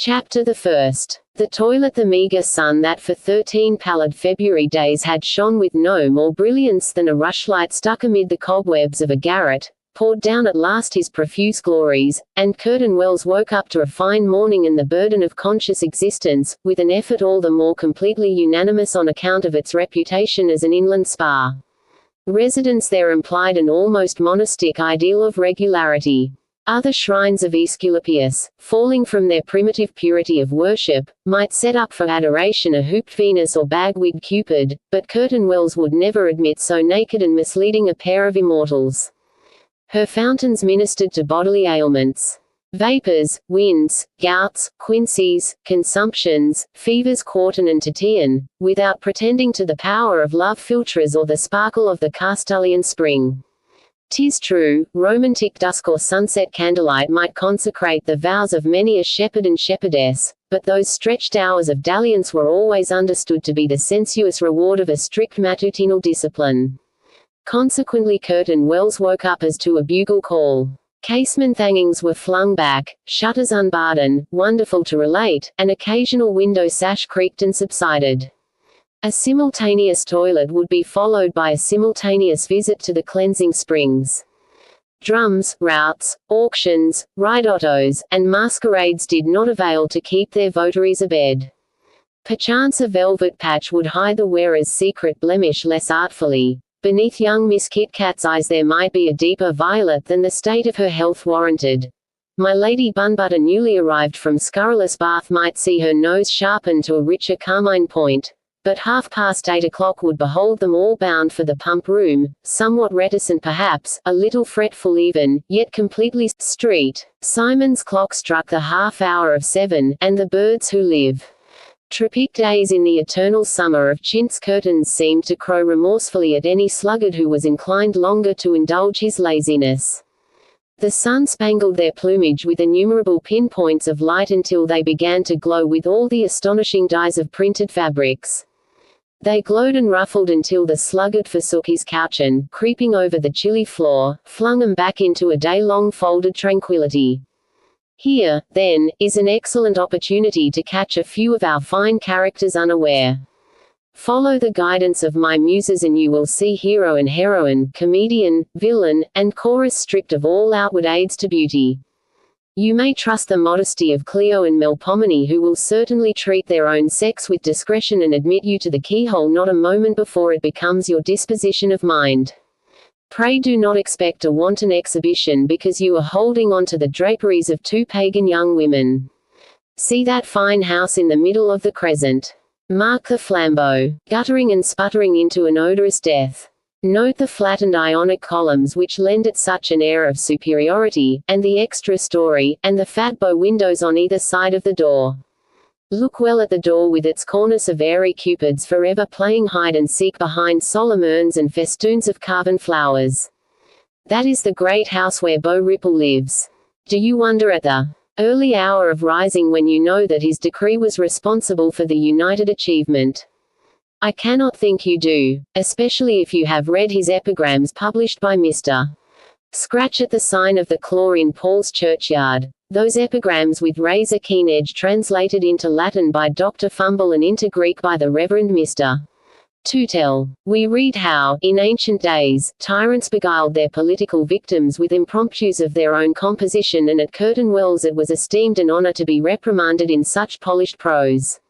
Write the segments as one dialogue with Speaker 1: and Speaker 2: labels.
Speaker 1: Chapter the First. The toilet. The meagre sun that for 13 pallid February days had shone with no more brilliance than a rushlight stuck amid the cobwebs of a garret, poured down at last his profuse glories, and Curtain Wells woke up to a fine morning and the burden of conscious existence, with an effort all the more completely unanimous on account of its reputation as an inland spa. Residence there implied an almost monastic ideal of regularity. Other shrines of Aesculapius, falling from their primitive purity of worship, might set up for adoration a hooped Venus or bag-wigged Cupid, but Curtain Wells would never admit so naked and misleading a pair of immortals. Her fountains ministered to bodily ailments. Vapors, winds, gouts, quinsys, consumptions, fevers Courteen and Titian, without pretending to the power of love philtres or the sparkle of the Castalian spring. 'Tis true, romantic dusk or sunset candlelight might consecrate the vows of many a shepherd and shepherdess, but those stretched hours of dalliance were always understood to be the sensuous reward of a strict matutinal discipline. Consequently Curtain Wells woke up as to a bugle call. Casement hangings were flung back, shutters unbarred and, wonderful to relate, an occasional window sash creaked and subsided. A simultaneous toilet would be followed by a simultaneous visit to the cleansing springs. Drums, routs, auctions, ride-autos, and masquerades did not avail to keep their votaries abed. Perchance a velvet patch would hide the wearer's secret blemish less artfully. Beneath young Miss Kit Cat's eyes there might be a deeper violet than the state of her health warranted. My Lady Bunbutter newly arrived from scurrilous Bath might see her nose sharpened to a richer carmine point. But 8:30 o'clock would behold them all bound for the pump room, somewhat reticent perhaps, a little fretful even, yet completely street. Simon's clock struck the half hour of 7, and the birds who live tropic days in the eternal summer of chintz curtains seemed to crow remorsefully at any sluggard who was inclined longer to indulge his laziness. The sun spangled their plumage with innumerable pinpoints of light until they began to glow with all the astonishing dyes of printed fabrics. They glowed and ruffled until the sluggard forsook his couch and, creeping over the chilly floor, flung them back into a day-long folded tranquility. Here, then, is an excellent opportunity to catch a few of our fine characters unaware. Follow the guidance of my muses and you will see hero and heroine, comedian, villain, and chorus stripped of all outward aids to beauty. You may trust the modesty of Clio and Melpomene, who will certainly treat their own sex with discretion and admit you to the keyhole not a moment before it becomes your disposition of mind. Pray do not expect a wanton exhibition because you are holding on to the draperies of two pagan young women. See that fine house in the middle of the crescent. Mark the flambeau, guttering and sputtering into an odorous death. Note the flattened Ionic columns which lend it such an air of superiority, and the extra story, and the fat bow windows on either side of the door. Look well at the door with its cornice of airy cupids forever playing hide-and-seek behind solemn urns and festoons of carven flowers. That is the great house where Beau Ripple lives. Do you wonder at the early hour of rising when you know that his decree was responsible for the united achievement? I cannot think you do, especially if you have read his epigrams published by Mr. Scratch at the sign of the Claw in Paul's Churchyard. Those epigrams with razor-keen edge translated into Latin by Dr. Fumble and into Greek by the Reverend Mr. Tootle. We read how, in ancient days, tyrants beguiled their political victims with impromptus of their own composition, and at Curtain Wells it was esteemed an honor to be reprimanded in such polished prose.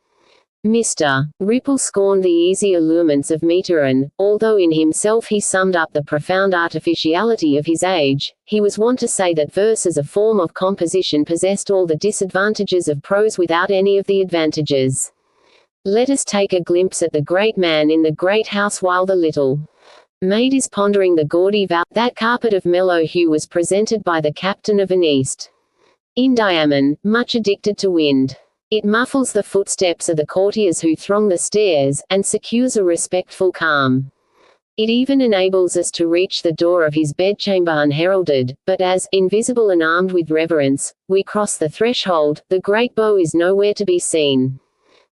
Speaker 1: Mr. Ripple scorned the easy allurements of metre and, although in himself he summed up the profound artificiality of his age, he was wont to say that verse as a form of composition possessed all the disadvantages of prose without any of the advantages. Let us take a glimpse at the great man in the great house while the little maid is pondering the gaudy vow. That carpet of mellow hue was presented by the captain of an East Indiaman, much addicted to wind. It muffles the footsteps of the courtiers who throng the stairs, and secures a respectful calm. It even enables us to reach the door of his bedchamber unheralded, but as, invisible and armed with reverence, we cross the threshold, the great Beau is nowhere to be seen.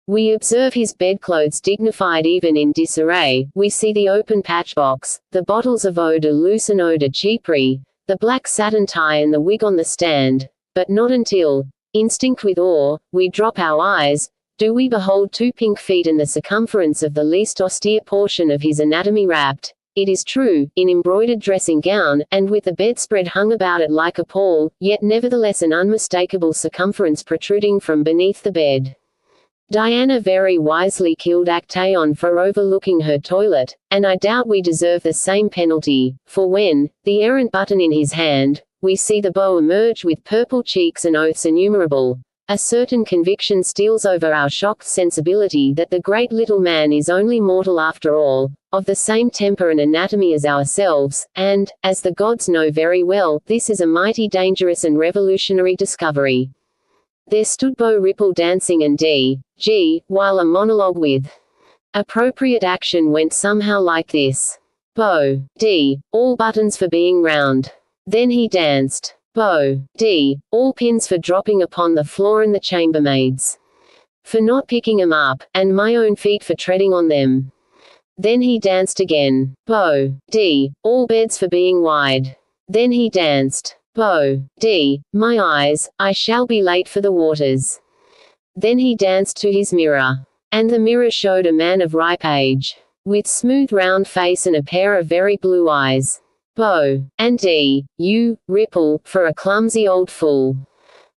Speaker 1: We observe his bedclothes dignified even in disarray, we see the open patchbox, the bottles of eau de luce and eau de chypre, the black satin tie and the wig on the stand, but not until, Instinct with awe, we drop our eyes. Do we behold 2 pink feet and the circumference of the least austere portion of his anatomy wrapped, it is true, in embroidered dressing gown, and with the bedspread hung about it like a pall, yet nevertheless an unmistakable circumference protruding from beneath the bed. Diana very wisely killed Actaeon for overlooking her toilet, and I doubt we deserve the same penalty, for when, the errant button in his hand, we see the beau emerge with purple cheeks and oaths innumerable, a certain conviction steals over our shocked sensibility that the great little man is only mortal after all, of the same temper and anatomy as ourselves, and, as the gods know very well, this is a mighty dangerous and revolutionary discovery. There stood Beau Ripple dancing and D.G., while a monologue with appropriate action went somehow like this. Beau D. All buttons for being round. Then he danced. Beau D. All pins for dropping upon the floor and the chambermaids for not picking 'em up, and my own feet for treading on them. Then he danced again. Beau D. All beds for being wide. Then he danced. Beau D. My eyes, I shall be late for the waters. Then he danced to his mirror. And the mirror showed a man of ripe age, with smooth round face and a pair of very blue eyes. Beau and D. U. Ripple, for a clumsy old fool.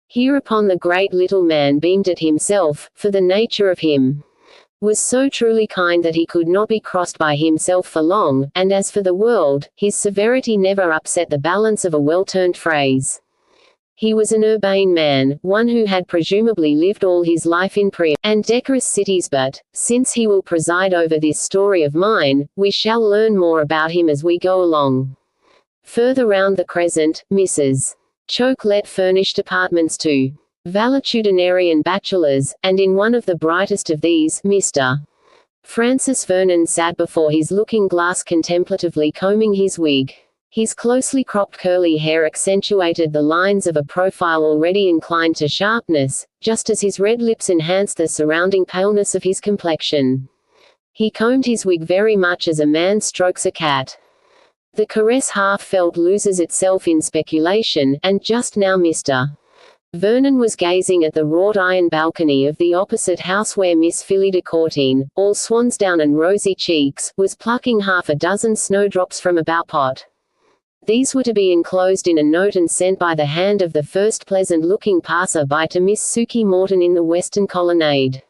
Speaker 1: Hereupon the great little man beamed at himself, for the nature of him was so truly kind that he could not be crossed by himself for long, and as for the world, his severity never upset the balance of a well-turned phrase. He was an urbane man, one who had presumably lived all his life in prim and decorous cities, but, since he will preside over this story of mine, we shall learn more about him as we go along. Further round the crescent, Mrs. Choke let furnished apartments to valetudinarian bachelors, and in one of the brightest of these, Mr. Francis Vernon sat before his looking-glass contemplatively combing his wig. His closely cropped curly hair accentuated the lines of a profile already inclined to sharpness, just as his red lips enhanced the surrounding paleness of his complexion. He combed his wig very much as a man strokes a cat. The caress half felt loses itself in speculation, and just now Mr. Vernon was gazing at the wrought iron balcony of the opposite house where Miss Phyllida Courteen, all swansdown and rosy cheeks, was plucking half a dozen snowdrops from a bow-pot. These were to be enclosed in a note and sent by the hand of the first pleasant-looking passer-by to Miss Sukey Morton in the western colonnade.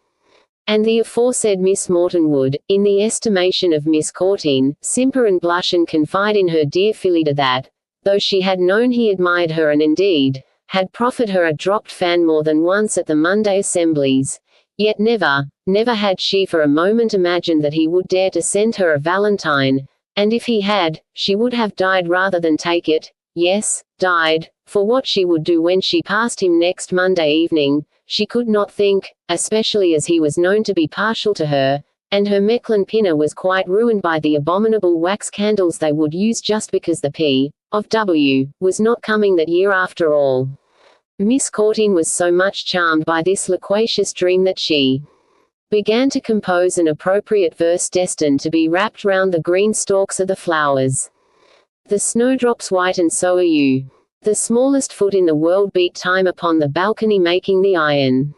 Speaker 1: And the aforesaid Miss Morton would, in the estimation of Miss Courteen, simper and blush and confide in her dear Phyllida that, though she had known he admired her and indeed had proffered her a dropped fan more than once at the Monday assemblies, yet never had she for a moment imagined that he would dare to send her a Valentine, and if he had, she would have died rather than take it, yes, died, for what she would do when she passed him next Monday evening, she could not think, especially as he was known to be partial to her, and her Mechlin pinner was quite ruined by the abominable wax candles they would use just because the P. of W. was not coming that year after all. Miss Courteen was so much charmed by this loquacious dream that she began to compose an appropriate verse destined to be wrapped round the green stalks of the flowers. The snowdrops white and so are you. The smallest foot in the world beat time upon the balcony making the iron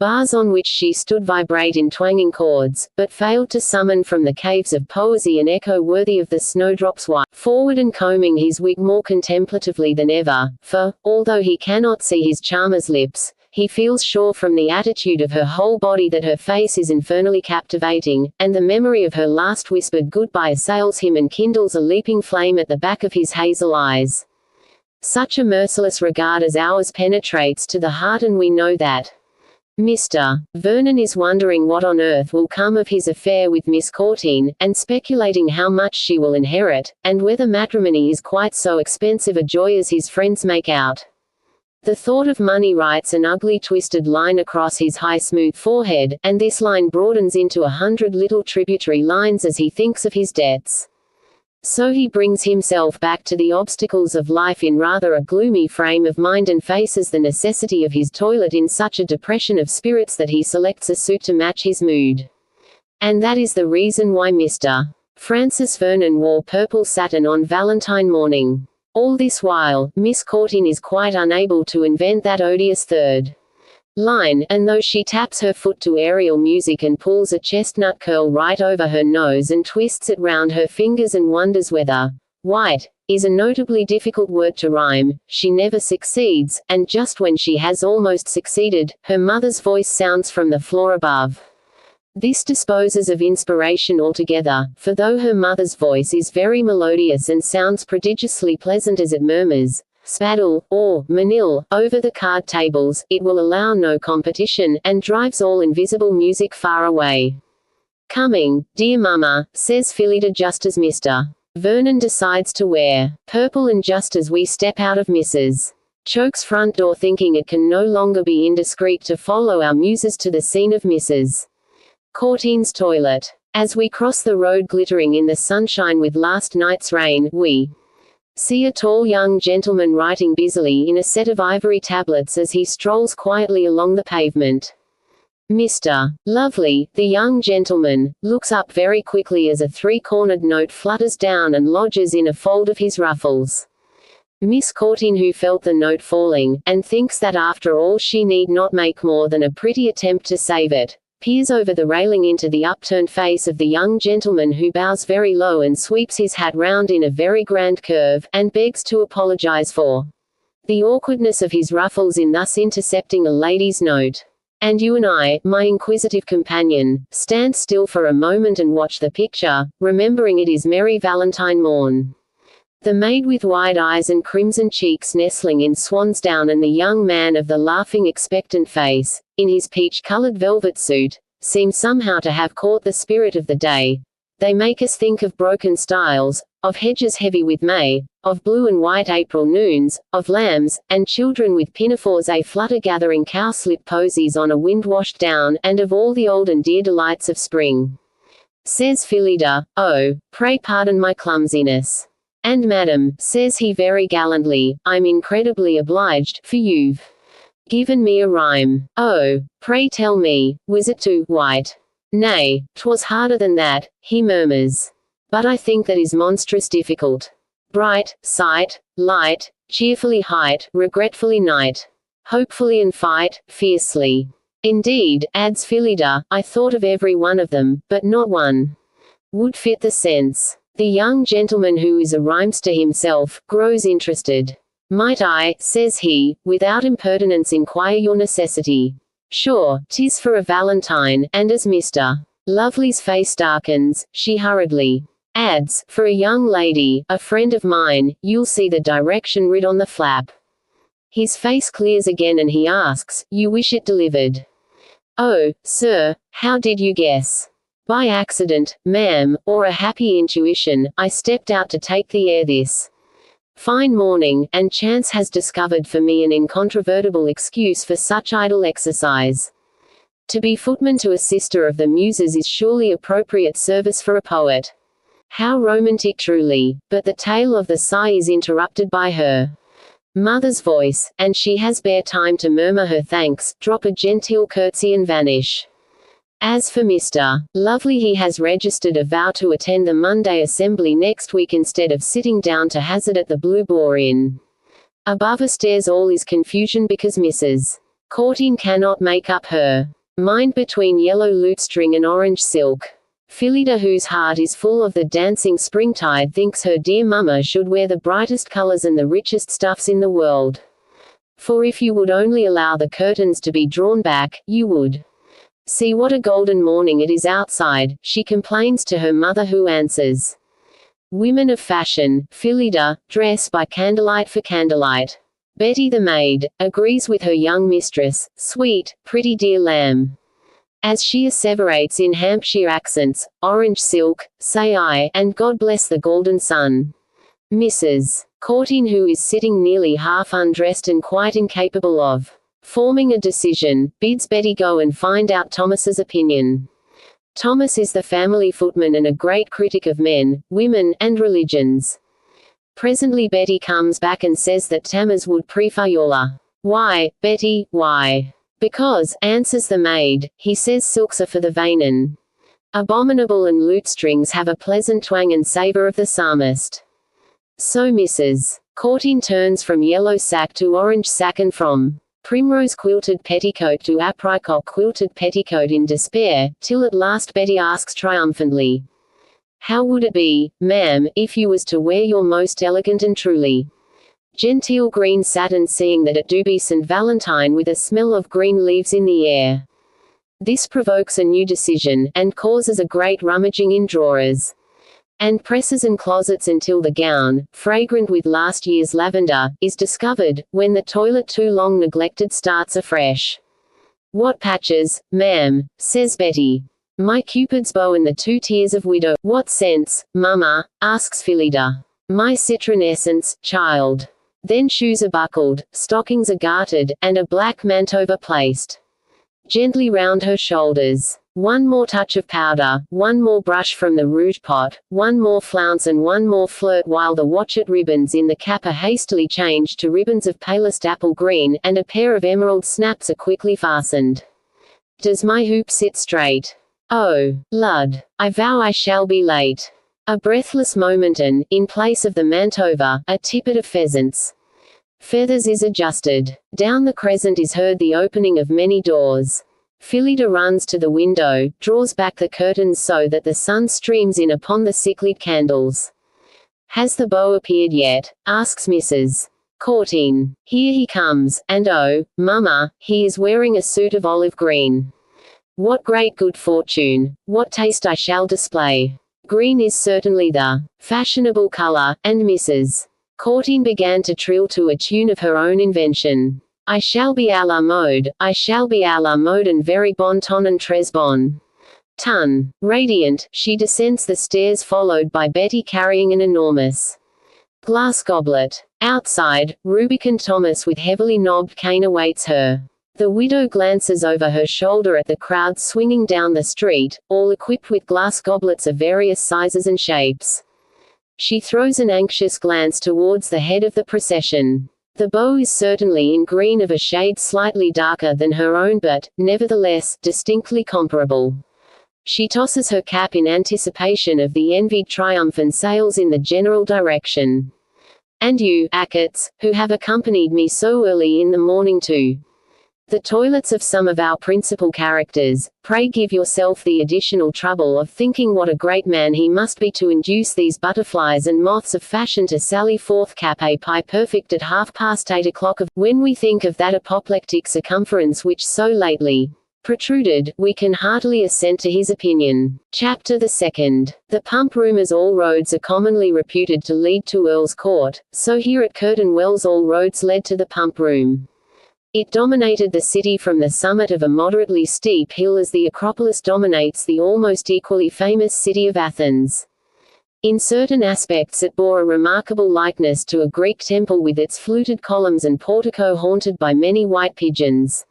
Speaker 1: bars on which she stood vibrate in twanging chords, but failed to summon from the caves of poesy an echo worthy of the snowdrop's white. Forward and combing his wig more contemplatively than ever, for, although he cannot see his charmer's lips, he feels sure from the attitude of her whole body that her face is infernally captivating, and the memory of her last whispered goodbye assails him and kindles a leaping flame at the back of his hazel eyes. Such a merciless regard as ours penetrates to the heart, and we know that Mr. Vernon is wondering what on earth will come of his affair with Miss Courteen, and speculating how much she will inherit, and whether matrimony is quite so expensive a joy as his friends make out. The thought of money writes an ugly twisted line across his high smooth forehead, and this line broadens into 100 little tributary lines as he thinks of his debts. So he brings himself back to the obstacles of life in rather a gloomy frame of mind and faces the necessity of his toilet in such a depression of spirits that he selects a suit to match his mood. And that is the reason why Mr. Francis Vernon wore purple satin on Valentine morning. All this while, Miss Courteen is quite unable to invent that odious third line, and though she taps her foot to aerial music and pulls a chestnut curl right over her nose and twists it round her fingers and wonders whether white is a notably difficult word to rhyme, she never succeeds, and just when she has almost succeeded, her mother's voice sounds from the floor above. This disposes of inspiration altogether, for though her mother's voice is very melodious and sounds prodigiously pleasant as it murmurs, "Spaddle," or "Manil," over the card tables, it will allow no competition, and drives all invisible music far away. "Coming, dear Mama," says Phyllida just as Mr. Vernon decides to wear purple and just as we step out of Mrs. Choke's front door thinking it can no longer be indiscreet to follow our muses to the scene of Mrs. Courteen's toilet. As we cross the road glittering in the sunshine with last night's rain, we see a tall young gentleman writing busily in a set of ivory tablets as he strolls quietly along the pavement. Mr. Lovely, the young gentleman, looks up very quickly as a three-cornered note flutters down and lodges in a fold of his ruffles. Miss Courteen, who felt the note falling, and thinks that after all she need not make more than a pretty attempt to save it, peers over the railing into the upturned face of the young gentleman, who bows very low and sweeps his hat round in a very grand curve, and begs to apologize for the awkwardness of his ruffles in thus intercepting a lady's note. And you and I, my inquisitive companion, stand still for a moment and watch the picture, remembering it is merry Valentine morn. The maid with wide eyes and crimson cheeks nestling in swan's down, and the young man of the laughing expectant face, in his peach-colored velvet suit, seem somehow to have caught the spirit of the day. They make us think of broken stiles, of hedges heavy with May, of blue and white April noons, of lambs, and children with pinafores a-flutter gathering cowslip posies on a wind-washed down, and of all the old and dear delights of spring. Says Phyllida, "Oh, pray pardon my clumsiness. And madam," says he very gallantly, "I'm incredibly obliged, for you've given me a rhyme. Oh, pray tell me, was it to white?" "Nay, 'twas harder than that," he murmurs. "But I think that is monstrous difficult. Bright, sight, light, cheerfully height, regretfully night, hopefully and fight, fiercely." "Indeed," adds Phyllida, "I thought of every one of them, but not one would fit the sense." The young gentleman, who is a rhymester himself, grows interested. "Might I," says he, "without impertinence inquire your necessity?" "Sure, 'tis for a Valentine," and as Mr. Lovely's face darkens, she hurriedly adds, "for a young lady, a friend of mine, you'll see the direction writ on the flap." His face clears again and he asks, "You wish it delivered?" "Oh, sir, how did you guess?" "By accident, ma'am, or a happy intuition. I stepped out to take the air this fine morning, and chance has discovered for me an incontrovertible excuse for such idle exercise. To be footman to a sister of the Muses is surely appropriate service for a poet." How romantic truly! But the tale of the sigh is interrupted by her mother's voice, and she has bare time to murmur her thanks, drop a genteel curtsy and vanish. As for Mr. Lovely, he has registered a vow to attend the Monday assembly next week instead of sitting down to hazard at the Blue Boar Inn. Above stairs all is confusion because Mrs. Courteen cannot make up her mind between yellow lutestring and orange silk. Phyllida, whose heart is full of the dancing springtide, thinks her dear mama should wear the brightest colors and the richest stuffs in the world. For if you would only allow the curtains to be drawn back, you would see what a golden morning it is outside, she complains to her mother, who answers, "Women of fashion, Phyllida, dress by candlelight for candlelight." Betty the maid agrees with her young mistress, "Sweet, pretty dear lamb." As she asseverates in Hampshire accents, "Orange silk, say I, and God bless the golden sun." Mrs. Courteen, who is sitting nearly half undressed and quite incapable of forming a decision, bids Betty go and find out Thomas's opinion. Thomas is the family footman and a great critic of men, women, and religions. Presently Betty comes back and says that Tammuz would prefer Yola. "Why, Betty, why?" "Because," answers the maid, "he says silks are for the vain. Abominable, and lutestrings have a pleasant twang and savor of the psalmist." So Mrs. Courteen turns from yellow sack to orange sack and from primrose quilted petticoat to apricot quilted petticoat in despair, till at last Betty asks triumphantly, "How would it be, ma'am, if you was to wear your most elegant and truly genteel green satin, seeing that it do be St. Valentine with a smell of green leaves in the air?" This provokes a new decision, and causes a great rummaging in drawers and presses and closets until the gown, fragrant with last year's lavender, is discovered, when the toilet too long neglected starts afresh. "What patches, ma'am?" says Betty. "My Cupid's bow and the 2 tiers of widow." "What scents, mamma?" asks Phyllida. "My citron essence, child." Then shoes are buckled, stockings are gartered, and a black mantova placed gently round her shoulders. One more touch of powder, one more brush from the rouge pot, one more flounce and one more flirt, while the watchet ribbons in the cap are hastily changed to ribbons of palest apple green, and a pair of emerald snaps are quickly fastened. "Does my hoop sit straight? Oh, lud! I vow I shall be late." A breathless moment and, in place of the mantova, a tippet of pheasants' feathers is adjusted. Down the crescent is heard the opening of many doors. Phyllida runs to the window, draws back the curtains so that the sun streams in upon the sickly candles. "Has the beau appeared yet?" asks Mrs. Courteen. "Here he comes, and oh, mamma, he is wearing a suit of olive green. What great good fortune! What taste I shall display! Green is certainly the fashionable color," and Mrs. Courteen began to trill to a tune of her own invention. "I shall be à la mode, I shall be à la mode and very bon ton and très bon ton." Radiant, she descends the stairs followed by Betty carrying an enormous glass goblet. Outside, Rubicund Thomas with heavily knobbed cane awaits her. The widow glances over her shoulder at the crowd swinging down the street, all equipped with glass goblets of various sizes and shapes. She throws an anxious glance towards the head of the procession. The beau is certainly in green of a shade slightly darker than her own, but, nevertheless, distinctly comparable. She tosses her cap in anticipation of the envied triumph and sails in the general direction. "And you, Accots, who have accompanied me so early in the morning to the toilets of some of our principal characters, pray give yourself the additional trouble of thinking what a great man he must be to induce these butterflies and moths of fashion to sally forth cap a pie perfect at 8:30 of, when we think of that apoplectic circumference which so lately protruded, we can heartily assent to his opinion." Chapter the 2nd. The pump room. As all roads are commonly reputed to lead to Earl's Court, so here at Curtain Wells all roads led to the pump room. It dominated the city from the summit of a moderately steep hill as the Acropolis dominates the almost equally famous city of Athens. In certain aspects it bore a remarkable likeness to a Greek temple with its fluted columns and portico haunted by many white pigeons.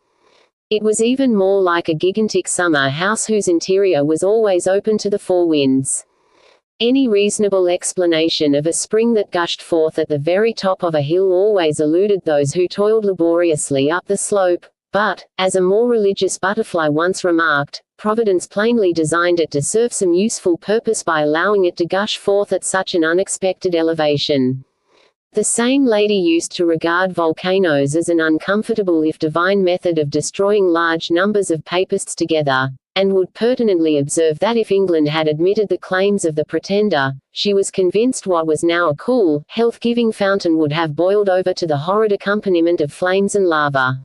Speaker 1: It was even more like a gigantic summer house whose interior was always open to the four winds. Any reasonable explanation of a spring that gushed forth at the very top of a hill always eluded those who toiled laboriously up the slope, but, as a more religious butterfly once remarked, Providence plainly designed it to serve some useful purpose by allowing it to gush forth at such an unexpected elevation. The same lady used to regard volcanoes as an uncomfortable if divine method of destroying large numbers of papists together, and would pertinently observe that if England had admitted the claims of the pretender, she was convinced what was now a cool, health-giving fountain would have boiled over to the horrid accompaniment of flames and lava.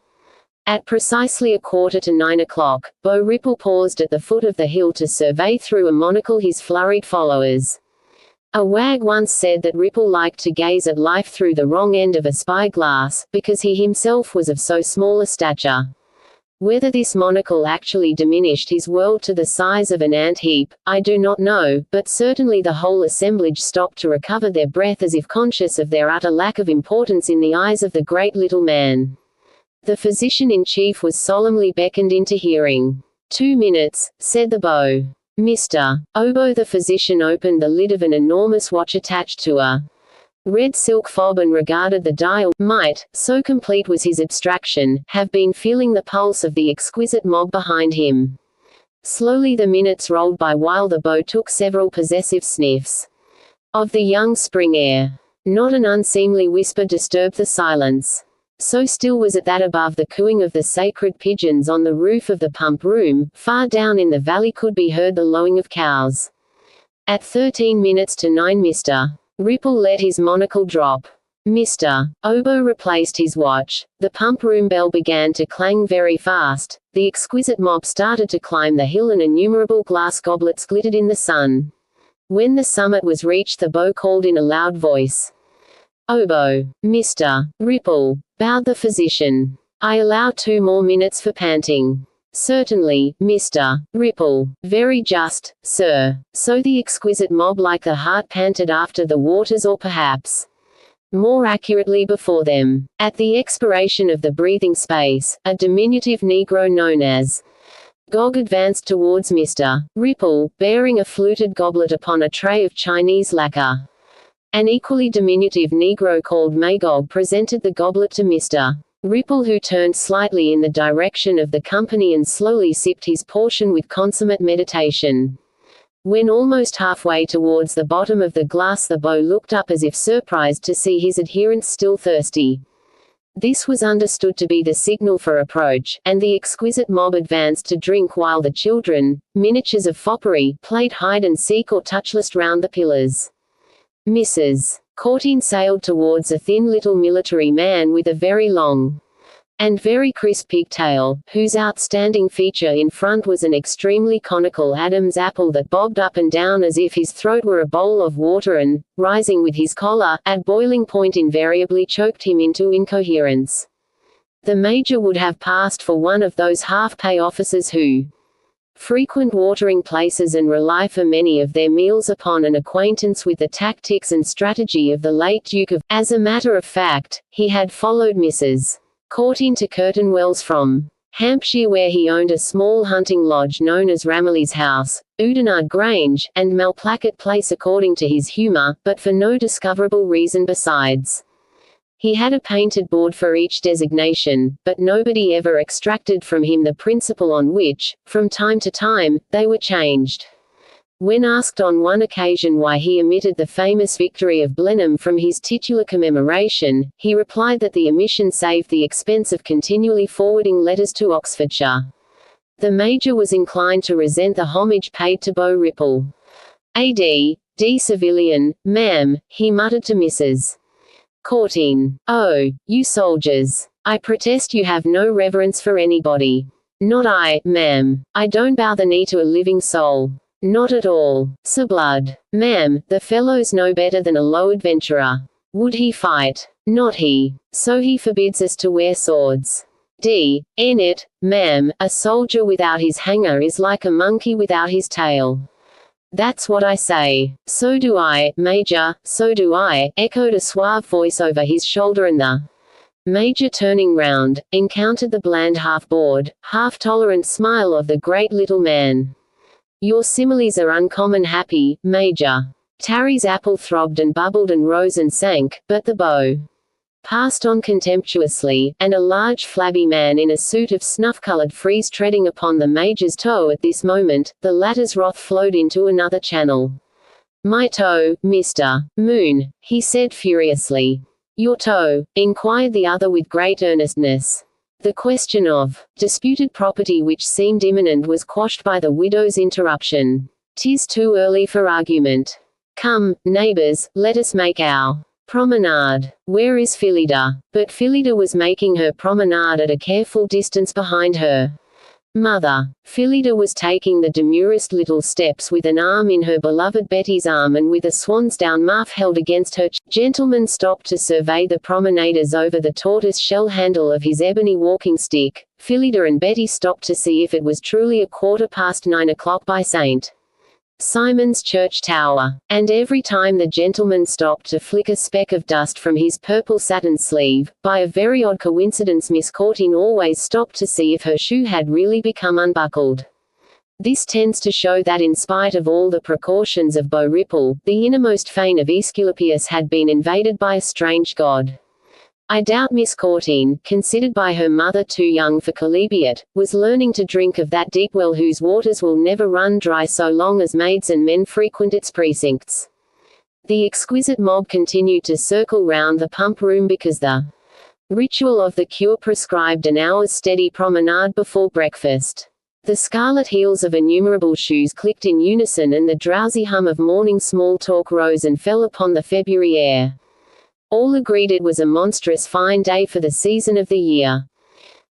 Speaker 1: At precisely 8:45, Beau Ripple paused at the foot of the hill to survey through a monocle his flurried followers. A wag once said that Ripple liked to gaze at life through the wrong end of a spy-glass, because he himself was of so small a stature. Whether this monocle actually diminished his world to the size of an ant heap, I do not know, but certainly the whole assemblage stopped to recover their breath as if conscious of their utter lack of importance in the eyes of the great little man. The physician-in-chief was solemnly beckoned into hearing. 2 minutes, said the beau. Mr. Oboe. The physician opened the lid of an enormous watch attached to a red silk fob and regarded the dial. Might, so complete was his abstraction, have been feeling the pulse of the exquisite mob behind him. Slowly the minutes rolled by while the beau took several possessive sniffs of the young spring air. Not an unseemly whisper disturbed the silence. So still was it that above the cooing of the sacred pigeons on the roof of the pump room, far down in the valley could be heard the lowing of cows. At 9 Mr. Ripple let his monocle drop. Mr. Oboe replaced his watch. The pump room bell began to clang very fast. The exquisite mob started to climb the hill and innumerable glass goblets glittered in the sun. When the summit was reached, the beau called in a loud voice. Oboe. Mr. Ripple, bowed the physician. I allow 2 more minutes for panting. Certainly, Mr. Ripple. Very just, sir. So the exquisite mob like the hart panted after the waters, or perhaps more accurately before them. At the expiration of the breathing space, a diminutive Negro known as Gog advanced towards Mr. Ripple, bearing a fluted goblet upon a tray of Chinese lacquer. An equally diminutive Negro called Magog presented the goblet to Mr. Ripple, who turned slightly in the direction of the company and slowly sipped his portion with consummate meditation. When almost halfway towards the bottom of the glass, the beau looked up as if surprised to see his adherents still thirsty. This was understood to be the signal for approach, and the exquisite mob advanced to drink while the children, miniatures of foppery, played hide-and-seek or touchless round the pillars. Mrs. Courteen sailed towards a thin little military man with a very long and very crisp pigtail, whose outstanding feature in front was an extremely conical Adam's apple that bobbed up and down as if his throat were a bowl of water and, rising with his collar, at boiling point invariably choked him into incoherence. The Major would have passed for one of those half-pay officers who frequent watering places and rely for many of their meals upon an acquaintance with the tactics and strategy of the late Duke of. As a matter of fact, he had followed Mrs. Courteen to Curtain Wells from Hampshire, where he owned a small hunting lodge known as Ramillies House, Oudenarde Grange, and Malplaquet Place according to his humour, but for no discoverable reason besides. He had a painted board for each designation, but nobody ever extracted from him the principle on which, from time to time, they were changed. When asked on one occasion why he omitted the famous victory of Blenheim from his titular commemoration, he replied that the omission saved the expense of continually forwarding letters to Oxfordshire. The Major was inclined to resent the homage paid to Beau Ripple. A.D. D. Civilian, ma'am, he muttered to Mrs. Courteen. Oh, you soldiers. I protest you have no reverence for anybody. Not I, ma'am. I don't bow the knee to a living soul. Not at all. Sir Blood. Ma'am, the fellow's no better than a low adventurer. Would he fight? Not he. So he forbids us to wear swords. D. N. It, ma'am, a soldier without his hanger is like a monkey without his tail. That's what I say. So do I, Major, so do I, echoed a suave voice over his shoulder, and the Major, turning round, encountered the bland half-bored, half-tolerant smile of the great little man. Your similes are uncommon happy, Major. Tarry's apple throbbed and bubbled and rose and sank, but the beau passed on contemptuously, and a large flabby man in a suit of snuff-coloured frieze treading upon the Major's toe at this moment, the latter's wrath flowed into another channel. My toe, Mr. Moon, he said furiously. Your toe? Inquired the other with great earnestness. The question of disputed property which seemed imminent was quashed by the widow's interruption. 'Tis too early for argument. Come, neighbours, let us make our promenade. Where is Phyllida? But Phyllida was making her promenade at a careful distance behind her mother. Phyllida was taking the demurest little steps with an arm in her beloved Betty's arm and with a swansdown muff held against her Gentleman stopped to survey the promenaders over the tortoise-shell handle of his ebony walking stick. Phyllida and Betty stopped to see if it was truly 9:15 by St. Simon's Church tower. And every time the gentleman stopped to flick a speck of dust from his purple satin sleeve, by a very odd coincidence Miss Courteen always stopped to see if her shoe had really become unbuckled. This tends to show that in spite of all the precautions of Beau Ripple, the innermost fane of Aesculapius had been invaded by a strange god. I doubt Miss Courteen, considered by her mother too young for chalybeate, was learning to drink of that deep well whose waters will never run dry so long as maids and men frequent its precincts. The exquisite mob continued to circle round the pump room because the ritual of the cure prescribed an hour's steady promenade before breakfast. The scarlet heels of innumerable shoes clicked in unison, and the drowsy hum of morning small talk rose and fell upon the February air. All agreed it was a monstrous fine day for the season of the year.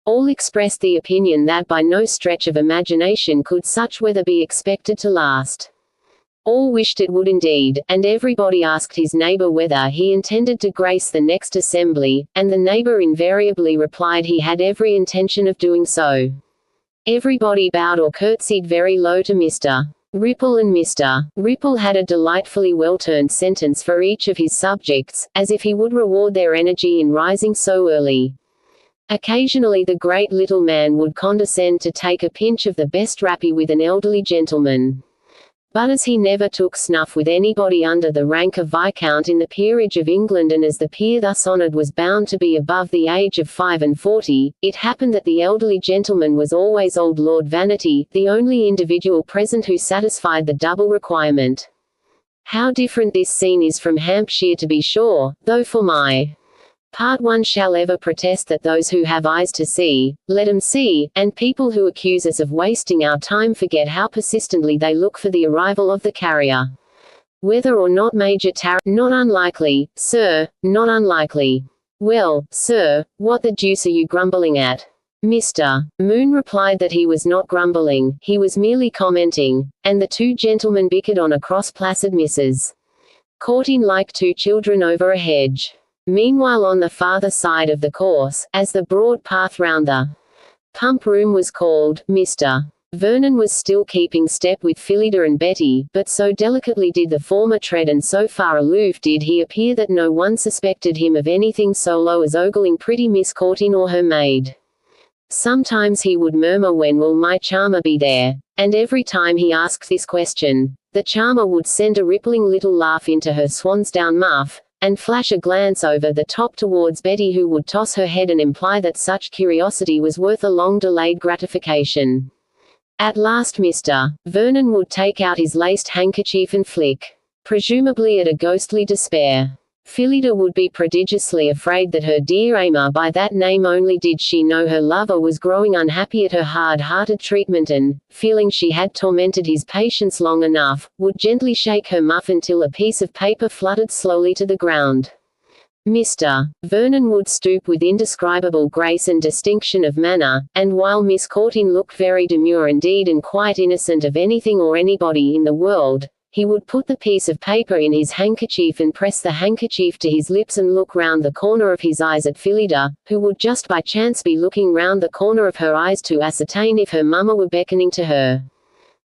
Speaker 1: All expressed the opinion that by no stretch of imagination could such weather be expected to last. All wished it would indeed, and everybody asked his neighbor whether he intended to grace the next assembly, and the neighbor invariably replied he had every intention of doing so. Everybody bowed or curtsied very low to Mr. Ripple, and Mr. Ripple had a delightfully well-turned sentence for each of his subjects, as if he would reward their energy in rising so early. Occasionally the great little man would condescend to take a pinch of the best rappy with an elderly gentleman. But as he never took snuff with anybody under the rank of Viscount in the peerage of England, and as the peer thus honoured was bound to be above the age of 45, it happened that the elderly gentleman was always old Lord Vanity, the only individual present who satisfied the double requirement. How different this scene is from Hampshire, to be sure, though for my part one shall ever protest that those who have eyes to see, let 'em see, and people who accuse us of wasting our time forget how persistently they look for the arrival of the carrier. Whether or not Major not unlikely, sir, not unlikely. Well, sir, what the deuce are you grumbling at? Mr. Moon replied that he was not grumbling, he was merely commenting, and the two gentlemen bickered on across placid Mrs. Courteen like two children over a hedge. Meanwhile, on the farther side of the course, as the broad path round the pump room was called, Mr. Vernon was still keeping step with Phyllida and Betty, but so delicately did the former tread and so far aloof did he appear that no one suspected him of anything so low as ogling pretty Miss Courteen or her maid. Sometimes he would murmur, "When will my charmer be there?" and every time he asked this question, the charmer would send a rippling little laugh into her swansdown muff, and flash a glance over the top towards Betty, who would toss her head and imply that such curiosity was worth a long-delayed gratification. At last Mr. Vernon would take out his laced handkerchief and flick, presumably at a ghostly despair. Phyllida would be prodigiously afraid that her dear Ama, by that name only did she know her lover, was growing unhappy at her hard-hearted treatment, and, feeling she had tormented his patience long enough, would gently shake her muff until a piece of paper fluttered slowly to the ground. Mr. Vernon would stoop with indescribable grace and distinction of manner, and while Miss Courteen looked very demure indeed and quite innocent of anything or anybody in the world, he would put the piece of paper in his handkerchief and press the handkerchief to his lips and look round the corner of his eyes at Phyllida, who would just by chance be looking round the corner of her eyes to ascertain if her mamma were beckoning to her.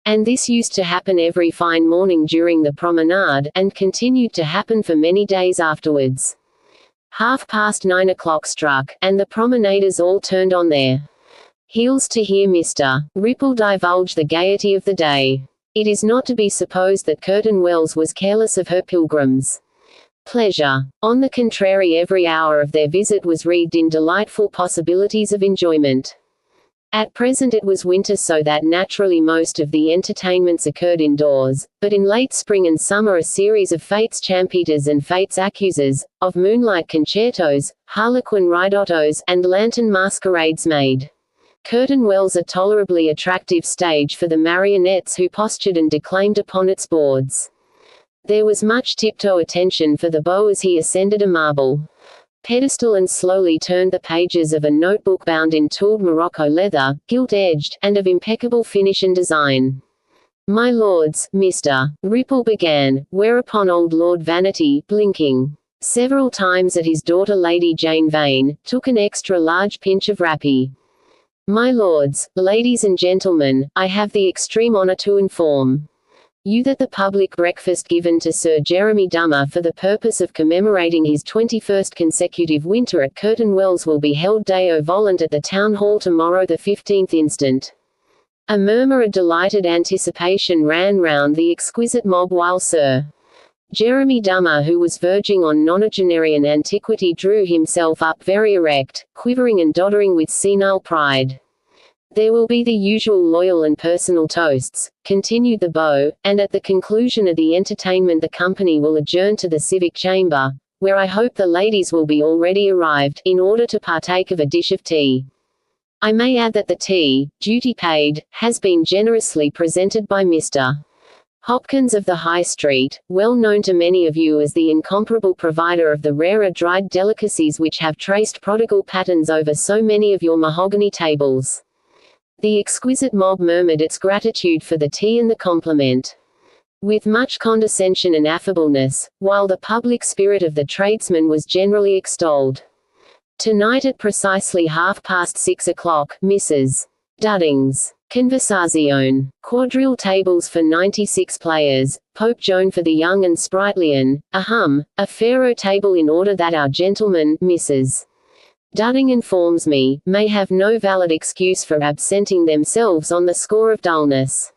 Speaker 1: And this used to happen every fine morning during the promenade, and continued to happen for many days afterwards. 9:30 struck, and the promenaders all turned on their heels to hear Mr. Ripple divulge the gaiety of the day. It is not to be supposed that Curtain Wells was careless of her pilgrims' pleasure. On the contrary, every hour of their visit was wreathed in delightful possibilities of enjoyment. At present it was winter, so that naturally most of the entertainments occurred indoors, but in late spring and summer a series of fêtes champetres and fêtes accusées, of moonlight concertos, harlequin ridottos, and lantern masquerades made Curtain Wells a tolerably attractive stage for the marionettes who postured and declaimed upon its boards. There was much tiptoe attention for the beau as he ascended a marble pedestal and slowly turned the pages of a notebook bound in tooled Morocco leather, gilt-edged, and of impeccable finish and design. "My lords," Mr. Ripple began, whereupon old Lord Vanity, blinking several times at his daughter Lady Jane Vane, took an extra large pinch of rappy. "My lords, ladies and gentlemen, I have the extreme honor to inform you that the public breakfast given to Sir Jeremy Dummer for the purpose of commemorating his 21st consecutive winter at Curtain Wells will be held deo volant at the Town Hall tomorrow the 15th instant." A murmur of delighted anticipation ran round the exquisite mob while Sir Jeremy Dummer, who was verging on nonagenarian antiquity, drew himself up very erect, quivering and doddering with senile pride. There will be the usual loyal and personal toasts, continued the beau, and at the conclusion of the entertainment the company will adjourn to the civic chamber, where I hope the ladies will be already arrived, in order to partake of a dish of tea. I may add that the tea, duty paid, has been generously presented by Mr. Hopkins of the High Street, well known to many of you as the incomparable provider of the rarer dried delicacies which have traced prodigal patterns over so many of your mahogany tables. The exquisite mob murmured its gratitude for the tea and the compliment, with much condescension and affableness, while the public spirit of the tradesman was generally extolled. Tonight at precisely 6:30, Mrs. Dudding's Conversazione. Quadrille tables for 96 players, Pope Joan for the young and sprightly, a faro table in order that our gentlemen, Mrs. Dudding informs me, may have no valid excuse for absenting themselves on the score of dullness.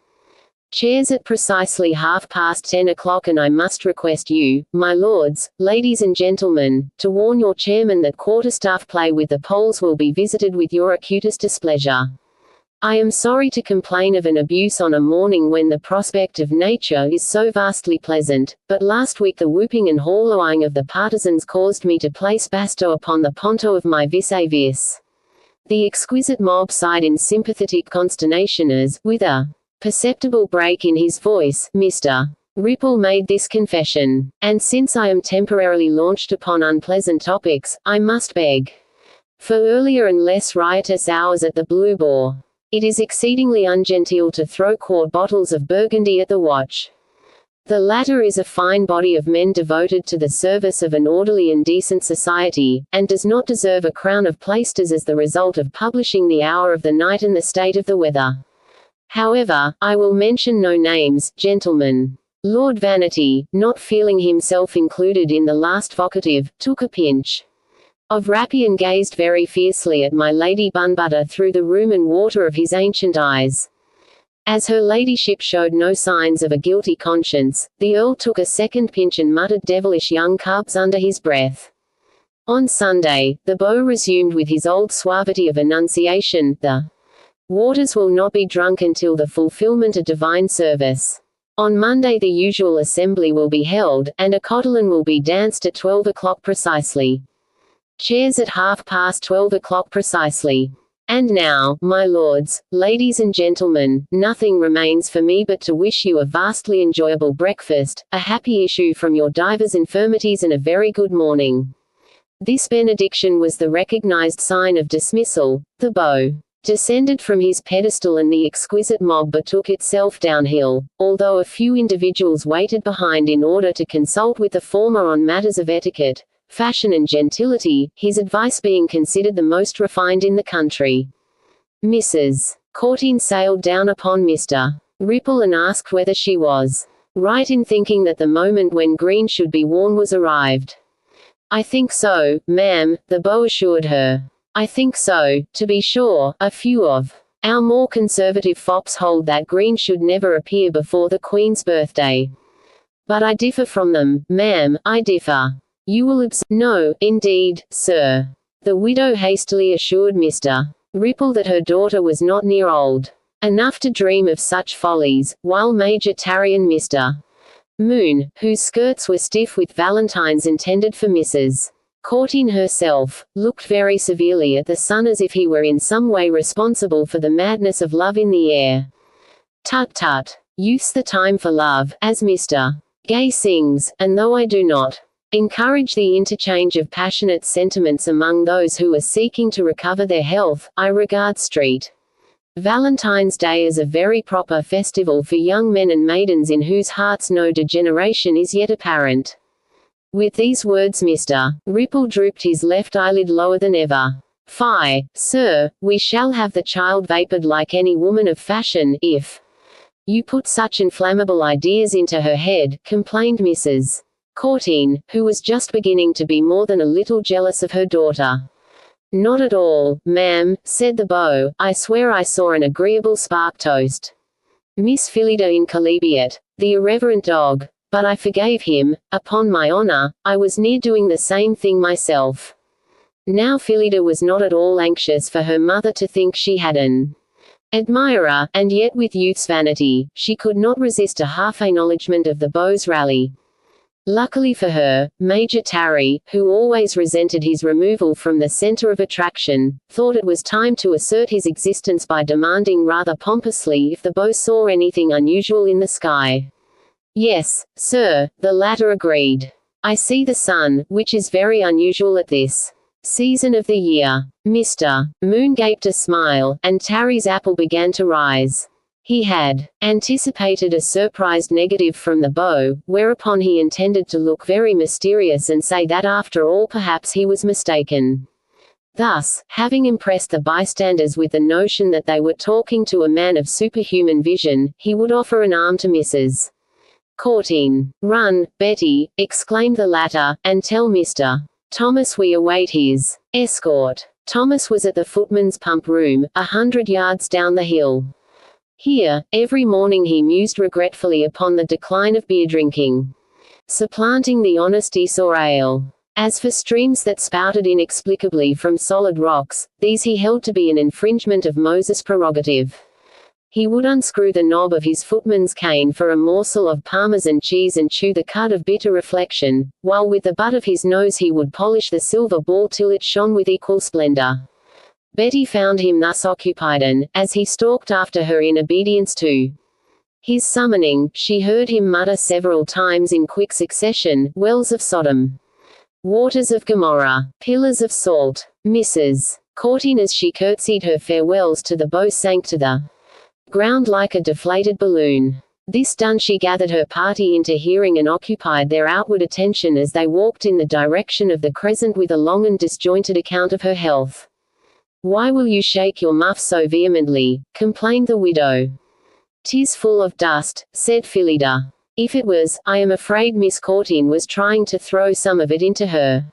Speaker 1: Chairs at precisely 10:30, and I must request you, my lords, ladies and gentlemen, to warn your chairman that quarterstaff play with the poles will be visited with your acutest displeasure. I am sorry to complain of an abuse on a morning when the prospect of nature is so vastly pleasant, but last week the whooping and holloaing of the partisans caused me to place basto upon the ponto of my vis-a-vis. The exquisite mob sighed in sympathetic consternation as, with a perceptible break in his voice, Mr. Ripple made this confession. And since I am temporarily launched upon unpleasant topics, I must beg for earlier and less riotous hours at the Blue Boar. It is exceedingly ungenteel to throw quart bottles of Burgundy at the watch. The latter is a fine body of men devoted to the service of an orderly and decent society, and does not deserve a crown of plaisters as the result of publishing the hour of the night and the state of the weather. However, I will mention no names, gentlemen. Lord Vanity, not feeling himself included in the last vocative, took a pinch of rappy and gazed very fiercely at my Lady Bunbutter through the rheum and water of his ancient eyes. As her ladyship showed no signs of a guilty conscience, the Earl took a second pinch and muttered devilish young cubs under his breath. On Sunday, the beau resumed with his old suavity of enunciation, the waters will not be drunk until the fulfillment of divine service. On Monday the usual assembly will be held, and a cotilin will be danced at 12 o'clock precisely. Chairs at 12:30 precisely. And now, my lords, ladies and gentlemen, nothing remains for me but to wish you a vastly enjoyable breakfast, a happy issue from your divers infirmities and a very good morning. This benediction was the recognized sign of dismissal. The beau descended from his pedestal and the exquisite mob betook itself downhill, although a few individuals waited behind in order to consult with the former on matters of etiquette, fashion and gentility, his advice being considered the most refined in the country. Mrs. Courteen sailed down upon Mr. Ripple and asked whether she was right in thinking that the moment when green should be worn was arrived. I think so, ma'am, the beau assured her. I think so, to be sure, a few of our more conservative fops hold that green should never appear before the Queen's birthday. But I differ from them, ma'am, I differ. You will No, indeed, sir. The widow hastily assured Mr. Ripple that her daughter was not near old enough to dream of such follies, while Major Tarry and Mr. Moon, whose skirts were stiff with valentines intended for Mrs. Courteen herself, looked very severely at the sun as if he were in some way responsible for the madness of love in the air. Tut tut. Youth's the time for love, as Mr. Gay sings, and though I do not encourage the interchange of passionate sentiments among those who are seeking to recover their health, I regard St. Valentine's Day as a very proper festival for young men and maidens in whose hearts no degeneration is yet apparent. With these words Mr. Ripple drooped his left eyelid lower than ever. Fie, sir, we shall have the child vapored like any woman of fashion, if you put such inflammable ideas into her head, complained Mrs. Courteen, who was just beginning to be more than a little jealous of her daughter. Not at all, ma'am, said the beau, I swear I saw an agreeable spark toast Miss Phyllida in Colebiate, the irreverent dog, but I forgave him, upon my honor, I was near doing the same thing myself. Now Phyllida was not at all anxious for her mother to think she had an admirer, and yet with youth's vanity, she could not resist a half-acknowledgement of the beau's rally. Luckily for her, Major Tarry, who always resented his removal from the center of attraction, thought it was time to assert his existence by demanding rather pompously if the beau saw anything unusual in the sky. "Yes, sir," the latter agreed. "I see the sun, which is very unusual at this season of the year." Mr. Moon gaped a smile, and Tarry's apple began to rise. He had anticipated a surprised negative from the beau, whereupon he intended to look very mysterious and say that after all perhaps he was mistaken. Thus, having impressed the bystanders with the notion that they were talking to a man of superhuman vision, he would offer an arm to Mrs. Courteen. "Run, Betty," exclaimed the latter, "and tell Mr. Thomas we await his escort." Thomas was at the footman's pump room, 100 yards down the hill. Here, every morning he mused regretfully upon the decline of beer drinking, supplanting the honest Esau ale. As for streams that spouted inexplicably from solid rocks, these he held to be an infringement of Moses' prerogative. He would unscrew the knob of his footman's cane for a morsel of Parmesan cheese and chew the cud of bitter reflection, while with the butt of his nose he would polish the silver ball till it shone with equal splendor. Betty found him thus occupied and, as he stalked after her in obedience to his summoning, she heard him mutter several times in quick succession, "Wells of Sodom, waters of Gomorrah, pillars of salt." Mrs. Courteen, as she curtsied her farewells to the beau, sank to the ground like a deflated balloon. This done, she gathered her party into hearing and occupied their outward attention as they walked in the direction of the crescent with a long and disjointed account of her health. "Why will you shake your muff so vehemently?" complained the widow. "'Tis full of dust," said Phyllida. "If it was, I am afraid Miss Courteen was trying to throw some of it into her."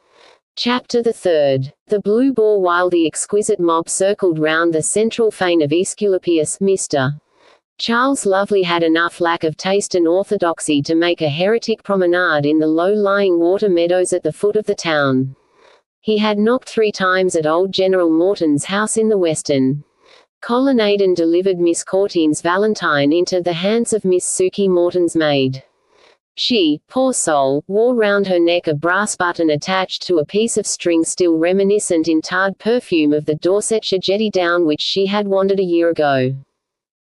Speaker 1: Chapter the 3rd. The Blue Boar. While the exquisite mob circled round the central fane of Aesculapius, Mr. Charles Lovely had enough lack of taste and orthodoxy to make a heretic promenade in the low-lying water meadows at the foot of the town. He had knocked 3 times at old General Morton's house in the western colonnade and delivered Miss Courteen's Valentine into the hands of Miss Sukey Morton's maid. She, poor soul, wore round her neck a brass button attached to a piece of string still reminiscent in tarred perfume of the Dorsetshire jetty down which she had wandered a year ago.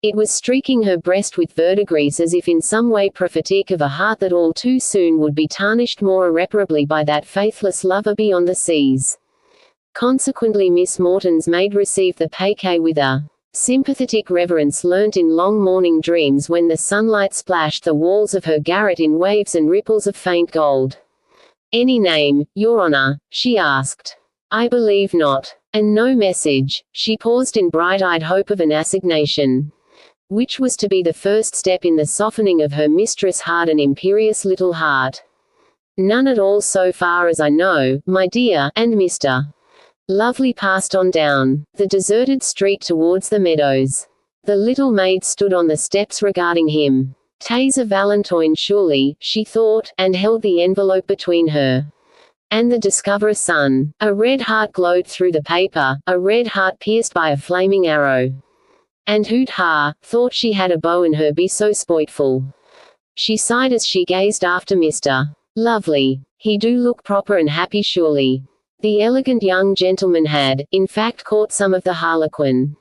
Speaker 1: It was streaking her breast with verdigris as if in some way prophetic of a heart that all too soon would be tarnished more irreparably by that faithless lover beyond the seas. Consequently Miss Morton's maid received the paquet with a sympathetic reverence learnt in long morning dreams when the sunlight splashed the walls of her garret in waves and ripples of faint gold. "Any name, Your Honor?" she asked. "I believe not. And no message?" She paused in bright-eyed hope of an assignation, which was to be the first step in the softening of her mistress' hard and imperious little heart. "None at all so far as I know, my dear," and Mr. Lovely passed on down the deserted street towards the meadows. The little maid stood on the steps regarding him. "'Tis a Valentine surely," she thought, and held the envelope between her and the Discoverer Sun. A red heart glowed through the paper, a red heart pierced by a flaming arrow. And hoot ha, thought she had a beau in her be so spiteful. She sighed as she gazed after Mr. Lovely. He do look proper and happy surely. The elegant young gentleman had, in fact, caught some of the harlequin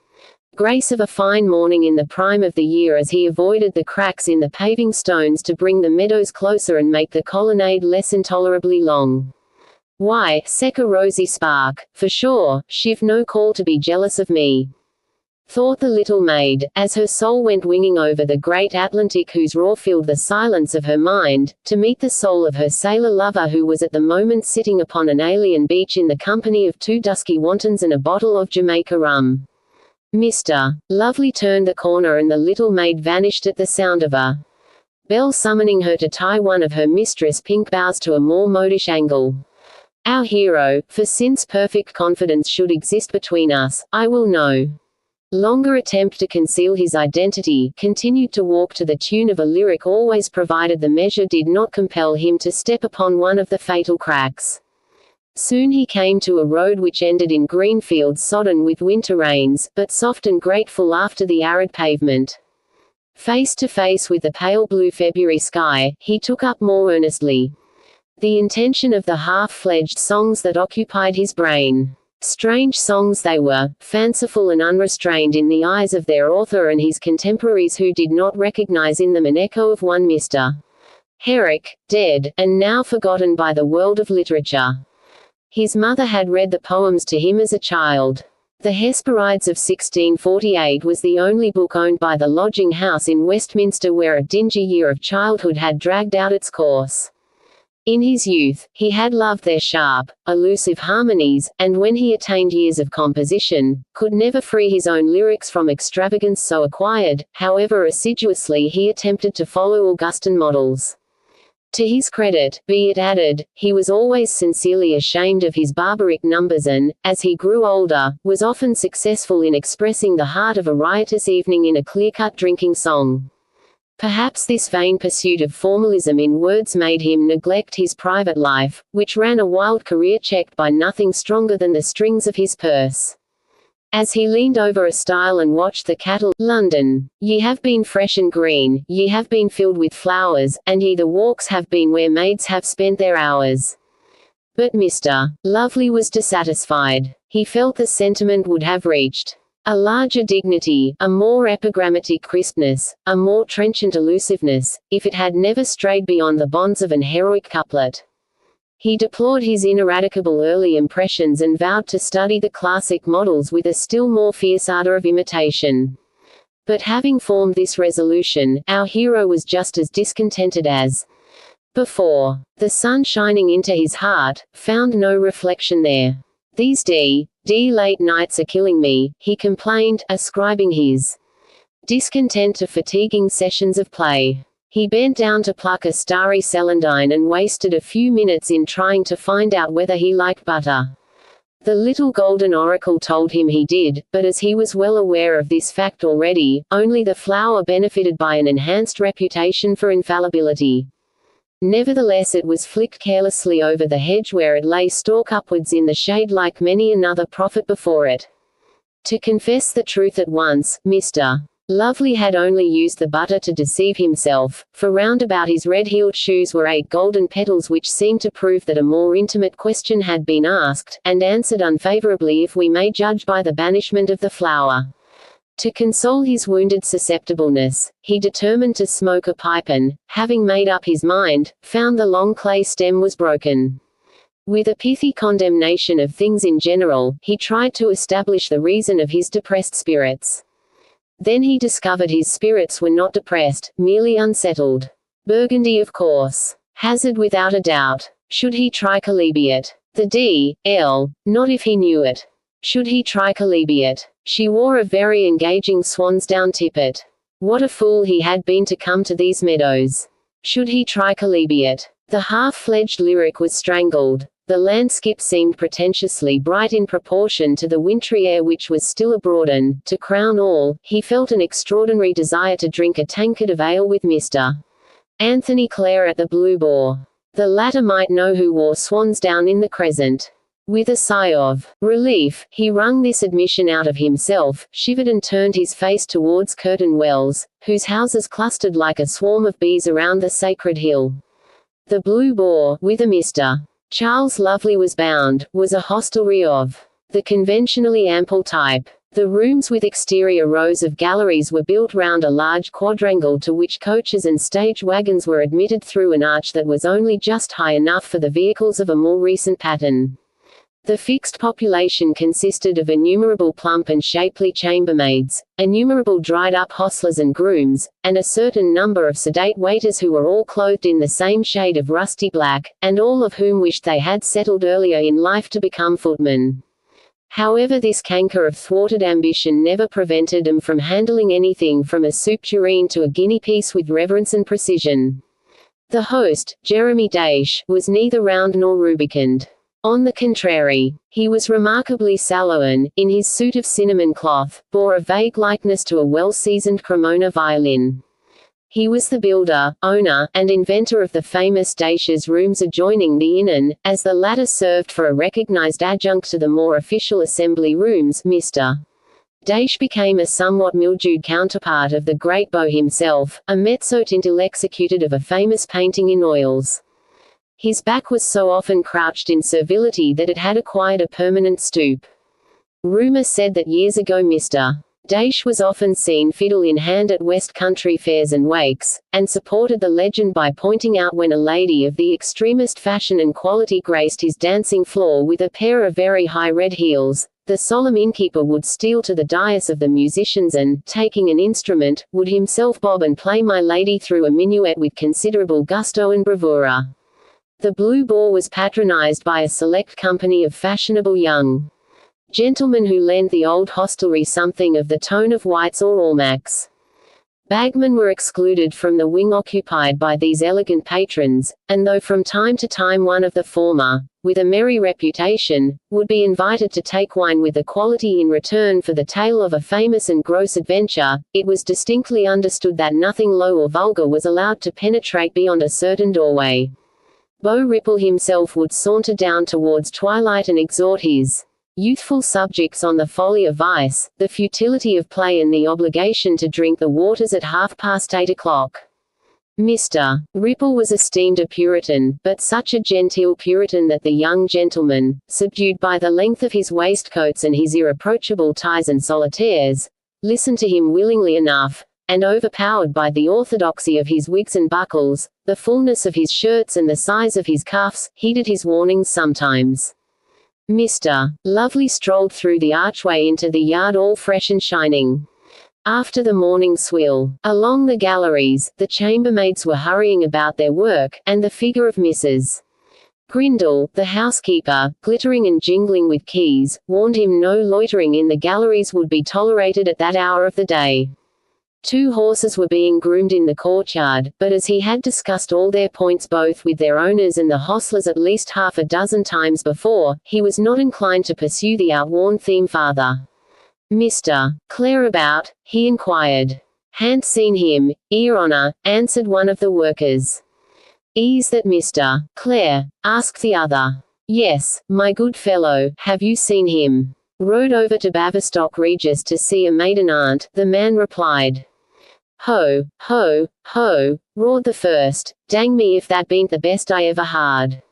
Speaker 1: grace of a fine morning in the prime of the year as he avoided the cracks in the paving stones to bring the meadows closer and make the colonnade less intolerably long. "Why, sec a rosy spark, for sure, she've no call to be jealous of me," thought the little maid, as her soul went winging over the great Atlantic whose roar filled the silence of her mind, to meet the soul of her sailor lover who was at the moment sitting upon an alien beach in the company of 2 dusky wantons and a bottle of Jamaica rum. Mr. Lovely turned the corner and the little maid vanished at the sound of a bell summoning her to tie one of her mistress' pink bows to a more modish angle. Our hero, for since perfect confidence should exist between us, I will no longer attempt to conceal his identity, continued to walk to the tune of a lyric always provided the measure did not compel him to step upon one of the fatal cracks. Soon he came to a road which ended in green fields sodden with winter rains, but soft and grateful after the arid pavement. Face to face with the pale blue February sky, he took up more earnestly the intention of the half-fledged songs that occupied his brain. Strange songs they were, fanciful and unrestrained in the eyes of their author and his contemporaries, who did not recognize in them an echo of one Mr. Herrick, dead, and now forgotten by the world of literature. His mother had read the poems to him as a child. The Hesperides of 1648 was the only book owned by the lodging house in Westminster where a dingy year of childhood had dragged out its course. In his youth, he had loved their sharp, elusive harmonies, and when he attained years of composition, could never free his own lyrics from extravagance so acquired, however assiduously he attempted to follow Augustan models. To his credit, be it added, he was always sincerely ashamed of his barbaric numbers and, as he grew older, was often successful in expressing the heart of a riotous evening in a clear-cut drinking song. Perhaps this vain pursuit of formalism in words made him neglect his private life, which ran a wild career checked by nothing stronger than the strings of his purse. As he leaned over a stile and watched the cattle, London, ye have been fresh and green, ye have been filled with flowers, and ye the walks have been where maids have spent their hours. But Mr. Lovely was dissatisfied. He felt the sentiment would have reached a larger dignity, a more epigrammatic crispness, a more trenchant elusiveness, if it had never strayed beyond the bonds of an heroic couplet. He deplored his ineradicable early impressions and vowed to study the classic models with a still more fierce ardor of imitation. But having formed this resolution, our hero was just as discontented as before. The sun shining into his heart found no reflection there. "These late nights are killing me," he complained, ascribing his discontent to fatiguing sessions of play. He bent down to pluck a starry celandine and wasted a few minutes in trying to find out whether he liked butter. The little golden oracle told him he did, but as he was well aware of this fact already, only the flower benefited by an enhanced reputation for infallibility. Nevertheless, it was flicked carelessly over the hedge where it lay stalk upwards in the shade like many another prophet before it. To confess the truth at once, Mr. Lovely had only used the butter to deceive himself, for round about his red-heeled shoes were 8 golden petals which seemed to prove that a more intimate question had been asked, and answered unfavorably if we may judge by the banishment of the flower. To console his wounded susceptibleness, he determined to smoke a pipe and, having made up his mind, found the long clay stem was broken. With a pithy condemnation of things in general, he tried to establish the reason of his depressed spirits. Then he discovered his spirits were not depressed, merely unsettled. Burgundy, of course. Hazard without a doubt. Should he try chalybeate? The D.L. Not if he knew it. Should he try chalybeate? She wore a very engaging swansdown tippet. What a fool he had been to come to these meadows. Should he try chalybeate? The half-fledged lyric was strangled. The landscape seemed pretentiously bright in proportion to the wintry air which was still abroad and, to crown all, he felt an extraordinary desire to drink a tankard of ale with Mr. Anthony Clare at the Blue Boar. The latter might know who wore swansdown in the Crescent. With a sigh of relief, he wrung this admission out of himself, shivered and turned his face towards Courteen Wells, whose houses clustered like a swarm of bees around the sacred hill. The Blue Boar, whither Mr. Charles Lovely was bound, was a hostelry of the conventionally ample type. The rooms with exterior rows of galleries were built round a large quadrangle to which coaches and stage wagons were admitted through an arch that was only just high enough for the vehicles of a more recent pattern. The fixed population consisted of innumerable plump and shapely chambermaids, innumerable dried-up hostlers and grooms, and a certain number of sedate waiters who were all clothed in the same shade of rusty black, and all of whom wished they had settled earlier in life to become footmen. However, this canker of thwarted ambition never prevented them from handling anything from a soup tureen to a guinea piece with reverence and precision. The host, Jeremy Dash, was neither round nor rubicund. On the contrary, he was remarkably sallow and, in his suit of cinnamon cloth, bore a vague likeness to a well-seasoned Cremona violin. He was the builder, owner, and inventor of the famous Daish's rooms adjoining the inn, as the latter served for a recognized adjunct to the more official assembly rooms. Mr. Daish became a somewhat mildewed counterpart of the great Beau himself, a mezzo-tintel executed of a famous painting in oils. His back was so often crouched in servility that it had acquired a permanent stoop. Rumor said that years ago Mr. Daish was often seen fiddle in hand at West Country fairs and wakes, and supported the legend by pointing out when a lady of the extremest fashion and quality graced his dancing floor with a pair of very high red heels, the solemn innkeeper would steal to the dais of the musicians and, taking an instrument, would himself bob and play My Lady through a minuet with considerable gusto and bravura. The Blue Boar was patronized by a select company of fashionable young gentlemen who lent the old hostelry something of the tone of White's or Almack's. Bagmen were excluded from the wing occupied by these elegant patrons, and though from time to time one of the former, with a merry reputation, would be invited to take wine with the quality in return for the tale of a famous and gross adventure, it was distinctly understood that nothing low or vulgar was allowed to penetrate beyond a certain doorway. Beau Ripple himself would saunter down towards twilight and exhort his youthful subjects on the folly of vice, the futility of play and the obligation to drink the waters at 8:30. Mr. Ripple was esteemed a Puritan, but such a genteel Puritan that the young gentleman, subdued by the length of his waistcoats and his irreproachable ties and solitaires, listened to him willingly enough, and overpowered by the orthodoxy of his wigs and buckles, the fullness of his shirts and the size of his cuffs, heeded his warnings sometimes. Mr. Lovely strolled through the archway into the yard all fresh and shining. After the morning swill, along the galleries, the chambermaids were hurrying about their work, and the figure of Mrs. Grindle, the housekeeper, glittering and jingling with keys, warned him no loitering in the galleries would be tolerated at that hour of the day. 2 horses were being groomed in the courtyard, but as he had discussed all their points both with their owners and the hostlers at least 6 times before, he was not inclined to pursue the outworn theme farther. Mr. Clare about? He inquired. Han't seen him, Your Honour, answered one of the workers. Is that Mr. Clare? Asked the other. Yes, my good fellow, have you seen him? Rode over to Baverstock Regis to see a maiden aunt, the man replied. Ho, ho, ho, roared the first, dang me if that bean't the best I ever had.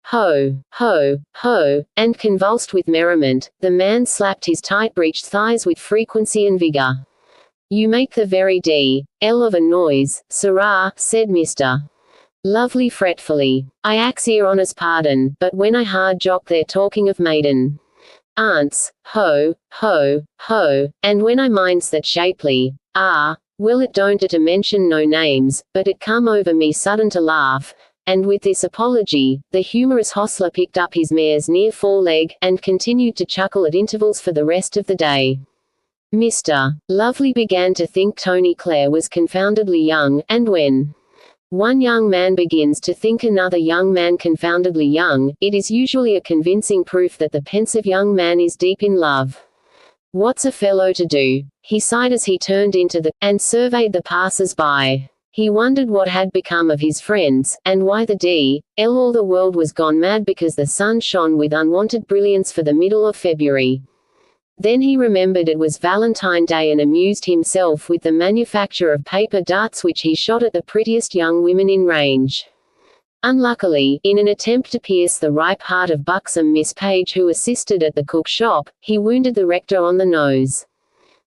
Speaker 1: Ho, ho, ho, and convulsed with merriment, the man slapped his tight-breeched thighs with frequency and vigor. You make the very d—l of a noise, sirrah, said Mr. Lovely fretfully. I ax your honour's pardon, but when I hard jock they're talking of maiden aunts, ho, ho, ho, and when I minds that shapely, well it don't to mention no names, but it come over me sudden to laugh, and with this apology, the humorous hostler picked up his mare's near foreleg, and continued to chuckle at intervals for the rest of the day. Mr. Lovely began to think Tony Clare was confoundedly young, and when one young man begins to think another young man confoundedly young, it is usually a convincing proof that the pensive young man is deep in love. What's a fellow to do? He sighed as he turned into the and surveyed the passers-by. He wondered what had become of his friends, and why the d—l all the world was gone mad because the sun shone with unwonted brilliance for the middle of February. Then he remembered it was Valentine Day and amused himself with the manufacture of paper darts which he shot at the prettiest young women in range. Unluckily, in an attempt to pierce the ripe heart of buxom Miss Page who assisted at the cook shop, he wounded the rector on the nose.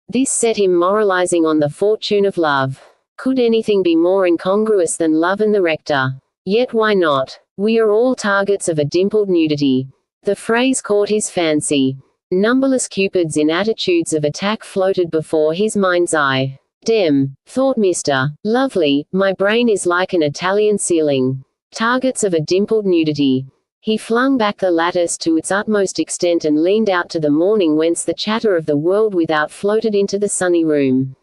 Speaker 1: This set him moralizing on the fortune of love. Could anything be more incongruous than love and the rector? Yet why not? We are all targets of a dimpled nudity. The phrase caught his fancy. Numberless cupids in attitudes of attack floated before his mind's eye. Dem, thought Mr. Lovely, my brain is like an Italian ceiling. Targets of a dimpled nudity. He flung back the lattice to its utmost extent and leaned out to the morning whence the chatter of the world without floated into the sunny room.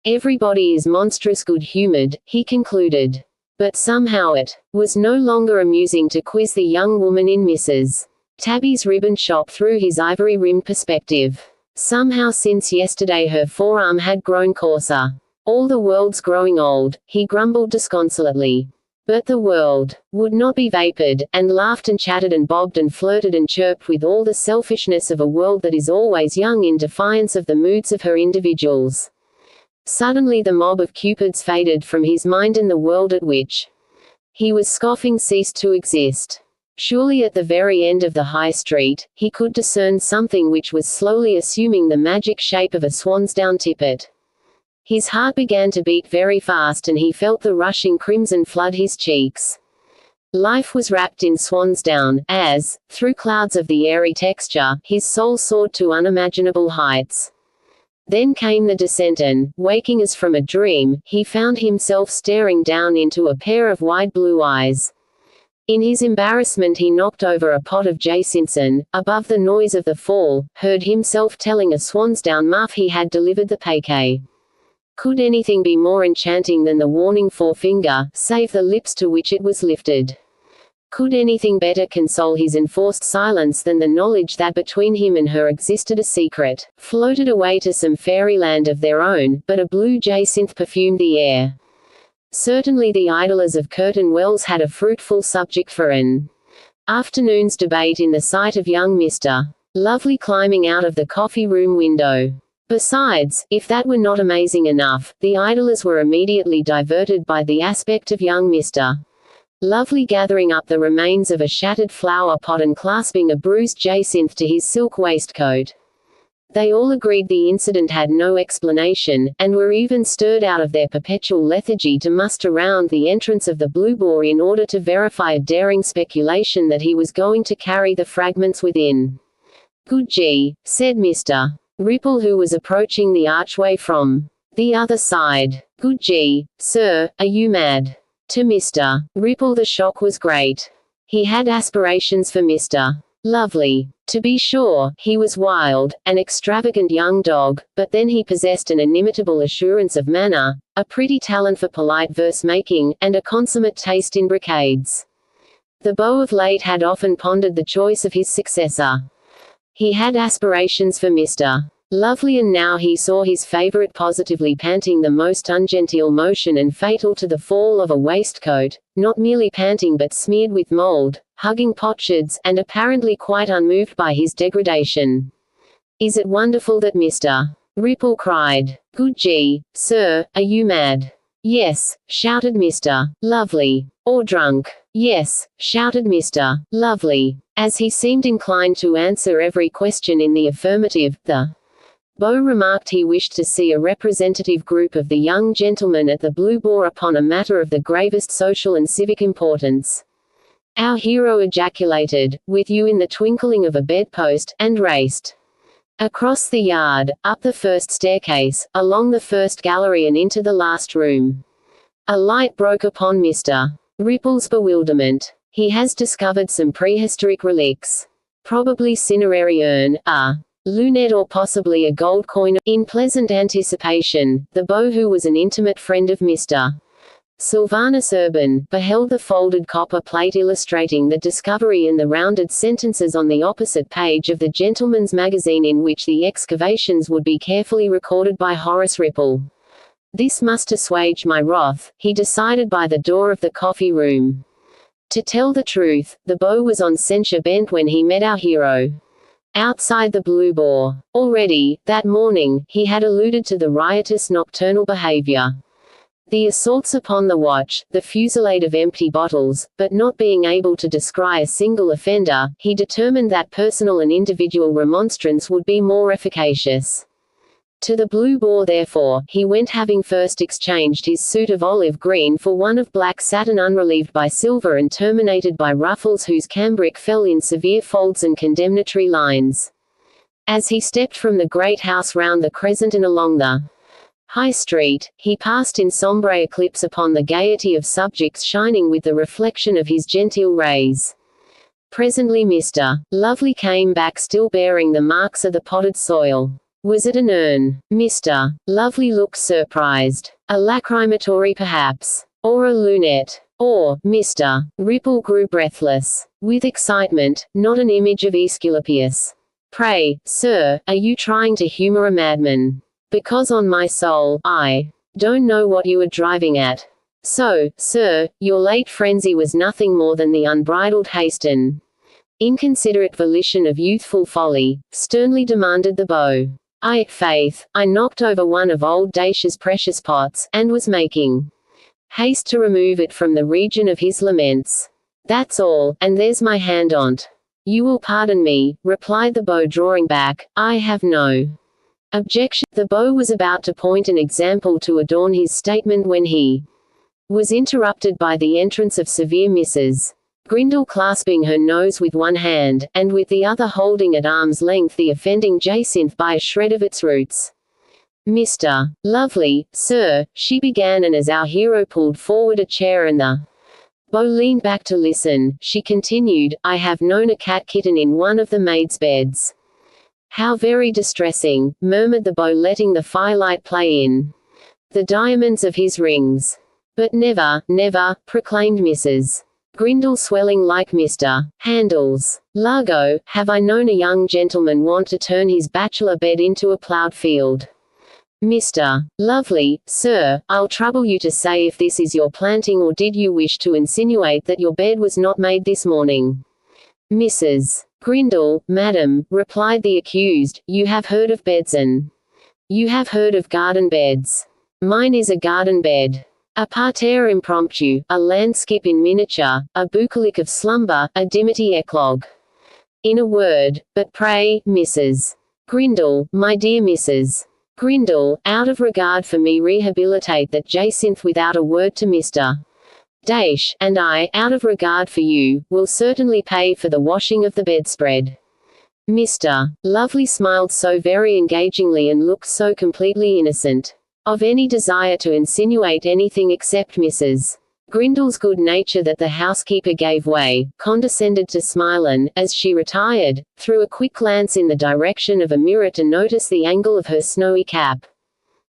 Speaker 1: Everybody is monstrous good-humoured, he concluded. But somehow it was no longer amusing to quiz the young woman in Mrs. Tabby's ribbon shop through his ivory-rimmed perspective. Somehow since yesterday her forearm had grown coarser. All the world's growing old, he grumbled disconsolately. But the world would not be vapored, and laughed and chatted and bobbed and flirted and chirped with all the selfishness of a world that is always young in defiance of the moods of her individuals. Suddenly the mob of cupids faded from his mind and the world at which he was scoffing ceased to exist. Surely at the very end of the high street, he could discern something which was slowly assuming the magic shape of a swansdown tippet. His heart began to beat very fast and he felt the rushing crimson flood his cheeks. Life was wrapped in swansdown, as, through clouds of the airy texture, his soul soared to unimaginable heights. Then came the descent and, waking as from a dream, he found himself staring down into a pair of wide blue eyes. In his embarrassment he knocked over a pot of jacinths and, above the noise of the fall, heard himself telling a swansdown muff he had delivered the paquet. Could anything be more enchanting than the warning forefinger, save the lips to which it was lifted? Could anything better console his enforced silence than the knowledge that between him and her existed a secret, floated away to some fairyland of their own, but a blue jacinth perfumed the air? Certainly the idlers of Curtain Wells had a fruitful subject for an afternoon's debate in the sight of young Mr. Lovely climbing out of the coffee-room window. Besides, if that were not amazing enough, the idlers were immediately diverted by the aspect of young Mr. Lovely gathering up the remains of a shattered flower pot and clasping a bruised jacinth to his silk waistcoat. They all agreed the incident had no explanation, and were even stirred out of their perpetual lethargy to muster round the entrance of the Blue Boar in order to verify a daring speculation that he was going to carry the fragments within. "Good gee," said Mr. Ripple, who was approaching the archway from the other side. "Good gee, sir, are you mad?" To Mr. Ripple the shock was great. He had aspirations for Mr. Lovely. To be sure, he was wild, an extravagant young dog, but then he possessed an inimitable assurance of manner, a pretty talent for polite verse-making, and a consummate taste in brocades. The Beau of late had often pondered the choice of his successor. He had aspirations for Mr. Lovely, and now he saw his favorite positively panting the most ungenteel motion and fatal to the fall of a waistcoat, not merely panting but smeared with mold, hugging potsherds, and apparently quite unmoved by his degradation. "Is it wonderful that Mr. Ripple cried, "Good gee, sir, are you mad?" "Yes," shouted Mr. Lovely. "Or drunk?" "Yes," shouted Mr. Lovely. As he seemed inclined to answer every question in the affirmative, the Beau remarked he wished to see a representative group of the young gentlemen at the Blue Boar upon a matter of the gravest social and civic importance. Our hero ejaculated, "With you in the twinkling of a bedpost," and raced across the yard, up the first staircase, along the first gallery and into the last room. A light broke upon Mr. Ripple's bewilderment. He has discovered some prehistoric relics. Probably cinerary urn, a lunette, or possibly a gold coin. In pleasant anticipation, the Beau, who was an intimate friend of Mr. Sylvanus Urban, beheld the folded copper plate illustrating the discovery and the rounded sentences on the opposite page of the Gentleman's Magazine in which the excavations would be carefully recorded by Horace Ripple. This must assuage my wrath, he decided by the door of the coffee room. To tell the truth, the Beau was on censure bent when he met our hero outside the Blue Boar. Already, that morning, he had alluded to the riotous nocturnal behavior. The assaults upon the watch, the fusillade of empty bottles, but not being able to descry a single offender, he determined that personal and individual remonstrance would be more efficacious. To the Blue Boar, therefore, he went, having first exchanged his suit of olive green for one of black satin unrelieved by silver and terminated by ruffles whose cambric fell in severe folds and condemnatory lines. As he stepped from the great house round the crescent and along the High Street, he passed in sombre eclipse upon the gaiety of subjects shining with the reflection of his genteel rays. Presently Mr. Lovely came back, still bearing the marks of the potted soil. Was it an urn? Mr. Lovely looked surprised. A lachrymatory perhaps. Or a lunette. Or, Mr. Ripple grew breathless with excitement, not an image of Aesculapius. "Pray, sir, are you trying to humor a madman? Because on my soul, I Don't know what you were driving at. So, sir, your late frenzy was nothing more than the unbridled haste and inconsiderate volition of youthful folly, sternly demanded the beau. Faith, I knocked over one of old Dacia's precious pots, and was making haste to remove it from the region of his laments. That's all, and there's my hand on't. You will pardon me, replied the beau, drawing back. I have no objection. The beau was about to point an example to adorn his statement when he was interrupted by the entrance of severe Mrs. Grindle, clasping her nose with one hand, and with the other holding at arm's length the offending jacinth by a shred of its roots. Mr. Lovely, sir, she began, and as our hero pulled forward a chair and the beau leaned back to listen, she continued, I have known a cat kitten in one of the maids' beds. How very distressing, murmured the beau, letting the firelight play in the diamonds of his rings. But never, never, proclaimed Mrs. Grindle, swelling like Mr. Handle's Largo, have I known a young gentleman want to turn his bachelor bed into a ploughed field. Mr. Lovely, sir, I'll trouble you to say if this is your planting, or did you wish to insinuate that your bed was not made this morning? Mrs. Grindle, madam, replied the accused, you have heard of beds and you have heard of garden beds. Mine is a garden bed. A parterre impromptu, a landskip in miniature, a bucolic of slumber, a dimity eclogue. In a word, but pray, Mrs. Grindle, my dear Mrs. Grindle, out of regard for me, rehabilitate that jacinth without a word to Mr. Dash, and I, out of regard for you, will certainly pay for the washing of the bedspread. Mr. Lovely smiled so very engagingly and looked so completely innocent of any desire to insinuate anything except Mrs. Grindle's good nature that the housekeeper gave way, condescended to smile and, as she retired, threw a quick glance in the direction of a mirror to notice the angle of her snowy cap.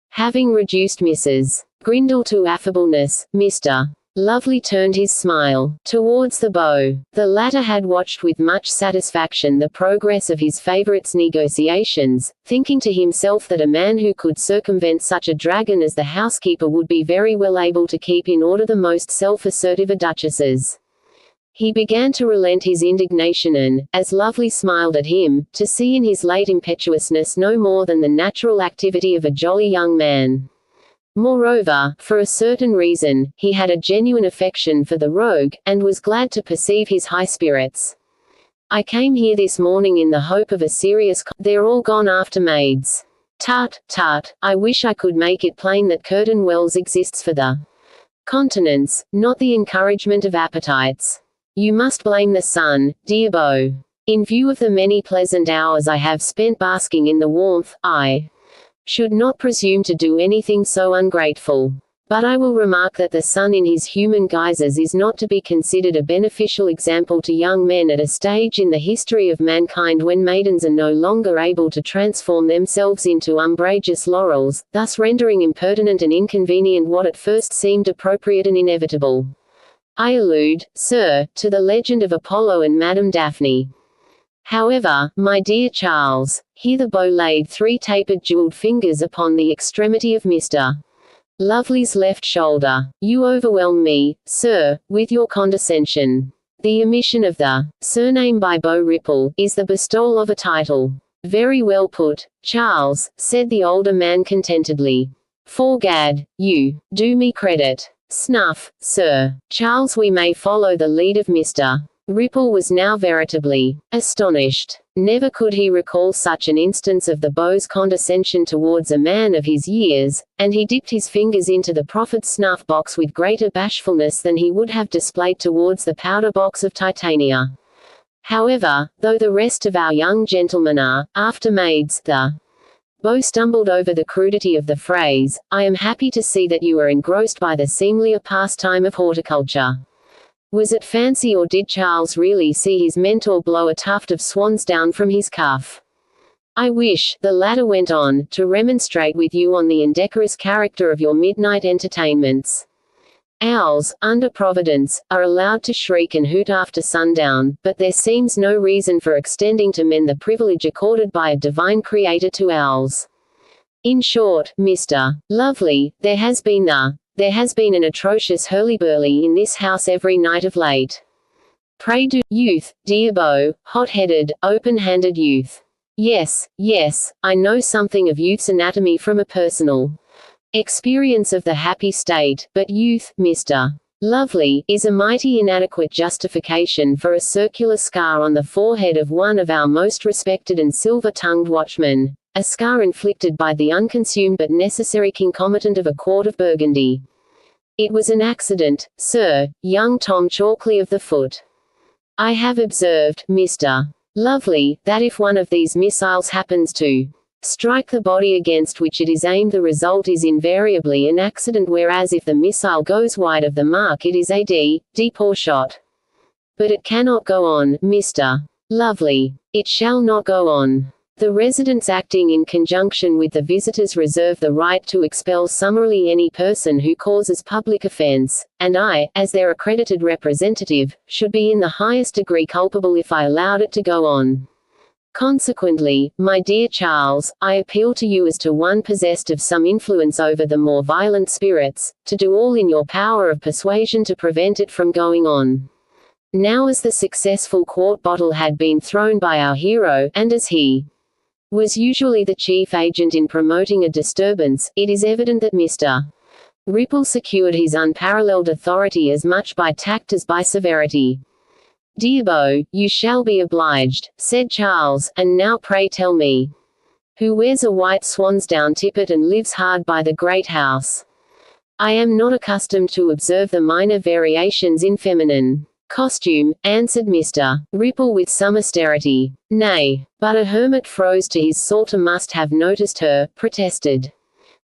Speaker 1: Having reduced Mrs. Grindle to affableness, Mr. Lovely turned his smile towards the beau. The latter had watched with much satisfaction the progress of his favourite's negotiations, thinking to himself that a man who could circumvent such a dragon as the housekeeper would be very well able to keep in order the most self-assertive of duchesses. He began to relent his indignation and, as Lovely smiled at him, to see in his late impetuousness no more than the natural activity of a jolly young man. Moreover, for a certain reason, he had a genuine affection for the rogue, and was glad to perceive his high spirits. I came here this morning in the hope of a serious they're all gone after maids. Tut, tut, I wish I could make it plain that Curtain Wells exists for the continence, not the encouragement of appetites. You must blame the sun, dear beau. In view of the many pleasant hours I have spent basking in the warmth, I should not presume to do anything so ungrateful. But I will remark that the sun in his human guises is not to be considered a beneficial example to young men at a stage in the history of mankind when maidens are no longer able to transform themselves into umbrageous laurels, thus rendering impertinent and inconvenient what at first seemed appropriate and inevitable. I allude, sir, to the legend of Apollo and Madame Daphne. However, my dear Charles, here the beau laid 3 tapered jeweled fingers upon the extremity of Mr. Lovely's left shoulder. You overwhelm me, sir, with your condescension. The omission of the surname by Beau Ripple is the bestowal of a title. Very well put, Charles, said the older man contentedly. 'Fore gad, you do me credit. Snuff, sir. Charles, we may follow the lead of Mr. Ripple was now veritably astonished. Never could he recall such an instance of the beau's condescension towards a man of his years, and he dipped his fingers into the proffered snuff-box with greater bashfulness than he would have displayed towards the powder-box of Titania. However, though the rest of our young gentlemen are, after maids, the beau stumbled over the crudity of the phrase, I am happy to see that you are engrossed by the seemlier pastime of horticulture. Was it fancy, or did Charles really see his mentor blow a tuft of swan's down from his cuff? I wish, the latter went on, to remonstrate with you on the indecorous character of your midnight entertainments. Owls, under Providence, are allowed to shriek and hoot after sundown, but there seems no reason for extending to men the privilege accorded by a divine creator to owls. In short, Mr. Lovely, there has been an atrocious hurly-burly in this house every night of late. Pray do, youth, dear Beau, hot-headed, open-handed youth. Yes, I know something of youth's anatomy from a personal experience of the happy state, but youth, Mr. Lovely, is a mighty inadequate justification for a circular scar on the forehead of one of our most respected and silver-tongued watchmen, a scar inflicted by the unconsumed but necessary concomitant of a quart of Burgundy. It was an accident, sir, young Tom Chalkley of the foot. I have observed, Mr. Lovely, that if one of these missiles happens to strike the body against which it is aimed, the result is invariably an accident, whereas if the missile goes wide of the mark it is a poor shot. But it cannot go on, Mr. Lovely. It shall not go on. The residents acting in conjunction with the visitors reserve the right to expel summarily any person who causes public offense, and I, as their accredited representative, should be in the highest degree culpable if I allowed it to go on. Consequently, my dear Charles, I appeal to you as to one possessed of some influence over the more violent spirits, to do all in your power of persuasion to prevent it from going on. Now, as the successful quart bottle had been thrown by our hero, and as he was usually the chief agent in promoting a disturbance, it is evident that Mr. Ripple secured his unparalleled authority as much by tact as by severity. Dear Beau, you shall be obliged, said Charles, and now pray tell me, who wears a white swansdown tippet and lives hard by the great house? I am not accustomed to observe the minor variations in feminine costume, answered Mr. Ripple with some austerity. Nay, but a hermit froze to his psalter must have noticed her, protested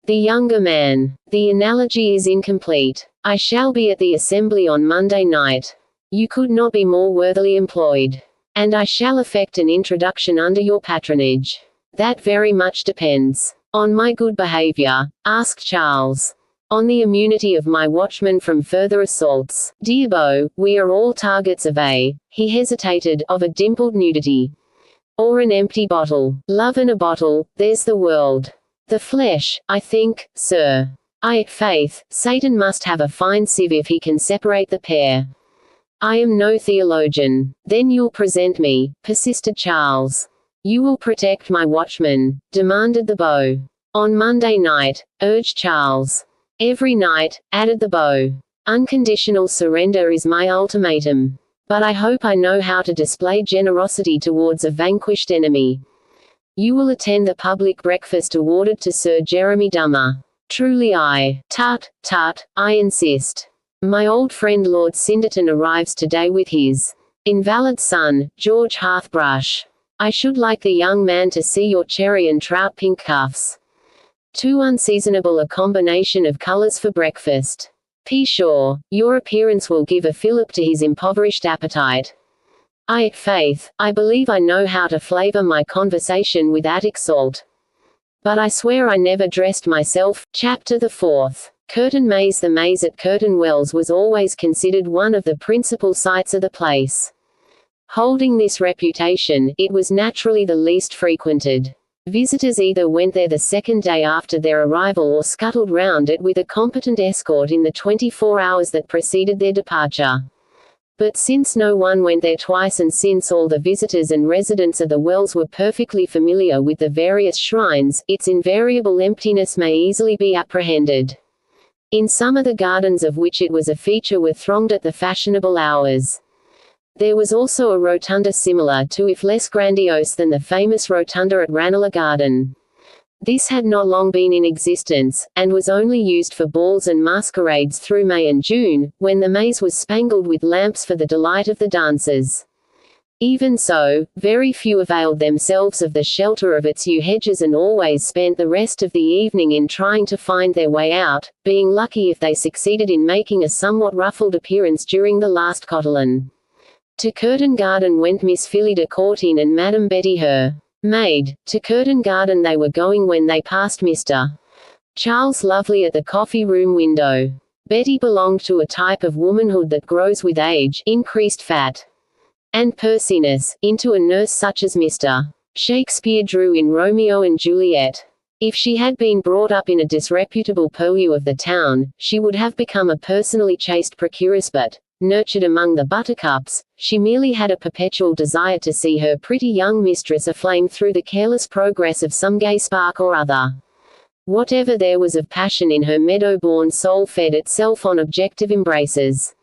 Speaker 1: the younger man. The analogy is incomplete. I shall be at the assembly on Monday night. You could not be more worthily employed. And I shall effect an introduction under your patronage. That very much depends on my good behavior, asked Charles. On the immunity of my watchmen from further assaults. Dear Beau, we are all targets of he hesitated, of a dimpled nudity. Or an empty bottle. Love in a bottle, there's the world. The flesh, I think, sir. Faith, Satan must have a fine sieve if he can separate the pair. I am no theologian. Then you'll present me, persisted Charles. You will protect my watchman, demanded the Beau. On Monday night, urged Charles. Every night, added the Beau. Unconditional surrender is my ultimatum. But I hope I know how to display generosity towards a vanquished enemy. You will attend the public breakfast awarded to Sir Jeremy Dummer. Truly I. Tut, I insist. My old friend Lord Cinderton arrives today with his invalid son, George Hearthbrush. I should like the young man to see your cherry and trout pink cuffs. Too unseasonable a combination of colors for breakfast. Pshaw, your appearance will give a fillip to his impoverished appetite. Faith, I believe I know how to flavor my conversation with Attic salt. But I swear I never dressed myself. Chapter the 4th. Curtain Maze. The maze at Curtain Wells was always considered one of the principal sights of the place. Holding this reputation, it was naturally the least frequented. Visitors either went there the second day after their arrival or scuttled round it with a competent escort in the 24 hours that preceded their departure. But since no one went there twice, and since all the visitors and residents of the Wells were perfectly familiar with the various shrines, its invariable emptiness may easily be apprehended. In some of the gardens of which it was a feature were thronged at the fashionable hours. There was also a rotunda similar to, if less grandiose than, the famous rotunda at Ranelagh Garden. This had not long been in existence, and was only used for balls and masquerades through May and June, when the maze was spangled with lamps for the delight of the dancers. Even so, very few availed themselves of the shelter of its yew hedges, and always spent the rest of the evening in trying to find their way out, being lucky if they succeeded in making a somewhat ruffled appearance during the last cotillion. To Courteen Garden went Miss Phyllida Courteen and Madam Betty her maid. To Courteen Garden they were going when they passed Mr. Charles Lovely at the coffee-room window. Betty belonged to a type of womanhood that grows with age, increased fat, and pursiness, into a nurse such as Mr. Shakespeare drew in Romeo and Juliet. If she had been brought up in a disreputable purlieu of the town, she would have become a personally chaste procuress, but, nurtured among the buttercups, she merely had a perpetual desire to see her pretty young mistress aflame through the careless progress of some gay spark or other. Whatever there was of passion in her meadow-born soul fed itself on objective embraces.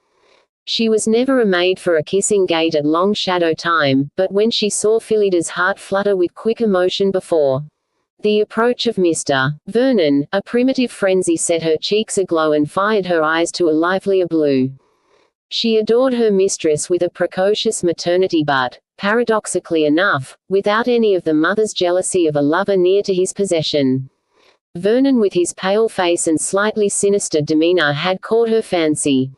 Speaker 1: She was never a maid for a kissing gait at long shadow time, but when she saw Phyllida's heart flutter with quick emotion before the approach of Mr. Vernon, a primitive frenzy set her cheeks aglow and fired her eyes to a livelier blue. She adored her mistress with a precocious maternity but, paradoxically enough, without any of the mother's jealousy of a lover near to his possession. Vernon with his pale face and slightly sinister demeanor had caught her fancy.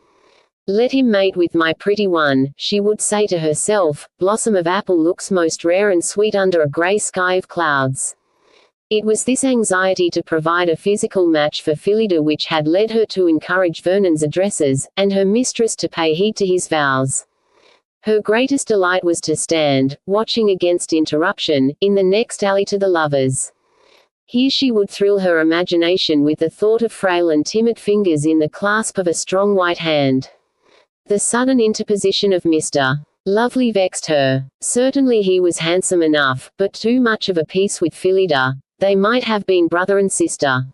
Speaker 1: "Let him mate with my pretty one," she would say to herself, "blossom of apple looks most rare and sweet under a grey sky of clouds." It was this anxiety to provide a physical match for Phyllida which had led her to encourage Vernon's addresses, and her mistress to pay heed to his vows. Her greatest delight was to stand, watching against interruption, in the next alley to the lovers. Here she would thrill her imagination with the thought of frail and timid fingers in the clasp of a strong white hand. The sudden interposition of Mr. Lovely vexed her. Certainly he was handsome enough, but too much of a piece with Phyllida. They might have been brother and sister.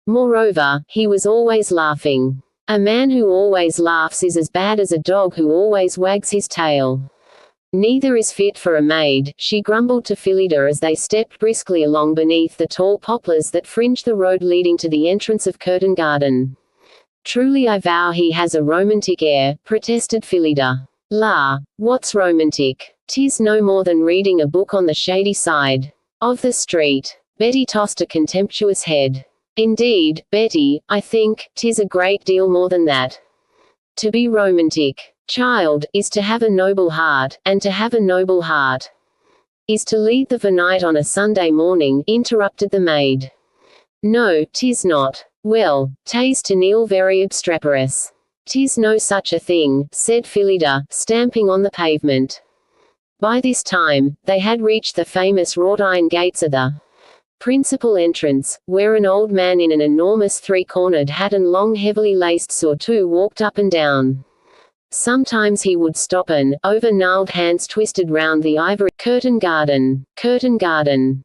Speaker 1: Moreover, he was always laughing. A man who always laughs is as bad as a dog who always wags his tail. Neither is fit for a maid, she grumbled to Phyllida as they stepped briskly along beneath the tall poplars that fringed the road leading to the entrance of Courteen Garden. "Truly I vow he has a romantic air," protested Phyllida. "La, what's romantic? 'Tis no more than reading a book on the shady side of the street." Betty tossed a contemptuous head. "Indeed, Betty, I think 'tis a great deal more than that. To be romantic, child, is to have a noble heart, and to have a noble heart is to lead the night on a Sunday morning," interrupted the maid. "No, 'tis not. Well, 'tis to kneel very obstreperous." "'Tis no such a thing," said Phyllida, stamping on the pavement. By this time, they had reached the famous wrought iron gates of the principal entrance, where an old man in an enormous three-cornered hat and long heavily laced surtout walked up and down. Sometimes he would stop and, over gnarled hands twisted round the ivory, "Courteen Garden,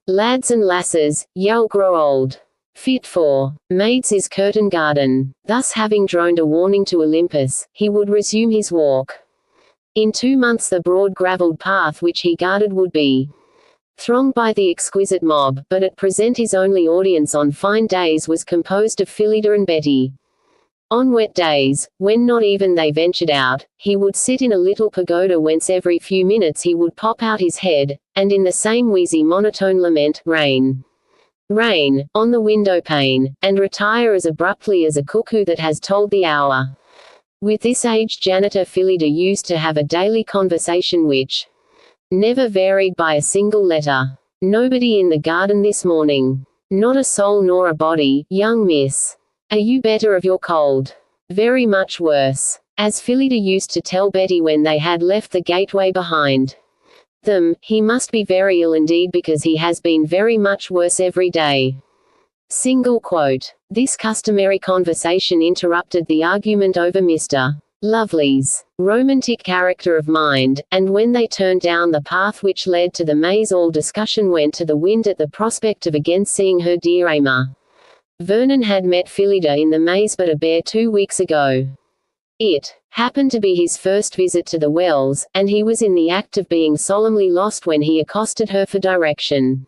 Speaker 1: lads and lasses, ye'll grow old. Fit for maids is Courteen Garden." Thus having droned a warning to Olympus, he would resume his walk. In 2 months the broad gravelled path which he guarded would be thronged by the exquisite mob, but at present his only audience on fine days was composed of Phyllida and Betty. On wet days, when not even they ventured out, he would sit in a little pagoda whence every few minutes he would pop out his head, and in the same wheezy monotone lament, "Rain, rain," on the window pane, and retire as abruptly as a cuckoo that has tolled the hour. With this aged janitor Phyllida used to have a daily conversation which never varied by a single letter. "Nobody in the garden this morning. Not a soul nor a body, young miss. Are you better of your cold?" "Very much worse," as Phyllida used to tell Betty when they had left the gateway behind them. "He must be very ill indeed because he has been very much worse every day." Single quote. This customary conversation interrupted the argument over Mr. Lovely's romantic character of mind, and when they turned down the path which led to the maze all discussion went to the wind at the prospect of again seeing her dear Ama. Vernon had met Phyllida in the maze but a bare 2 weeks ago. It happened to be his first visit to the Wells, and he was in the act of being solemnly lost when he accosted her for direction.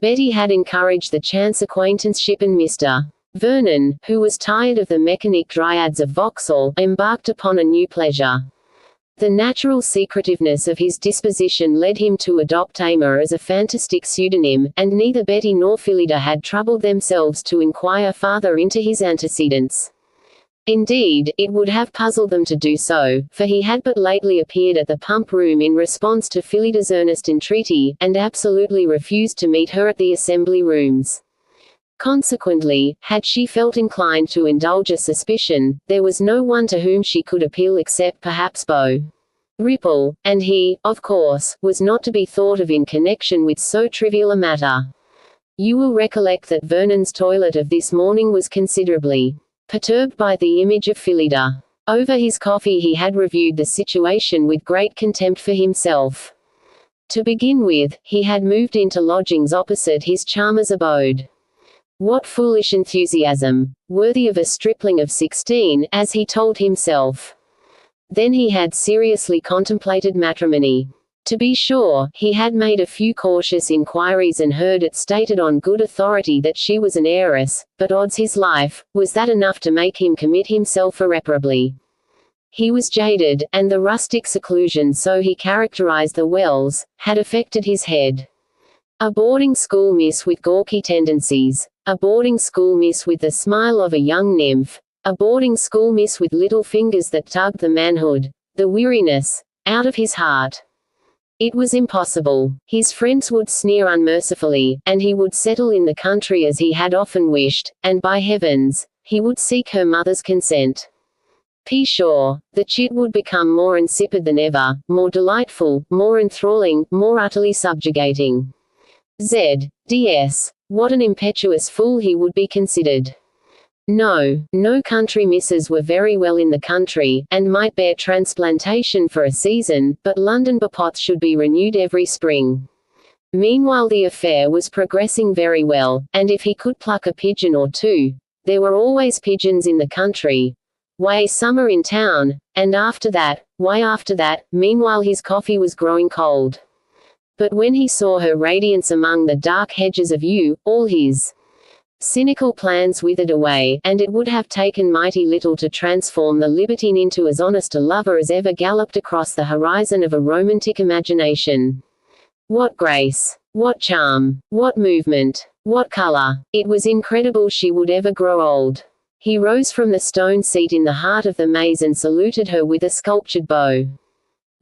Speaker 1: Betty had encouraged the chance acquaintanceship, and Mr. Vernon, who was tired of the mechanic dryads of Vauxhall, embarked upon a new pleasure. The natural secretiveness of his disposition led him to adopt Ama as a fantastic pseudonym, and neither Betty nor Phyllida had troubled themselves to inquire farther into his antecedents. Indeed, it would have puzzled them to do so, for he had but lately appeared at the pump room in response to Phyllida's earnest entreaty, and absolutely refused to meet her at the assembly rooms. Consequently, had she felt inclined to indulge a suspicion, there was no one to whom she could appeal except perhaps Beau Ripple, and he, of course, was not to be thought of in connection with so trivial a matter. You will recollect that Vernon's toilet of this morning was considerably perturbed by the image of Phyllida. Over his coffee he had reviewed the situation with great contempt for himself. To begin with, he had moved into lodgings opposite his charmer's abode. What foolish enthusiasm, worthy of a stripling of 16, as he told himself. Then he had seriously contemplated matrimony. To be sure, he had made a few cautious inquiries and heard it stated on good authority that she was an heiress, but odds his life, was that enough to make him commit himself irreparably? He was jaded, and the rustic seclusion, so he characterized the Wells, had affected his head. A boarding school miss with gawky tendencies, a boarding school miss with the smile of a young nymph, a boarding school miss with little fingers that tugged the manhood, the weariness, out of his heart. It was impossible. His friends would sneer unmercifully, and he would settle in the country as he had often wished, and by heavens, he would seek her mother's consent. Pshaw, the chit would become more insipid than ever, more delightful, more enthralling, more utterly subjugating. Z.D.S. What an impetuous fool he would be considered. No country misses were very well in the country, and might bear transplantation for a season, but London bepots should be renewed every spring. Meanwhile the affair was progressing very well, and if he could pluck a pigeon or two, there were always pigeons in the country. Why summer in town, and after that, meanwhile his coffee was growing cold. But when he saw her radiance among the dark hedges of yew, all his cynical plans withered away, and it would have taken mighty little to transform the libertine into as honest a lover as ever galloped across the horizon of a romantic imagination. What grace! What charm! What movement! What color! It was incredible she would ever grow old. He rose from the stone seat in the heart of the maze and saluted her with a sculptured bow.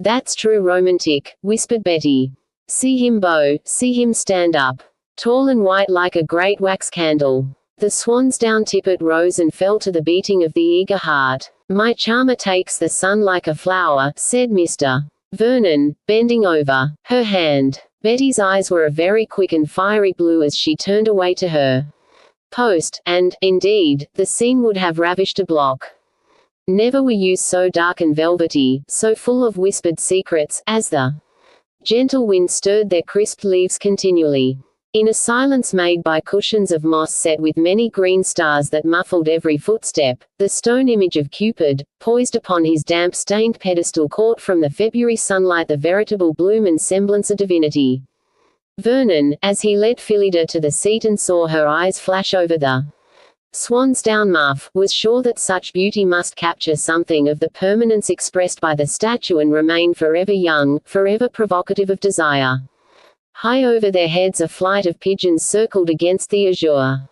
Speaker 1: That's true romantic, whispered Betty. See him bow, see him stand up. Tall and white like a great wax candle. The swan's down tippet rose and fell to the beating of the eager heart. My charmer takes the sun like a flower, said Mr. Vernon, bending over her hand. Betty's eyes were a very quick and fiery blue as she turned away to her post, and, indeed, the scene would have ravished a block. Never were you so dark and velvety, so full of whispered secrets, as the gentle wind stirred their crisp leaves continually. In a silence made by cushions of moss set with many green stars that muffled every footstep, the stone image of Cupid, poised upon his damp-stained pedestal, caught from the February sunlight the veritable bloom and semblance of divinity. Vernon, as he led Phyllida to the seat and saw her eyes flash over the swan's down muff, was sure that such beauty must capture something of the permanence expressed by the statue and remain forever young, forever provocative of desire. High over their heads a flight of pigeons circled against the azure,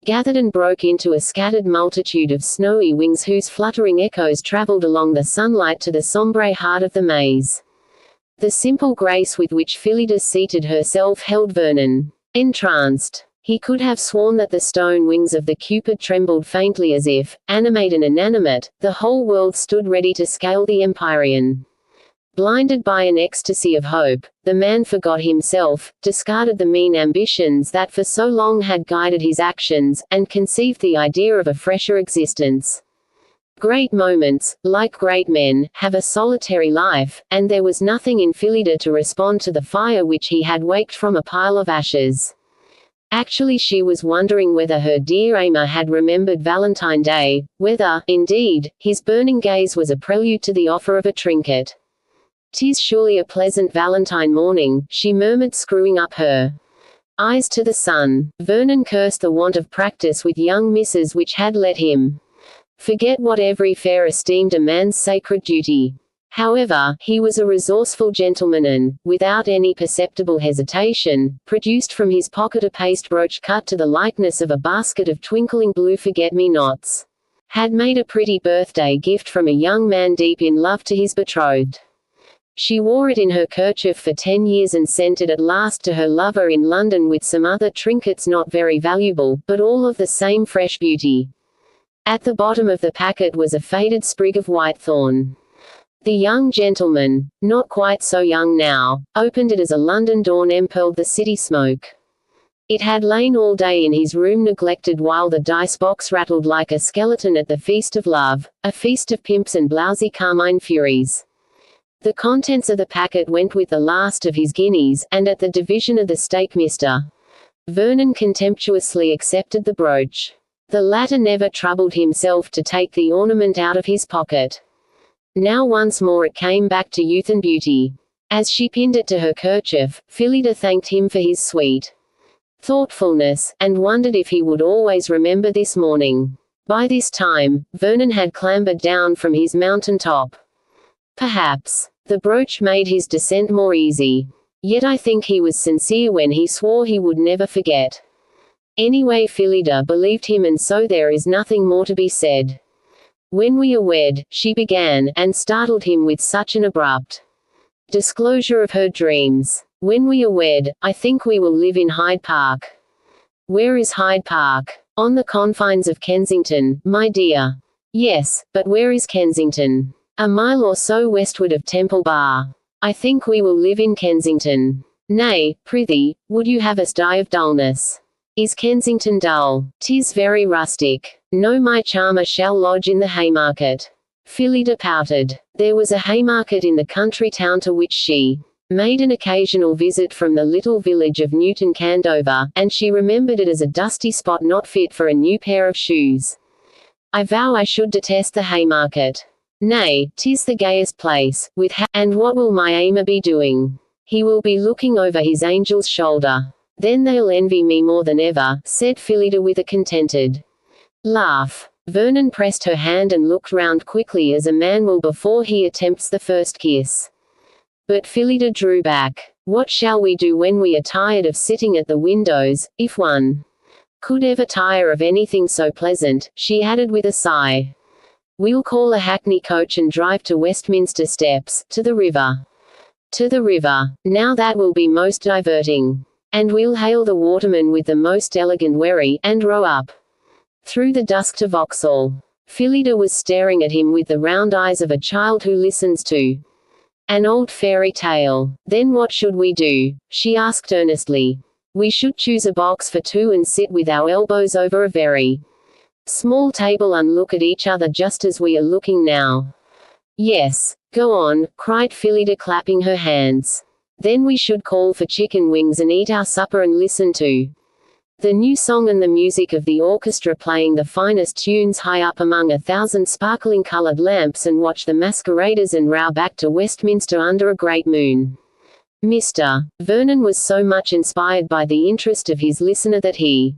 Speaker 1: gathered and broke into a scattered multitude of snowy wings whose fluttering echoes travelled along the sunlight to the sombre heart of the maze. The simple grace with which Phyllida seated herself held Vernon entranced. He could have sworn that the stone wings of the Cupid trembled faintly as if, animate and inanimate, the whole world stood ready to scale the empyrean. Blinded by an ecstasy of hope, the man forgot himself, discarded the mean ambitions that for so long had guided his actions, and conceived the idea of a fresher existence. Great moments, like great men, have a solitary life, and there was nothing in Phyllida to respond to the fire which he had waked from a pile of ashes. Actually she was wondering whether her dear Aimer had remembered Valentine Day, whether, indeed, his burning gaze was a prelude to the offer of a trinket. "'Tis surely a pleasant Valentine morning," she murmured, screwing up her eyes to the sun. Vernon cursed the want of practice with young misses which had let him forget what every fair esteemed a man's sacred duty. However, he was a resourceful gentleman and, without any perceptible hesitation, produced from his pocket a paste brooch cut to the likeness of a basket of twinkling blue forget-me-nots. Had made a pretty birthday gift from a young man deep in love to his betrothed. She wore it in her kerchief for 10 years and sent it at last to her lover in London with some other trinkets not very valuable, but all of the same fresh beauty. At the bottom of the packet was a faded sprig of whitethorn. The young gentleman, not quite so young now, opened it as a London dawn empurled the city smoke. It had lain all day in his room neglected while the dice box rattled like a skeleton at the feast of love, a feast of pimps and blousy carmine furies. The contents of the packet went with the last of his guineas, and at the division of the stake Mr. Vernon contemptuously accepted the brooch. The latter never troubled himself to take the ornament out of his pocket. Now once more it came back to youth and beauty. As she pinned it to her kerchief, Phyllida thanked him for his sweet thoughtfulness, and wondered if he would always remember this morning. By this time, Vernon had clambered down from his mountain top. Perhaps the brooch made his descent more easy. Yet I think he was sincere when he swore he would never forget. Anyway, Phyllida believed him, and so there is nothing more to be said. When we are wed, she began, and startled him with such an abrupt disclosure of her dreams. When we are wed, I think we will live in Hyde Park. Where is Hyde Park? On the confines of Kensington, my dear. Yes, but where is Kensington? A mile or so westward of Temple Bar. I think we will live in Kensington. Nay, prithee, would you have us die of dullness? Is Kensington dull? 'Tis very rustic. No, my charmer shall lodge in the Haymarket. Phyllida pouted. There was a Haymarket in the country town to which she made an occasional visit from the little village of Newton Candover, and she remembered it as a dusty spot not fit for a new pair of shoes. I vow I should detest the Haymarket. Nay, 'tis the gayest place, and what will my Aimer be doing? He will be looking over his angel's shoulder. Then they'll envy me more than ever, said Phyllida with a contented laugh. Vernon pressed her hand and looked round quickly as a man will before he attempts the first kiss. But Phyllida drew back. What shall we do when we are tired of sitting at the windows, if one could ever tire of anything so pleasant, she added with a sigh. We'll call a hackney coach and drive to Westminster Steps, to the river. To the river. Now that will be most diverting. And we'll hail the waterman with the most elegant wherry, and row up through the dusk to Vauxhall. Phyllida was staring at him with the round eyes of a child who listens to an old fairy tale. Then what should we do? She asked earnestly. We should choose a box for two and sit with our elbows over a very small table and look at each other just as we are looking now. Yes, go on, cried Phyllida clapping her hands. Then we should call for chicken wings and eat our supper and listen to the new song and the music of the orchestra playing the finest tunes high up among 1,000 sparkling coloured lamps, and watch the masqueraders and row back to Westminster under a great moon. Mr. Vernon was so much inspired by the interest of his listener that he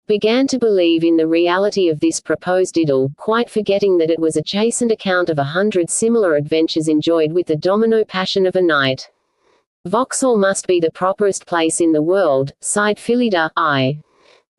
Speaker 1: began to believe in the reality of this proposed idyll, quite forgetting that it was a chastened account of 100 similar adventures enjoyed with the domino passion of a night. Vauxhall must be the properest place in the world, sighed Phyllida. I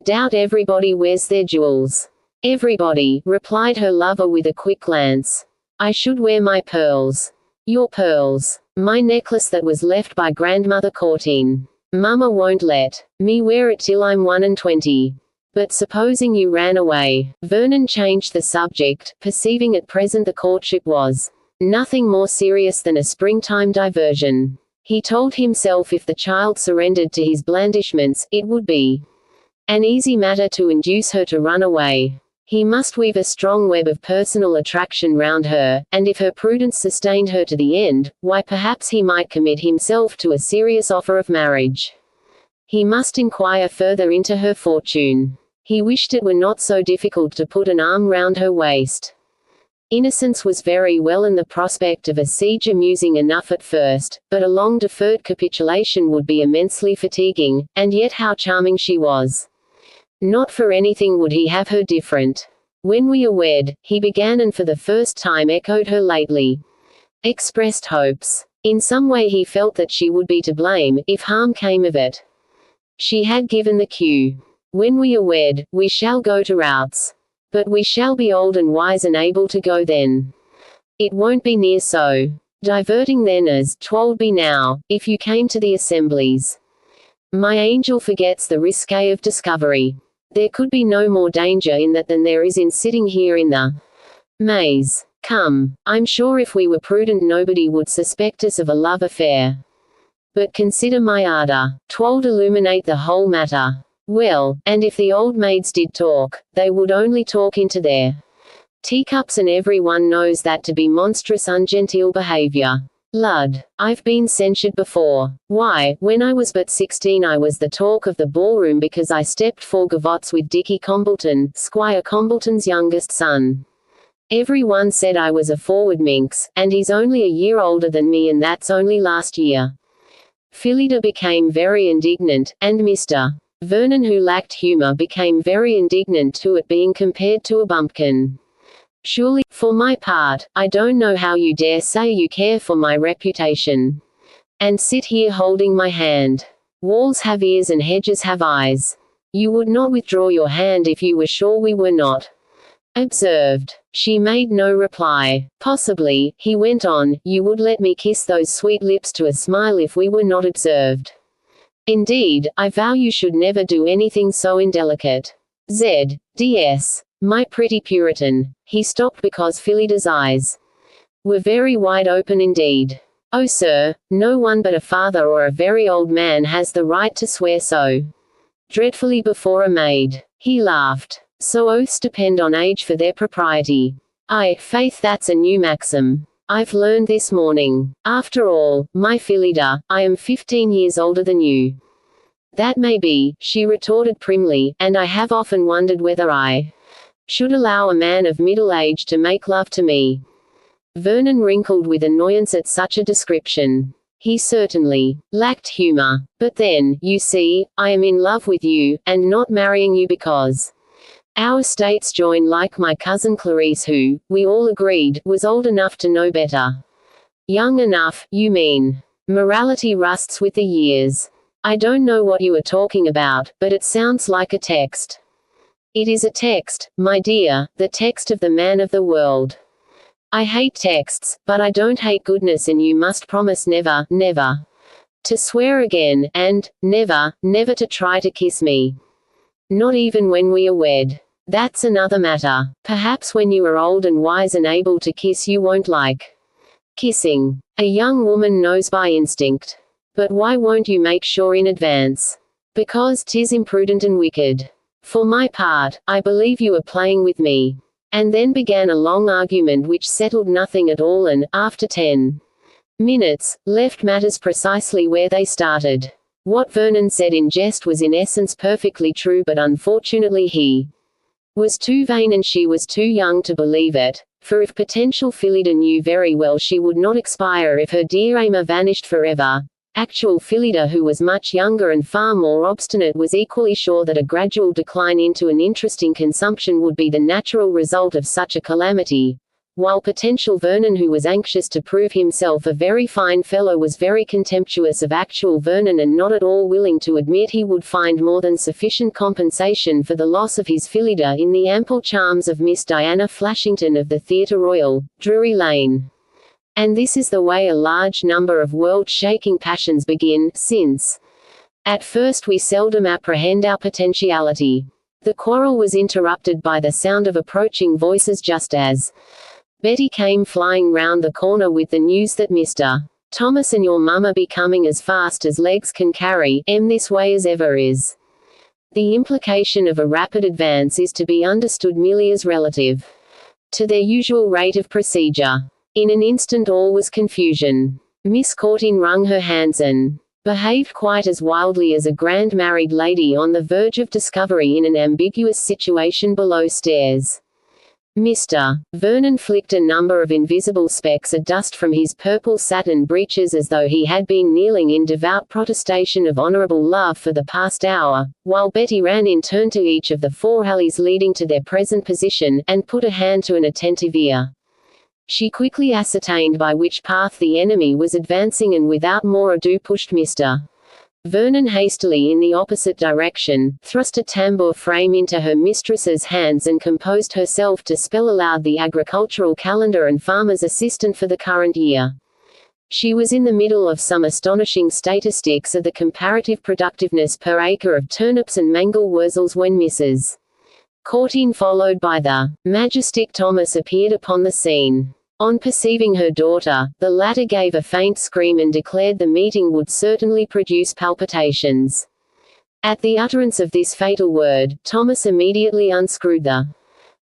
Speaker 1: doubt everybody wears their jewels. Everybody, replied her lover with a quick glance. I should wear my pearls. Your pearls. My necklace that was left by grandmother Courteen. Mama won't let me wear it till I'm 21. But supposing you ran away? Vernon changed the subject, perceiving at present the courtship was nothing more serious than a springtime diversion. He told himself if the child surrendered to his blandishments, it would be an easy matter to induce her to run away. He must weave a strong web of personal attraction round her, and if her prudence sustained her to the end, why perhaps he might commit himself to a serious offer of marriage. He must inquire further into her fortune. He wished it were not so difficult to put an arm round her waist. Innocence was very well, and the prospect of a siege amusing enough at first, but a long-deferred capitulation would be immensely fatiguing, and yet how charming she was. Not for anything would he have her different. When we are wed, he began, and for the first time echoed her lately expressed hopes. In some way he felt that she would be to blame, if harm came of it. She had given the cue. When we are wed, we shall go to routs. But we shall be old and wise and able to go then. It won't be near so diverting then as 'twould be now, if you came to the assemblies. My angel forgets the risque of discovery. There could be no more danger in that than there is in sitting here in the maze. Come, I'm sure if we were prudent nobody would suspect us of a love affair. But consider my ardor. 'Twould illuminate the whole matter. Well, and if the old maids did talk, they would only talk into their teacups, and everyone knows that to be monstrous ungenteel behavior. Lud. I've been censured before. Why, when I was but 16 I was the talk of the ballroom because I stepped 4 gavots with Dickie Combleton, Squire Combleton's youngest son. Everyone said I was a forward minx, and he's only a year older than me, and that's only last year. Phyllida became very indignant, and Mr. Vernon, who lacked humor, became very indignant too at being compared to a bumpkin. Surely, for my part, I don't know how you dare say you care for my reputation. And sit here holding my hand. Walls have ears and hedges have eyes. You would not withdraw your hand if you were sure we were not observed. She made no reply. Possibly, he went on, you would let me kiss those sweet lips to a smile if we were not observed. Indeed, I vow you should never do anything so indelicate. Z.D.S. My pretty Puritan. He stopped because Phyllida's eyes were very wide open indeed. Oh sir, no one but a father or a very old man has the right to swear so dreadfully before a maid. He laughed. So oaths depend on age for their propriety. Faith, that's a new maxim. I've learned this morning. After all, my Phyllida, I am 15 years older than you. That may be, she retorted primly, and I have often wondered whether I should allow a man of middle age to make love to me. Vernon wrinkled with annoyance at such a description. He certainly lacked humor. But then, you see, I am in love with you, and not marrying you because our estates join, like my cousin Clarice, who, we all agreed, was old enough to know better. Young enough, you mean. Morality rusts with the years. I don't know what you are talking about, but it sounds like a text. It is a text, my dear, the text of the man of the world. I hate texts, but I don't hate goodness, and you must promise never, never to swear again, and never, never to try to kiss me. Not even when we are wed. That's another matter. Perhaps when you are old and wise and able to kiss you won't like kissing. A young woman knows by instinct. But why won't you make sure in advance? Because 'tis imprudent and wicked. For my part, I believe you are playing with me. And then began a long argument which settled nothing at all and, after 10 minutes, left matters precisely where they started. What Vernon said in jest was in essence perfectly true, but unfortunately he was too vain and she was too young to believe it, for if potential Phyllida knew very well she would not expire if her dear Ama vanished forever. Actual Phyllida, who was much younger and far more obstinate, was equally sure that a gradual decline into an interesting consumption would be the natural result of such a calamity, while potential Vernon, who was anxious to prove himself a very fine fellow, was very contemptuous of actual Vernon and not at all willing to admit he would find more than sufficient compensation for the loss of his Phyllida in the ample charms of Miss Diana Flashington of the Theatre Royal, Drury Lane. And this is the way a large number of world-shaking passions begin, since at first we seldom apprehend our potentiality. The quarrel was interrupted by the sound of approaching voices just as Betty came flying round the corner with the news that Mr. Thomas and your mama be coming as fast as legs can carry, this way as ever is. The implication of a rapid advance is to be understood merely as relative to their usual rate of procedure. In an instant all was confusion. Miss Courteen wrung her hands and behaved quite as wildly as a grand married lady on the verge of discovery in an ambiguous situation below stairs. Mr. Vernon flicked a number of invisible specks of dust from his purple satin breeches as though he had been kneeling in devout protestation of honorable love for the past hour, while Betty ran in turn to each of the 4 alleys leading to their present position, and put a hand to an attentive ear. She quickly ascertained by which path the enemy was advancing and without more ado pushed Mr. Vernon hastily in the opposite direction, thrust a tambour frame into her mistress's hands and composed herself to spell aloud the agricultural calendar and farmer's assistant for the current year. She was in the middle of some astonishing statistics of the comparative productiveness per acre of turnips and mangel wurzels when Mrs. Courteen, followed by the majestic Thomas, appeared upon the scene. On perceiving her daughter, the latter gave a faint scream and declared the meeting would certainly produce palpitations. At the utterance of this fatal word, Thomas immediately unscrewed the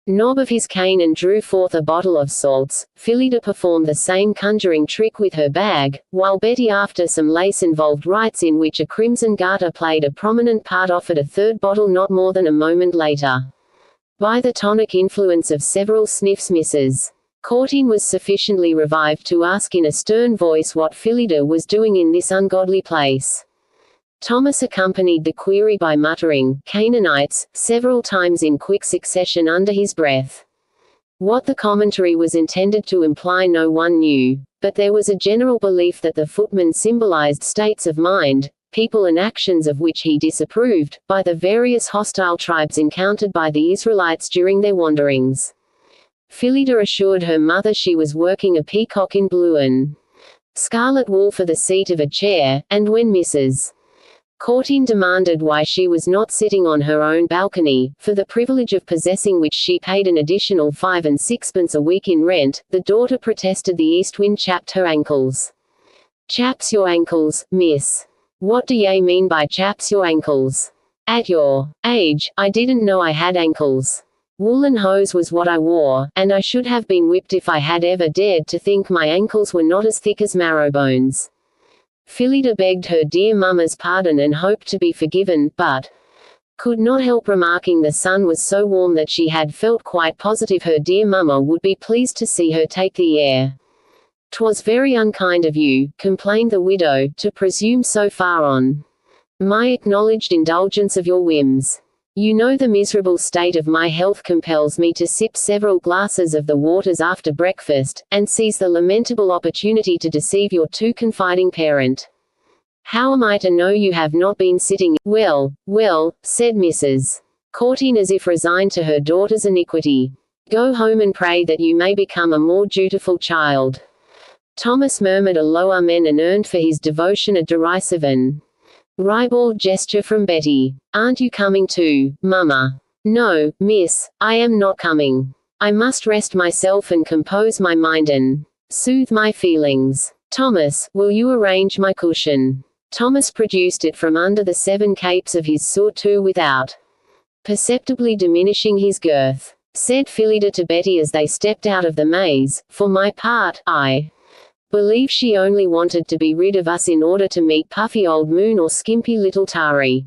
Speaker 1: knob of his cane and drew forth a bottle of salts. Phyllida performed the same conjuring trick with her bag, while Betty, after some lace-involved rites in which a crimson garter played a prominent part, offered a third bottle not more than a moment later. By the tonic influence of several sniffs, Mrs. Courteen was sufficiently revived to ask in a stern voice what Phyllida was doing in this ungodly place. Thomas accompanied the query by muttering "Canaanites" several times in quick succession under his breath. What the commentary was intended to imply no one knew, but there was a general belief that the footman symbolized states of mind, people and actions of which he disapproved, by the various hostile tribes encountered by the Israelites during their wanderings. Phyllida assured her mother she was working a peacock in blue and scarlet wool for the seat of a chair, and when Mrs. Courteen demanded why she was not sitting on her own balcony, for the privilege of possessing which she paid an additional 5 and 6pence a week in rent, the daughter protested the east wind chapped her ankles. "Chaps your ankles, miss. What do ye mean by chaps your ankles? At your age, I didn't know I had ankles. Woolen hose was what I wore, and I should have been whipped if I had ever dared to think my ankles were not as thick as marrow bones." Phyllida begged her dear mamma's pardon and hoped to be forgiven, but could not help remarking the sun was so warm that she had felt quite positive her dear mamma would be pleased to see her take the air. "'Twas very unkind of you," complained the widow, "to presume so far on my acknowledged indulgence of your whims. You know the miserable state of my health compels me to sip several glasses of the waters after breakfast, and seize the lamentable opportunity to deceive your too confiding parent. How am I to know you have not been sitting?" "Well, well," said Mrs. Courteen, as if resigned to her daughter's iniquity. "Go home and pray that you may become a more dutiful child." Thomas murmured a low amen and earned for his devotion a derisive and ribald gesture from Betty. "Aren't you coming too, Mama?" "No, miss, I am not coming. I must rest myself and compose my mind and soothe my feelings. Thomas, will you arrange my cushion?" Thomas produced it from under the 7 capes of his surtout without perceptibly diminishing his girth. Said Phyllida to Betty as they stepped out of the maze, "For my part, I believe she only wanted to be rid of us in order to meet puffy old Moon or skimpy little Tari."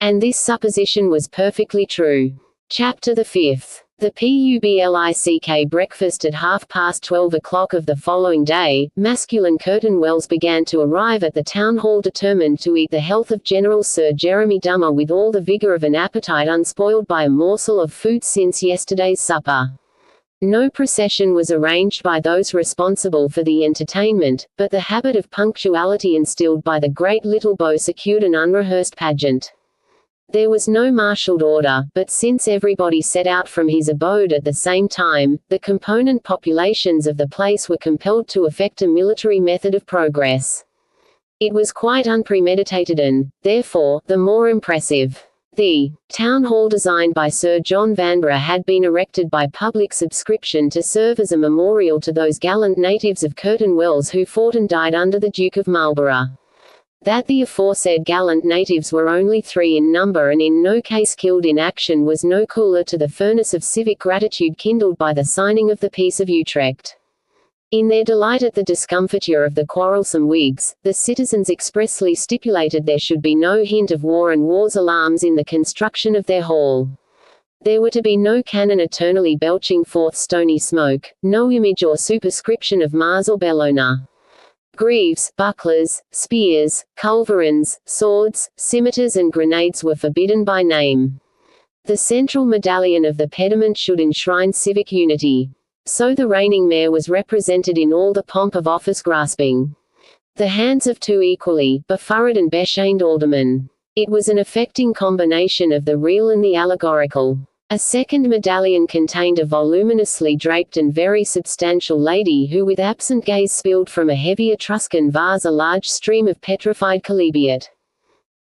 Speaker 1: And this supposition was perfectly true. Chapter the 5th. The public breakfast at 12:30 of the following day, masculine curtain wells began to arrive at the town hall determined to eat the health of General Sir Jeremy Dummer with all the vigor of an appetite unspoiled by a morsel of food since yesterday's supper. No procession was arranged by those responsible for the entertainment, but the habit of punctuality instilled by the great little Beau secured an unrehearsed pageant. There was no marshaled order, but since everybody set out from his abode at the same time, the component populations of the place were compelled to effect a military method of progress. It was quite unpremeditated and, therefore, the more impressive. The town hall designed by Sir John Vanbrugh had been erected by public subscription to serve as a memorial to those gallant natives of Curtain Wells who fought and died under the Duke of Marlborough. That the aforesaid gallant natives were only 3 in number and in no case killed in action was no cooler to the furnace of civic gratitude kindled by the signing of the Peace of Utrecht. In their delight at the discomfiture of the quarrelsome Whigs, the citizens expressly stipulated there should be no hint of war and war's alarms in the construction of their hall. There were to be no cannon eternally belching forth stony smoke, no image or superscription of Mars or Bellona. Greaves, bucklers, spears, culverins, swords, scimitars and grenades were forbidden by name. The central medallion of the pediment should enshrine civic unity. So the reigning mayor was represented in all the pomp of office grasping the hands of 2 equally befurrowed and beshamed aldermen. It was an affecting combination of the real and the allegorical. A second medallion contained a voluminously draped and very substantial lady who with absent gaze spilled from a heavy Etruscan vase a large stream of petrified chalybeate.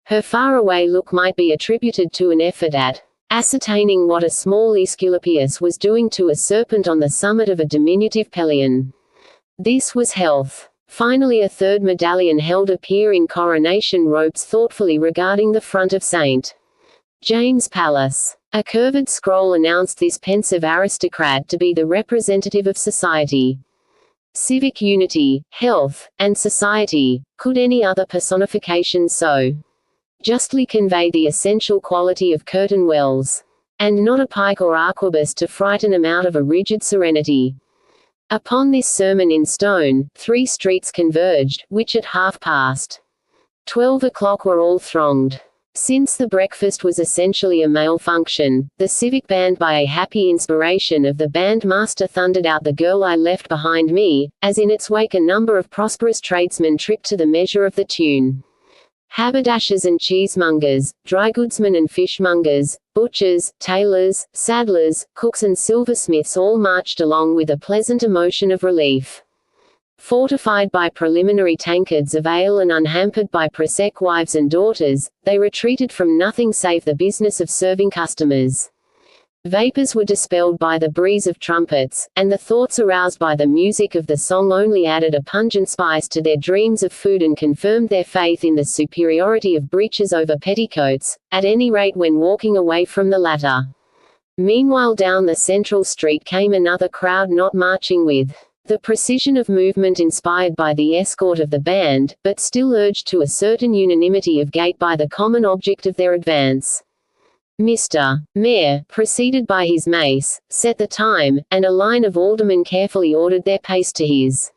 Speaker 1: Her faraway look might be attributed to an effort at ascertaining what a small Aesculapius was doing to a serpent on the summit of a diminutive Pelion. This was health. Finally, a third medallion held a peer in coronation robes thoughtfully regarding the front of St. James Palace. A curved scroll announced this pensive aristocrat to be the representative of society. Civic unity, health, and society. Could any other personification so justly convey the essential quality of curtain wells? And not a pike or arquebus to frighten him out of a rigid serenity. Upon this sermon in stone, 3 streets converged, which at 12:30 were all thronged. Since the breakfast was essentially a male function, the civic band by a happy inspiration of the bandmaster thundered out "The Girl I Left Behind Me," as in its wake a number of prosperous tradesmen tripped to the measure of the tune. Haberdashers and cheesemongers, drygoodsmen and fishmongers, butchers, tailors, saddlers, cooks and silversmiths all marched along with a pleasant emotion of relief. Fortified by preliminary tankards of ale and unhampered by prosaic wives and daughters, they retreated from nothing save the business of serving customers. Vapors were dispelled by the breeze of trumpets, and the thoughts aroused by the music of the song only added a pungent spice to their dreams of food and confirmed their faith in the superiority of breeches over petticoats, at any rate when walking away from the latter. Meanwhile down the central street came another crowd, not marching with the precision of movement inspired by the escort of the band, but still urged to a certain unanimity of gait by the common object of their advance. Mr. Mayor, preceded by his mace, set the time, and a line of aldermen carefully ordered their pace to his.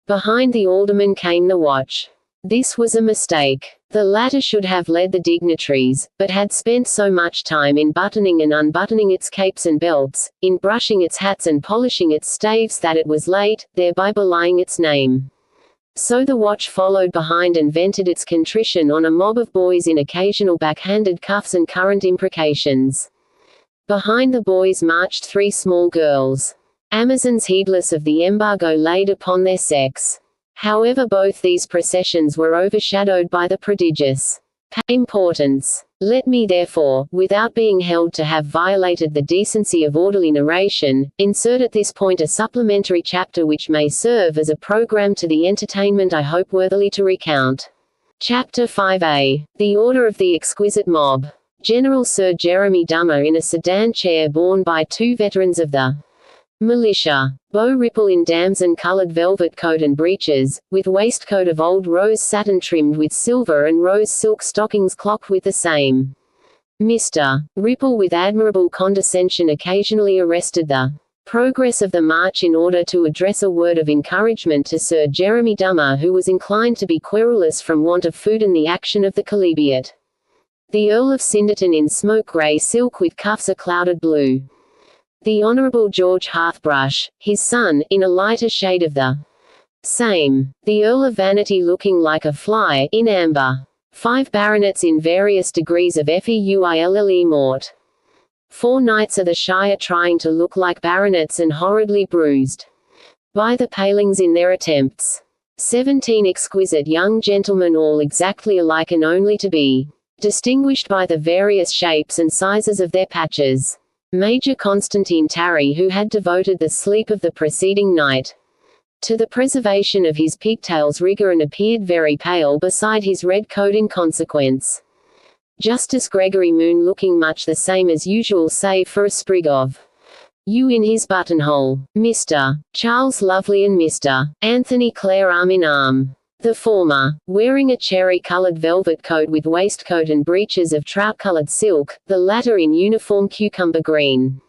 Speaker 1: Behind the aldermen came the watch. This was a mistake. The latter should have led the dignitaries, but had spent so much time in buttoning and unbuttoning its capes and belts, in brushing its hats and polishing its staves that it was late, thereby belying its name. So the watch followed behind and vented its contrition on a mob of boys in occasional backhanded cuffs and current imprecations. Behind the boys marched 3 small girls. Amazons heedless of the embargo laid upon their sex. However, both these processions were overshadowed by the prodigious importance. Let me therefore, without being held to have violated the decency of orderly narration, insert at this point a supplementary chapter which may serve as a program to the entertainment I hope worthily to recount. Chapter 5a. The Order of the Exquisite Mob. General Sir Jeremy Dummer in a sedan chair borne by 2 veterans of the militia. Beau Ripple in damson-coloured velvet coat and breeches, with waistcoat of old rose satin trimmed with silver and rose silk stockings clocked with the same. Mr. Ripple with admirable condescension occasionally arrested the progress of the march in order to address a word of encouragement to Sir Jeremy Dummer, who was inclined to be querulous from want of food and the action of the chalybeate. The Earl of Cinderton in smoke-grey silk with cuffs a clouded blue. The Honourable George Hearthbrush, his son, in a lighter shade of the same. The Earl of Vanity looking like a fly, in amber. 5 baronets in various degrees of feUILLE mort. 4 knights of the Shire trying to look like baronets and horridly bruised by the palings in their attempts. 17 exquisite young gentlemen all exactly alike and only to be distinguished by the various shapes and sizes of their patches. Major Constantine Tarry, who had devoted the sleep of the preceding night to the preservation of his pigtails rigor and appeared very pale beside his red coat in consequence. Justice Gregory Moon looking much the same as usual save for a sprig of yew in his buttonhole. Mr. Charles Lovely and Mr. Anthony Clare arm in arm. The former, wearing a cherry-coloured velvet coat with waistcoat and breeches of trout-coloured silk, the latter in uniform cucumber green.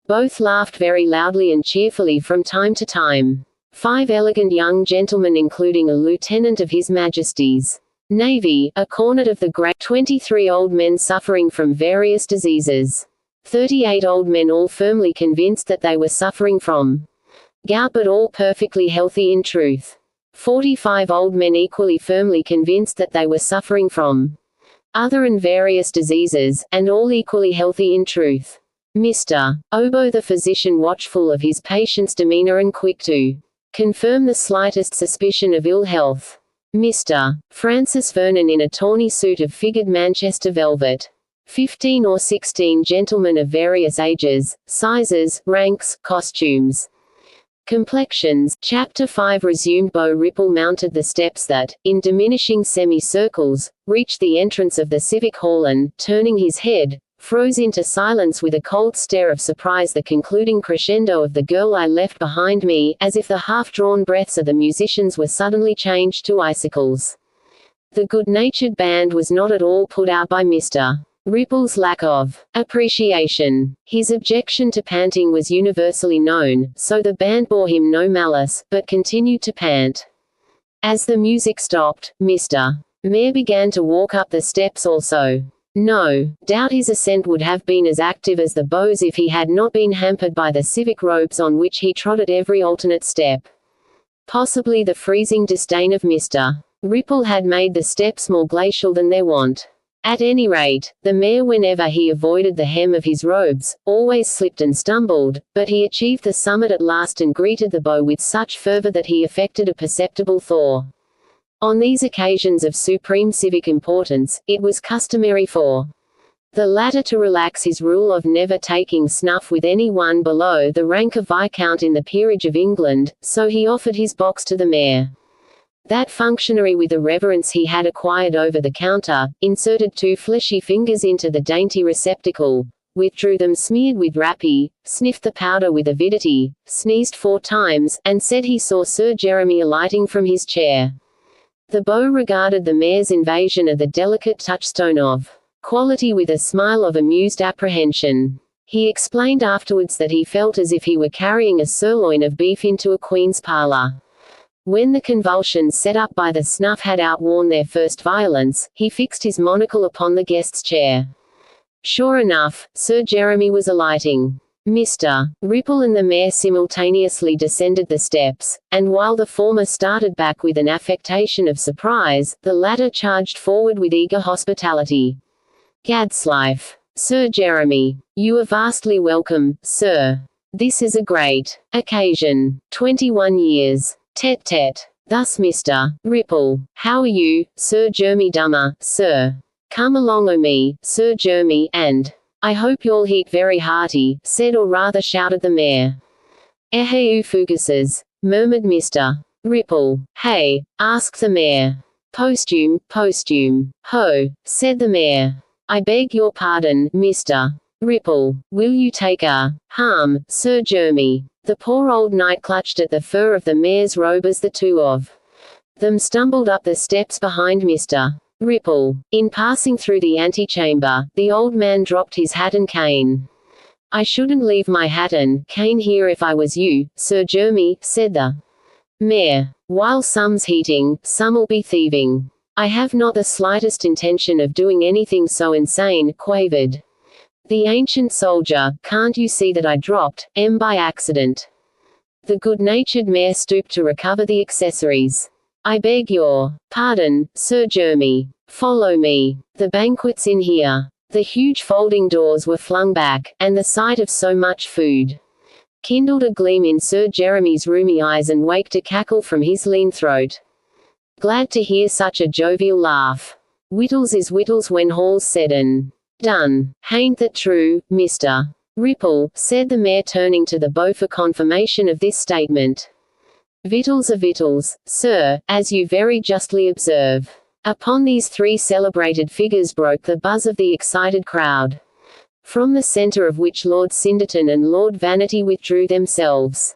Speaker 1: Both laughed very loudly and cheerfully from time to time. 5 elegant young gentlemen including a lieutenant of His Majesty's Navy, a cornet of the great 23 old men suffering from various diseases. 38 old men all firmly convinced that they were suffering from gout but all perfectly healthy in truth. 45 old men equally firmly convinced that they were suffering from other and various diseases, and all equally healthy in truth. Mr. Obo the physician watchful of his patient's demeanour and quick to confirm the slightest suspicion of ill health. Mr. Francis Vernon in a tawny suit of figured Manchester velvet. 15 or 16 gentlemen of various ages, sizes, ranks, costumes. Complexions. Chapter 5 resumed. Beau Ripple mounted the steps that, in diminishing semicircles, reached the entrance of the civic hall and, turning his head, froze into silence with a cold stare of surprise. The concluding crescendo of The Girl I Left Behind Me, as if the half-drawn breaths of the musicians were suddenly changed to icicles. The good-natured band was not at all put out by Mr. Ripple's lack of appreciation. His objection to panting was universally known, so the band bore him no malice, but continued to pant. As the music stopped, Mr. Mayor began to walk up the steps also. No doubt his ascent would have been as active as the Beau's if he had not been hampered by the civic robes on which he trod at every alternate step. Possibly the freezing disdain of Mr. Ripple had made the steps more glacial than their wont. At any rate, the mayor, whenever he avoided the hem of his robes, always slipped and stumbled, but he achieved the summit at last and greeted the Beau with such fervor that he affected a perceptible thaw. On these occasions of supreme civic importance, it was customary for the latter to relax his rule of never taking snuff with any one below the rank of Viscount in the peerage of England, so he offered his box to the mayor. That functionary, with a reverence he had acquired over the counter, inserted 2 fleshy fingers into the dainty receptacle, withdrew them smeared with rappee, sniffed the powder with avidity, sneezed 4 times, and said he saw Sir Jeremy alighting from his chair. The Beau regarded the mayor's invasion of the delicate touchstone of quality with a smile of amused apprehension. He explained afterwards that he felt as if he were carrying a sirloin of beef into a queen's parlor. When the convulsions set up by the snuff had outworn their first violence, he fixed his monocle upon the guest's chair. Sure enough, Sir Jeremy was alighting. Mr. Ripple and the mayor simultaneously descended the steps, and while the former started back with an affectation of surprise, the latter charged forward with eager hospitality. Gadslife. Sir Jeremy. You are vastly welcome, sir. This is a great occasion. 21 years. Tete. Thus Mr. Ripple. How are you, Sir Jeremy Dummer, sir? Come along o' me, Sir Jeremy, and I hope you'll heat very hearty, said or rather shouted the mayor. Eheu fugaces, murmured Mr. Ripple. Hey, asked the mayor. Posthume. Ho, said the mayor. I beg your pardon, Mr. Ripple. Will you take a harm, Sir Jeremy? The poor old knight clutched at the fur of the mayor's robe as the two of them stumbled up the steps behind Mr. Ripple. In passing through the antechamber, the old man dropped his hat and cane. I shouldn't leave my hat and cane here if I was you, Sir Jeremy, said the mayor. While some's heating, some'll be thieving. I have not the slightest intention of doing anything so insane, quavered the ancient soldier. Can't you see that I dropped by accident? The good-natured mayor stooped to recover the accessories. I beg your pardon, Sir Jeremy. Follow me. The banquet's in here. The huge folding doors were flung back, and the sight of so much food kindled a gleam in Sir Jeremy's rheumy eyes and waked a cackle from his lean throat. Glad to hear such a jovial laugh. Wittles is wittles when all's said and done. Hain't that true, Mr. Ripple, said the mayor, turning to the Beau for confirmation of this statement. Victuals are victuals, sir, as you very justly observe. Upon these 3 celebrated figures broke the buzz of the excited crowd, from the centre of which Lord Cinderton and Lord Vanity withdrew themselves.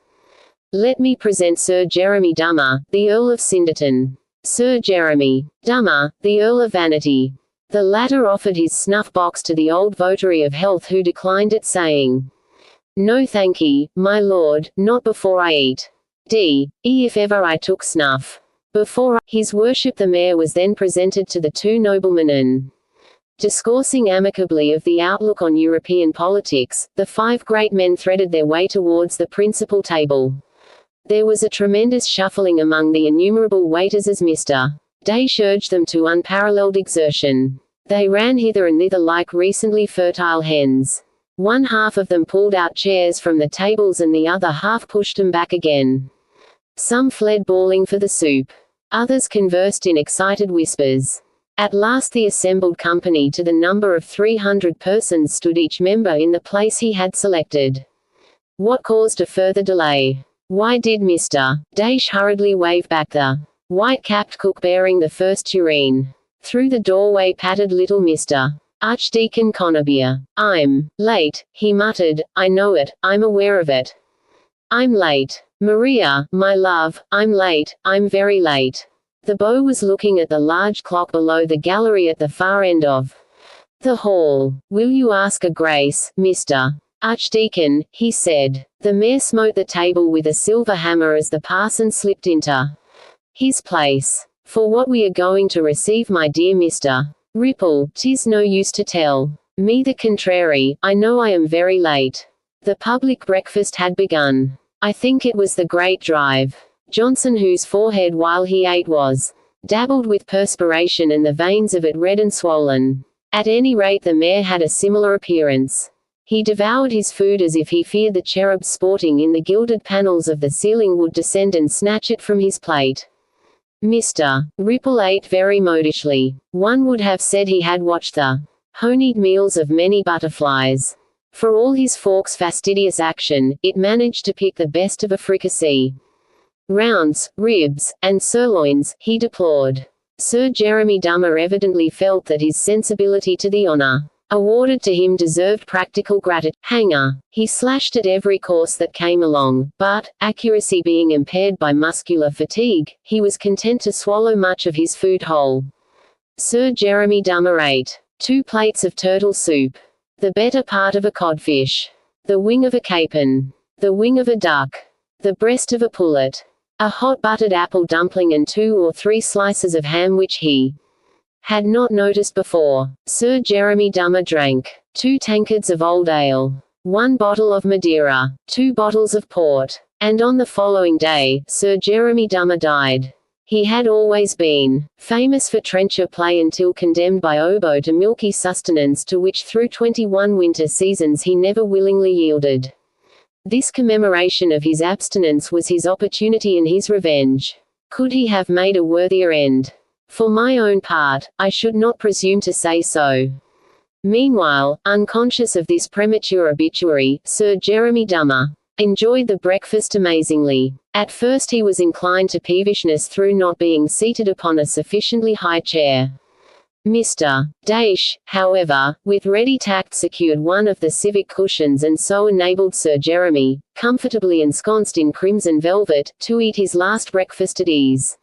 Speaker 1: Let me present Sir Jeremy Dummer, the Earl of Cinderton. Sir Jeremy Dummer, the Earl of Vanity. The latter offered his snuff-box to the old votary of health, who declined it, saying, No thankee, my lord, not before I eat. If ever I took snuff. Before his worship. The mayor was then presented to the 2 noblemen and, discoursing amicably of the outlook on European politics, the 5 great men threaded their way towards the principal table. There was a tremendous shuffling among the innumerable waiters as Mr. Daysh urged them to unparalleled exertion. They ran hither and thither like recently fertile hens. One half of them pulled out chairs from the tables and the other half pushed them back again. Some fled bawling for the soup. Others conversed in excited whispers. At last the assembled company to the number of 300 persons stood each member in the place he had selected. What caused a further delay? Why did Mr. Dash hurriedly wave back the white-capped cook bearing the first tureen? Through the doorway pattered little Mr. Archdeacon Conabier. "I'm late," he muttered. "I know it, I'm aware of it. I'm late. Maria, my love, I'm late, I'm very late." The beau was looking at the large clock below the gallery at the far end of the hall. "Will you ask a grace, Mr. Archdeacon?" he said. The mayor smote the table with a silver hammer as the parson slipped into his place. "For what we are going to receive, my dear Mr. Ripple, 'tis no use to tell me the contrary. I know I am very late." The public breakfast had begun. I think it was the great drive. Johnson, whose forehead while he ate was dabbled with perspiration and the veins of it red and swollen. At any rate the mayor had a similar appearance. He devoured his food as if he feared the cherubs sporting in the gilded panels of the ceiling would descend and snatch it from his plate. Mr. Ripple ate very modishly. One would have said he had watched the honeyed meals of many butterflies. For all his fork's fastidious action, it managed to pick the best of a fricassee. Rounds, ribs, and sirloins, he deplored. Sir Jeremy Dummer evidently felt that his sensibility to the honor awarded to him deserved practical gratitude. Hanger. He slashed at every course that came along, but, accuracy being impaired by muscular fatigue, he was content to swallow much of his food whole. Sir Jeremy Dummer ate 2 plates of turtle soup, the better part of a codfish, the wing of a capon, the wing of a duck, the breast of a pullet, a hot buttered apple dumpling and 2 or 3 slices of ham which he had not noticed before. Sir Jeremy Dummer drank 2 tankards of old ale, 1 bottle of Madeira, 2 bottles of port, and on the following day, Sir Jeremy Dummer died. He had always been famous for trencher play until condemned by Obo to milky sustenance to which through 21 winter seasons he never willingly yielded. This commemoration of his abstinence was his opportunity and his revenge. Could he have made a worthier end? For my own part, I should not presume to say so. Meanwhile, unconscious of this premature obituary, Sir Jeremy Dummer enjoyed the breakfast amazingly. At first he was inclined to peevishness through not being seated upon a sufficiently high chair. Mr. Dash, however, with ready tact secured one of the civic cushions and so enabled Sir Jeremy, comfortably ensconced in crimson velvet, to eat his last breakfast at ease.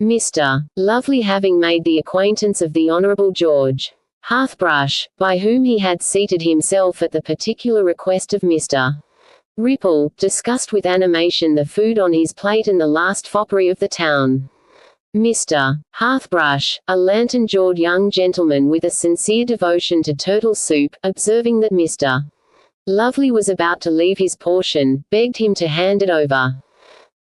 Speaker 1: Mr. Lovely having made the acquaintance of the Honourable George Hearthbrush, by whom he had seated himself at the particular request of Mr. Ripple, discussed with animation the food on his plate and the last foppery of the town. Mr. Hearthbrush, a lantern-jawed young gentleman with a sincere devotion to turtle soup, observing that Mr. Lovely was about to leave his portion, begged him to hand it over.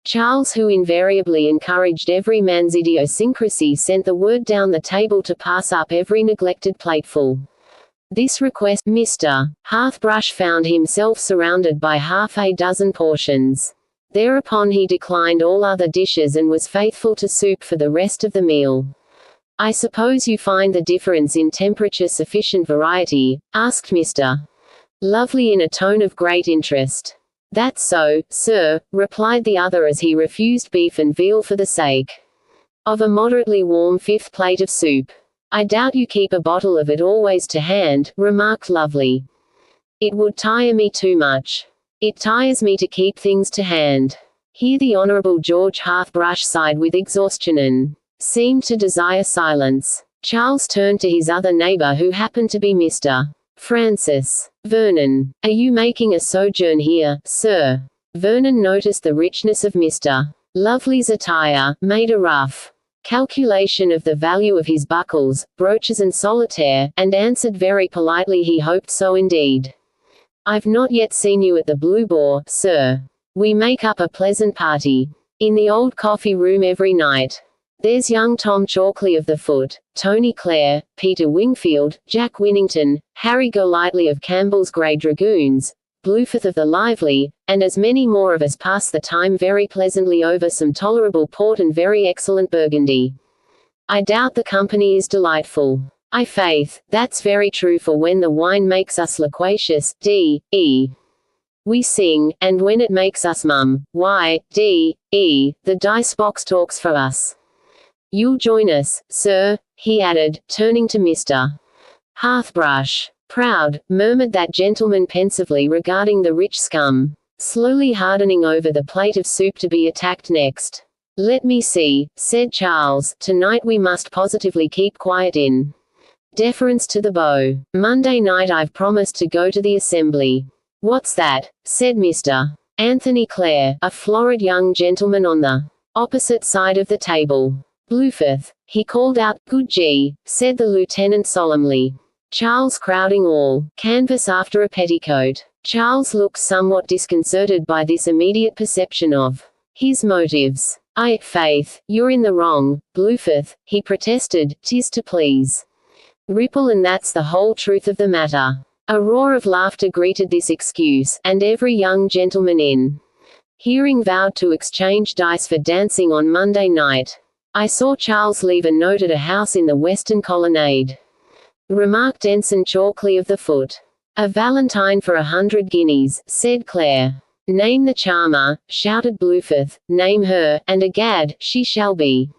Speaker 1: Charles, who invariably encouraged every man's idiosyncrasy, sent the word down the table to pass up every neglected plateful. This request, Mr. Hearthbrush found himself surrounded by half a dozen portions. Thereupon he declined all other dishes and was faithful to soup for the rest of the meal. "I suppose you find the difference in temperature sufficient variety?" asked Mr. Lovely in a tone of great interest. "That's so, sir," replied the other as he refused beef and veal for the sake of a moderately warm 5th plate of soup. "I doubt you keep a bottle of it always to hand," remarked Lovely. "It would tire me too much. It tires me to keep things to hand." Here the Honourable George Hearthbrush sighed with exhaustion and seemed to desire silence. Charles turned to his other neighbour, who happened to be Mr. Francis Vernon. "Are you making a sojourn here, sir?" Vernon noticed the richness of Mr. Lovely's attire, made a rough calculation of the value of his buckles, brooches and solitaire, and answered very politely he hoped so indeed. "I've not yet seen you at the Blue Boar, sir. We make up a pleasant party in the old coffee room every night. There's young Tom Chalkley of the Foot, Tony Clare, Peter Wingfield, Jack Winnington, Harry Golightly of Campbell's Grey Dragoons, Blueforth of the Lively, and as many more of us pass the time very pleasantly over some tolerable port and very excellent Burgundy. I doubt the company is delightful. I faith, that's very true, for when the wine makes us loquacious, we sing, and when it makes us mum, why, the dice box talks for us. You'll join us, sir, he added, turning to Mr. Hearthbrush. Proud, murmured that gentleman pensively regarding the rich scum, slowly hardening over the plate of soup to be attacked next. Let me see, said Charles, tonight we must positively keep quiet in deference to the beau. Monday night I've promised to go to the assembly. What's that? Said Mr. Anthony Clare, a florid young gentleman on the opposite side of the table. Blueford, he called out. Good gee, said the lieutenant solemnly. Charles crowding all canvas after a petticoat. Charles looked somewhat disconcerted by this immediate perception of his motives. Faith, you're in the wrong, Blueford, he protested, 'tis to please Ripple, and that's the whole truth of the matter. A roar of laughter greeted this excuse, and every young gentleman in hearing vowed to exchange dice for dancing on Monday night. I saw Charles leave a note at a house in the western colonnade, remarked Ensign Chalkley of the Foot. A Valentine for 100 guineas, said Clare. Name the charmer, shouted Blueford, name her, and egad, she shall be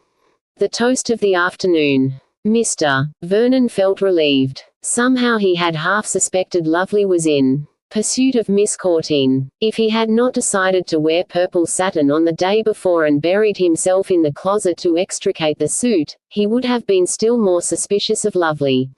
Speaker 1: the toast of the afternoon. Mr. Vernon felt relieved. Somehow he had half suspected Lovely was in pursuit of Miss Courteen. If he had not decided to wear purple satin on the day before and buried himself in the closet to extricate the suit, he would have been still more suspicious of Lovely.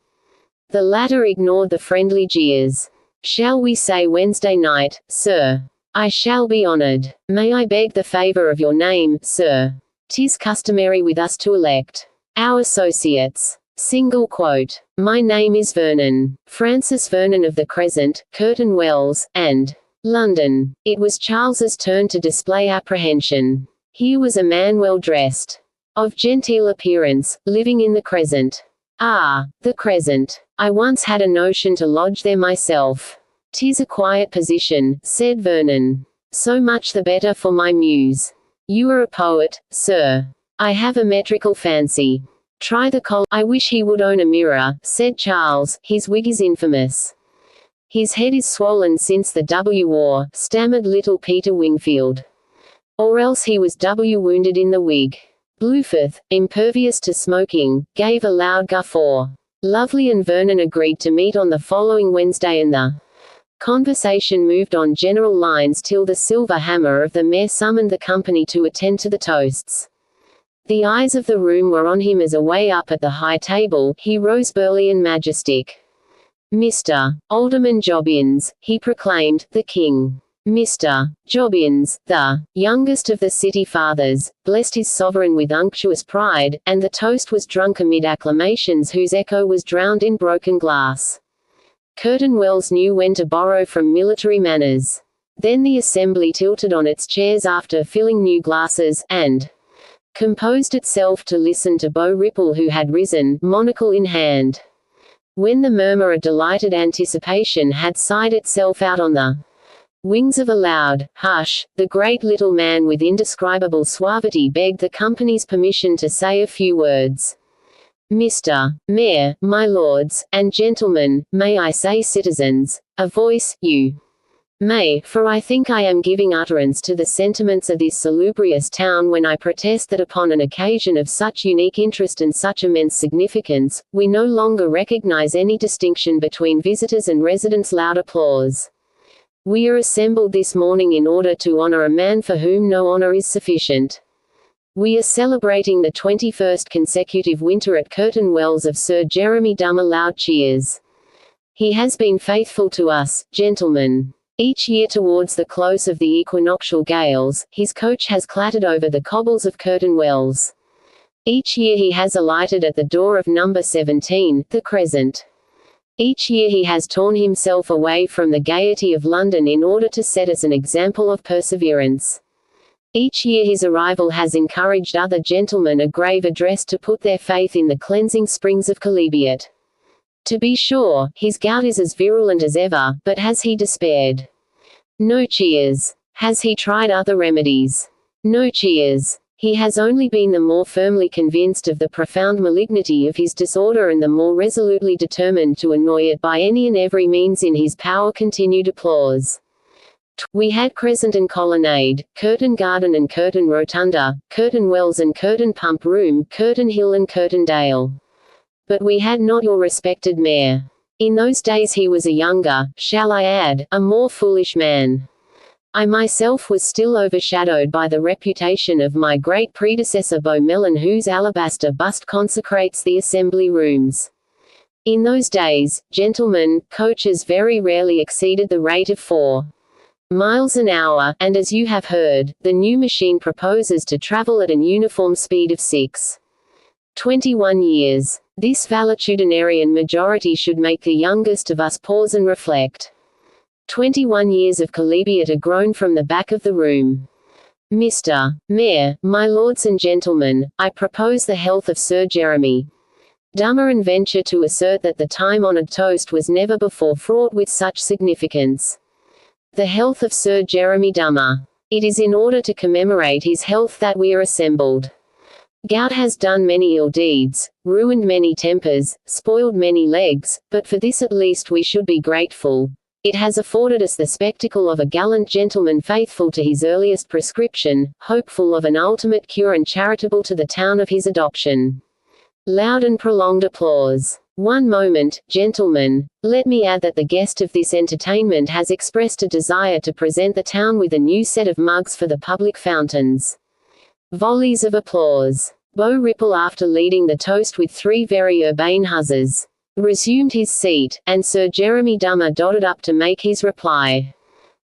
Speaker 1: The latter ignored the friendly jeers. Shall we say Wednesday night, sir? I shall be honored. May I beg the favor of your name, sir? 'Tis customary with us to elect our associates. Single quote. My name is Vernon. Francis Vernon of the Crescent, Curtain Wells, and London. It was Charles's turn to display apprehension. Here was a man well dressed, of genteel appearance, living in the Crescent. Ah, the Crescent. I once had a notion to lodge there myself. 'Tis a quiet position, said Vernon. So much the better for my muse. You are a poet, sir. I have a metrical fancy. Try the I wish he would own a mirror, said Charles. His wig is infamous. His head is swollen since the war, stammered little Peter Wingfield. Or else he was wounded in the wig. Blueford, impervious to smoking, gave a loud guffaw. Lovely and Vernon agreed to meet on the following Wednesday, and the conversation moved on general lines till the silver hammer of the mayor summoned the company to attend to the toasts. The eyes of the room were on him as away up at the high table, he rose burly and majestic. Mr. Alderman Jobbins, he proclaimed, the king. Mr. Jobbins, the youngest of the city fathers, blessed his sovereign with unctuous pride, and the toast was drunk amid acclamations whose echo was drowned in broken glass. Curtain Wells knew when to borrow from military manners. Then the assembly tilted on its chairs after filling new glasses, and composed itself to listen to Beau Ripple, who had risen, monocle in hand. When the murmur of delighted anticipation had sighed itself out on the wings of a loud hush, the great little man with indescribable suavity begged the company's permission to say a few words. Mr. Mayor, my lords, and gentlemen, may I say citizens, a voice, you may, for I think I am giving utterance to the sentiments of this salubrious town when I protest that upon an occasion of such unique interest and such immense significance, we no longer recognize any distinction between visitors and residents. Loud applause. We are assembled this morning in order to honor a man for whom no honor is sufficient. We are celebrating the 21st consecutive winter at Curtain Wells of Sir Jeremy Dummer. Loud cheers. He has been faithful to us, gentlemen. Each year towards the close of the equinoctial gales, his coach has clattered over the cobbles of Curtain Wells. Each year he has alighted at the door of number 17, the Crescent. Each year he has torn himself away from the gaiety of London in order to set us an example of perseverance. Each year his arrival has encouraged other gentlemen of grave address to put their faith in the cleansing springs of chalybeate. To be sure, his gout is as virulent as ever, but has he despaired? No cheers. Has he tried other remedies? No cheers. He has only been the more firmly convinced of the profound malignity of his disorder and the more resolutely determined to annoy it by any and every means in his power. Continued applause. We had crescent and colonnade, curtain garden and curtain rotunda, curtain wells and curtain pump room, curtain hill and curtain dale. But we had not your respected mayor. In those days he was a younger, shall I add, a more foolish man. I myself was still overshadowed by the reputation of my great predecessor Beau Mellon, whose alabaster bust consecrates the assembly rooms. In those days, gentlemen, coaches very rarely exceeded the rate of 4 miles an hour, and as you have heard, the new machine proposes to travel at an uniform speed of 6.21 years. This valetudinarian majority should make the youngest of us pause and reflect. 21 years of chalybeate are grown from the back of the room. Mr. Mayor, my lords and gentlemen, I propose the health of Sir Jeremy Dummer and venture to assert that the time-honored toast was never before fraught with such significance. The health of Sir Jeremy Dummer. It is in order to commemorate his health that we are assembled. Gout has done many ill deeds, ruined many tempers, spoiled many legs, but for this at least we should be grateful. It has afforded us the spectacle of a gallant gentleman faithful to his earliest prescription, hopeful of an ultimate cure and charitable to the town of his adoption. Loud and prolonged applause. One moment, gentlemen. Let me add that the guest of this entertainment has expressed a desire to present the town with a new set of mugs for the public fountains. Volleys of applause. Beau Ripple, after leading the toast with 3 very urbane huzzas, resumed his seat, and Sir Jeremy Dummer dotted up to make his reply.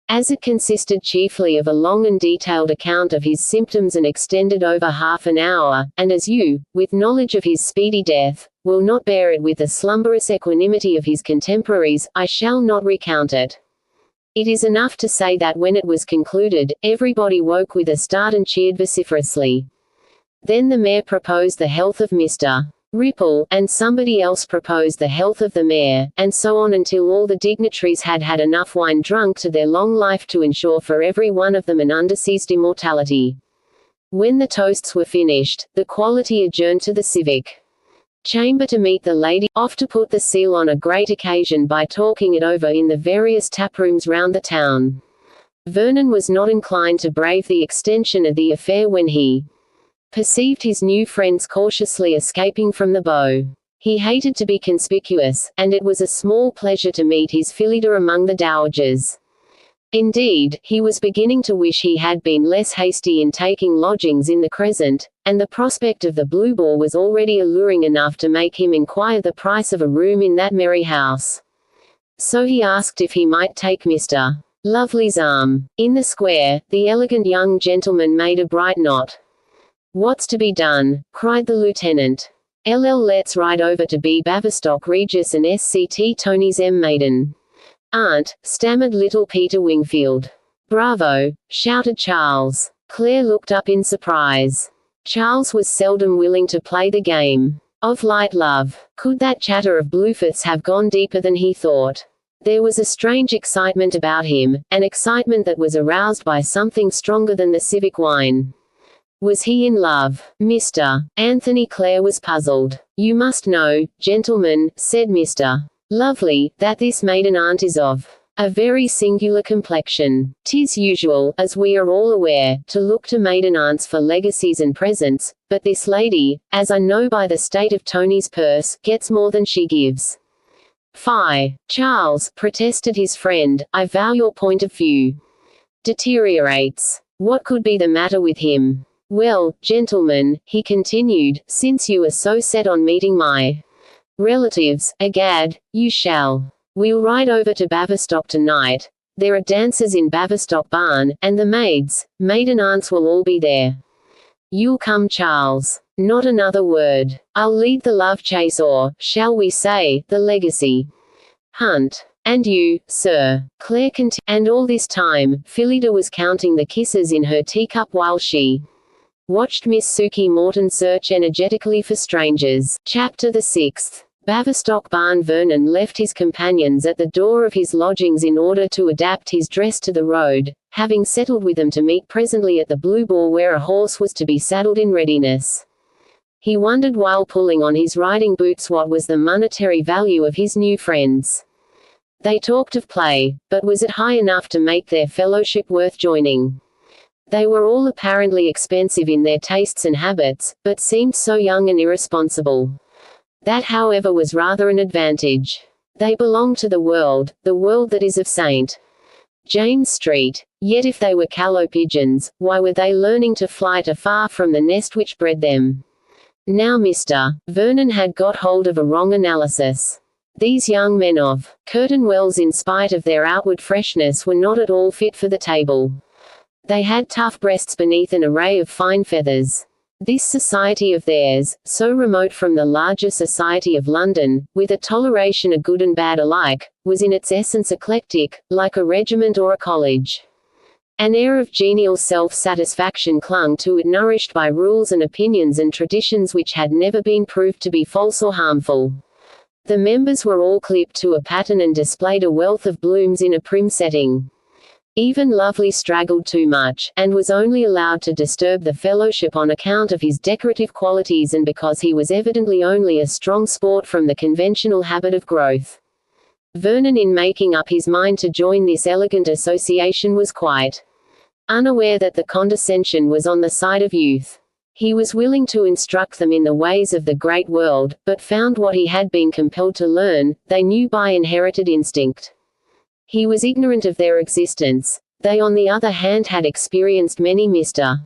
Speaker 1: As it consisted chiefly of a long and detailed account of his symptoms and extended over half an hour, and as you, with knowledge of his speedy death, will not bear it with the slumberous equanimity of his contemporaries, I shall not recount it. It is enough to say that when it was concluded, everybody woke with a start and cheered vociferously. Then the mayor proposed the health of Mr. Ripple, and somebody else proposed the health of the mayor, and so on until all the dignitaries had had enough wine drunk to their long life to ensure for every one of them an undeceased immortality. When the toasts were finished, the quality adjourned to the civic chamber to meet the lady, off to put the seal on a great occasion by talking it over in the various taprooms round the town. Vernon was not inclined to brave the extension of the affair when he perceived his new friends cautiously escaping from the Beau. He hated to be conspicuous, and it was a small pleasure to meet his Phyllida among the dowagers. Indeed, he was beginning to wish he had been less hasty in taking lodgings in the Crescent, and the prospect of the Blue Boar was already alluring enough to make him inquire the price of a room in that merry house. So he asked if he might take Mr. Lovely's arm. In the square, the elegant young gentleman made a bright knot. "What's to be done?" cried the lieutenant. "Let's ride over to B. Baverstock Regis and SCT Tony's M. Maiden aunt," stammered little Peter Wingfield. "Bravo!" shouted Charles. Claire looked up in surprise. Charles was seldom willing to play the game of light love. Could that chatter of Bluefits have gone deeper than he thought? There was a strange excitement about him, an excitement that was aroused by something stronger than the civic wine. Was he in love? Mr. Anthony Clare was puzzled. "You must know, gentlemen," said Mr. Lovely, "that this maiden aunt is of a very singular complexion. 'Tis usual, as we are all aware, to look to maiden aunts for legacies and presents, but this lady, as I know by the state of Tony's purse, gets more than she gives." "Fie, Charles," protested his friend, "I vow your point of view deteriorates. What could be the matter with him? Well, gentlemen," he continued, "since you are so set on meeting my relatives, egad, you shall. We'll ride over to Baverstock tonight. There are dances in Baverstock Barn, and the maiden aunts will all be there. You'll come, Charles?" "Not another word. I'll lead the love chase or, shall we say, the legacy hunt. And you, sir," Claire continued. And all this time, Phyllida was counting the kisses in her teacup while she watched Miss Sukey Morton search energetically for strangers. Chapter the 6th. Baverstock barn. Vernon left his companions at the door of his lodgings in order to adapt his dress to the road, having settled with them to meet presently at the Blue Boar where a horse was to be saddled in readiness. He wondered while pulling on his riding boots what was the monetary value of his new friends. They talked of play, but was it high enough to make their fellowship worth joining? They were all apparently expensive in their tastes and habits, but seemed so young and irresponsible. That, however, was rather an advantage. They belonged to the world that is of St. James Street. Yet if they were callow pigeons, why were they learning to flight afar from the nest which bred them? Now Mr. Vernon had got hold of a wrong analysis. These young men of Courteen Wells, in spite of their outward freshness, were not at all fit for the table. They had tough breasts beneath an array of fine feathers. This society of theirs, so remote from the larger society of London, with a toleration of good and bad alike, was in its essence eclectic, like a regiment or a college. An air of genial self-satisfaction clung to it, nourished by rules and opinions and traditions which had never been proved to be false or harmful. The members were all clipped to a pattern and displayed a wealth of blooms in a prim setting. Even Lovely straggled too much, and was only allowed to disturb the fellowship on account of his decorative qualities and because he was evidently only a strong sport from the conventional habit of growth. Vernon, in making up his mind to join this elegant association, was quite unaware that the condescension was on the side of youth. He was willing to instruct them in the ways of the great world, but found what he had been compelled to learn, they knew by inherited instinct. He was ignorant of their existence. They, on the other hand, had experienced many Mr.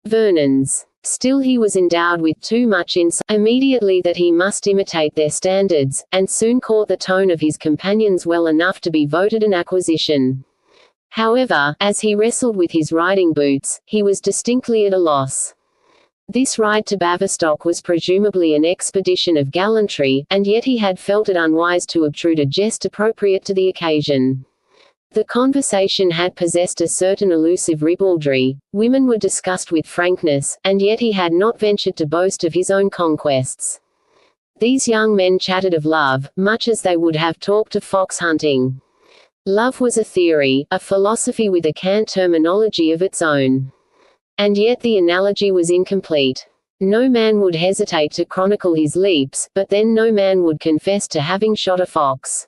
Speaker 1: Vernons. Still he was endowed with too much insight immediately that he must imitate their standards, and soon caught the tone of his companions well enough to be voted an acquisition. However, as he wrestled with his riding boots, he was distinctly at a loss. This ride to Baverstock was presumably an expedition of gallantry, and yet he had felt it unwise to obtrude a jest appropriate to the occasion. The conversation had possessed a certain elusive ribaldry, women were discussed with frankness, and yet he had not ventured to boast of his own conquests. These young men chatted of love, much as they would have talked of fox hunting. Love was a theory, a philosophy with a cant terminology of its own. And yet the analogy was incomplete. No man would hesitate to chronicle his leaps, but then no man would confess to having shot a fox.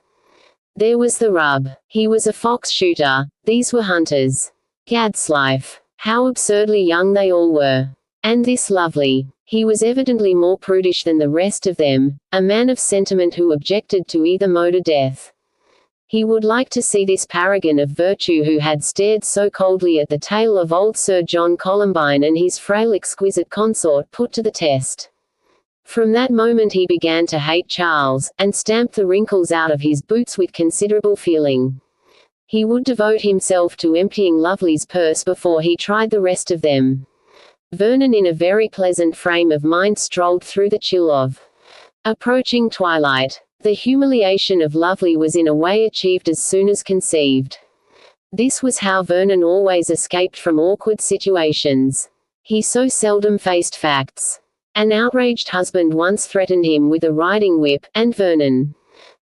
Speaker 1: There was the rub. He was a fox shooter. These were hunters. Gadslife. How absurdly young they all were. And this Lovely. He was evidently more prudish than the rest of them, a man of sentiment who objected to either mode of death. He would like to see this paragon of virtue who had stared so coldly at the tale of old Sir John Columbine and his frail exquisite consort put to the test. From that moment he began to hate Charles, and stamped the wrinkles out of his boots with considerable feeling. He would devote himself to emptying Lovely's purse before he tried the rest of them. Vernon, in a very pleasant frame of mind, strolled through the chill of approaching twilight. The humiliation of Lovely was in a way achieved as soon as conceived. This was how Vernon always escaped from awkward situations. He so seldom faced facts. An outraged husband once threatened him with a riding whip, and Vernon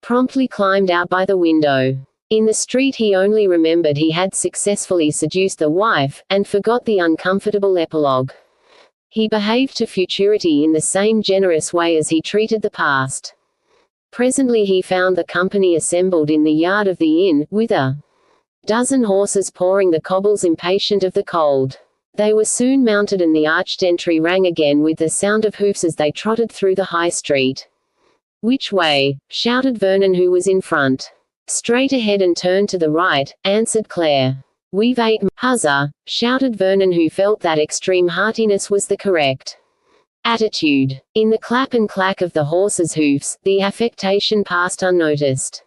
Speaker 1: promptly climbed out by the window. In the street he only remembered he had successfully seduced the wife, and forgot the uncomfortable epilogue. He behaved to futurity in the same generous way as he treated the past. Presently he found the company assembled in the yard of the inn, with a dozen horses pawing the cobbles, impatient of the cold. They were soon mounted and the arched entry rang again with the sound of hoofs as they trotted through the high street. "Which way?" shouted Vernon, who was in front. "Straight ahead and turn to the right," answered Claire. "We've 8 Huzzah!" shouted Vernon, who felt that extreme heartiness was the correct attitude. In the clap and clack of the horses' hoofs, the affectation passed unnoticed.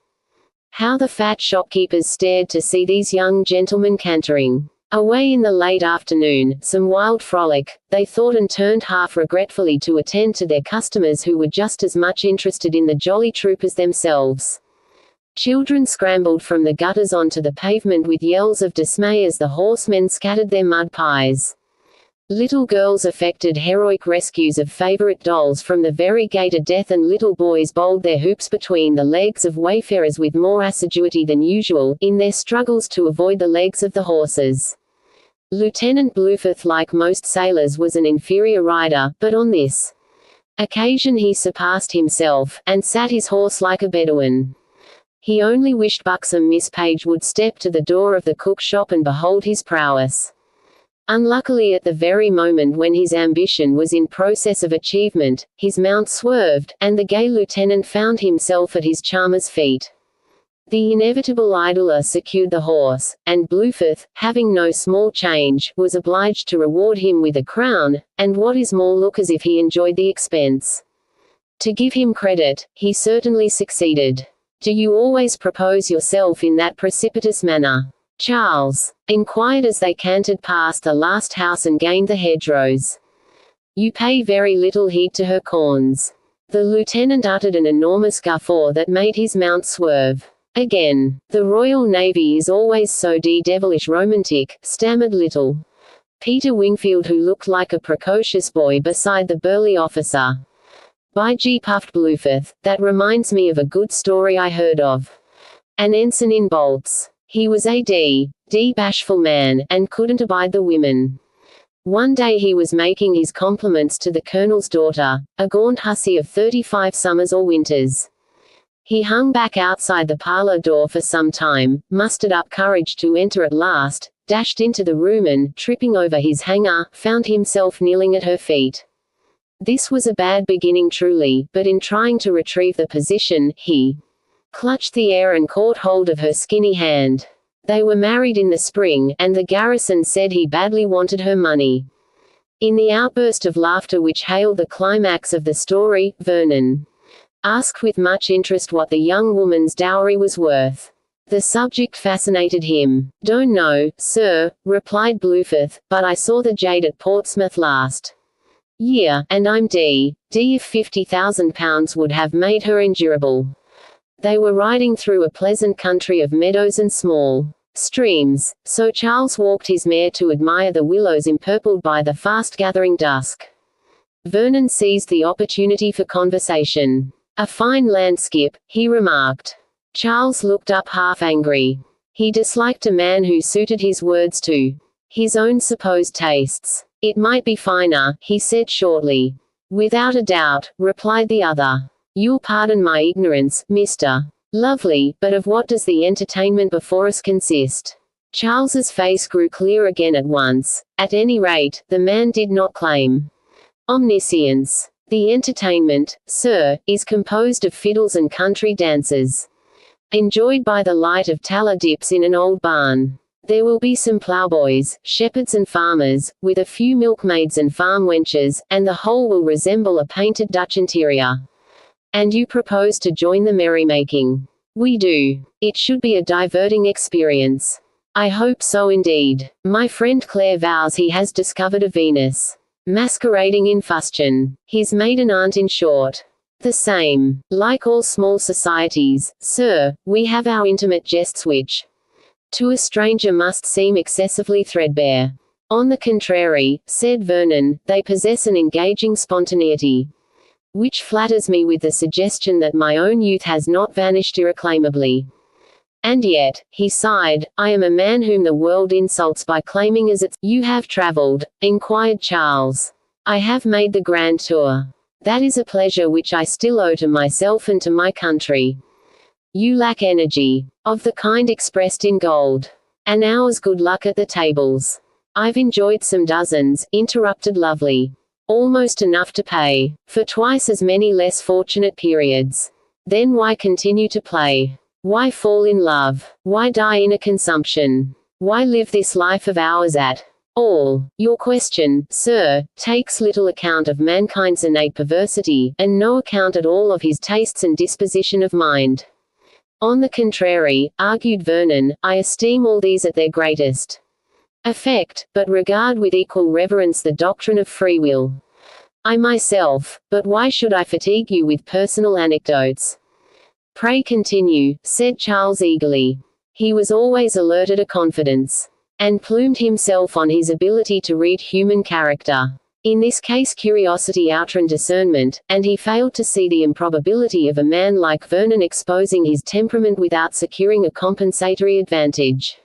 Speaker 1: How the fat shopkeepers stared to see these young gentlemen cantering away in the late afternoon, some wild frolic, they thought, and turned half regretfully to attend to their customers who were just as much interested in the jolly troop as themselves. Children scrambled from the gutters onto the pavement with yells of dismay as the horsemen scattered their mud pies. Little girls effected heroic rescues of favorite dolls from the very gate of death, and little boys bowled their hoops between the legs of wayfarers with more assiduity than usual, in their struggles to avoid the legs of the horses. Lieutenant Blueforth, like most sailors, was an inferior rider, but on this occasion he surpassed himself, and sat his horse like a Bedouin. He only wished buxom Miss Page would step to the door of the cook shop and behold his prowess. Unluckily, at the very moment when his ambition was in process of achievement, his mount swerved, and the gay lieutenant found himself at his charmer's feet. The inevitable idler secured the horse, and Blueforth, having no small change, was obliged to reward him with a crown, and what is more, look as if he enjoyed the expense. To give him credit, he certainly succeeded. Do you always propose yourself in that precipitous manner, Charles? Inquired as they cantered past the last house and gained the hedgerows. You pay very little heed to her corns. The lieutenant uttered an enormous guffaw that made his mount swerve. Again, the Royal Navy is always so devilish romantic, stammered little Peter Wingfield, who looked like a precocious boy beside the burly officer. By G, puffed Blueforth, that reminds me of a good story I heard of. An ensign in bolts. He was a D bashful man, and couldn't abide the women. One day he was making his compliments to the colonel's daughter, a gaunt hussy of 35 summers or winters. He hung back outside the parlor door for some time, mustered up courage to enter at last, dashed into the room and, tripping over his hanger, found himself kneeling at her feet. This was a bad beginning truly, but in trying to retrieve the position, he clutched the air and caught hold of her skinny hand. They were married in the spring, and the garrison said he badly wanted her money. In the outburst of laughter which hailed the climax of the story, Vernon asked with much interest what the young woman's dowry was worth. The subject fascinated him. Don't know, sir, replied Blueforth, but I saw the jade at Portsmouth last year, and I'm D if £50,000 would have made her endurable. They were riding through a pleasant country of meadows and small streams, so Charles walked his mare to admire the willows empurpled by the fast-gathering dusk. Vernon seized the opportunity for conversation. A fine landscape, he remarked. Charles looked up half angry. He disliked a man who suited his words to his own supposed tastes. It might be finer, he said shortly. Without a doubt, replied the other. You'll pardon my ignorance, Mr. Lovely, but of what does the entertainment before us consist? Charles's face grew clear again at once. At any rate, the man did not claim omniscience. The entertainment, sir, is composed of fiddles and country dances, enjoyed by the light of tallow dips in an old barn. There will be some ploughboys, shepherds and farmers, with a few milkmaids and farm wenches, and the whole will resemble a painted Dutch interior. And you propose to join the merrymaking? We do. It should be a diverting experience. I hope so indeed. My friend Clare vows he has discovered a Venus masquerading in fustian. His maiden aunt, in short. The same. Like all small societies, sir, we have our intimate jests which, to a stranger, must seem excessively threadbare. On the contrary, said Vernon, they possess an engaging spontaneity, which flatters me with the suggestion that my own youth has not vanished irreclaimably. And yet, he sighed, I am a man whom the world insults by claiming as its. You have traveled? Inquired Charles. I have made the grand tour. That is a pleasure which I still owe to myself and to my country. You lack energy, of the kind expressed in gold. An hour's good luck at the tables. I've enjoyed some dozens, interrupted Lovely. Almost enough to pay for twice as many less fortunate periods. Then why continue to play? Why fall in love? Why die in a consumption? Why live this life of ours at all? Your question, sir, takes little account of mankind's innate perversity, and no account at all of his tastes and disposition of mind. On the contrary, argued Vernon, I esteem all these at their greatest effect, but regard with equal reverence the doctrine of free will. I myself, but why should I fatigue you with personal anecdotes? Pray continue, said Charles eagerly. He was always alert at a confidence. and plumed himself on his ability to read human character. In this case curiosity outran discernment, and he failed to see the improbability of a man like Vernon exposing his temperament without securing a compensatory advantage.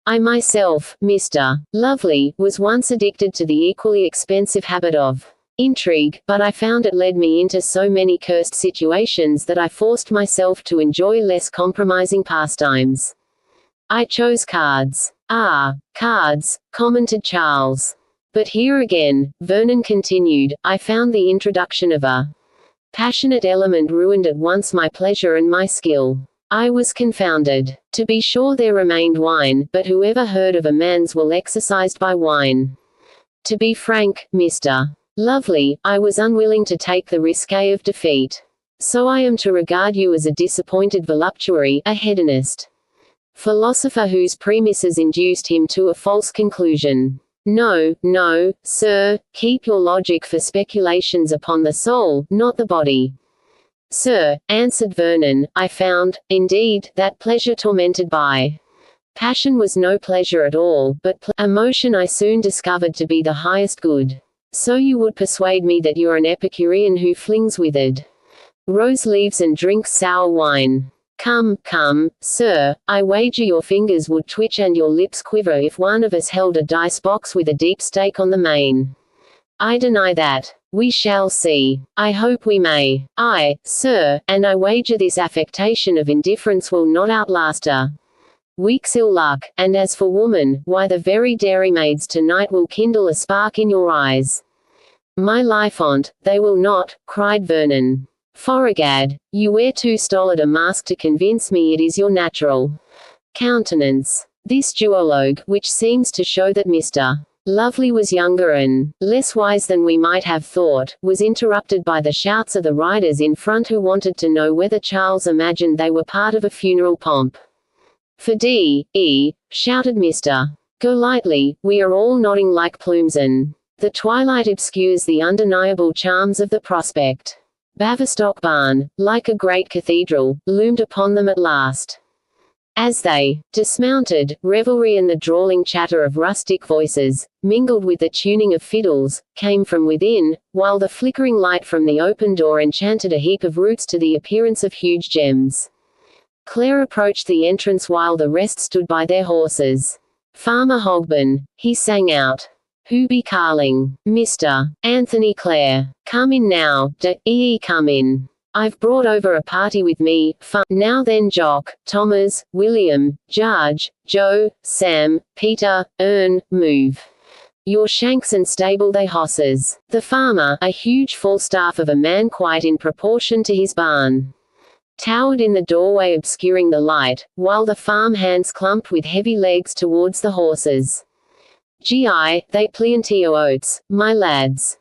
Speaker 1: I myself, Mr. Lovely, was once addicted to the equally expensive habit of intrigue, but I found it led me into so many cursed situations that I forced myself to enjoy less compromising pastimes. I chose cards. Ah, cards, commented Charles. But here again, Vernon continued, I found the introduction of a passionate element ruined at once my pleasure and my skill. I was confounded. To be sure there remained wine, but whoever heard of a man's will exercised by wine? To be frank, Mr. Lovely, I was unwilling to take the risque of defeat. So I am to regard you as a disappointed voluptuary, a hedonist. Philosopher whose premises induced him to a false conclusion. No, no, sir, keep your logic for speculations upon the soul, not the body. Sir, answered Vernon, I found, indeed, that pleasure tormented by passion was no pleasure at all, but emotion I soon discovered to be the highest good. So you would persuade me that you're an Epicurean who flings withered rose leaves and drinks sour wine. Come, come, sir, I wager your fingers would twitch and your lips quiver if one of us held a dice box with a deep stake on the main. I deny that. We shall see. I hope we may. Aye, sir, and I wager this affectation of indifference will not outlast a week's ill luck, and as for woman, why the very dairymaids tonight will kindle a spark in your eyes. My life on't, they will not, cried Vernon. Forregad, you wear too stolid a mask to convince me it is your natural countenance. This duologue, which seems to show that Mr. Lovely was younger and less wise than we might have thought, was interrupted by the shouts of the riders in front who wanted to know whether Charles imagined they were part of a funeral pomp. For D.E., shouted Mr. Golightly, we are all nodding like plumes and the twilight obscures the undeniable charms of the prospect. Baverstock Barn, like a great cathedral, loomed upon them at last. As they dismounted, revelry and the drawling chatter of rustic voices, mingled with the tuning of fiddles, came from within, while the flickering light from the open door enchanted a heap of roots to the appearance of huge gems. Clare approached the entrance while the rest stood by their horses. Farmer Hogben, he sang out. Who be calling? Mr. Anthony Clare. Come in now, come in. I've brought over a party with me, now then Jock, Thomas, William, Judge, Joe, Sam, Peter, Ern, move your shanks and stable they hosses. The farmer, a huge Falstaff of a man quite in proportion to his barn, towered in the doorway obscuring the light, while the farm hands clumped with heavy legs towards the horses. Gee, they pliantio oats, my lads.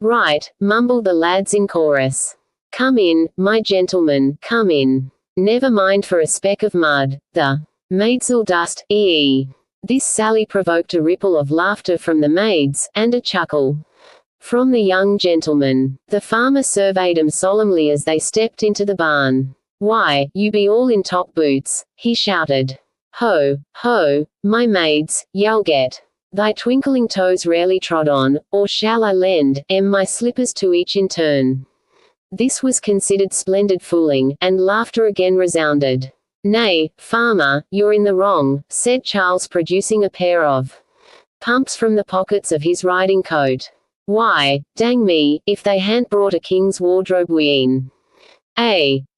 Speaker 1: Right, mumbled the lads in chorus. Come in, my gentlemen, come in. Never mind for a speck of mud, the maids'll dust, This sally provoked a ripple of laughter from the maids, and a chuckle from the young gentleman. The farmer surveyed them solemnly as they stepped into the barn. Why, you be all in top boots, he shouted. Ho, ho, my maids, y'all get thy twinkling toes rarely trod on, or shall I lend my slippers to each in turn? This was considered splendid fooling, and laughter again resounded. Nay, farmer, you're in the wrong, said Charles producing a pair of pumps from the pockets of his riding coat. Why, dang me, if they han't brought a king's wardrobe wean.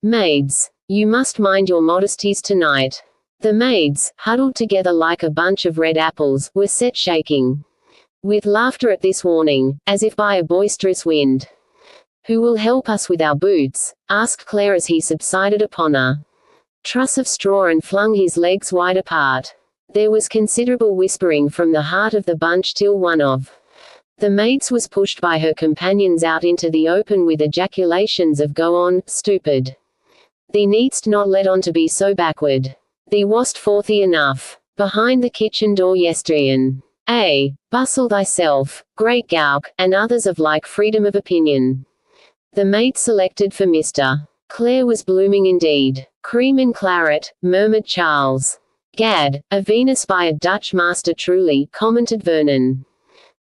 Speaker 1: Maids, you must mind your modesties tonight. The maids, huddled together like a bunch of red apples, were set shaking with laughter at this warning, as if by a boisterous wind. Who will help us with our boots? Asked Clare as he subsided upon a truss of straw and flung his legs wide apart. There was considerable whispering from the heart of the bunch till one of the maids was pushed by her companions out into the open with ejaculations of go on, stupid. Thee needst not let on to be so backward. Thee wast forthy enough. Behind the kitchen door yestrian. Bustle thyself, great gowk, and others of like freedom of opinion. The maid selected for Mr. Clare was blooming indeed. Cream and claret, murmured Charles. Gad, a Venus by a Dutch master truly, commented Vernon.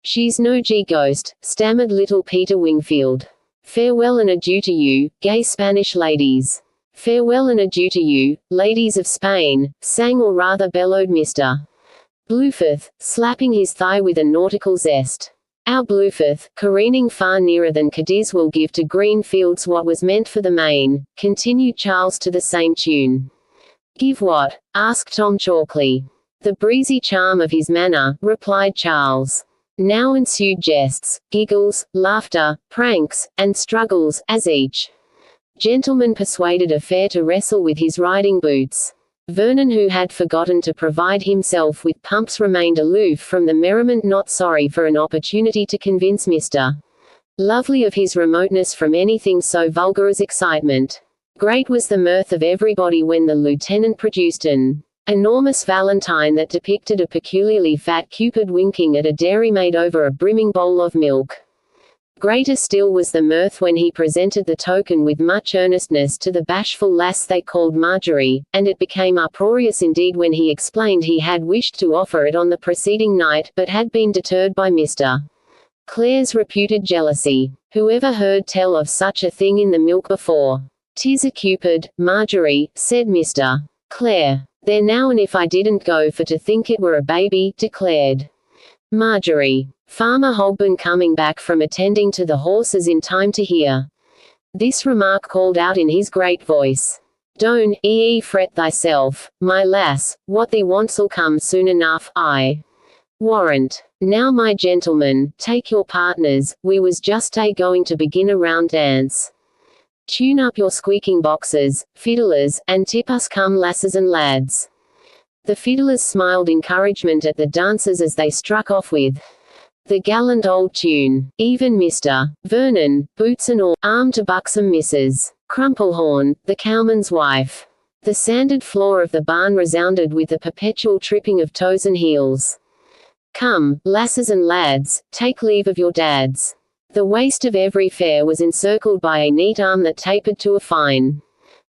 Speaker 1: She's no ghost, stammered little Peter Wingfield. Farewell and adieu to you, gay Spanish ladies. Farewell and adieu to you, ladies of Spain, sang or rather bellowed Mr. Blueforth, slapping his thigh with a nautical zest. Our Blueforth, careening far nearer than Cadiz, will give to green fields what was meant for the main, continued Charles to the same tune. Give what? Asked Tom chalkily. The breezy charm of his manner, replied Charles. Now ensued jests, giggles, laughter, pranks, and struggles, as each gentleman persuaded a fair to wrestle with his riding boots. Vernon, who had forgotten to provide himself with pumps, remained aloof from the merriment, not sorry for an opportunity to convince Mr. Lovely of his remoteness from anything so vulgar as excitement. Great was the mirth of everybody when the lieutenant produced an enormous Valentine that depicted a peculiarly fat Cupid winking at a dairymaid over a brimming bowl of milk. Greater still was the mirth when he presented the token with much earnestness to the bashful lass they called Marjorie, and it became uproarious indeed when he explained he had wished to offer it on the preceding night, but had been deterred by Mr. Clare's reputed jealousy. Who ever heard tell of such a thing in the milk before? 'Tis a Cupid, Marjorie, said Mr. Clare. There now, and if I didn't go for to think it were a baby, declared Marjorie. Farmer Hogben, coming back from attending to the horses in time to hear this remark, called out in his great voice, Don't fret thyself, my lass, what thee wants'll come soon enough, I warrant. Now my gentlemen, take your partners, we was just going to begin a round dance. Tune up your squeaking boxes, fiddlers, and tip us come lasses and lads. The fiddlers smiled encouragement at the dancers as they struck off with the gallant old tune. Even Mr. Vernon, boots and all, armed to buxom Mrs. Crumplehorn, the cowman's wife. The sanded floor of the barn resounded with the perpetual tripping of toes and heels. Come, lasses and lads, take leave of your dads. The waist of every fair was encircled by a neat arm that tapered to a fine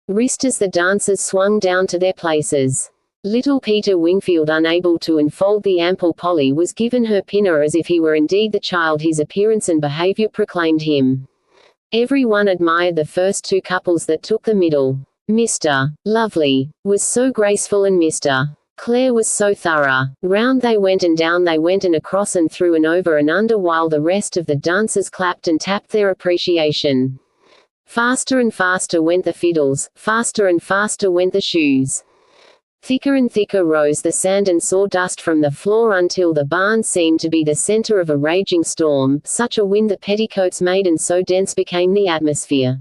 Speaker 1: wrist as the dancers swung down to their places. Little Peter Wingfield, unable to enfold the ample Polly, was given her pinner as if he were indeed the child his appearance and behavior proclaimed him. Every one admired the first two couples that took the middle. Mr. Lovely was so graceful and Mr. Clare was so thorough. Round they went and down they went and across and through and over and under, while the rest of the dancers clapped and tapped their appreciation. Faster and faster went the fiddles, faster and faster went the shoes. Thicker and thicker rose the sand and sawdust from the floor until the barn seemed to be the center of a raging storm, such a wind the petticoats made and so dense became the atmosphere.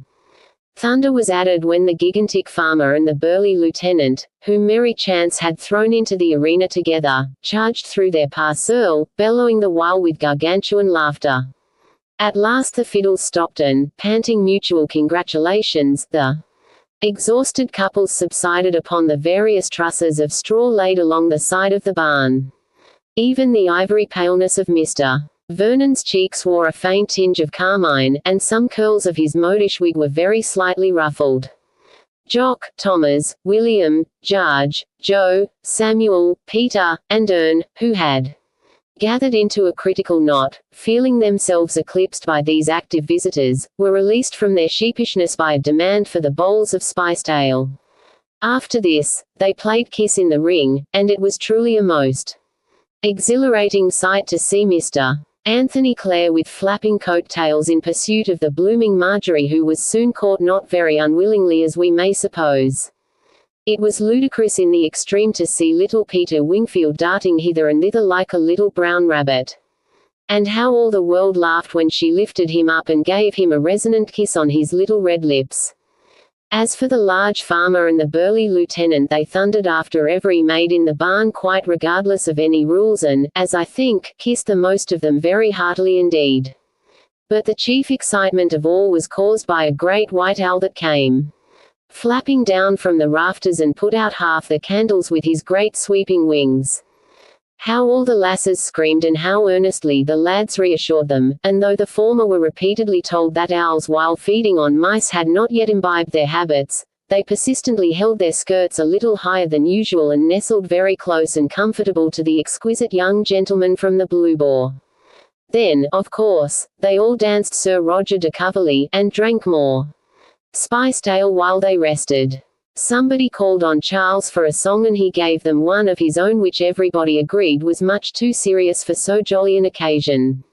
Speaker 1: Thunder was added when the gigantic farmer and the burly lieutenant, whom merry chance had thrown into the arena together, charged through their parcelle, bellowing the while with gargantuan laughter. At last the fiddles stopped and, panting mutual congratulations, the exhausted couples subsided upon the various trusses of straw laid along the side of the barn. Even the ivory paleness of Mr. Vernon's cheeks wore a faint tinge of carmine, and some curls of his modish wig were very slightly ruffled. Jock, Thomas, William, Judge, Joe, Samuel, Peter, and Ern, who had gathered into a critical knot, feeling themselves eclipsed by these active visitors, were released from their sheepishness by a demand for the bowls of spiced ale. After this, they played Kiss in the Ring, and it was truly a most exhilarating sight to see Mr. Anthony Clare with flapping coat-tails in pursuit of the blooming Marjorie, who was soon caught not very unwillingly, as we may suppose. It was ludicrous in the extreme to see little Peter Wingfield darting hither and thither like a little brown rabbit. And how all the world laughed when she lifted him up and gave him a resonant kiss on his little red lips. As for the large farmer and the burly lieutenant, they thundered after every maid in the barn quite regardless of any rules and, as I think, kissed the most of them very heartily indeed. But the chief excitement of all was caused by a great white owl that came flapping down from the rafters and put out half the candles with his great sweeping wings. How all the lasses screamed and how earnestly the lads reassured them, and though the former were repeatedly told that owls while feeding on mice had not yet imbibed their habits, they persistently held their skirts a little higher than usual and nestled very close and comfortable to the exquisite young gentleman from the Blue Boar. Then, of course, they all danced Sir Roger de Coverley, and drank more spiced ale while they rested. Somebody called on Charles for a song and he gave them one of his own which everybody agreed was much too serious for so jolly an occasion.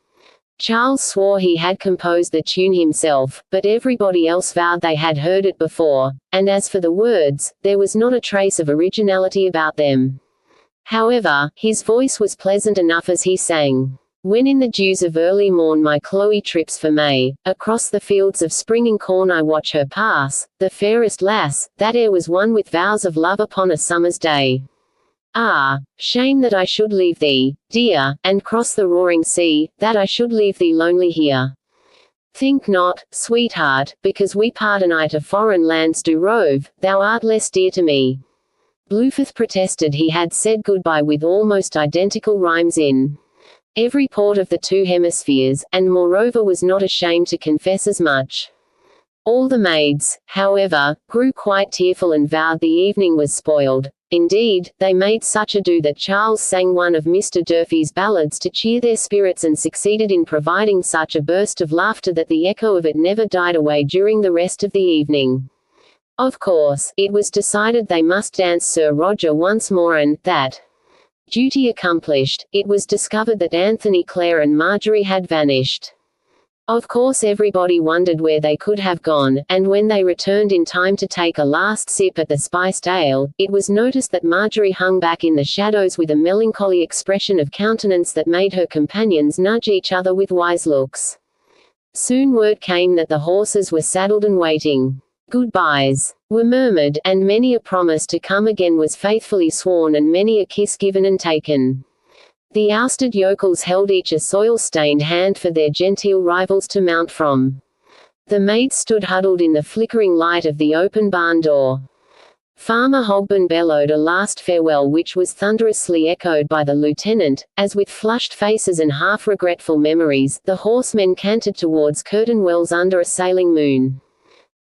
Speaker 1: Charles swore he had composed the tune himself, but everybody else vowed they had heard it before, and as for the words, there was not a trace of originality about them. However, his voice was pleasant enough as he sang, "When in the dews of early morn my Chloe trips for May, across the fields of springing corn I watch her pass, the fairest lass, that e'er was won with vows of love upon a summer's day. Ah, shame that I should leave thee, dear, and cross the roaring sea, that I should leave thee lonely here. Think not, sweetheart, because we part and I to foreign lands do rove, thou art less dear to me." Blueforth protested he had said goodbye with almost identical rhymes in every port of the two hemispheres, and moreover was not ashamed to confess as much. All the maids, however, grew quite tearful and vowed the evening was spoiled. Indeed, they made such ado that Charles sang one of Mr. Durfee's ballads to cheer their spirits and succeeded in providing such a burst of laughter that the echo of it never died away during the rest of the evening. Of course, it was decided they must dance Sir Roger once more and, that duty accomplished, it was discovered that Anthony, Clare and Marjorie had vanished. Of course everybody wondered where they could have gone, and when they returned in time to take a last sip at the spiced ale, it was noticed that Marjorie hung back in the shadows with a melancholy expression of countenance that made her companions nudge each other with wise looks. Soon word came that the horses were saddled and waiting. Goodbyes were murmured, and many a promise to come again was faithfully sworn and many a kiss given and taken. The ousted yokels held each a soil-stained hand for their genteel rivals to mount from. The maids stood huddled in the flickering light of the open barn door. Farmer Hogben bellowed a last farewell which was thunderously echoed by the lieutenant, as with flushed faces and half-regretful memories, the horsemen cantered towards Curtain Wells under a sailing moon.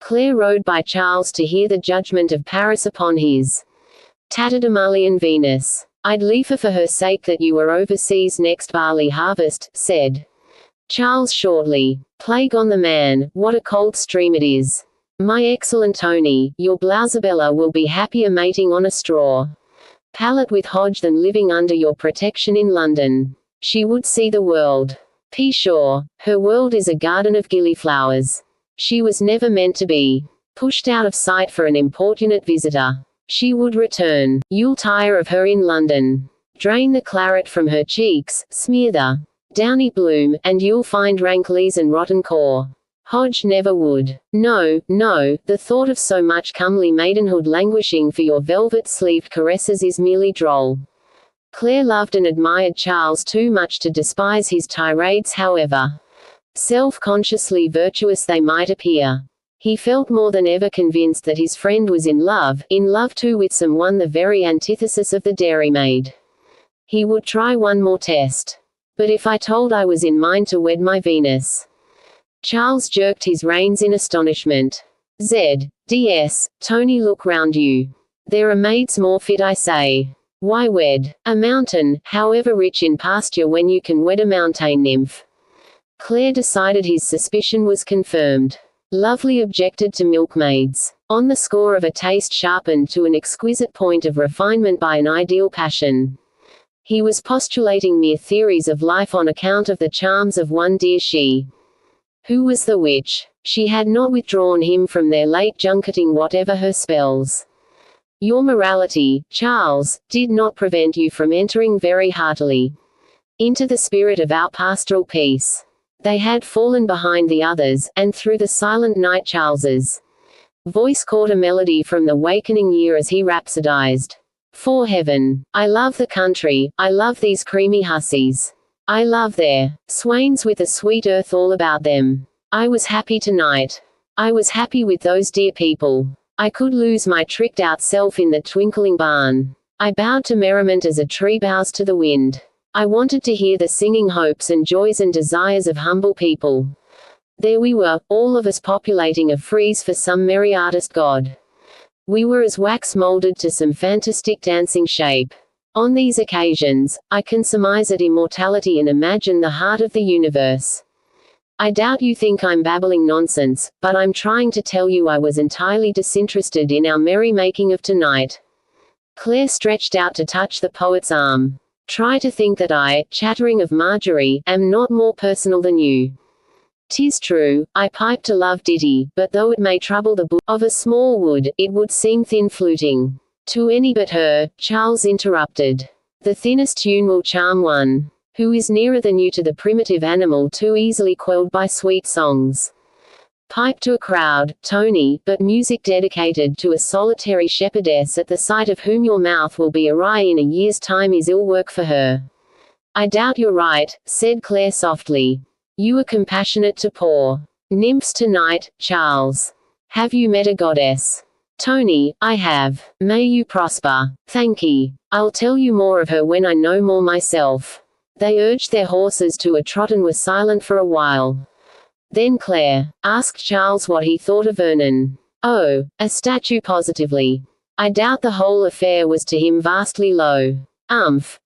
Speaker 1: Clare rode by Charles to hear the judgment of Paris upon his tatterdemalion Venus. "I'd liefer for her sake that you were overseas next barley harvest," said Charles shortly. "Plague on the man, what a cold stream it is. My excellent Tony, your Blousabella will be happier mating on a straw pallet with Hodge than living under your protection in London. She would see the world. Pshaw, her world is a garden of gillyflowers. She was never meant to be pushed out of sight for an importunate visitor. She would return. You'll tire of her in London. Drain the claret from her cheeks, smear the downy bloom, and you'll find rank lees and rotten core. Hodge never would. No, no, the thought of so much comely maidenhood languishing for your velvet-sleeved caresses is merely droll." Clare loved and admired Charles too much to despise his tirades however self-consciously virtuous they might appear. He felt more than ever convinced that his friend was in love too with someone the very antithesis of the dairymaid. He would try one more test. "But if I told I was in mind to wed my Venus?" Charles jerked his reins in astonishment. "Z.D.S. Tony, look round you. There are maids more fit I say. Why wed a mountain, however rich in pasture when you can wed a mountain nymph?" Clare decided his suspicion was confirmed. Lovely objected to milkmaids, on the score of a taste sharpened to an exquisite point of refinement by an ideal passion. He was postulating mere theories of life on account of the charms of one dear she. Who was the witch? She had not withdrawn him from their late junketing whatever her spells. Your morality, Charles, did not prevent you from entering very heartily into the spirit of our pastoral peace. They had fallen behind the others, and through the silent night Charles's voice caught a melody from the wakening year as he rhapsodized. "For heaven! I love the country, I love these creamy hussies. I love their swains with the sweet earth all about them. I was happy tonight. I was happy with those dear people. I could lose my tricked-out self in the twinkling barn. I bowed to merriment as a tree bows to the wind. I wanted to hear the singing hopes and joys and desires of humble people. There we were, all of us populating a frieze for some merry artist god. We were as wax molded to some fantastic dancing shape. On these occasions, I can surmise at immortality and imagine the heart of the universe. I doubt you think I'm babbling nonsense, but I'm trying to tell you I was entirely disinterested in our merry-making of tonight." Claire stretched out to touch the poet's arm. "Try to think that I, chattering of Marjorie, am not more personal than you. 'Tis true, I piped a love ditty, but though it may trouble the of a small wood, it would seem thin fluting to any but her," Charles interrupted. "The thinnest tune will charm one who is nearer than you to the primitive animal too easily quelled by sweet songs. Pipe to a crowd, Tony, but music dedicated to a solitary shepherdess at the sight of whom your mouth will be awry in a year's time is ill work for her." "I doubt you're right," said Claire softly. "You are compassionate to poor nymphs tonight, Charles. Have you met a goddess?" "Tony, I have. May you prosper." "Thanky. I'll tell you more of her when I know more myself." They urged their horses to a trot and were silent for a while. Then Claire asked Charles what he thought of Vernon. "Oh, a statue positively. I doubt the whole affair was to him vastly low."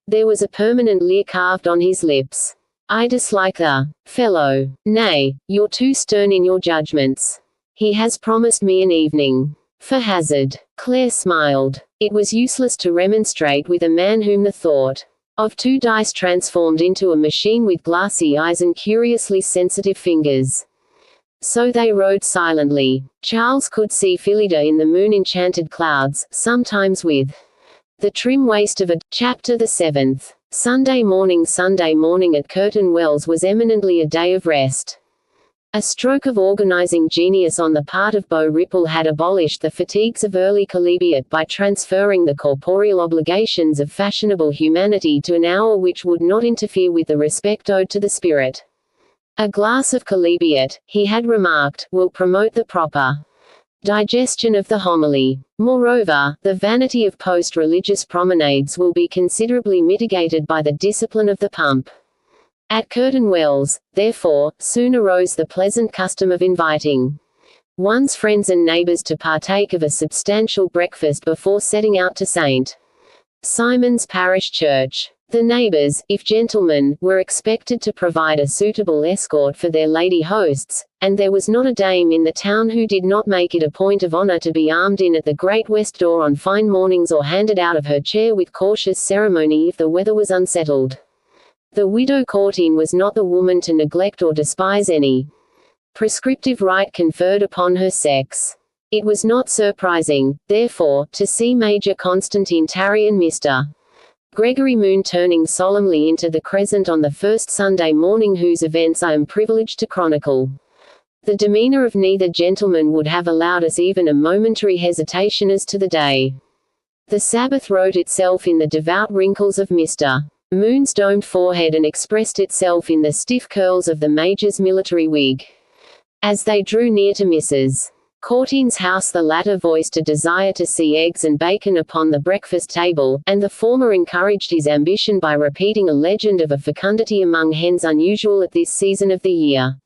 Speaker 1: There was a permanent leer carved on his lips. "I dislike the fellow. Nay, you're too stern in your judgments. He has promised me an evening for hazard." Claire smiled. It was useless to remonstrate with a man whom the thought of 2 dice transformed into a machine with glassy eyes and curiously sensitive fingers. So they rode silently. Charles could see Phyllida in the moon-enchanted clouds, sometimes with the trim waist of a. Chapter the 7th. Sunday morning at Courteen Wells was eminently a day of rest. A stroke of organizing genius on the part of Beau Ripple had abolished the fatigues of early chalybeate by transferring the corporeal obligations of fashionable humanity to an hour which would not interfere with the respect owed to the spirit. "A glass of chalybeate," he had remarked, "will promote the proper digestion of the homily. Moreover, the vanity of post-religious promenades will be considerably mitigated by the discipline of the pump." At Courteen Wells, therefore, soon arose the pleasant custom of inviting one's friends and neighbors to partake of a substantial breakfast before setting out to St. Simon's Parish Church. The neighbors, if gentlemen, were expected to provide a suitable escort for their lady hosts, and there was not a dame in the town who did not make it a point of honor to be armed in at the great west door on fine mornings or handed out of her chair with cautious ceremony if the weather was unsettled. The widow Courteen was not the woman to neglect or despise any prescriptive right conferred upon her sex. It was not surprising, therefore, to see Major Constantine tarry and Mr. Gregory Moon turning solemnly into the crescent on the first Sunday morning whose events I am privileged to chronicle. The demeanor of neither gentleman would have allowed us even a momentary hesitation as to the day. The Sabbath wrote itself in the devout wrinkles of Mr. Moon's domed forehead and expressed itself in the stiff curls of the Major's military wig. As they drew near to Mrs. Courteen's house, the latter voiced a desire to see eggs and bacon upon the breakfast table, and the former encouraged his ambition by repeating a legend of a fecundity among hens unusual at this season of the year.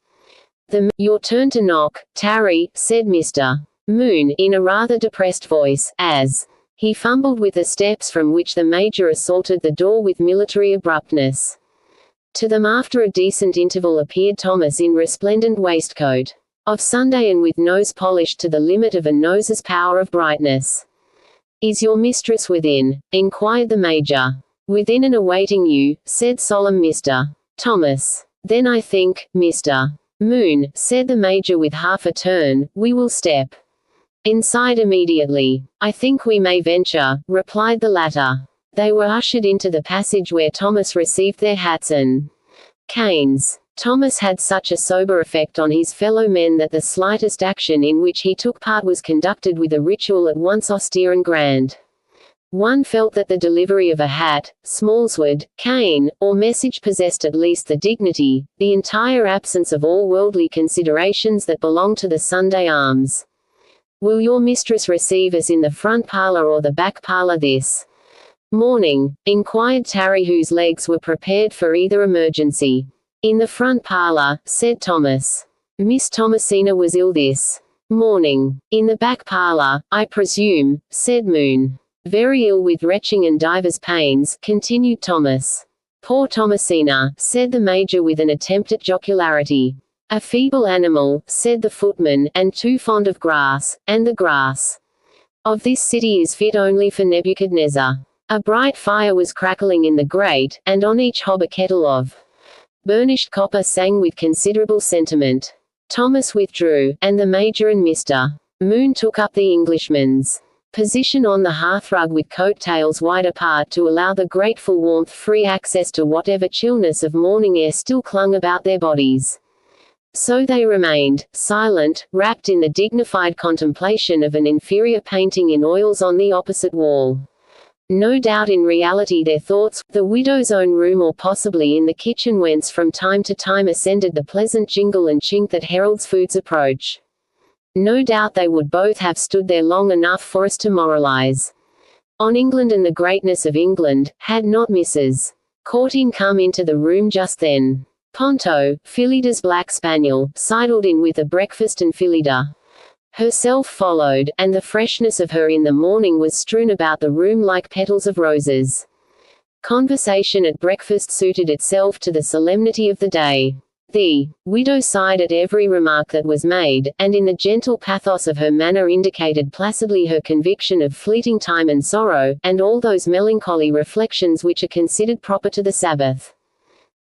Speaker 1: "Your turn to knock, Tarry," said Mr. Moon, in a rather depressed voice, as he fumbled with the steps from which the Major assaulted the door with military abruptness. To them after a decent interval appeared Thomas in resplendent waistcoat of Sunday and with nose polished to the limit of a nose's power of brightness. "Is your mistress within?" inquired the Major. "Within and awaiting you," said solemn Mr. Thomas. "Then I think, Mr. Moon," said the Major with half a turn, "we will step inside immediately." "I think we may venture," replied the latter. They were ushered into the passage where Thomas received their hats and canes. Thomas had such a sober effect on his fellow men that the slightest action in which he took part was conducted with a ritual at once austere and grand. One felt that the delivery of a hat, smallsword, cane, or message possessed at least the dignity, the entire absence of all worldly considerations that belong to the Sunday alms. "Will your mistress receive us in the front parlor or the back parlor this morning?" inquired Tarry, whose legs were prepared for either emergency. "In the front parlor," said Thomas. "Miss Thomasina was ill this Morning. In the back parlor, I presume, said Moon. Very ill with retching and divers pains, continued Thomas. Poor Thomasina, said the Major with an attempt at jocularity. A feeble animal, said the footman, and too fond of grass, and the grass of this city is fit only for Nebuchadnezzar. A bright fire was crackling in the grate, and on each hob a kettle of burnished copper sang with considerable sentiment. Thomas withdrew, and the Major and Mr. Moon took up the Englishman's position on the hearthrug with coat-tails wide apart to allow the grateful warmth free access to whatever chillness of morning air still clung about their bodies. So they remained, silent, wrapped in the dignified contemplation of an inferior painting in oils on the opposite wall. No doubt in reality their thoughts, the widow's own room or possibly in the kitchen whence from time to time ascended the pleasant jingle and chink that heralds food's approach. No doubt they would both have stood there long enough for us to moralize on England and the greatness of England, had not Mrs. Courteen come into the room just then. Ponto, Phyllida's black spaniel, sidled in with a breakfast and Phyllida herself followed, and the freshness of her in the morning was strewn about the room like petals of roses. Conversation at breakfast suited itself to the solemnity of the day. The widow sighed at every remark that was made, and in the gentle pathos of her manner indicated placidly her conviction of fleeting time and sorrow, and all those melancholy reflections which are considered proper to the Sabbath.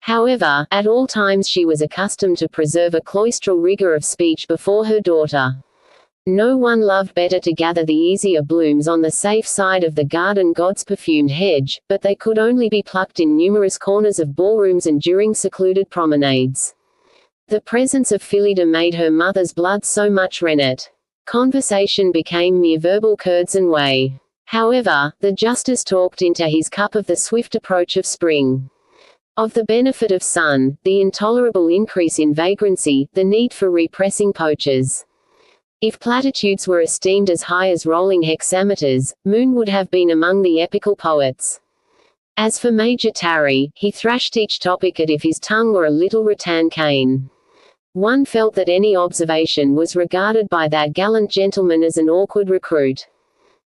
Speaker 1: However, at all times she was accustomed to preserve a cloistral rigor of speech before her daughter. No one loved better to gather the easier blooms on the safe side of the garden god's perfumed hedge, but they could only be plucked in numerous corners of ballrooms and during secluded promenades. The presence of Phyllida made her mother's blood so much rennet. Conversation became mere verbal curds and whey. However, the justice talked into his cup of the swift approach of spring, of the benefit of sun, the intolerable increase in vagrancy, the need for repressing poachers. If platitudes were esteemed as high as rolling hexameters, Moon would have been among the epical poets. As for Major Tarry, he thrashed each topic as if his tongue were a little rattan cane. One felt that any observation was regarded by that gallant gentleman as an awkward recruit.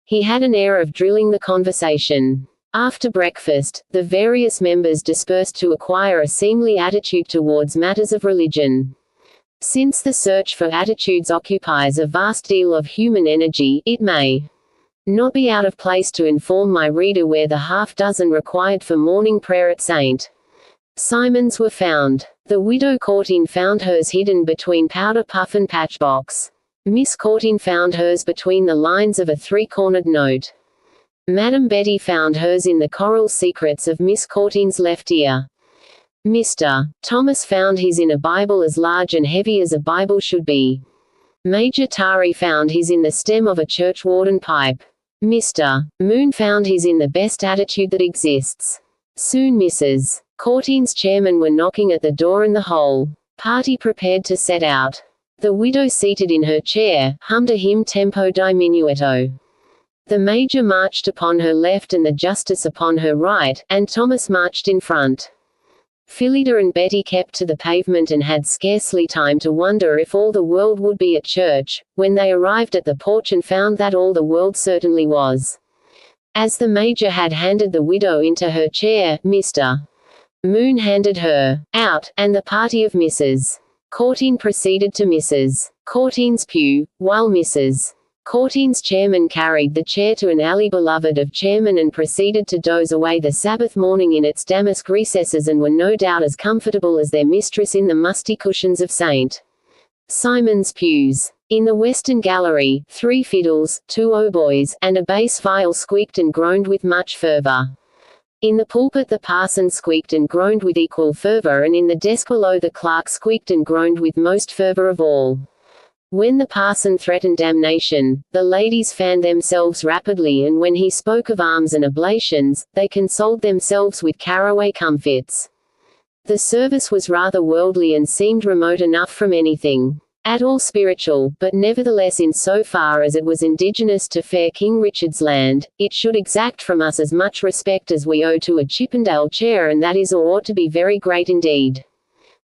Speaker 1: He had an air of drilling the conversation. After breakfast, the various members dispersed to acquire a seemly attitude towards matters of religion. Since the search for attitudes occupies a vast deal of human energy, it may not be out of place to inform my reader where the half-dozen required for morning prayer at St. Simon's were found. The widow Courteen found hers hidden between powder puff and patchbox. Miss Courteen found hers between the lines of a three-cornered note. Madam Betty found hers in the choral secrets of Miss Courteen's left ear. Mr. Thomas found his in a Bible as large and heavy as a Bible should be. Major Tari found his in the stem of a churchwarden pipe. Mr. Moon found his in the best attitude that exists. Soon Mrs. Courteen's chairmen were knocking at the door and the whole party prepared to set out. The widow seated in her chair, hummed a hymn tempo diminuendo. The Major marched upon her left and the Justice upon her right, and Thomas marched in front. Phyllida and Betty kept to the pavement and had scarcely time to wonder if all the world would be at church, when they arrived at the porch and found that all the world certainly was. As the Major had handed the widow into her chair, Mr. Moon handed her out, and the party of Mrs. Courteen proceeded to Mrs. Courteen's pew, while Mrs. Courteen's chairman carried the chair to an alley beloved of chairmen and proceeded to doze away the Sabbath morning in its damask recesses and were no doubt as comfortable as their mistress in the musty cushions of St. Simon's pews. In the western gallery, 3 fiddles, 2 hautboys, and a bass viol squeaked and groaned with much fervor. In the pulpit the parson squeaked and groaned with equal fervor, and in the desk below the clerk squeaked and groaned with most fervor of all. When the parson threatened damnation, the ladies fanned themselves rapidly, and when he spoke of alms and oblations, they consoled themselves with caraway comfits. The service was rather worldly and seemed remote enough from anything at all spiritual, but nevertheless in so far as it was indigenous to fair King Richard's land, it should exact from us as much respect as we owe to a Chippendale chair, and that is or ought to be very great indeed.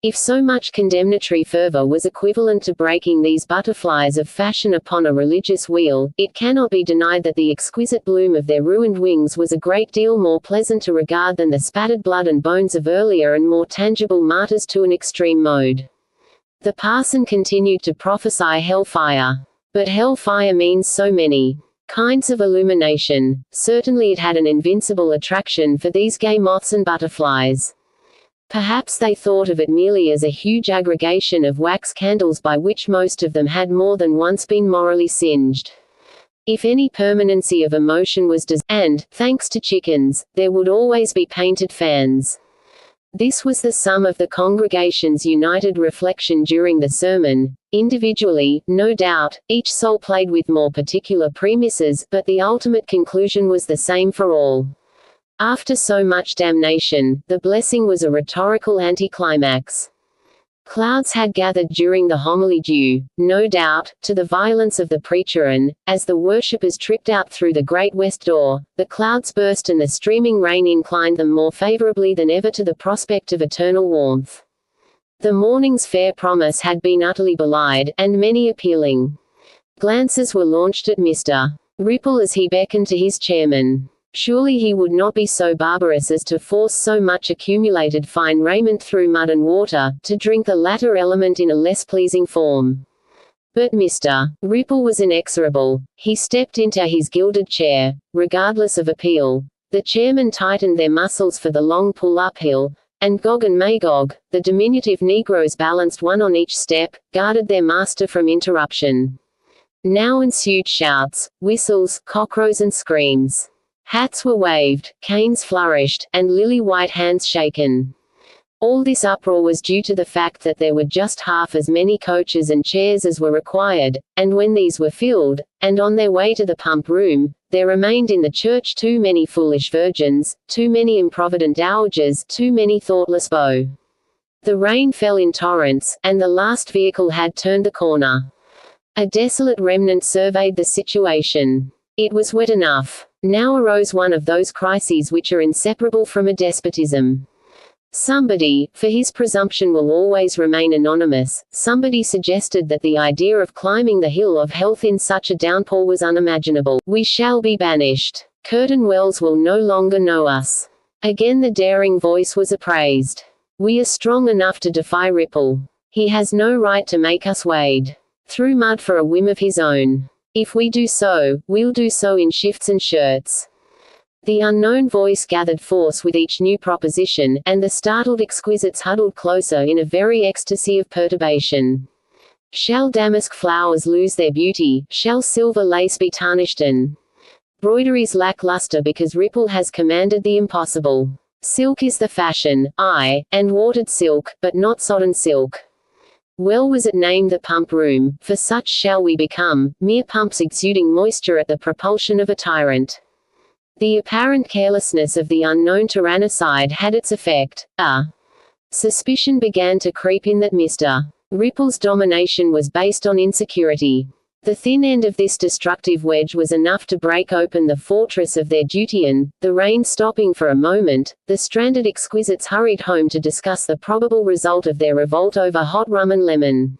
Speaker 1: If so much condemnatory fervor was equivalent to breaking these butterflies of fashion upon a religious wheel, it cannot be denied that the exquisite bloom of their ruined wings was a great deal more pleasant to regard than the spattered blood and bones of earlier and more tangible martyrs to an extreme mode. The parson continued to prophesy hellfire. But hellfire means so many kinds of illumination. Certainly it had an invincible attraction for these gay moths and butterflies. Perhaps they thought of it merely as a huge aggregation of wax candles by which most of them had more than once been morally singed. If any permanency of emotion was and, thanks to chickens, there would always be painted fans. This was the sum of the congregation's united reflection during the sermon. Individually, no doubt, each soul played with more particular premises, but the ultimate conclusion was the same for all. After so much damnation, the blessing was a rhetorical anticlimax. Clouds had gathered during the homily due, no doubt, to the violence of the preacher and, as the worshippers tripped out through the great west door, the clouds burst and the streaming rain inclined them more favorably than ever to the prospect of eternal warmth. The morning's fair promise had been utterly belied, and many appealing glances were launched at Mr. Ripple as he beckoned to his chairman. Surely he would not be so barbarous as to force so much accumulated fine raiment through mud and water, to drink the latter element in a less pleasing form. But Mr. Ripple was inexorable. He stepped into his gilded chair, regardless of appeal. The chairmen tightened their muscles for the long pull uphill, and Gog and Magog, the diminutive negroes balanced one on each step, guarded their master from interruption. Now ensued shouts, whistles, cockcrows and screams. Hats were waved, canes flourished, and lily-white hands shaken. All this uproar was due to the fact that there were just half as many coaches and chairs as were required, and when these were filled, and on their way to the pump room, there remained in the church too many foolish virgins, too many improvident dowagers, too many thoughtless beaux. The rain fell in torrents, and the last vehicle had turned the corner. A desolate remnant surveyed the situation. It was wet enough. Now arose one of those crises which are inseparable from a despotism. Somebody, for his presumption will always remain anonymous, somebody suggested that the idea of climbing the hill of health in such a downpour was unimaginable. We shall be banished. Curtain Wells will no longer know us. Again the daring voice was appraised. We are strong enough to defy Ripple. He has no right to make us wade through mud for a whim of his own. If we do so, we'll do so in shifts and shirts. The unknown voice gathered force with each new proposition, and the startled exquisites huddled closer in a very ecstasy of perturbation. Shall damask flowers lose their beauty? Shall silver lace be tarnished and broideries lack luster because Ripple has commanded the impossible? Silk is the fashion, aye, and watered silk, but not sodden silk. Well was it named the pump room, for such shall we become, mere pumps exuding moisture at the propulsion of a tyrant. The apparent carelessness of the unknown tyrannicide had its effect. A suspicion began to creep in that Mr. Ripple's domination was based on insecurity. The thin end of this destructive wedge was enough to break open the fortress of their duty and, the rain stopping for a moment, the stranded exquisites hurried home to discuss the probable result of their revolt over hot rum and lemon.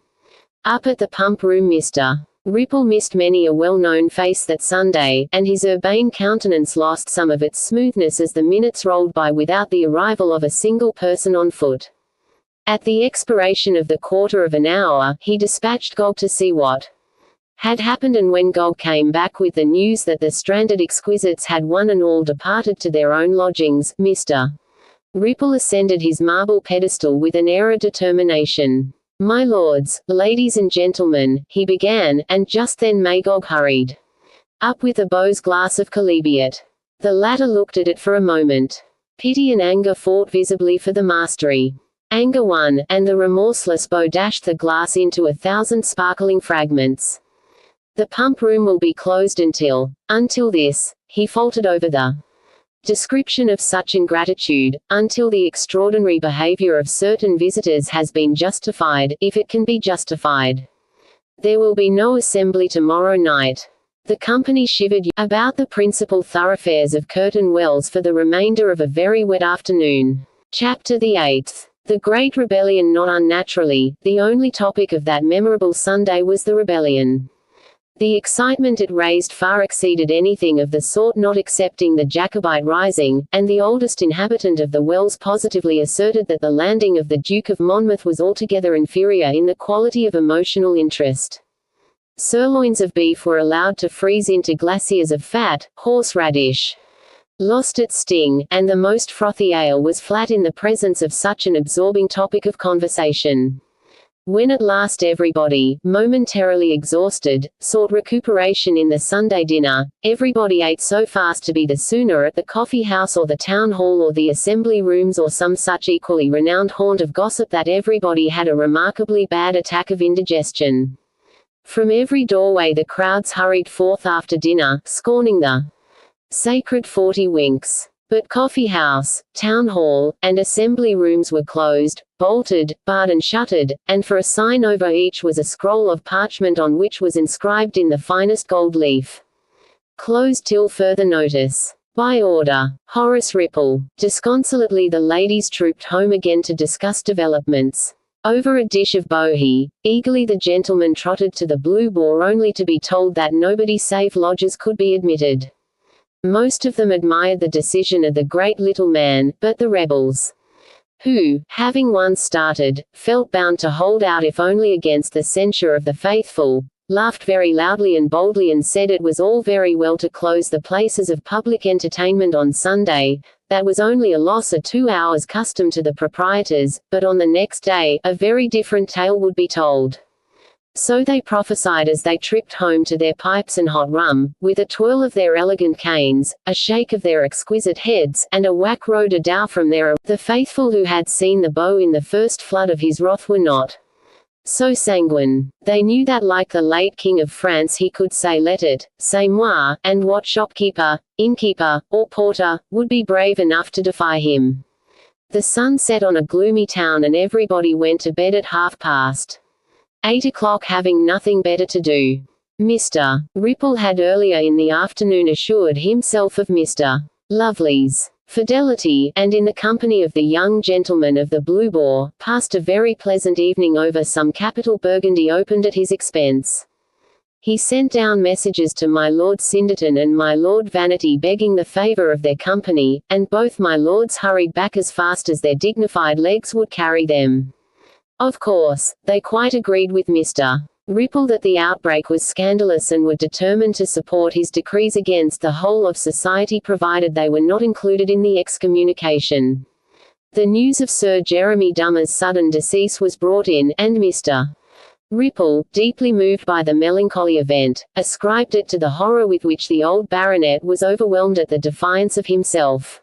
Speaker 1: Up at the pump room Mr. Ripple missed many a well-known face that Sunday, and his urbane countenance lost some of its smoothness as the minutes rolled by without the arrival of a single person on foot. At the expiration of the quarter of an hour, he dispatched Gog to see what had happened, and when Gog came back with the news that the stranded exquisites had one and all departed to their own lodgings, Mr. Ripple ascended his marble pedestal with an air of determination. My lords, ladies and gentlemen, he began, and just then Magog hurried up with a Beau's glass of chalybeate. The latter looked at it for a moment. Pity and anger fought visibly for the mastery. Anger won, and the remorseless Beau dashed the glass into 1,000 sparkling fragments. The pump room will be closed until this, he faltered over the description of such ingratitude, until the extraordinary behavior of certain visitors has been justified, if it can be justified. There will be no assembly tomorrow night. The company shivered about the principal thoroughfares of Curtain Wells for the remainder of a very wet afternoon. Chapter the 8th. The Great Rebellion. Not unnaturally, the only topic of that memorable Sunday was the rebellion. The excitement it raised far exceeded anything of the sort, not excepting the Jacobite rising, and the oldest inhabitant of the Wells positively asserted that the landing of the Duke of Monmouth was altogether inferior in the quality of emotional interest. Sirloins of beef were allowed to freeze into glaciers of fat, horseradish lost its sting, and the most frothy ale was flat in the presence of such an absorbing topic of conversation. When at last everybody, momentarily exhausted, sought recuperation in the Sunday dinner, everybody ate so fast to be the sooner at the coffee house or the town hall or the assembly rooms or some such equally renowned haunt of gossip that everybody had a remarkably bad attack of indigestion. From every doorway the crowds hurried forth after dinner, scorning the sacred 40 winks. But coffee house, town hall, and assembly rooms were closed, bolted, barred and shuttered, and for a sign over each was a scroll of parchment on which was inscribed in the finest gold leaf, "Closed till further notice. By order, Horace Ripple." Disconsolately the ladies trooped home again to discuss developments. Over a dish of bohea, eagerly the gentlemen trotted to the Blue Boar only to be told that nobody save lodgers could be admitted. Most of them admired the decision of the great little man, but the rebels, who, having once started, felt bound to hold out if only against the censure of the faithful, laughed very loudly and boldly and said it was all very well to close the places of public entertainment on Sunday, that was only a loss of 2 hours' custom to the proprietors, but on the next day, a very different tale would be told. So they prophesied as they tripped home to their pipes and hot rum, with a twirl of their elegant canes, a shake of their exquisite heads, and a whack rode a dow from their. The faithful who had seen the beau in the first flood of his wrath were not so sanguine. They knew that like the late King of France he could say let it, c'est moi, and what shopkeeper, innkeeper, or porter, would be brave enough to defy him. The sun set on a gloomy town and everybody went to bed at 8:30, having nothing better to do. Mr. Ripple had earlier in the afternoon assured himself of Mr. Lovely's fidelity, and in the company of the young gentleman of the Blue Boar, passed a very pleasant evening over some capital Burgundy opened at his expense. He sent down messages to my Lord Cinderton and my Lord Vanity begging the favour of their company, and both my lords hurried back as fast as their dignified legs would carry them. Of course, they quite agreed with Mr. Ripple that the outbreak was scandalous and were determined to support his decrees against the whole of society provided they were not included in the excommunication. The news of Sir Jeremy Dummer's sudden decease was brought in, and Mr. Ripple, deeply moved by the melancholy event, ascribed it to the horror with which the old baronet was overwhelmed at the defiance of himself.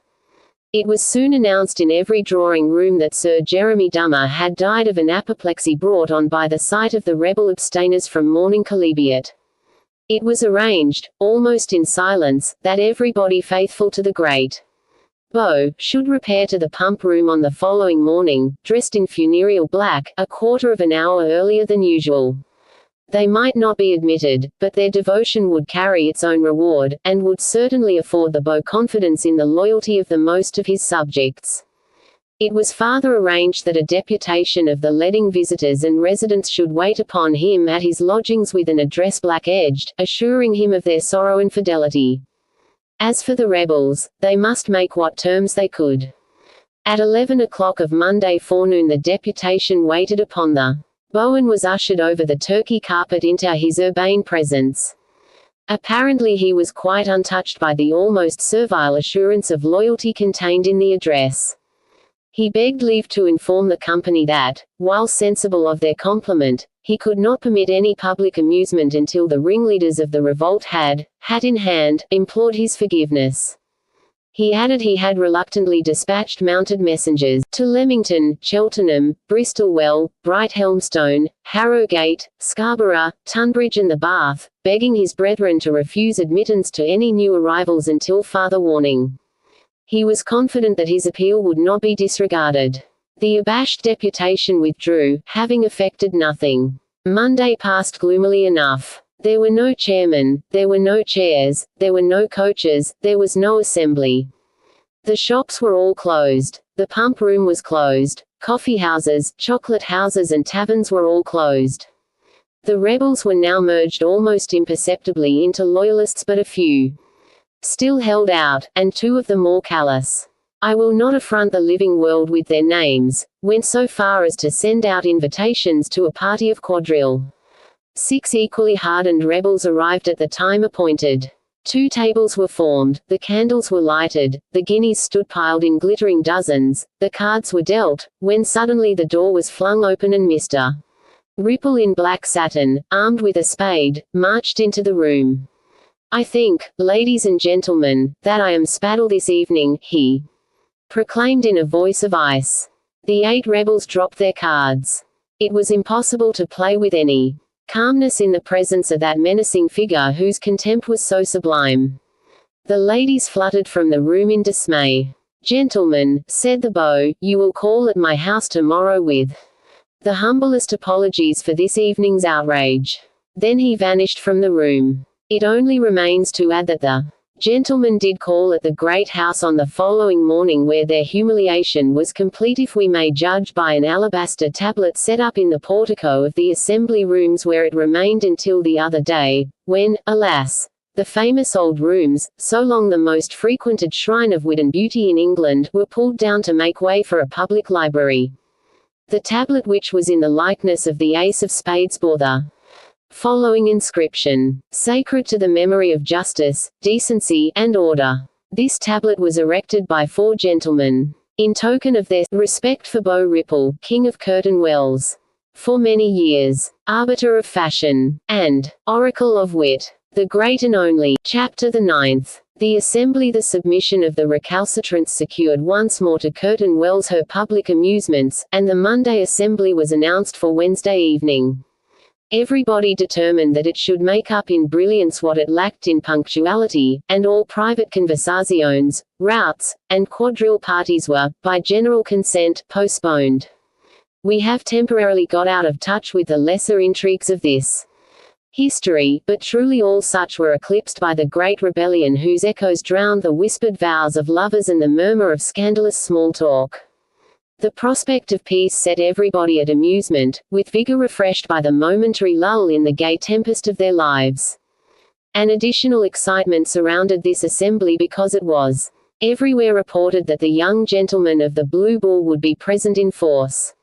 Speaker 1: It was soon announced in every drawing-room that Sir Jeremy Dummer had died of an apoplexy brought on by the sight of the rebel abstainers from morning chalybeate. It was arranged, almost in silence, that everybody faithful to the great Beau should repair to the pump-room on the following morning, dressed in funereal black, a quarter of an hour earlier than usual. They might not be admitted, but their devotion would carry its own reward, and would certainly afford the Beau confidence in the loyalty of the most of his subjects. It was farther arranged that a deputation of the leading visitors and residents should wait upon him at his lodgings with an address black-edged, assuring him of their sorrow and fidelity. As for the rebels, they must make what terms they could. At 11 o'clock of Monday forenoon the deputation waited upon the Beau and was ushered over the Turkey carpet into his urbane presence. Apparently he was quite untouched by the almost servile assurance of loyalty contained in the address. He begged leave to inform the company that, while sensible of their compliment, he could not permit any public amusement until the ringleaders of the revolt had, hat in hand, implored his forgiveness. He added he had reluctantly dispatched mounted messengers to Leamington, Cheltenham, Bristol-Well, Brighthelmstone, Harrogate, Scarborough, Tunbridge and the Bath, begging his brethren to refuse admittance to any new arrivals until farther warning. He was confident that his appeal would not be disregarded. The abashed deputation withdrew, having effected nothing. Monday passed gloomily enough. There were no chairmen, there were no chairs, there were no coaches, there was no assembly. The shops were all closed. The pump room was closed. Coffee houses, chocolate houses and taverns were all closed. The rebels were now merged almost imperceptibly into loyalists, but a few still held out, and 2 of the more callous, I will not affront the living world with their names, went so far as to send out invitations to a party of quadrille. 6 equally hardened rebels arrived at the time appointed. 2 tables were formed, the candles were lighted, the guineas stood piled in glittering dozens, the cards were dealt, when suddenly the door was flung open and Mr. Ripple in black satin, armed with a spade, marched into the room. I think, ladies and gentlemen, that I am Spaddle this evening, he proclaimed in a voice of ice. The 8 rebels dropped their cards. It was impossible to play with any calmness in the presence of that menacing figure whose contempt was so sublime. The ladies fluttered from the room in dismay. Gentlemen, said the beau, you will call at my house tomorrow with the humblest apologies for this evening's outrage. Then he vanished from the room. It only remains to add that the gentlemen did call at the great house on the following morning, where their humiliation was complete, if we may judge by an alabaster tablet set up in the portico of the assembly rooms, where it remained until the other day, when, alas, the famous old rooms, so long the most frequented shrine of wit and beauty in England, were pulled down to make way for a public library. The tablet, which was in the likeness of the ace of spades, bore the following inscription: sacred to the memory of justice, decency, and order. This tablet was erected by 4 gentlemen, in token of their respect for Beau Ripple, King of Curtain Wells, for many years, arbiter of fashion, and oracle of wit. The great and only. Chapter the 9th. The Assembly. The submission of the recalcitrants secured once more to Curtain Wells her public amusements, and the Monday Assembly was announced for Wednesday evening. Everybody determined that it should make up in brilliance what it lacked in punctuality, and all private conversations, routs, and quadrille parties were, by general consent, postponed. We have temporarily got out of touch with the lesser intrigues of this history, but truly all such were eclipsed by the great rebellion, whose echoes drowned the whispered vows of lovers and the murmur of scandalous small talk. The prospect of peace set everybody at amusement, with vigor refreshed by the momentary lull in the gay tempest of their lives. An additional excitement surrounded this assembly, because it was everywhere reported that the young gentleman of the Blue Bull would be present in force.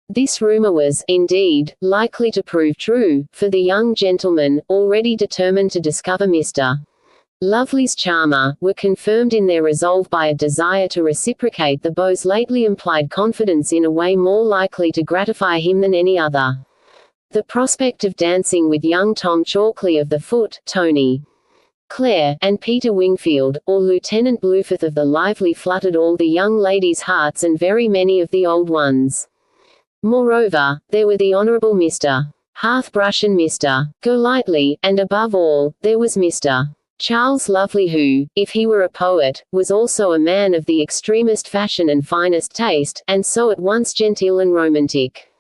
Speaker 1: This rumor was, indeed, likely to prove true, for the young gentlemen, already determined to discover Mr. Lovely's charmer, were confirmed in their resolve by a desire to reciprocate the beau's lately implied confidence in a way more likely to gratify him than any other. The prospect of dancing with young Tom Chalkley of the Foot, Tony Clare, and Peter Wingfield, or Lieutenant Blueford of the Lively, fluttered all the young ladies' hearts and very many of the old ones. Moreover, there were the Honourable Mr. Hearthbrush and Mr. Golightly, and above all, there was Mr. Charles Lovely, who, if he were a poet, was also a man of the extremest fashion and finest taste, and so at once genteel and romantic.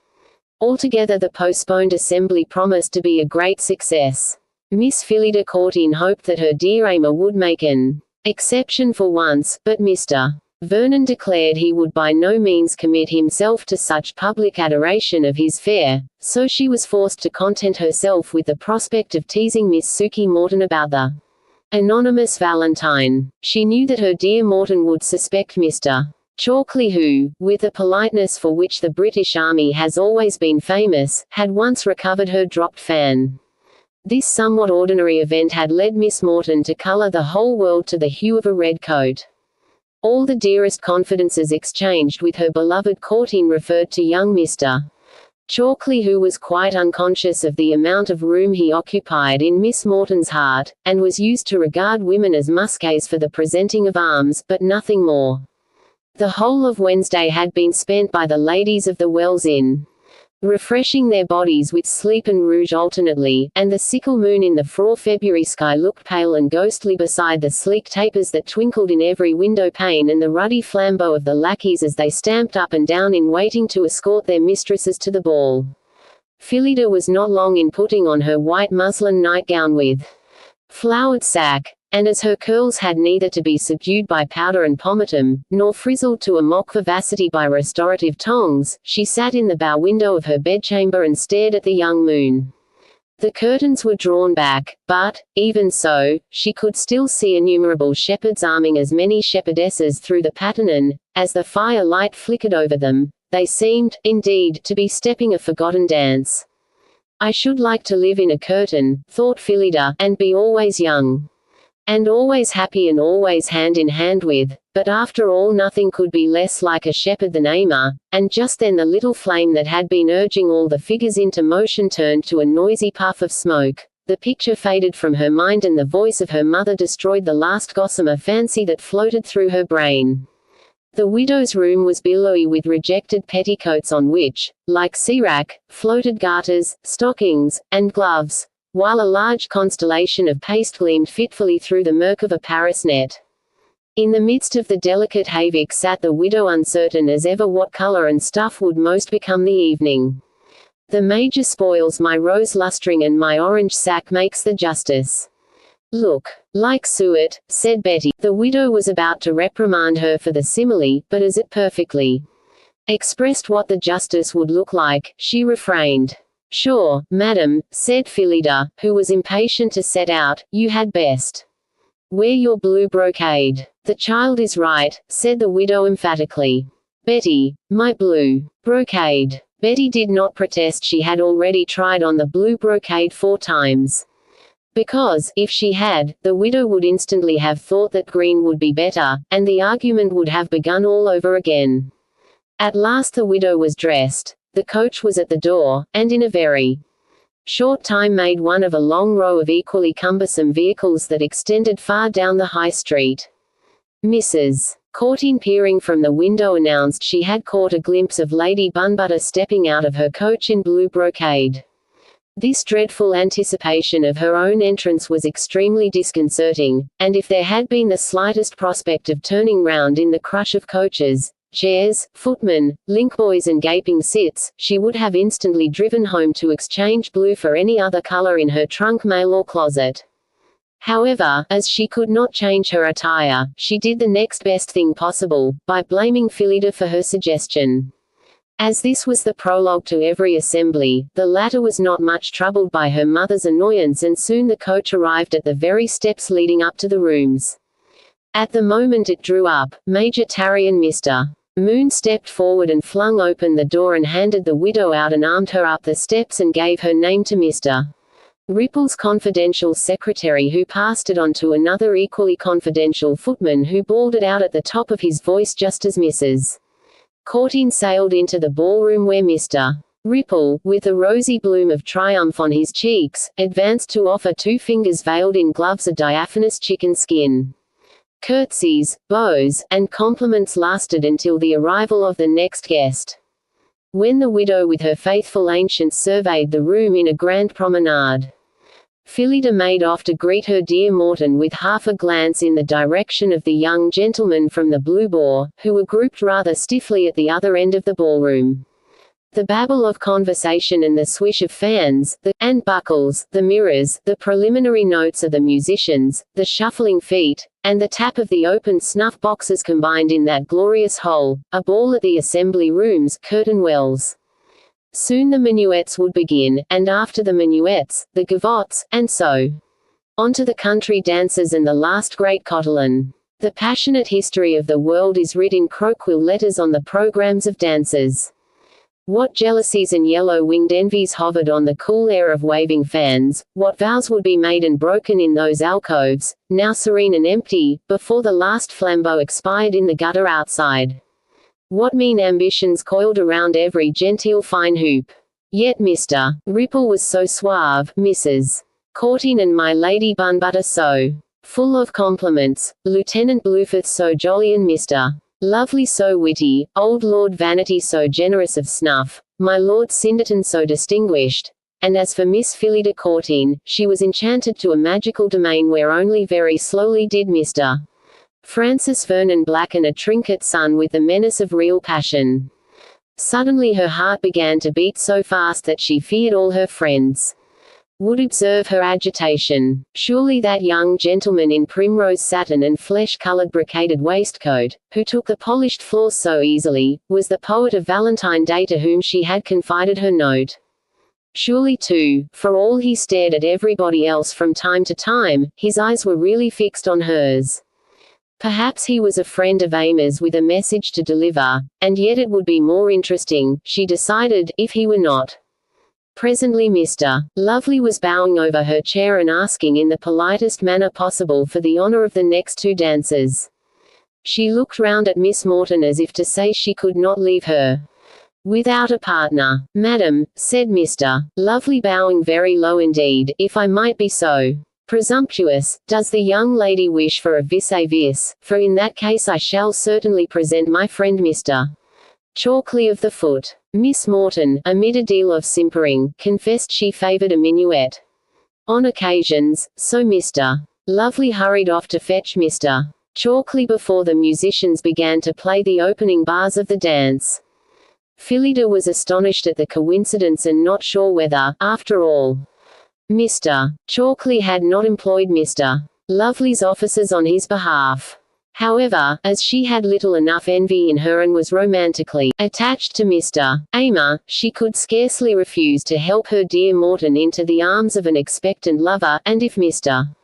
Speaker 1: Altogether the postponed assembly promised to be a great success. Miss Phyllida Courteen hoped that her dear Ama would make an exception for once, but Mr. Vernon declared he would by no means commit himself to such public adoration of his fair, so she was forced to content herself with the prospect of teasing Miss Sukey Morton about the anonymous Valentine. She knew that her dear Morton would suspect Mr. Chalkley, who, with a politeness for which the British Army has always been famous, had once recovered her dropped fan. This somewhat ordinary event had led Miss Morton to colour the whole world to the hue of a red coat. All the dearest confidences exchanged with her beloved Courteen referred to young Mr. Chalkley, who was quite unconscious of the amount of room he occupied in Miss Morton's heart, and was used to regard women as musquets for the presenting of arms, but nothing more. The whole of Wednesday had been spent by the ladies of the Wells in refreshing their bodies with sleep and rouge alternately, and the sickle moon in the frore February sky looked pale and ghostly beside the sleek tapers that twinkled in every window pane and the ruddy flambeaux of the lackeys as they stamped up and down in waiting to escort their mistresses to the ball. Phyllida was not long in putting on her white muslin nightgown with flowered sack, And as her curls had neither to be subdued by powder and pomatum, nor frizzled to a mock vivacity by restorative tongs, she sat in the bow window of her bedchamber and stared at the young moon. The curtains were drawn back, but, even so, she could still see innumerable shepherds arming as many shepherdesses through the pattern, and, as the fire light flickered over them, they seemed, indeed, to be stepping a forgotten dance. I should like to live in a curtain, thought Phyllida, and be always young. And always happy and always hand in hand with, but after all nothing could be less like a shepherd than Ama, and just then the little flame that had been urging all the figures into motion turned to a noisy puff of smoke. The picture faded from her mind and the voice of her mother destroyed the last gossamer fancy that floated through her brain. The widow's room was billowy with rejected petticoats on which, like Sirach, floated garters, stockings, and gloves, while a large constellation of paste gleamed fitfully through the murk of a Paris net. In the midst of the delicate havoc sat the widow, uncertain as ever what colour and stuff would most become the evening. The major spoils my rose lustring and my orange sack makes the justice. Look like suet, said Betty. The widow was about to reprimand her for the simile, but as it perfectly expressed what the justice would look like, she refrained. Sure, madam, said Phyllida, who was impatient to set out, you had best wear your blue brocade. The child is right, said the widow emphatically. Betty, my blue brocade. Betty did not protest. She had already tried on the blue brocade 4 times. Because, if she had, the widow would instantly have thought that green would be better, and the argument would have begun all over again. At last the widow was dressed. The coach was at the door, and in a very short time made one of a long row of equally cumbersome vehicles that extended far down the high street. Mrs. Courteen, peering from the window, announced she had caught a glimpse of Lady Bunbutter stepping out of her coach in blue brocade. This dreadful anticipation of her own entrance was extremely disconcerting, and if there had been the slightest prospect of turning round in the crush of coaches, chairs, footmen, linkboys and gaping cits, she would have instantly driven home to exchange blue for any other color in her trunk, mail or closet. However, as she could not change her attire, she did the next best thing possible, by blaming Phyllida for her suggestion. As this was the prologue to every assembly, the latter was not much troubled by her mother's annoyance, and soon the coach arrived at the very steps leading up to the rooms. At the moment it drew up, Major Tarry and Mr. Moon stepped forward and flung open the door and handed the widow out and armed her up the steps and gave her name to Mr. Ripple's confidential secretary, who passed it on to another equally confidential footman, who bawled it out at the top of his voice just as Mrs. Courteen sailed into the ballroom, where Mr. Ripple, with a rosy bloom of triumph on his cheeks, advanced to offer 2 fingers veiled in gloves of diaphanous chicken skin. Curtsies, bows, and compliments lasted until the arrival of the next guest. When the widow with her faithful ancients surveyed the room in a grand promenade, Phyllida made off to greet her dear Morton with half a glance in the direction of the young gentlemen from the Blue Boar, who were grouped rather stiffly at the other end of the ballroom. The babble of conversation and the swish of fans, and buckles, the mirrors, the preliminary notes of the musicians, the shuffling feet, and the tap of the open snuff boxes combined in that glorious whole, a ball at the Assembly Rooms, Curtain Wells. Soon the minuets would begin, and after the minuets, the gavottes, and so on to the country dances and the last great cotilon. The passionate history of the world is writ in croquill letters on the programs of dances. What jealousies and yellow-winged envies hovered on the cool air of waving fans, what vows would be made and broken in those alcoves, now serene and empty, before the last flambeau expired in the gutter outside. What mean ambitions coiled around every genteel fine hoop. Yet Mr. Ripple was so suave, Mrs. Courteen and my Lady Bunbutter so full of compliments, Lieutenant Blueforth so jolly, and Mr. Lovely so witty, old Lord Vanity so generous of snuff, my Lord Cinderton so distinguished, and as for Miss Phyllida Courteen, she was enchanted to a magical domain where only very slowly did Mr. Francis Vernon blacken a trinket sun with the menace of real passion. Suddenly her heart began to beat so fast that she feared all her friends. would observe her agitation. Surely that young gentleman in primrose satin and flesh-colored brocaded waistcoat, who took the polished floors so easily, was the poet of Valentine Day to whom she had confided her note. Surely too, for all he stared at everybody else from time to time, his eyes were really fixed on hers. Perhaps he was a friend of Amy's with a message to deliver, and yet it would be more interesting, she decided, if he were not. Presently Mr. Lovely was bowing over her chair and asking in the politest manner possible for the honor of the next 2 dancers. She looked round at Miss Morton as if to say she could not leave her without a partner. "Madam," said Mr. Lovely, bowing very low indeed, "if I might be so presumptuous, does the young lady wish for a vis-a-vis, for in that case I shall certainly present my friend Mr. Chalkley of the Foot." Miss Morton, amid a deal of simpering, confessed she favoured a minuet. On occasions, so Mr. Lovely hurried off to fetch Mr. Chalkley before the musicians began to play the opening bars of the dance. Phyllida was astonished at the coincidence and not sure whether, after all, Mr. Chalkley had not employed Mr. Lovely's offices on his behalf. However, as she had little enough envy in her and was romantically attached to Mr. Amer, she could scarcely refuse to help her dear Morton into the arms of an expectant lover, and if Mr.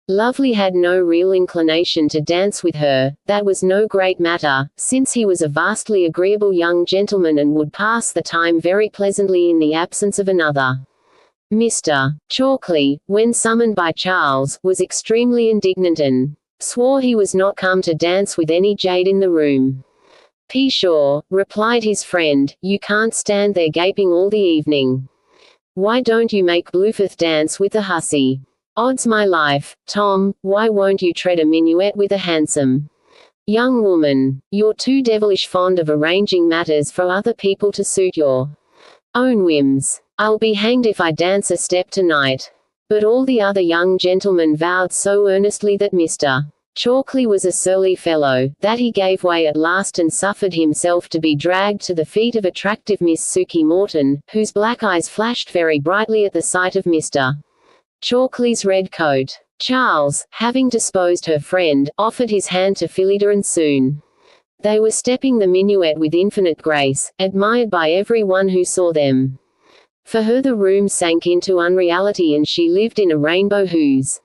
Speaker 1: Lovely had no real inclination to dance with her, that was no great matter, since he was a vastly agreeable young gentleman and would pass the time very pleasantly in the absence of another. Mr. Chalkley, when summoned by Charles, was extremely indignant and swore he was not come to dance with any jade in the room. "Pshaw," replied his friend, "you can't stand there gaping all the evening. Why don't you make Blueford dance with the hussy? Odds my life, Tom, why won't you tread a minuet with a handsome young woman? You're too devilish fond of arranging matters for other people to suit your own whims. I'll be hanged if I dance a step tonight." But all the other young gentlemen vowed so earnestly that Mr. Chalkley was a surly fellow, that he gave way at last and suffered himself to be dragged to the feet of attractive Miss Sukey Morton, whose black eyes flashed very brightly at the sight of Mr. Chalkley's red coat. Charles, having disposed her friend, offered his hand to Phyllida and soon they were stepping the minuet with infinite grace, admired by every one who saw them. For her the room sank into unreality and she lived in a rainbow whose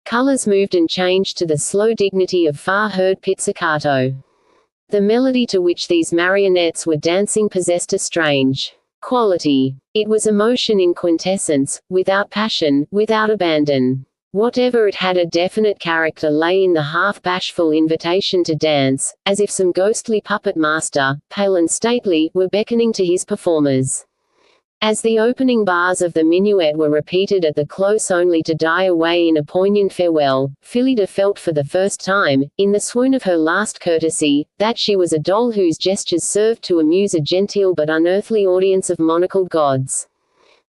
Speaker 1: colors moved and changed to the slow dignity of far-heard pizzicato. The melody to which these marionettes were dancing possessed a strange quality. It was emotion in quintessence, without passion, without abandon. Whatever it had, a definite character lay in the half-bashful invitation to dance, as if some ghostly puppet master, pale and stately, were beckoning to his performers. As the opening bars of the minuet were repeated at the close only to die away in a poignant farewell, Phyllida felt for the first time, in the swoon of her last courtesy, that she was a doll whose gestures served to amuse a genteel but unearthly audience of monocled gods.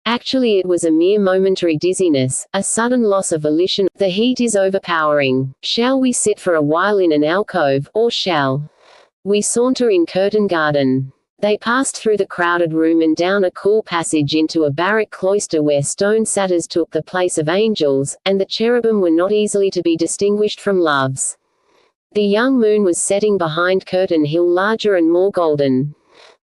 Speaker 1: Actually it was a mere momentary dizziness, a sudden loss of volition. The heat is overpowering. Shall we sit for a while in an alcove, or shall we saunter in curtained garden? They passed through the crowded room and down a cool passage into a barrack cloister where stone satyrs took the place of angels, and the cherubim were not easily to be distinguished from loves. The young moon was setting behind Curtain Hill larger and more golden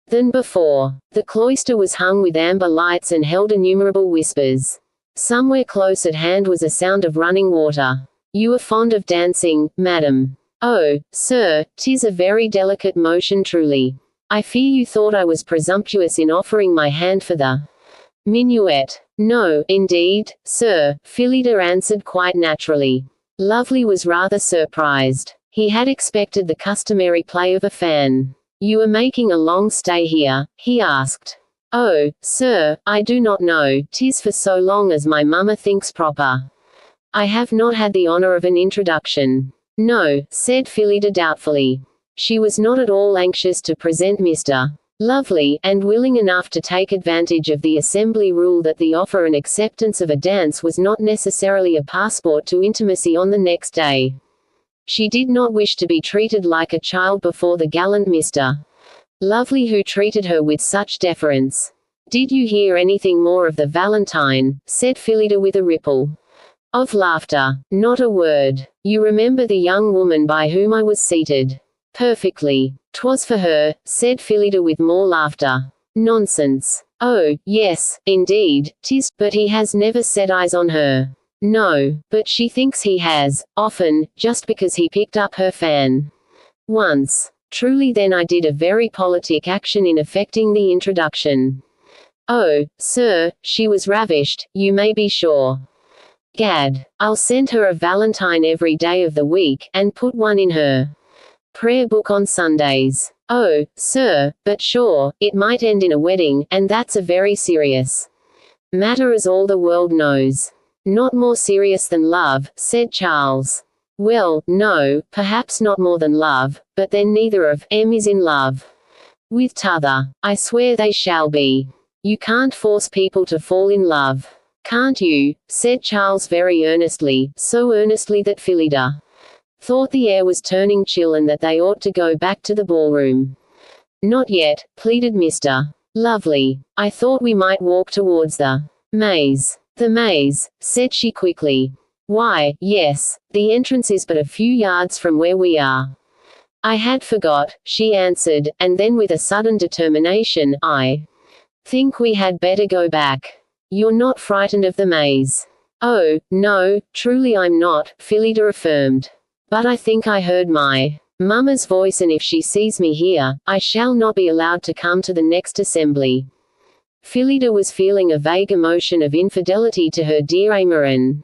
Speaker 1: than before. The cloister was hung with amber lights and held innumerable whispers. Somewhere close at hand was a sound of running water. "You are fond of dancing, madam?" "Oh, sir, 'tis a very delicate motion truly. I fear you thought I was presumptuous in offering my hand for the minuet." "No, indeed, sir," Phyllida answered quite naturally. Lovely was rather surprised. He had expected the customary play of a fan. "You are making a long stay here?" he asked. "Oh, sir, I do not know, 'tis for so long as my mamma thinks proper. I have not had the honor of an introduction." "No," said Phyllida doubtfully. She was not at all anxious to present Mr. Lovely, and willing enough to take advantage of the assembly rule that the offer and acceptance of a dance was not necessarily a passport to intimacy on the next day. She did not wish to be treated like a child before the gallant Mr. Lovely who treated her with such deference. Did you hear anything more of the Valentine? Said Phyllida with a ripple of laughter. Not a word. You remember the young woman by whom I was seated? Perfectly. 'Twas for her, said Phyllida with more laughter. Nonsense. Oh, yes, indeed, 'tis, but he has never set eyes on her. No, but she thinks he has, often, just because he picked up her fan once. Truly then I did a very politic action in effecting the introduction. Oh, sir, she was ravished, you may be sure. Gad, I'll send her a Valentine every day of the week, and put one in her prayer book on Sundays. Oh, sir, but sure, it might end in a wedding, and that's a very serious matter as all the world knows. Not more serious than love, said Charles. Well, no, perhaps not more than love, but then neither of 'em is in love with t'other. I swear they shall be. You can't force people to fall in love. Can't you? Said Charles very earnestly, so earnestly that Phyllida thought the air was turning chill and that they ought to go back to the ballroom. Not yet, pleaded Mr. Lovely. I thought we might walk towards the maze. The maze, said she quickly. Why, yes, the entrance is but a few yards from where we are. I had forgot, she answered, and then with a sudden determination, I think we had better go back. You're not frightened of the maze? Oh, no, truly I'm not, Phyllida affirmed. But I think I heard my mamma's voice, and if she sees me here, I shall not be allowed to come to the next assembly. Phyllida was feeling a vague emotion of infidelity to her dear Amor and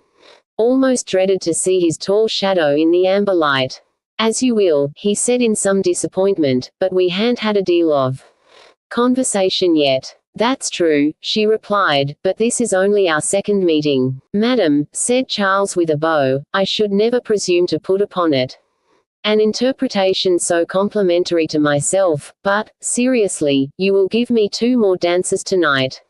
Speaker 1: almost dreaded to see his tall shadow in the amber light. As you will, he said in some disappointment, but we han't had a deal of conversation yet. That's true, she replied, but this is only our second meeting. Madam, said Charles with a bow, I should never presume to put upon it an interpretation so complimentary to myself, but, seriously, you will give me 2 more dances tonight.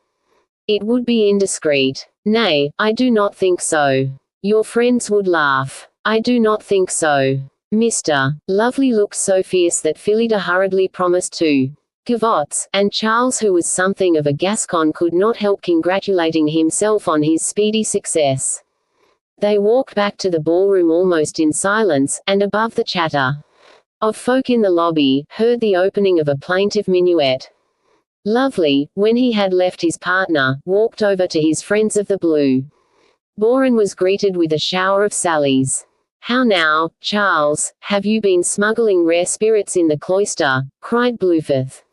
Speaker 1: It would be indiscreet. Nay, I do not think so. Your friends would laugh. I do not think so. Mr. Lovely looked so fierce that Phyllida hurriedly promised to gavots, and Charles, who was something of a Gascon, could not help congratulating himself on his speedy success. They walked back to the ballroom almost in silence, and above the chatter of folk in the lobby, heard the opening of a plaintive minuet. Lovely, when he had left his partner, walked over to his friends of the Blue Boran was greeted with a shower of sallies. How now, Charles, have you been smuggling rare spirits in the cloister? Cried Blueforth.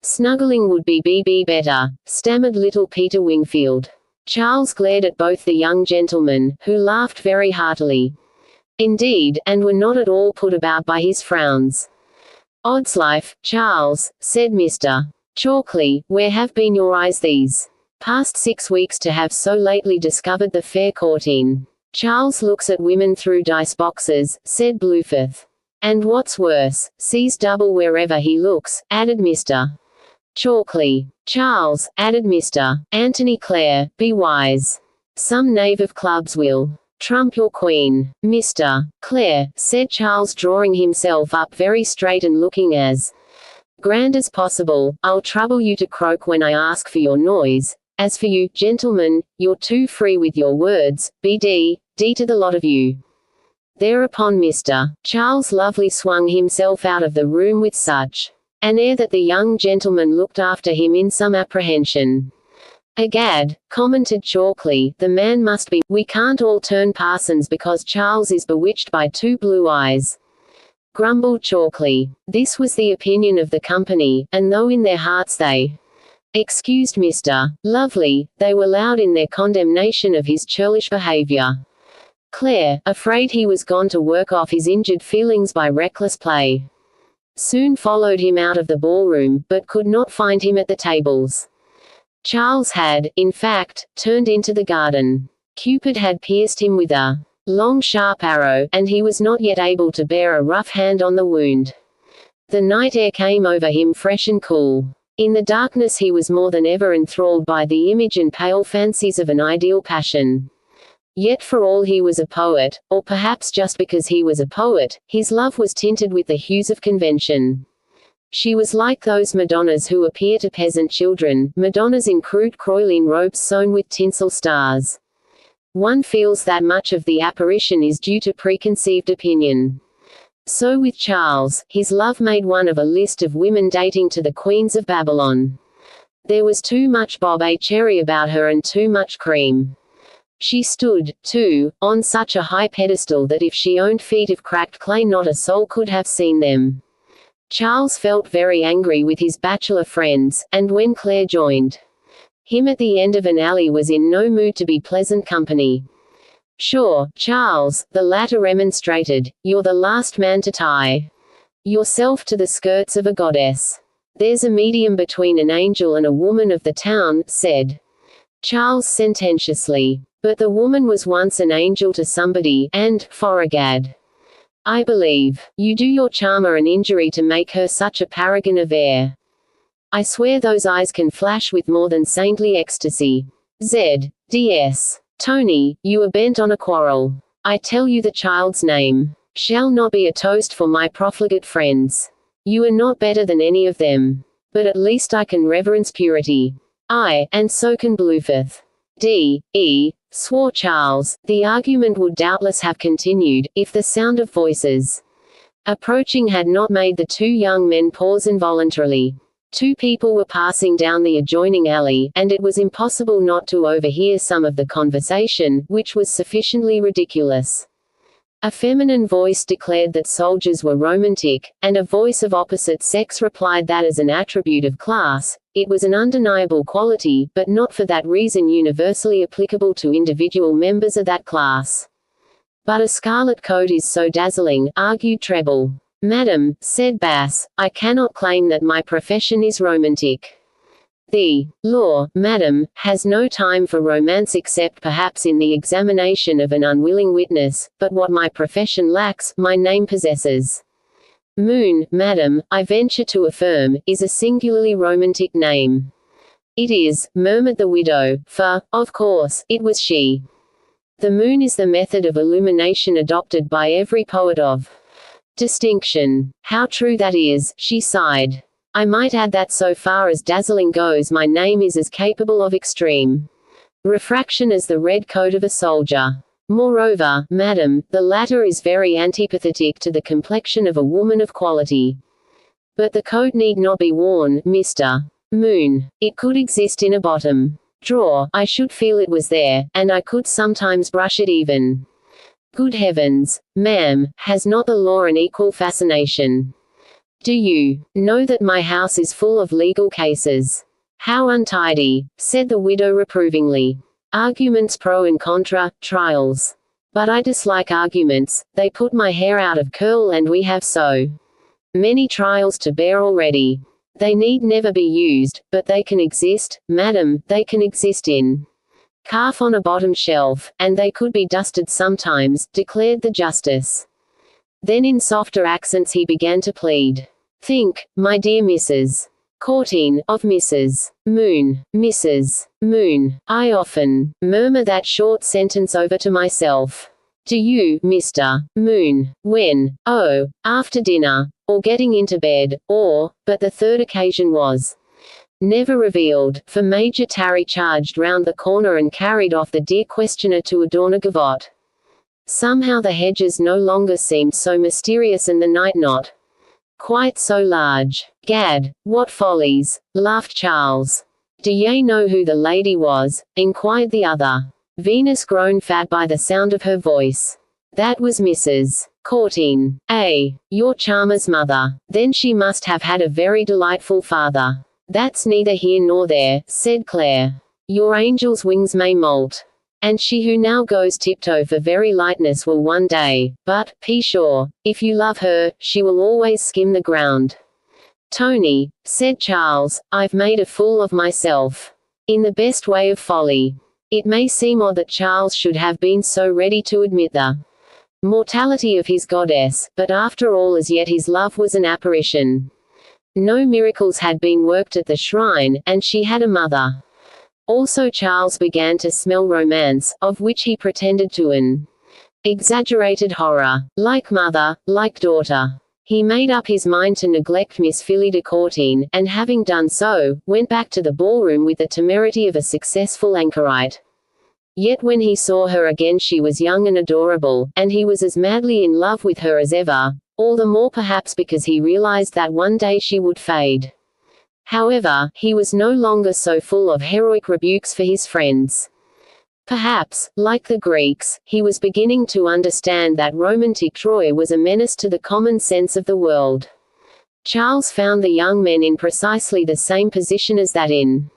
Speaker 1: Snuggling would be better, stammered little Peter Wingfield. Charles glared at both the young gentlemen, who laughed very heartily indeed, and were not at all put about by his frowns. Oddslife, Charles, said Mr. Chalkley, where have been your eyes these past 6 weeks to have so lately discovered the fair Courteen? Charles looks at women through dice boxes, said Blueforth. And what's worse, sees double wherever he looks, added Mr. Chalkley. Charles, added Mr. Anthony Clare, be wise. Some knave of clubs will trump your queen. Mr. Clare, said Charles, drawing himself up very straight and looking as grand as possible, I'll trouble you to croak when I ask for your noise. As for you, gentlemen, you're too free with your words, D to the lot of you. Thereupon Mr. Charles Lovely swung himself out of the room with such an air that the young gentleman looked after him in some apprehension. Egad, commented Chalkley, the man must be. We can't all turn parsons because Charles is bewitched by 2 blue eyes. Grumbled Chalkley. This was the opinion of the company, and though in their hearts they excused Mr. Lovely, they were loud in their condemnation of his churlish behavior. Clare, afraid he was gone to work off his injured feelings by reckless play, soon followed him out of the ballroom, but could not find him at the tables. Charles had, in fact, turned into the garden. Cupid had pierced him with a long sharp arrow, and he was not yet able to bear a rough hand on the wound. The night air came over him fresh and cool. In the darkness he was more than ever enthralled by the image and pale fancies of an ideal passion. Yet for all he was a poet, or perhaps just because he was a poet, his love was tinted with the hues of convention. She was like those Madonnas who appear to peasant children, Madonnas in crude crinoline robes sewn with tinsel stars. One feels that much of the apparition is due to preconceived opinion. So with Charles, his love made one of a list of women dating to the queens of Babylon. There was too much Bob A. Cherry about her and too much cream. She stood, too, on such a high pedestal that if she owned feet of cracked clay not a soul could have seen them. Charles felt very angry with his bachelor friends, and when Claire joined him at the end of an alley was in no mood to be pleasant company. "Sure, Charles," the latter remonstrated, "you're the last man to tie yourself to the skirts of a goddess. There's a medium between an angel and a woman of the town," said Charles sententiously. "But the woman was once an angel to somebody, and, foragad, I believe, you do your charmer an injury to make her such a paragon of air. I swear those eyes can flash with more than saintly ecstasy. Z.D.S. Tony, you are bent on a quarrel. I tell you the child's name shall not be a toast for my profligate friends. You are not better than any of them. But at least I can reverence purity. Aye, and so can Bluefith." D.E. swore Charles. The argument would doubtless have continued, if the sound of voices approaching had not made the two young men pause involuntarily. Two people were passing down the adjoining alley, and it was impossible not to overhear some of the conversation, which was sufficiently ridiculous. A feminine voice declared that soldiers were romantic, and a voice of opposite sex replied that as an attribute of class, it was an undeniable quality, but not for that reason universally applicable to individual members of that class. "But a scarlet coat is so dazzling," argued Treble. "Madam," said Bass, "I cannot claim that my profession is romantic. The law, madam, has no time for romance except perhaps in the examination of an unwilling witness, but what my profession lacks, my name possesses. Moon, madam, I venture to affirm, is a singularly romantic name." "It is," murmured the widow, "for, of course, it was she. The moon is the method of illumination adopted by every poet of distinction. How true that is," she sighed. "I might add that so far as dazzling goes my name is as capable of extreme refraction as the red coat of a soldier. Moreover, madam, the latter is very antipathetic to the complexion of a woman of quality. But the coat need not be worn, Mr. Moon. It could exist in a bottom drawer, I should feel it was there, and I could sometimes brush it even. Good heavens, ma'am, has not the law an equal fascination? Do you know that my house is full of legal cases?" "How untidy," said the widow reprovingly. "Arguments pro and contra, trials. But I dislike arguments, they put my hair out of curl and we have so many trials to bear already. They need never be used, but they can exist, madam, they can exist in calf on a bottom shelf, and they could be dusted sometimes," declared the justice. Then in softer accents he began to plead. "Think, my dear Mrs. Courteen, of Mrs. Moon. Mrs. Moon. I often murmur that short sentence over to myself. Do you, Mr. Moon, when, oh, after dinner, or getting into bed, or," but the third occasion was never revealed, for Major Tarry charged round the corner and carried off the dear questioner to adorn a gavotte. Somehow the hedges no longer seemed so mysterious and the night not quite so large. "Gad, what follies," laughed Charles. "Do ye know who the lady was?" inquired the other. Venus grown fat by the sound of her voice. "That was Mrs. Courteen. Your charmer's mother. Then she must have had a very delightful father." "That's neither here nor there," said Claire. "Your angel's wings may moult. And she who now goes tiptoe for very lightness will one day, but, be sure, if you love her, she will always skim the ground." "Tony," said Charles, "I've made a fool of myself. In the best way of folly." It may seem odd that Charles should have been so ready to admit the mortality of his goddess, but after all as yet his love was an apparition. No miracles had been worked at the shrine, and she had a mother. Also Charles began to smell romance, of which he pretended to an exaggerated horror. Like mother, like daughter. He made up his mind to neglect Miss Phyllida Courteen, and having done so, went back to the ballroom with the temerity of a successful anchorite. Yet when he saw her again she was young and adorable, and he was as madly in love with her as ever, all the more perhaps because he realized that one day she would fade. However, he was no longer so full of heroic rebukes for his friends. Perhaps, like the Greeks, he was beginning to understand that romantic Troy was a menace to the common sense of the world. Charles found the young men in precisely the same position as that in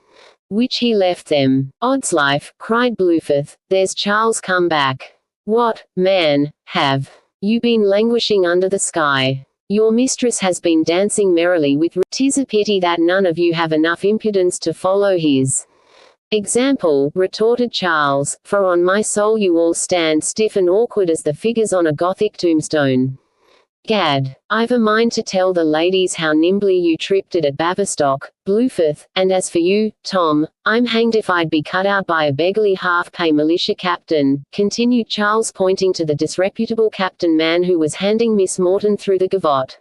Speaker 1: which he left them. "Oddslife," cried Blueforth, "there's Charles come back. What, man, have you been languishing under the sky? Your mistress has been dancing merrily with 'tis a pity that none of you have enough impudence to follow his example," retorted Charles, "for on my soul you all stand stiff and awkward as the figures on a Gothic tombstone. Gad, I've a mind to tell the ladies how nimbly you tripped it at Baverstock, Blueforth, and as for you, Tom, I'm hanged if I'd be cut out by a beggarly half-pay militia captain," continued Charles, pointing to the disreputable captain man who was handing Miss Morton through the gavotte.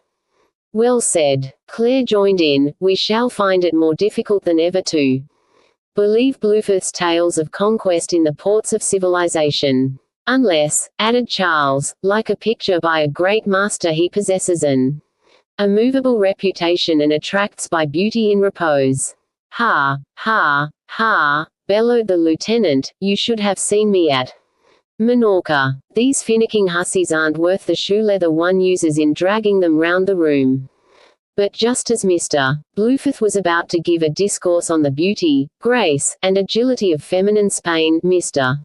Speaker 1: "Well said," Claire joined in, "we shall find it more difficult than ever to believe Blueforth's tales of conquest in the ports of civilization. Unless," added Charles, "like a picture by a great master he possesses an immovable reputation and attracts by beauty in repose." "Ha, ha, ha," bellowed the lieutenant, "you should have seen me at Minorca. These finicking hussies aren't worth the shoe leather one uses in dragging them round the room." But just as Mr. Blueforth was about to give a discourse on the beauty, grace, and agility of feminine Spain, Mr.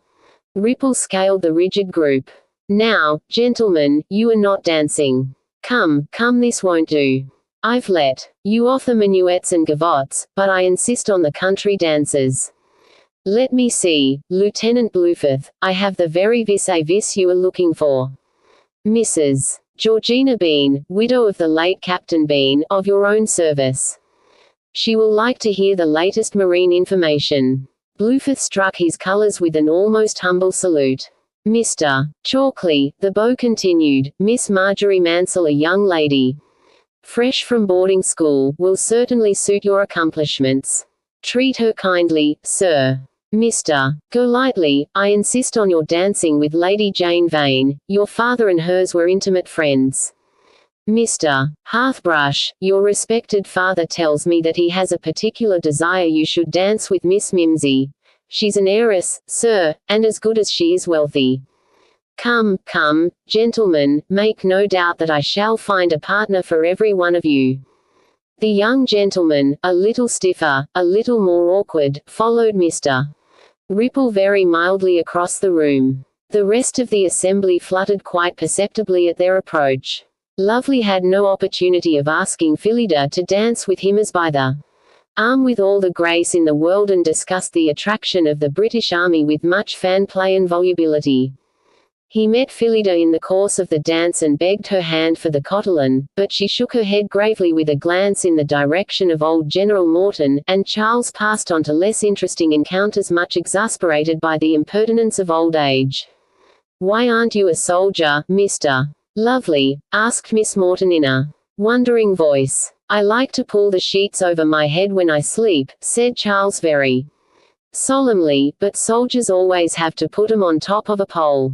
Speaker 1: Ripple scaled the rigid group. "Now, gentlemen, you are not dancing. Come, this won't do. I've let you off the minuets and gavottes, but I insist on the country dances. Let me see, Lieutenant Blueforth, I have the very vis-a-vis you are looking for. Mrs. Georgina Bean, widow of the late Captain Bean, of your own service. She will like to hear the latest marine information." Blueforth struck his colours with an almost humble salute. "Mr. Chalkley," the beau continued, "Miss Marjorie Mansell, a young lady fresh from boarding school, will certainly suit your accomplishments. Treat her kindly, sir. Mr. Golightly, I insist on your dancing with Lady Jane Vane. Your father and hers were intimate friends. Mr. Hearthbrush, your respected father tells me that he has a particular desire you should dance with Miss Mimsy. She's an heiress, sir, and as good as she is wealthy. Come, gentlemen, make no doubt that I shall find a partner for every one of you." The young gentleman, a little stiffer, a little more awkward, followed Mr. Ripple very mildly across the room. The rest of the assembly fluttered quite perceptibly at their approach. Lovely had no opportunity of asking Phyllida to dance with him as by the arm with all the grace in the world and discussed the attraction of the British Army with much fan play and volubility. He met Phyllida in the course of the dance and begged her hand for the cotillion, but she shook her head gravely with a glance in the direction of old General Morton, and Charles passed on to less interesting encounters, much exasperated by the impertinence of old age. "Why aren't you a soldier, Mr. Lovely?" asked Miss Morton in a wondering voice. "I like to pull the sheets over my head when I sleep," said Charles very solemnly, "but soldiers always have to put 'em on top of a pole.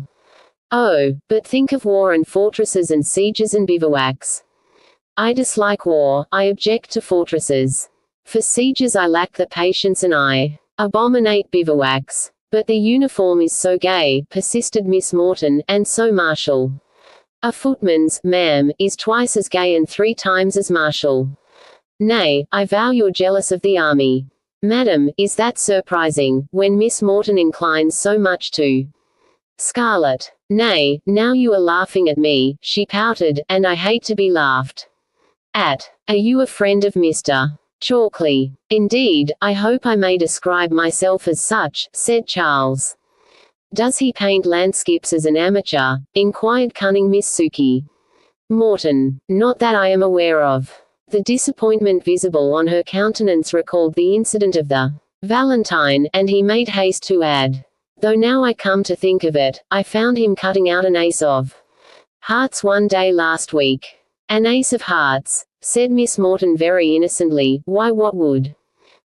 Speaker 1: Oh, but think of war and fortresses and sieges and bivouacs. I dislike war, I object to fortresses. For sieges I lack the patience and I abominate bivouacs. But the uniform is so gay," persisted Miss Morton, "and so martial. A footman's, ma'am, is twice as gay and 3 times as martial. Nay, I vow you're jealous of the army. Madam, is that surprising, when Miss Morton inclines so much to scarlet? Nay, now you are laughing at me," she pouted, "and I hate to be laughed at. Are you a friend of Mr. Chalkley?" "Indeed, I hope I may describe myself as such," said Charles. "Does he paint landscapes as an amateur?" inquired cunning Miss Sukey Morton. "Not that I am aware of." The disappointment visible on her countenance recalled the incident of the Valentine, and he made haste to add, "Though now I come to think of it, I found him cutting out an ace of hearts one day last week." An ace of hearts, said Miss Morton very innocently. Why, what would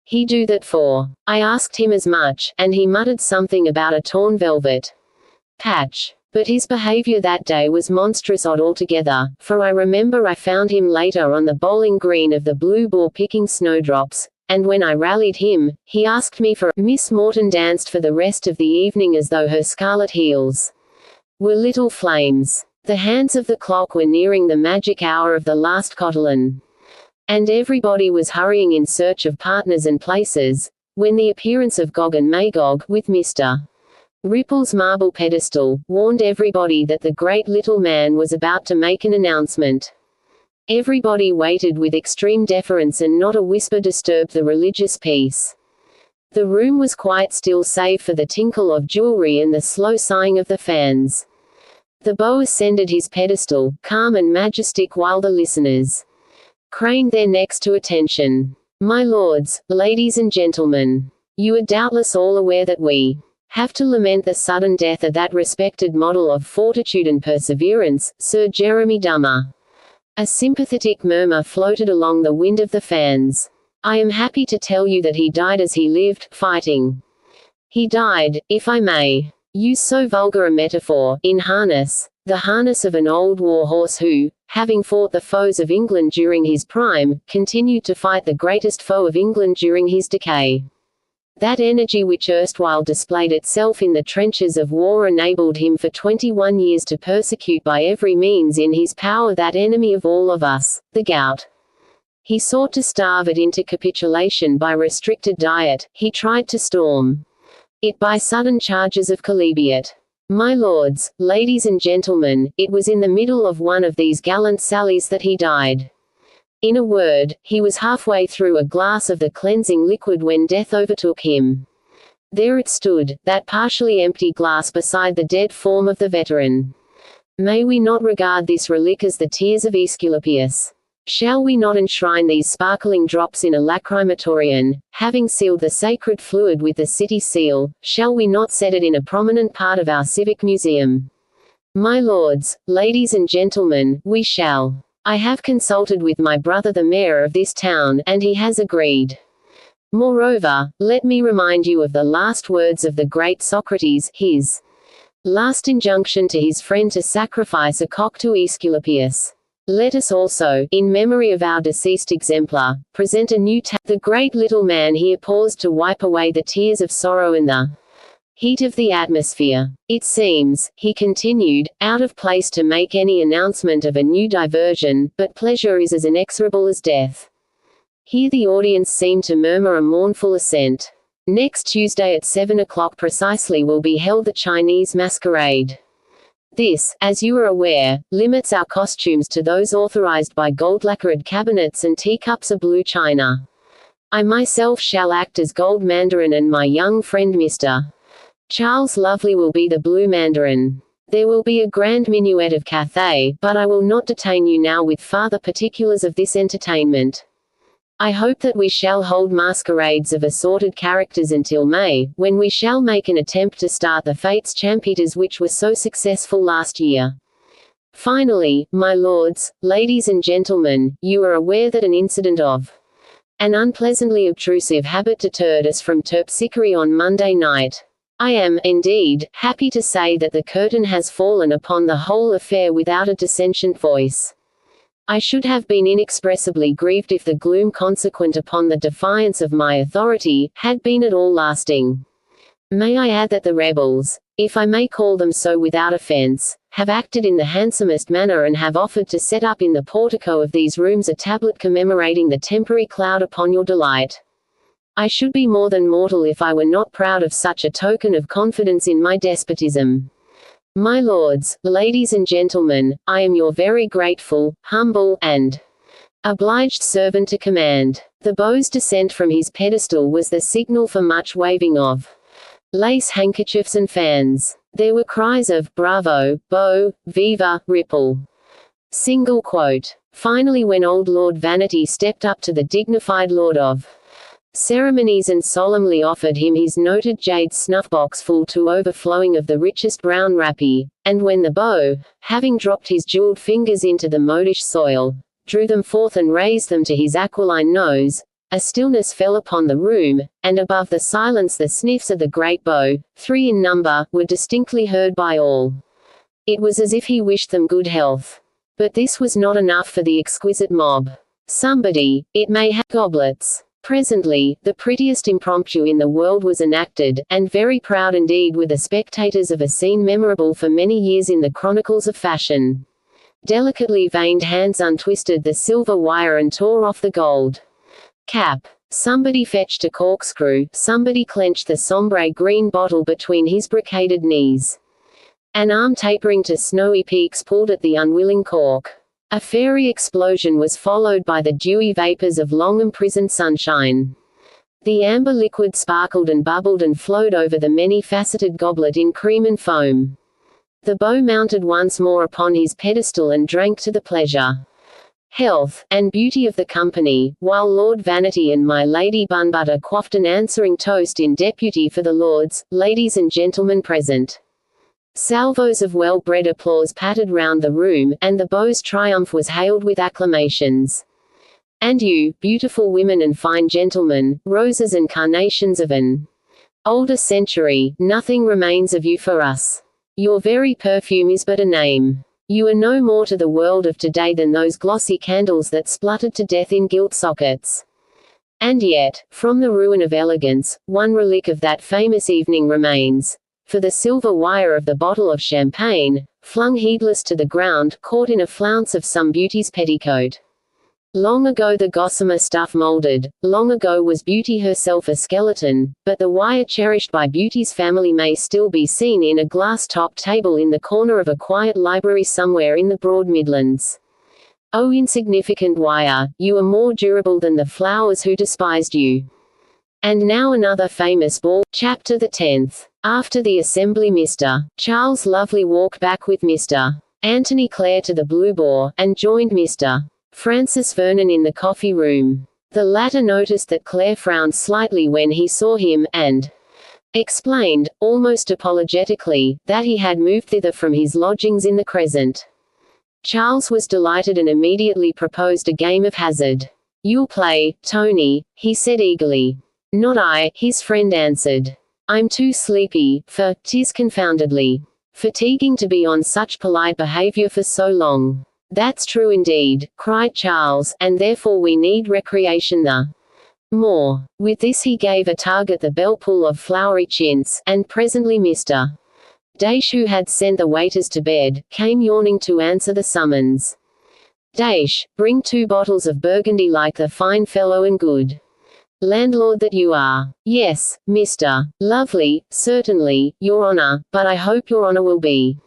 Speaker 1: he do that for? I asked him as much, and he muttered something about a torn velvet patch. But his behavior that day was monstrous odd altogether, for I remember I found him later on the bowling green of the Blue Boar picking snowdrops, and when I rallied him, he asked me for. Miss Morton danced for the rest of the evening as though her scarlet heels were little flames. The hands of the clock were nearing the magic hour of the last cotillion, and everybody was hurrying in search of partners and places, when the appearance of Gog and Magog, with Mr. Ripple's marble pedestal, warned everybody that the great little man was about to make an announcement. Everybody waited with extreme deference and not a whisper disturbed the religious peace. The room was quite still save for the tinkle of jewelry and the slow sighing of the fans. The beau ascended his pedestal, calm and majestic, while the listeners craned their necks to attention. My lords, ladies and gentlemen, you are doubtless all aware that we have to lament the sudden death of that respected model of fortitude and perseverance, Sir Jeremy Dummer. A sympathetic murmur floated along the wind of the fans. I am happy to tell you that he died as he lived, fighting. He died, if I may use so vulgar a metaphor, in harness, the harness of an old war horse who, having fought the foes of England during his prime, continued to fight the greatest foe of England during his decay. That energy which erstwhile displayed itself in the trenches of war enabled him for 21 years to persecute by every means in his power that enemy of all of us, the gout. He sought to starve it into capitulation by restricted diet, he tried to storm it by sudden charges of chalybeate. My lords, ladies and gentlemen, it was in the middle of one of these gallant sallies that he died. In a word, he was halfway through a glass of the cleansing liquid when death overtook him. There it stood, that partially empty glass beside the dead form of the veteran. May we not regard this relic as the tears of Aesculapius? Shall we not enshrine these sparkling drops in a lacrimatorian, having sealed the sacred fluid with the city seal, shall we not set it in a prominent part of our civic museum? My lords, ladies and gentlemen, we shall. I have consulted with my brother the mayor of this town, and he has agreed. Moreover, let me remind you of the last words of the great Socrates, his last injunction to his friend to sacrifice a cock to Aesculapius. Let us also, in memory of our deceased exemplar, present a new The great little man here paused to wipe away the tears of sorrow in the heat of the atmosphere. It seems, he continued, out of place to make any announcement of a new diversion, but pleasure is as inexorable as death. Here the audience seemed to murmur a mournful assent. Next Tuesday at 7 o'clock precisely will be held the Chinese masquerade. This, as you are aware, limits our costumes to those authorized by gold-lacquered cabinets and teacups of blue china. I myself shall act as gold mandarin and my young friend Mr. Charles Lovely will be the blue mandarin. There will be a grand minuet of Cathay, but I will not detain you now with farther particulars of this entertainment. I hope that we shall hold masquerades of assorted characters until May, when we shall make an attempt to start the Fates Champetas which were so successful last year. Finally, my lords, ladies and gentlemen, you are aware that an incident of an unpleasantly obtrusive habit deterred us from terpsichore on Monday night. I am, indeed, happy to say that the curtain has fallen upon the whole affair without a dissentient voice. I should have been inexpressibly grieved if the gloom consequent upon the defiance of my authority had been at all lasting. May I add that the rebels, if I may call them so without offense, have acted in the handsomest manner and have offered to set up in the portico of these rooms a tablet commemorating the temporary cloud upon your delight. I should be more than mortal if I were not proud of such a token of confidence in my despotism. My lords, ladies and gentlemen, I am your very grateful, humble, and obliged servant to command. The beau's descent from his pedestal was the signal for much waving of lace handkerchiefs and fans. There were cries of "Bravo, Beau, Viva, Ripple." Single quote. Finally, when old Lord Vanity stepped up to the dignified Lord of ceremonies and solemnly offered him his noted jade snuff-box full to overflowing of the richest brown rappy, and when the beau, having dropped his jeweled fingers into the modish soil, drew them forth and raised them to his aquiline nose, a stillness fell upon the room, and above the silence the sniffs of the great beau, 3 in number, were distinctly heard by all. It was as if he wished them good health. But this was not enough for the exquisite mob. Somebody, it may have goblets. Presently, the prettiest impromptu in the world was enacted, and very proud indeed were the spectators of a scene memorable for many years in the chronicles of fashion. Delicately veined hands untwisted the silver wire and tore off the gold cap. Somebody fetched a corkscrew, somebody clenched the sombre green bottle between his brocaded knees. An arm tapering to snowy peaks pulled at the unwilling cork. A fairy explosion was followed by the dewy vapors of long-imprisoned sunshine. The amber liquid sparkled and bubbled and flowed over the many-faceted goblet in cream and foam. The beau mounted once more upon his pedestal and drank to the pleasure, health, and beauty of the company, while Lord Vanity and my Lady Bunbutter quaffed an answering toast in deputy for the lords, ladies and gentlemen present. Salvos of well-bred applause pattered round the room, and the beau's triumph was hailed with acclamations. And you, beautiful women and fine gentlemen, roses and carnations of an older century, nothing remains of you for us. Your very perfume is but a name. You are no more to the world of today than those glossy candles that spluttered to death in gilt sockets. And yet, from the ruin of elegance, one relic of that famous evening remains. For the silver wire of the bottle of champagne, flung heedless to the ground, caught in a flounce of some beauty's petticoat. Long ago the gossamer stuff molded, long ago was beauty herself a skeleton, but the wire cherished by beauty's family may still be seen in a glass-topped table in the corner of a quiet library somewhere in the broad Midlands. O insignificant wire, you are more durable than the flowers who despised you. And now another famous ball, chapter the 10th. After the assembly Mr. Charles Lovely walked back with Mr. Anthony Clare to the Blue Boar, and joined Mr. Francis Vernon in the coffee room. The latter noticed that Clare frowned slightly when he saw him, and explained, almost apologetically, that he had moved thither from his lodgings in the Crescent. Charles was delighted and immediately proposed a game of hazard. "You'll play, Tony," he said eagerly. "Not I," his friend answered. "I'm too sleepy, 'tis confoundedly fatiguing to be on such polite behavior for so long." "That's true indeed," cried Charles, "and therefore we need recreation the more." With this he gave a tug at the bell-pull of flowery chintz, and presently Mr. Daysh, who had sent the waiters to bed, came yawning to answer the summons. "Daysh, bring 2 bottles of Burgundy like the fine fellow and good landlord that you are." "Yes, Mr. Lovely, certainly, Your Honor, but I hope Your Honor will be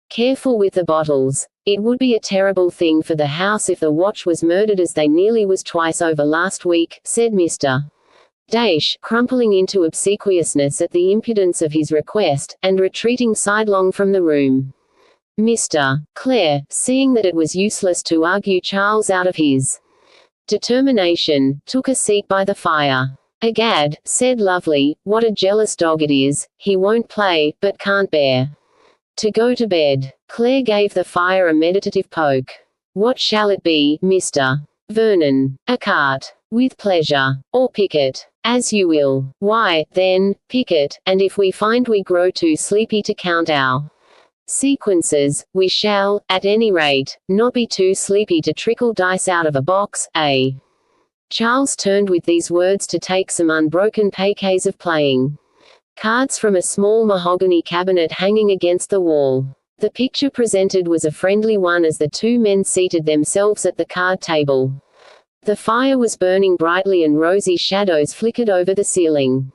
Speaker 1: careful with the bottles. It would be a terrible thing for the house if the watch was murdered as they nearly was twice over last week," said Mr. Daysh, crumpling into obsequiousness at the impudence of his request, and retreating sidelong from the room. Mr. Clare, seeing that it was useless to argue Charles out of his determination, took a seat by the fire. "Egad," said Lovely, "what a jealous dog it is, he won't play, but can't bear to go to bed." Clare gave the fire a meditative poke. "What shall it be, Mr. Vernon?" "A cart." "With pleasure. Or picket." "As you will." "Why, then, picket, and if we find we grow too sleepy to count our sequences, we shall, at any rate, not be too sleepy to trickle dice out of a box, eh?" Charles turned with these words to take some unbroken piquets of playing cards from a small mahogany cabinet hanging against the wall. The picture presented was a friendly one as the 2 men seated themselves at the card table. The fire was burning brightly and rosy shadows flickered over the ceiling.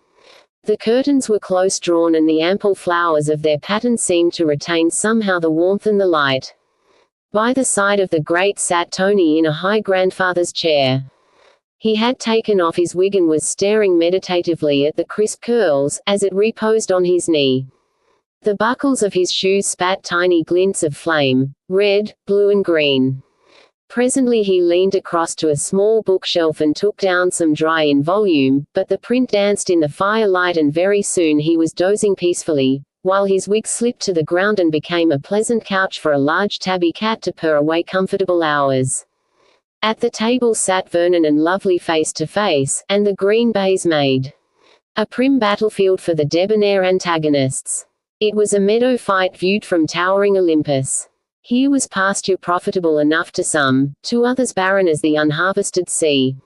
Speaker 1: The curtains were close drawn and the ample flowers of their pattern seemed to retain somehow the warmth and the light. By the side of the grate sat Tony in a high grandfather's chair. He had taken off his wig and was staring meditatively at the crisp curls, as it reposed on his knee. The buckles of his shoes spat tiny glints of flame, red, blue and green. Presently he leaned across to a small bookshelf and took down some dry-in volume, but the print danced in the firelight and very soon he was dozing peacefully, while his wig slipped to the ground and became a pleasant couch for a large tabby cat to purr away comfortable hours. At the table sat Vernon and Lovely face to face, and the green baize made a prim battlefield for the debonair antagonists. It was a meadow fight viewed from towering Olympus. Here was pasture profitable enough to some, to others barren as the unharvested sea.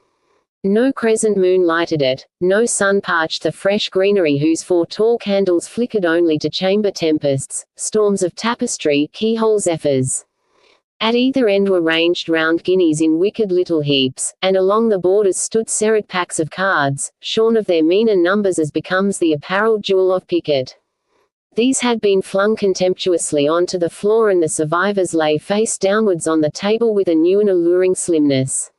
Speaker 1: No crescent moon lighted it, no sun parched the fresh greenery whose 4 tall candles flickered only to chamber tempests, storms of tapestry, keyhole zephyrs. At either end were ranged round guineas in wicked little heaps, and along the borders stood serried packs of cards, shorn of their meaner numbers as becomes the apparelled jewel of piquet. These had been flung contemptuously onto the floor and the survivors lay face downwards on the table with a new and alluring slimness.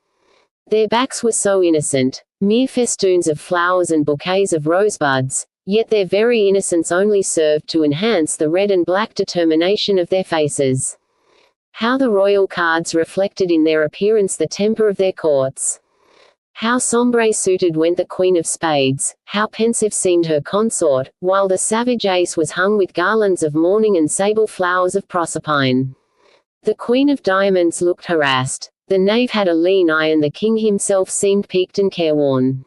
Speaker 1: Their backs were so innocent, mere festoons of flowers and bouquets of rosebuds, yet their very innocence only served to enhance the red and black determination of their faces. How the royal cards reflected in their appearance the temper of their courts! How sombre suited went the Queen of Spades, how pensive seemed her consort, while the savage ace was hung with garlands of mourning and sable flowers of Proserpine. The Queen of Diamonds looked harassed. The knave had a lean eye and the king himself seemed peaked and careworn.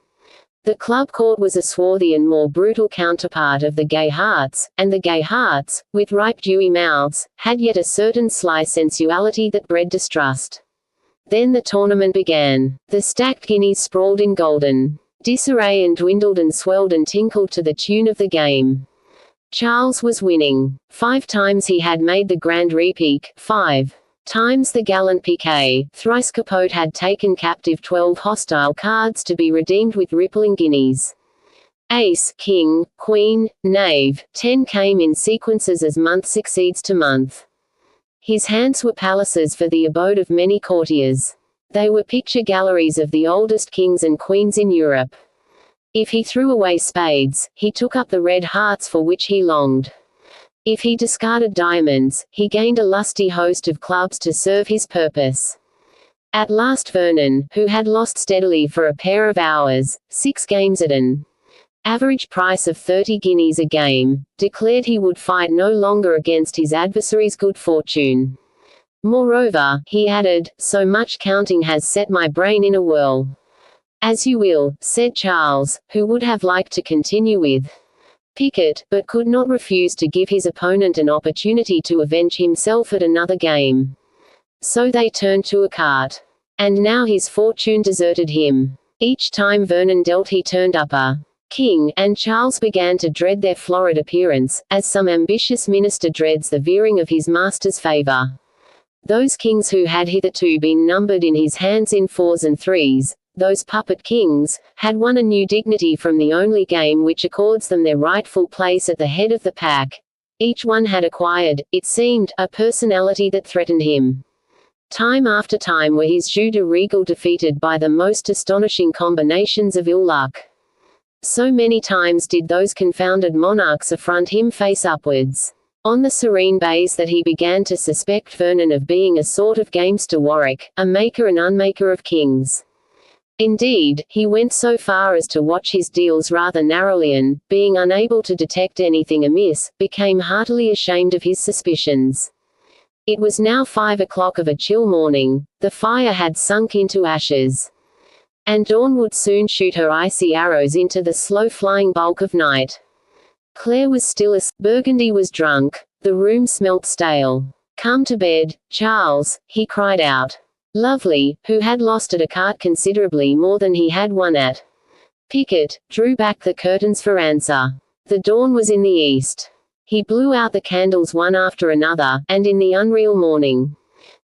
Speaker 1: The club court was a swarthy and more brutal counterpart of the gay hearts, and the gay hearts, with ripe dewy mouths, had yet a certain sly sensuality that bred distrust. Then the tournament began. The stacked guineas sprawled in golden disarray and dwindled and swelled and tinkled to the tune of the game. Charles was winning. 5 times he had made the grand repique, 5 times the gallant piquet, thrice Capote had taken captive 12 hostile cards to be redeemed with rippling guineas. Ace, king, queen, knave, 10 came in sequences as month succeeds to month. His hands were palaces for the abode of many courtiers. They were picture galleries of the oldest kings and queens in Europe. If he threw away spades, he took up the red hearts for which he longed. If he discarded diamonds, he gained a lusty host of clubs to serve his purpose. At last Vernon, who had lost steadily for a pair of hours, 6 games at an average price of 30 guineas a game, declared he would fight no longer against his adversary's good fortune. Moreover, he added, so much counting has set my brain in a whirl. As you will, said Charles, who would have liked to continue with piquet, but could not refuse to give his opponent an opportunity to avenge himself at another game. So they turned to écarté. And now his fortune deserted him. Each time Vernon dealt he turned up a king, and Charles began to dread their florid appearance, as some ambitious minister dreads the veering of his master's favour. Those kings who had hitherto been numbered in his hands in 4s and 3s, those puppet kings, had won a new dignity from the only game which accords them their rightful place at the head of the pack. Each one had acquired, it seemed, a personality that threatened him. Time after time were his jeux de règle defeated by the most astonishing combinations of ill luck. So many times did those confounded monarchs affront him face upwards on the serene bays that he began to suspect Vernon of being a sort of gamester Warwick, a maker and unmaker of kings. Indeed, he went so far as to watch his deals rather narrowly and, being unable to detect anything amiss, became heartily ashamed of his suspicions. It was now 5 o'clock of a chill morning, the fire had sunk into ashes. And dawn would soon shoot her icy arrows into the slow-flying bulk of night. Claire was still asleep. Burgundy was drunk. The room smelt stale. Come to bed, Charles, he cried out. Lovely, who had lost at écarté considerably more than he had won at piquet, drew back the curtains for answer. The dawn was in the east. He blew out the candles one after another, and in the unreal morning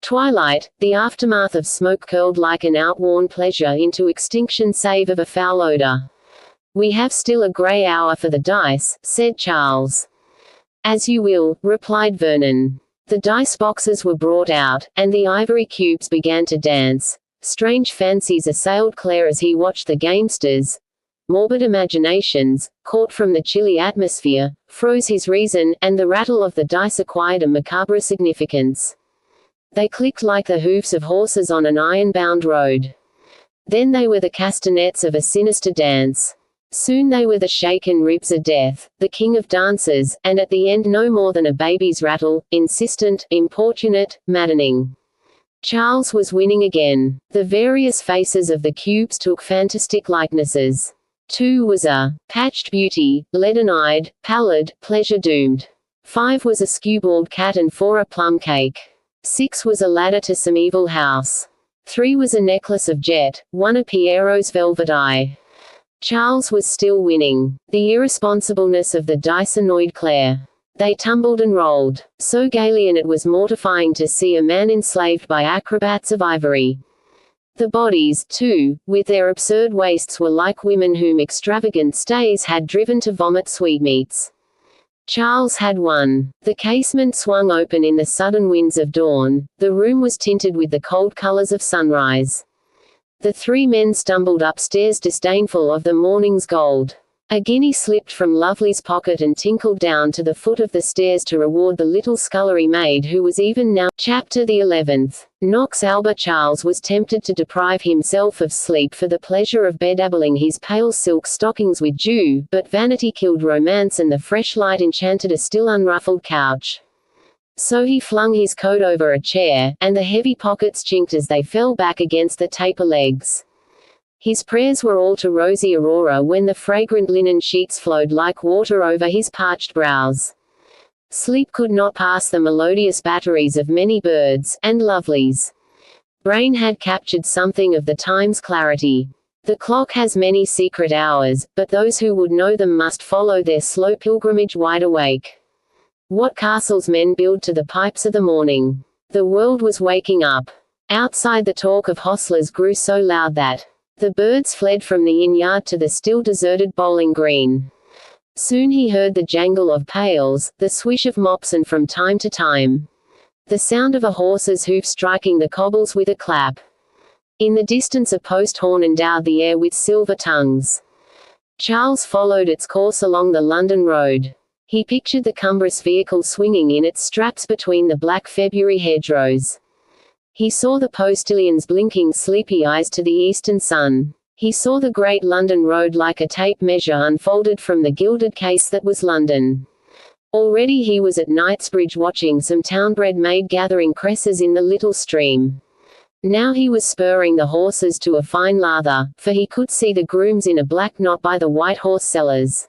Speaker 1: twilight, the aftermath of smoke curled like an outworn pleasure into extinction save of a foul odor. We have still a grey hour for the dice, said Charles. As you will, replied Vernon. The dice boxes were brought out, and the ivory cubes began to dance. Strange fancies assailed Claire as he watched the gamesters. Morbid imaginations, caught from the chilly atmosphere, froze his reason, and the rattle of the dice acquired a macabre significance. They clicked like the hoofs of horses on an iron-bound road. Then they were the castanets of a sinister dance. Soon they were the shaken ribs of death, the king of dancers, and at the end no more than a baby's rattle, insistent, importunate, maddening. Charles was winning again. The various faces of the cubes took fantastic likenesses. 2 was a patched beauty, leaden-eyed, pallid, pleasure-doomed. 5 was a skewbald cat, and 4 a plum cake. 6 was a ladder to some evil house. 3 was a necklace of jet, 1 a Pierrot's velvet eye. Charles was still winning. The irresponsibleness of the dice annoyed Claire. They tumbled and rolled so gaily, and it was mortifying to see a man enslaved by acrobats of ivory. The bodies, too, with their absurd waists, were like women whom extravagant stays had driven to vomit sweetmeats. Charles had won. The casement swung open in the sudden winds of dawn. The room was tinted with the cold colors of sunrise. The 3 men stumbled upstairs, disdainful of the morning's gold. A guinea slipped from Lovely's pocket and tinkled down to the foot of the stairs to reward the little scullery maid who was even now. Chapter the 11th. Nox Alba. Charles was tempted to deprive himself of sleep for the pleasure of bedabbling his pale silk stockings with dew, but vanity killed romance, and the fresh light enchanted a still unruffled couch. So he flung his coat over a chair, and the heavy pockets chinked as they fell back against the taper legs. His prayers were all to rosy aurora when the fragrant linen sheets flowed like water over his parched brows. Sleep could not pass the melodious batteries of many birds, and Lovely's brain had captured something of the time's clarity. The clock has many secret hours, but those who would know them must follow their slow pilgrimage wide awake. What castles men build to the pipes of the morning. The world was waking up. Outside the talk of hostlers grew so loud that the birds fled from the inn-yard to the still deserted bowling green. Soon he heard the jangle of pails, the swish of mops, and from time to time, the sound of a horse's hoof striking the cobbles with a clap. In the distance a post horn endowed the air with silver tongues. Charles followed its course along the London road. He pictured the cumbrous vehicle swinging in its straps between the black February hedgerows. He saw the postilions blinking sleepy eyes to the eastern sun. He saw the great London road like a tape measure unfolded from the gilded case that was London. Already he was at Knightsbridge watching some town-bred maid gathering cresses in the little stream. Now he was spurring the horses to a fine lather, for he could see the grooms in a black knot by the White Horse Cellars.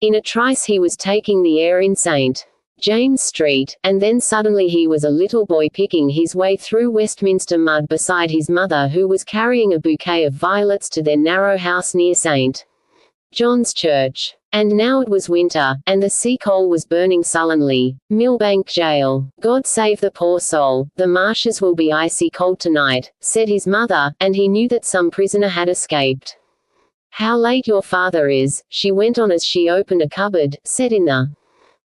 Speaker 1: In a trice he was taking the air in St. James Street, and then suddenly he was a little boy picking his way through Westminster mud beside his mother, who was carrying a bouquet of violets to their narrow house near St. John's Church. And now it was winter, and the sea coal was burning sullenly. Millbank Jail. God save the poor soul, the marshes will be icy cold tonight, said his mother, and he knew that some prisoner had escaped. How late your father is, she went on as she opened a cupboard, set in the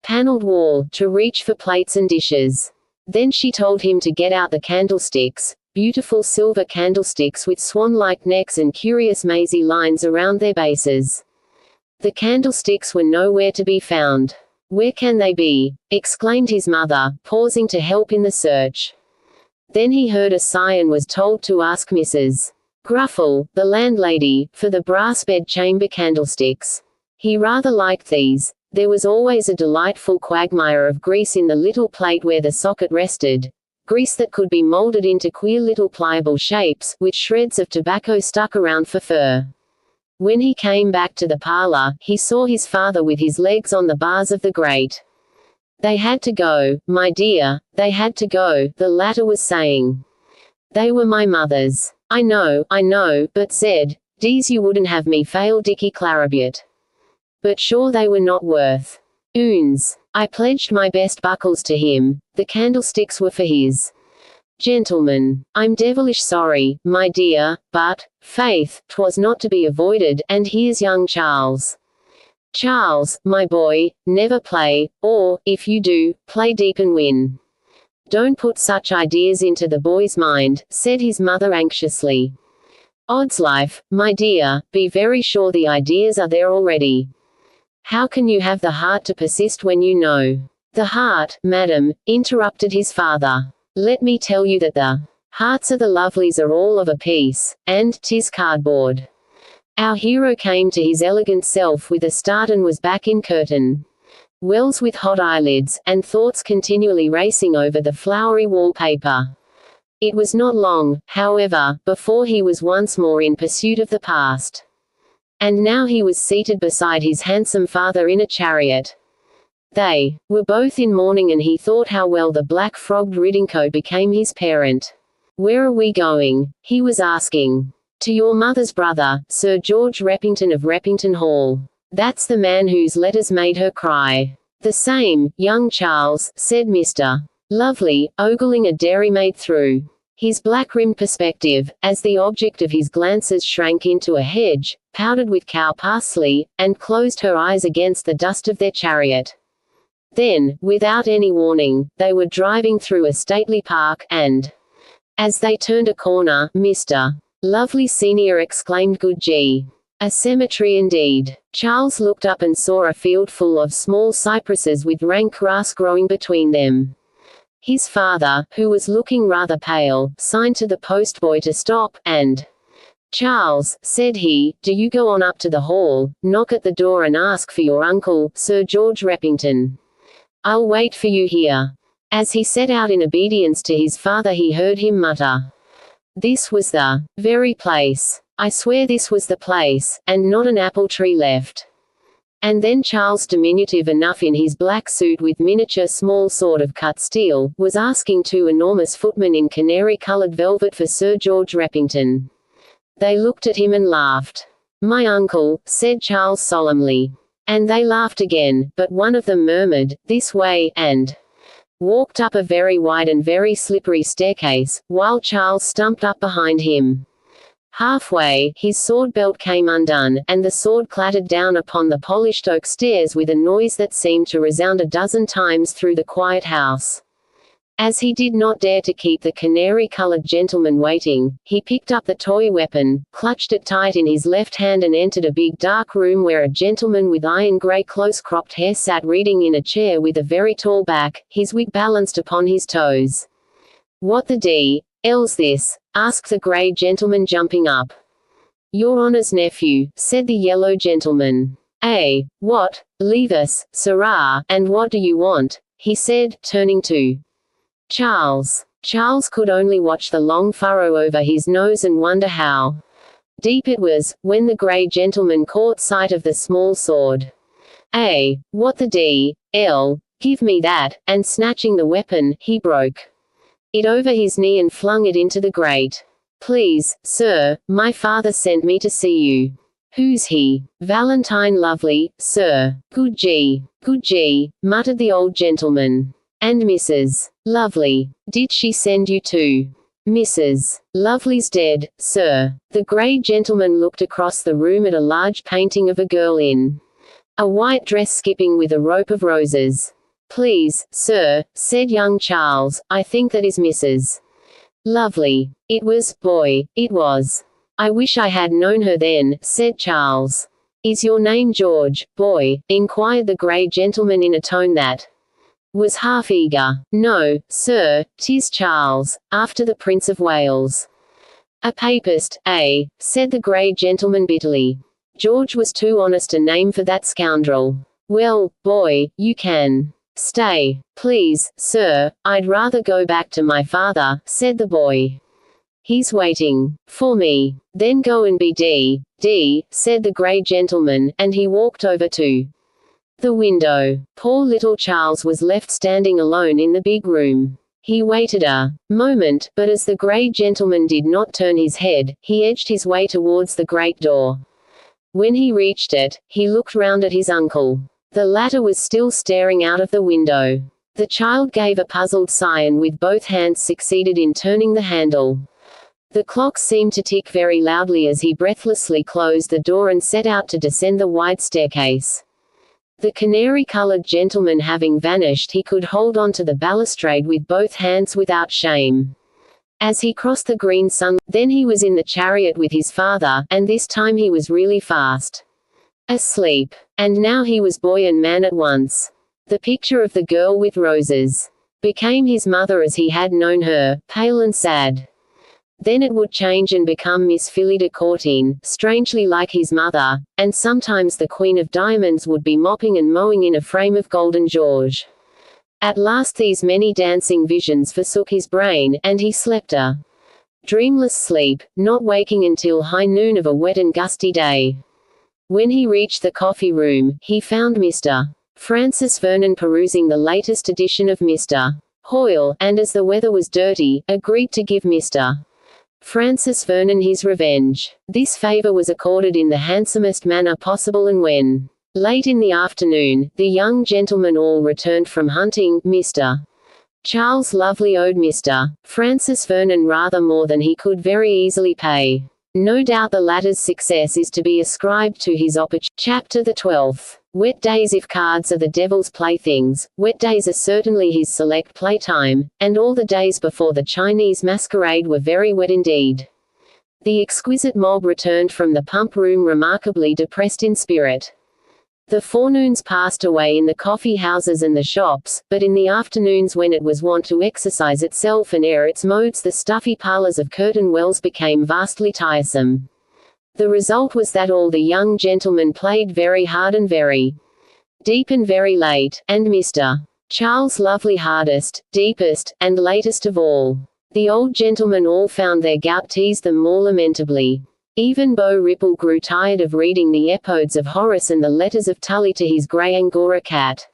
Speaker 1: panelled wall, to reach for plates and dishes. Then she told him to get out the candlesticks, beautiful silver candlesticks with swan-like necks and curious mazy lines around their bases. The candlesticks were nowhere to be found. Where can they be? Exclaimed his mother, pausing to help in the search. Then he heard a sigh and was told to ask Mrs. Gruffle, the landlady, for the brass bed-chamber candlesticks. He rather liked these. There was always a delightful quagmire of grease in the little plate where the socket rested, grease that could be molded into queer little pliable shapes, with shreds of tobacco stuck around for fur. When he came back to the parlor, he saw his father with his legs on the bars of the grate. They had to go, my dear, they had to go, the latter was saying. They were my mother's. I know, but Zed, D's you wouldn't have me fail Dickie Clarabiot. But sure they were not worth oons. I pledged my best buckles to him, the candlesticks were for his. Gentlemen, I'm devilish sorry, my dear, but, faith, 'twas not to be avoided, and here's young Charles. Charles, my boy, never play, or, if you do, play deep and win. Don't put such ideas into the boy's mind, said his mother anxiously. Oddslife, my dear, be very sure the ideas are there already. How can you have the heart to persist when you know? The heart, madam, interrupted his father. Let me tell you that the hearts of the lovelies are all of a piece, and 'tis cardboard. Our hero came to his elegant self with a start and was back in Courteen. Wells with hot eyelids, and thoughts continually racing over the flowery wallpaper. It was not long, however, before he was once more in pursuit of the past. And now he was seated beside his handsome father in a chariot. They were both in mourning, and he thought how well the black-frogged ridingcoat became his parent. "Where are we going?" he was asking. "To your mother's brother, Sir George Repington of Repington Hall. That's the man whose letters made her cry." "The same, young Charles," said Mr. Lovely, ogling a dairymaid through his black-rimmed perspective, as the object of his glances shrank into a hedge, powdered with cow parsley, and closed her eyes against the dust of their chariot. Then, without any warning, they were driving through a stately park, and as they turned a corner, Mr. Lovely Senior exclaimed, "Good gee! A cemetery indeed." Charles looked up and saw a field full of small cypresses with rank grass growing between them. His father, who was looking rather pale, signed to the postboy to stop, and, "Charles," said he, "do you go on up to the hall, knock at the door and ask for your uncle, Sir George Repington. I'll wait for you here." As he set out in obedience to his father, he heard him mutter, "This was the very place. I swear this was the place, and not an apple tree left." And then Charles, diminutive enough in his black suit with miniature small sword of cut steel, was asking two enormous footmen in canary-coloured velvet for Sir George Repington. They looked at him and laughed. "My uncle," said Charles solemnly. And they laughed again, but one of them murmured, "This way," and walked up a very wide and very slippery staircase, while Charles stumped up behind him. Halfway, his sword belt came undone, and the sword clattered down upon the polished oak stairs with a noise that seemed to resound a dozen times through the quiet house. As he did not dare to keep the canary-coloured gentleman waiting, he picked up the toy weapon, clutched it tight in his left hand, and entered a big dark room where a gentleman with iron-grey close-cropped hair sat reading in a chair with a very tall back, his wig balanced upon his toes. "What the d***'s this?" asked the grey gentleman, jumping up. "Your honour's nephew," said the yellow gentleman. What? Leave us, sirrah, and what do you want?" he said, turning to Charles. Charles could only watch the long furrow over his nose and wonder how deep it was, when the grey gentleman caught sight of the small sword. What the d***, give me that," and snatching the weapon, he broke it over his knee and flung it into the grate. "Please, sir, my father sent me to see you." "Who's he?" "Valentine Lovely, sir." Good gee," muttered the old gentleman. "And Mrs. Lovely, did she send you too?" "Mrs. Lovely's dead, sir." The grey gentleman looked across the room at a large painting of a girl in a white dress skipping with a rope of roses. "Please, sir," said young Charles, "I think that is Mrs. Lovely." It was, boy, it was. "I wish I had known her then," said Charles. "Is your name George, boy?" inquired the grey gentleman in a tone that was half eager. "No, sir, 'tis Charles, after the Prince of Wales." "A papist, said the grey gentleman bitterly. "George was too honest a name for that scoundrel." "Well, boy, you can stay. Please, sir, I'd rather go back to my father," said the boy. "He's waiting for me." "Then go and be said the grey gentleman, and he walked over to the window. Poor little Charles was left standing alone in the big room. He waited a moment, but as the grey gentleman did not turn his head, he edged his way towards the great door. When he reached it, he looked round at his uncle. The latter was still staring out of the window. The child gave a puzzled sigh and with both hands succeeded in turning the handle. The clock seemed to tick very loudly as he breathlessly closed the door and set out to descend the wide staircase. The canary-coloured gentleman having vanished, he could hold on to the balustrade with both hands without shame. As he crossed the green sun, then he was in the chariot with his father, and this time he was really fast asleep. And now he was boy and man at once. The picture of the girl with roses. became his mother as he had known her, pale and sad. Then it would change and become Miss Phyllida Courteen, strangely like his mother, and sometimes the Queen of Diamonds would be mopping and mowing in a frame of golden George. At last these many dancing visions forsook his brain, and he slept a dreamless sleep, not waking until high noon of a wet and gusty day. When he reached the coffee room, he found Mr. Francis Vernon perusing the latest edition of Mr. Hoyle, and as the weather was dirty, agreed to give Mr. Francis Vernon his revenge. This favor was accorded in the handsomest manner possible, and when, late in the afternoon, the young gentlemen all returned from hunting, Mr. Charles Lovely owed Mr. Francis Vernon rather more than he could very easily pay. No doubt the latter's success is to be ascribed to his opportunity. Chapter the 12th. Wet days. If cards are the devil's playthings, wet days are certainly his select playtime, and all the days before the Chinese masquerade were very wet indeed. The exquisite mob returned from the pump room remarkably depressed in spirit. The forenoons passed away in the coffee houses and the shops, but in the afternoons, when it was wont to exercise itself and air its modes, the stuffy parlors of Curtain Wells became vastly tiresome. The result was that all the young gentlemen played very hard and very deep and very late, and Mr. Charles Lovely hardest, deepest, and latest of all. The old gentlemen all found their gout teased them more lamentably. Even Beau Ripple grew tired of reading the epodes of Horace and the letters of Tully to his grey Angora cat.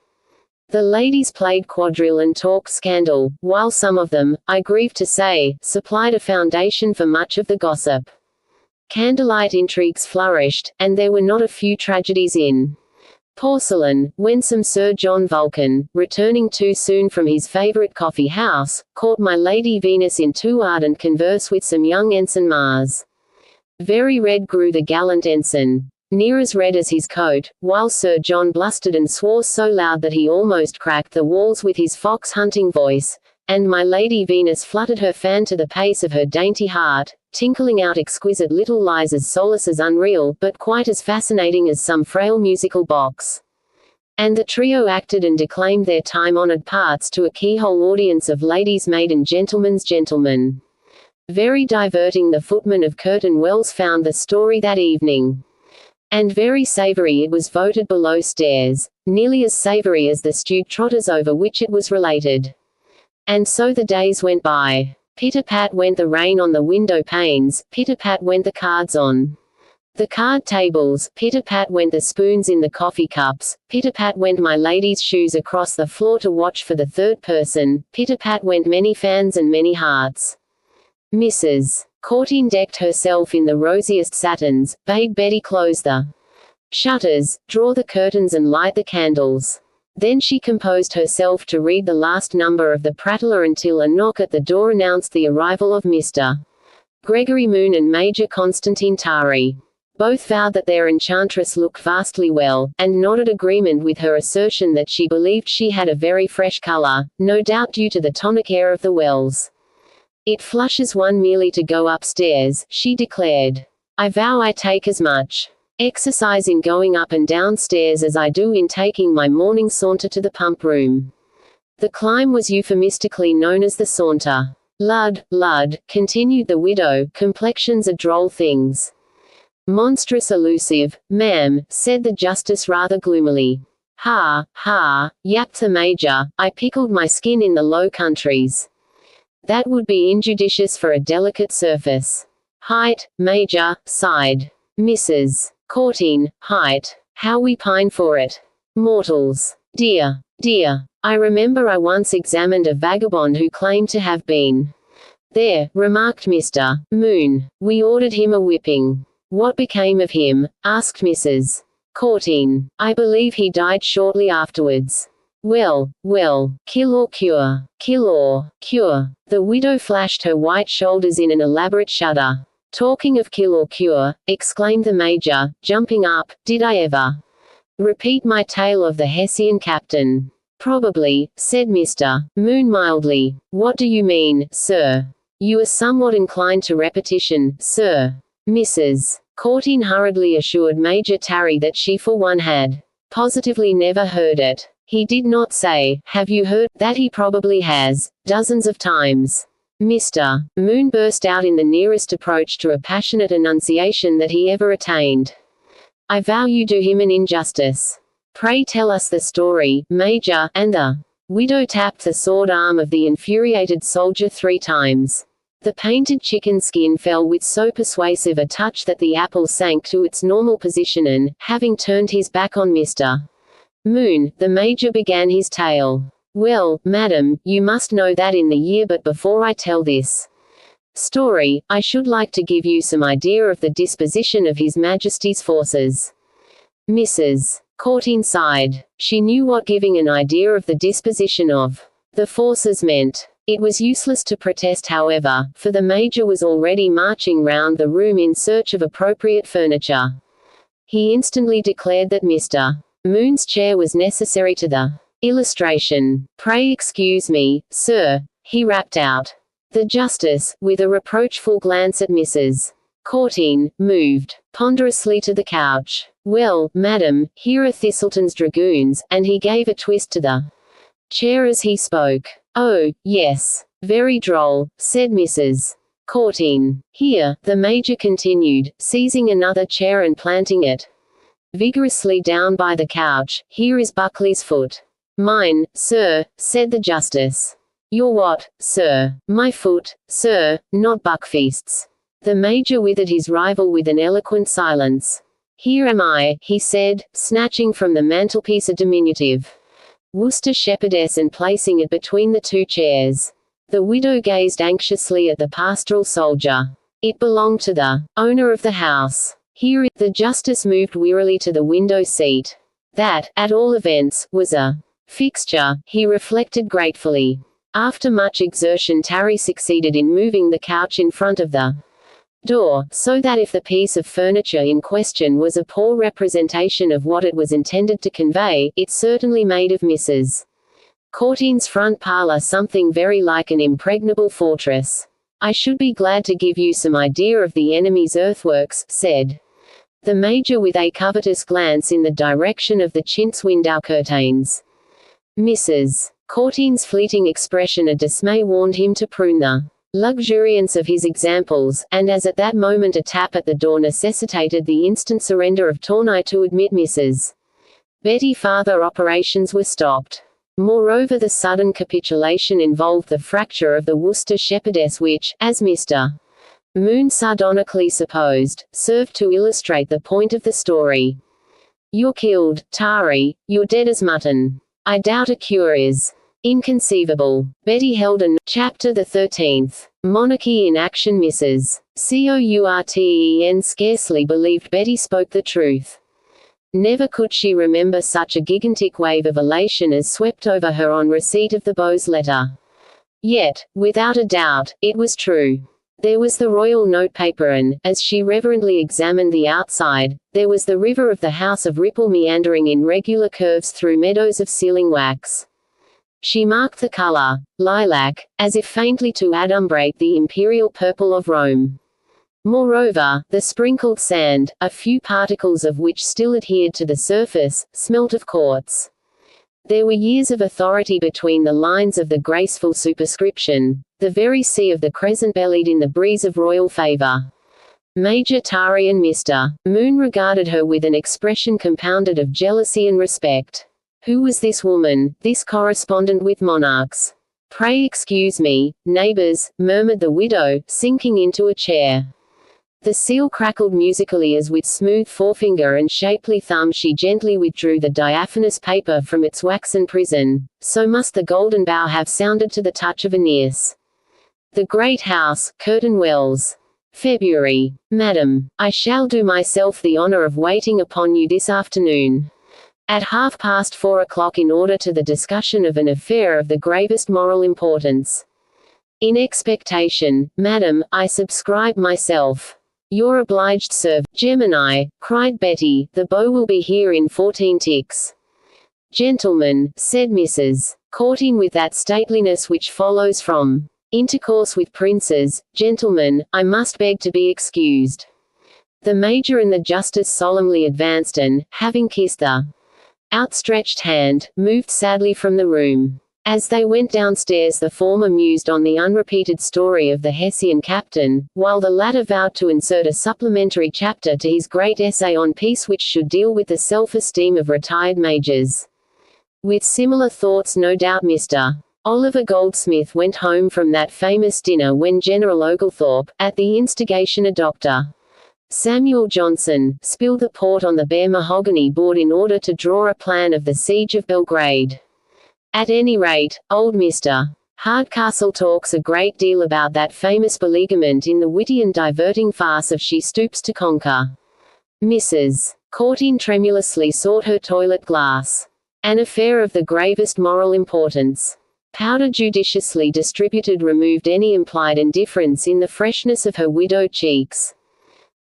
Speaker 1: The ladies played quadrille and talked scandal, while some of them, I grieve to say, supplied a foundation for much of the gossip. Candlelight intrigues flourished, and there were not a few tragedies in porcelain, when some Sir John Vulcan, returning too soon from his favourite coffee house, caught my Lady Venus in too ardent converse with some young ensign Mars. Very red grew the gallant ensign, near as red as his coat, while Sir John blustered and swore so loud that he almost cracked the walls with his fox-hunting voice, and my Lady Venus fluttered her fan to the pace of her dainty heart, tinkling out exquisite little lies as soulless as unreal, but quite as fascinating as some frail musical box. And the trio acted and declaimed their time-honoured parts to a keyhole audience of ladies' maid and gentlemen's gentlemen. Very diverting the footman of Curtain Wells found the story that evening. And very savoury it was voted below stairs, nearly as savoury as the stewed trotters over which it was related. And so the days went by. Pitter-pat went the rain on the window panes, pitter-pat went the cards on the card tables, pitter-pat went the spoons in the coffee cups, pitter-pat went my lady's shoes across the floor to watch for the third person, pitter-pat went many fans and many hearts. Mrs. Courteen decked herself in the rosiest satins, bade Betty close the shutters, draw the curtains and light the candles. Then she composed herself to read the last number of the Prattler until a knock at the door announced the arrival of Mr. Gregory Moon and Major Constantine Tari. Both vowed that their enchantress looked vastly well, and nodded agreement with her assertion that she believed she had a very fresh colour, no doubt due to the tonic air of the Wells. "It flushes one merely to go upstairs," she declared. "I vow I take as much exercise in going up and down stairs as I do in taking my morning saunter to the pump room." The climb was euphemistically known as the saunter. "Lud, lud," continued the widow, "complexions are droll things." "Monstrous elusive, ma'am," said the justice rather gloomily. "Ha, ha," yapped the major, "I pickled my skin in the Low Countries. That would be injudicious for a delicate surface." "Height, major," sighed Mrs. Courteen, "height. How we pine for it. Mortals. Dear, dear. I remember I once examined a vagabond who claimed to have been there," remarked Mr. Moon. "We ordered him a whipping." "What became of him?" asked Mrs. Courteen. "I believe he died shortly afterwards." "Well, well, kill or cure. Kill or cure." The widow flashed her white shoulders in an elaborate shudder. "Talking of kill or cure," exclaimed the major, jumping up, "did I ever repeat my tale of the Hessian captain?" "Probably," said Mr. Moon mildly. "What do you mean, sir?" "You are somewhat inclined to repetition, sir." Mrs. Courteen hurriedly assured Major Tarry that she for one had positively never heard it. He did not say, "Have you heard?" That he probably has, dozens of times. Mr. Moon burst out in the nearest approach to a passionate enunciation that he ever attained. "I vow you do him an injustice. Pray tell us the story, Major," and the widow tapped the sword arm of the infuriated soldier 3 times. The painted chicken skin fell with so persuasive a touch that the apple sank to its normal position and, having turned his back on Mr. Moon, the Major began his tale. "Well, madam, you must know that in the year but before I tell this story, I should like to give you some idea of the disposition of His Majesty's forces." Mrs. Courteen sighed. She knew what giving an idea of the disposition of the forces meant. It was useless to protest however, for the Major was already marching round the room in search of appropriate furniture. He instantly declared that Mr. Moon's chair was necessary to the illustration. "Pray excuse me, sir," he rapped out. The Justice, with a reproachful glance at Mrs. Courteen, moved ponderously to the couch. "Well, madam, here are Thistleton's dragoons," and he gave a twist to the chair as he spoke. "Oh, yes. Very droll," said Mrs. Courteen. "Here," the Major continued, seizing another chair and planting it vigorously down by the couch, "here is Buckley's foot." "Mine, sir," said the Justice. "Your what, sir?" "My foot, sir, not Buckfeast's." The Major withered his rival with an eloquent silence. "Here am I," he said, snatching from the mantelpiece a diminutive Worcester shepherdess and placing it between the 2 chairs. The widow gazed anxiously at the pastoral soldier. "It belonged to the owner of the house. Here it." The Justice moved wearily to the window seat. That, at all events, was a fixture, he reflected gratefully. After much exertion Tarry succeeded in moving the couch in front of the door, so that if the piece of furniture in question was a poor representation of what it was intended to convey, it certainly made of Mrs. Courteen's front parlor something very like an impregnable fortress. "I should be glad to give you some idea of the enemy's earthworks," said the Major with a covetous glance in the direction of the chintz window curtains. Mrs. Courteen's fleeting expression of dismay warned him to prune the luxuriance of his examples, and as at that moment a tap at the door necessitated the instant surrender of Tournai to admit Mrs. Betty, farther operations were stopped. Moreover, the sudden capitulation involved the fracture of the Worcester shepherdess which, as Mr. Moon sardonically supposed, served to illustrate the point of the story. "You're killed, Tari, you're dead as mutton. I doubt a cure is inconceivable." Betty held a Chapter the 13th. Monarchy in Action. Mrs. Courten scarcely believed Betty spoke the truth. Never could she remember such a gigantic wave of elation as swept over her on receipt of the Beau's letter. Yet, without a doubt, it was true. There was the royal notepaper and, as she reverently examined the outside, there was the river of the House of Ripple meandering in regular curves through meadows of sealing wax. She marked the color, lilac, as if faintly to adumbrate the imperial purple of Rome. Moreover, the sprinkled sand, a few particles of which still adhered to the surface, smelt of quartz. There were years of authority between the lines of the graceful superscription, the very sea of the crescent bellied in the breeze of royal favor. Major Tari and Mr. Moon regarded her with an expression compounded of jealousy and respect. Who was this woman, this correspondent with monarchs? "Pray excuse me, neighbors," murmured the widow, sinking into a chair. The seal crackled musically as with smooth forefinger and shapely thumb she gently withdrew the diaphanous paper from its waxen prison. So must the golden bow have sounded to the touch of Aeneas. The Great House, Curtain Wells. February. Madam, I shall do myself the honor of waiting upon you this afternoon at 4:30 in order to the discussion of an affair of the gravest moral importance. In expectation, madam, I subscribe myself. Your obliged serv. Gemini, cried Betty, the Beau will be here in 14 ticks. Gentlemen, said Mrs. Courteen with that stateliness which follows from intercourse with princes, gentlemen, I must beg to be excused. The Major and the Justice solemnly advanced and, having kissed the outstretched hand, moved sadly from the room. As they went downstairs, the former mused on the unrepeated story of the Hessian captain, while the latter vowed to insert a supplementary chapter to his great essay on peace which should deal with the self-esteem of retired majors. With similar thoughts, no doubt, Mr. Oliver Goldsmith went home from that famous dinner when General Oglethorpe, at the instigation of Dr. Samuel Johnson, spilled the port on the bare mahogany board in order to draw a plan of the siege of Belgrade. At any rate, old Mr. Hardcastle talks a great deal about that famous beleaguerment in the witty and diverting farce of She Stoops to Conquer. Mrs. Courteen tremulously sought her toilet glass. An affair of the gravest moral importance. Powder judiciously distributed removed any implied indifference in the freshness of her widowed cheeks.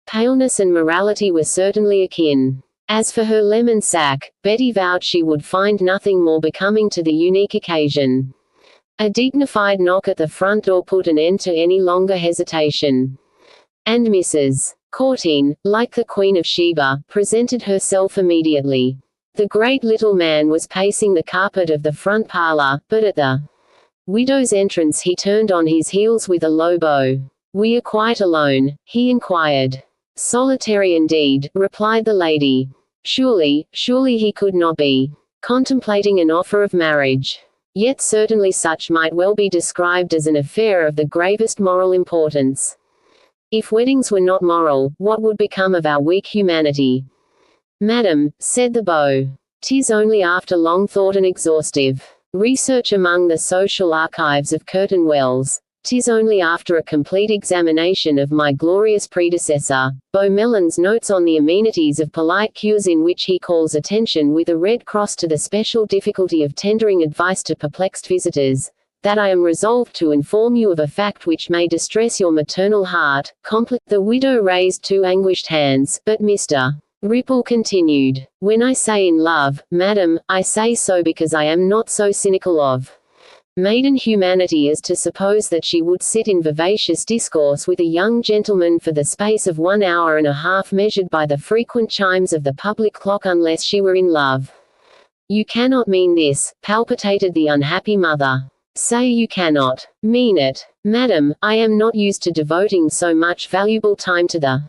Speaker 1: Paleness and morality were certainly akin. As for her lemon sack, Betty vowed she would find nothing more becoming to the unique occasion. A dignified knock at the front door put an end to any longer hesitation. And Mrs. Courteen, like the Queen of Sheba, presented herself immediately. The great little man was pacing the carpet of the front parlor, but at the widow's entrance he turned on his heels with a low bow. "We are quite alone?" he inquired. "Solitary indeed," replied the lady. Surely he could not be contemplating an offer of marriage. Yet certainly such might well be described as an affair of the gravest moral importance. If weddings were not moral, what would become of our weak humanity? "Madam," said the beau, "'tis only after long thought and exhaustive research among the social archives of Curtin Wells, 'tis only after a complete examination of my glorious predecessor, Beau Mellon's notes on the amenities of polite cures, in which he calls attention with a red cross to the special difficulty of tendering advice to perplexed visitors, that I am resolved to inform you of a fact which may distress your maternal heart." The widow raised two anguished hands, but Mr. Ripple continued, "When I say in love, madam, I say so because I am not so cynical of maiden humanity as to suppose that she would sit in vivacious discourse with a young gentleman for the space of 1 hour and a half measured by the frequent chimes of the public clock unless she were in love." "You cannot mean this," palpitated the unhappy mother. "Say you cannot mean it." "Madam, I am not used to devoting so much valuable time to the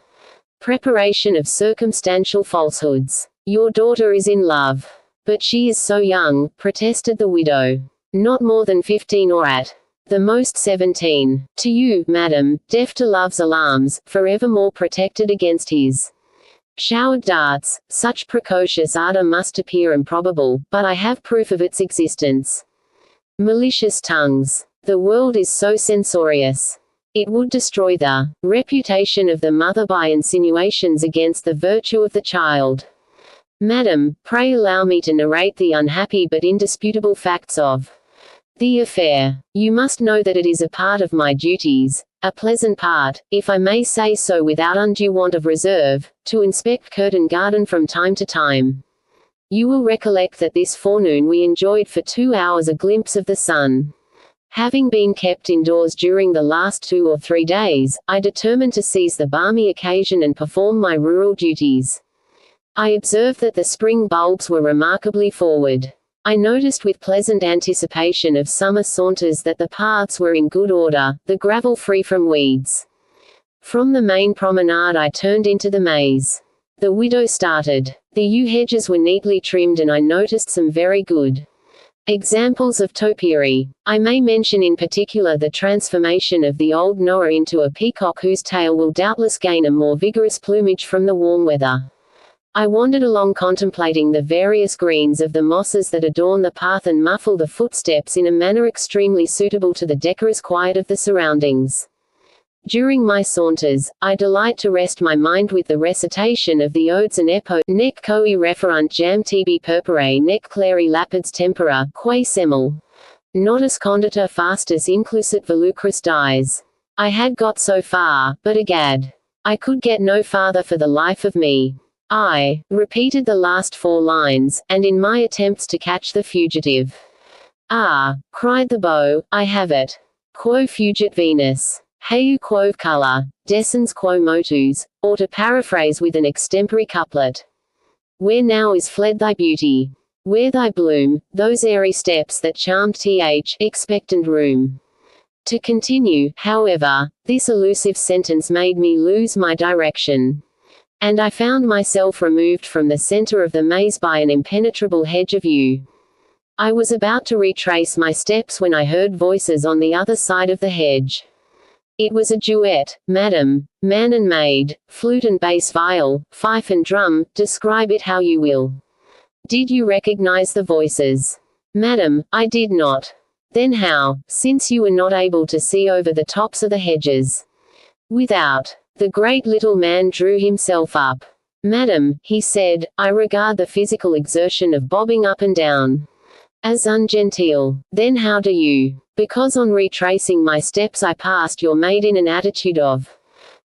Speaker 1: preparation of circumstantial falsehoods. Your daughter is in love." "But she is so young," protested the widow. "Not more than 15 or at the most 17. To you, madam, deaf to love's alarms, forevermore protected against his showered darts, such precocious ardor must appear improbable, but I have proof of its existence." Malicious tongues. The world is so censorious. It would destroy the reputation of the mother by insinuations against the virtue of the child. "Madam, pray allow me to narrate the unhappy but indisputable facts of the affair. You must know that it is a part of my duties, a pleasant part, if I may say so without undue want of reserve, to inspect Curtin Garden from time to time. You will recollect that this forenoon we enjoyed for 2 hours a glimpse of the sun. Having been kept indoors during the last 2 or 3 days, I determined to seize the balmy occasion and perform my rural duties. I observed that the spring bulbs were remarkably forward. I noticed with pleasant anticipation of summer saunters that the paths were in good order, the gravel free from weeds. From the main promenade I turned into the maze." The widow started. The yew hedges were neatly trimmed and I noticed some very good examples of topiary. I may mention in particular the transformation of the old Noah into a peacock whose tail will doubtless gain a more vigorous plumage from the warm weather. I wandered along contemplating the various greens of the mosses that adorn the path and muffle the footsteps in a manner extremely suitable to the decorous quiet of the surroundings. During my saunters, I delight to rest my mind with the recitation of the odes and epos, nec coi referunt jam tibi purpurae nec clari lapids tempora, quae semel. Nodus condita fastus inclusit volucris dies. I had got so far, but egad, I could get no farther for the life of me. I repeated the last 4 lines, and in my attempts to catch the fugitive. "Ah!" cried the beau, "I have it. Quo fugit Venus? Heu quo color, descens quo motus," or to paraphrase with an extempore couplet, "Where now is fled thy beauty?" Where thy bloom, those airy steps that charmed expectant room. To continue, however, this elusive sentence made me lose my direction. And I found myself removed from the center of the maze by an impenetrable hedge of yew. I was about to retrace my steps when I heard voices on the other side of the hedge. It was a duet, madam, man and maid, flute and bass viol, fife and drum, describe it how you will. Did you recognize the voices? Madam, I did not. Then how, since you were not able to see over the tops of the hedges? Without. The great little man drew himself up. Madam, he said, I regard the physical exertion of bobbing up and down as ungenteel. Then how do you? Because on retracing my steps I passed your maid in an attitude of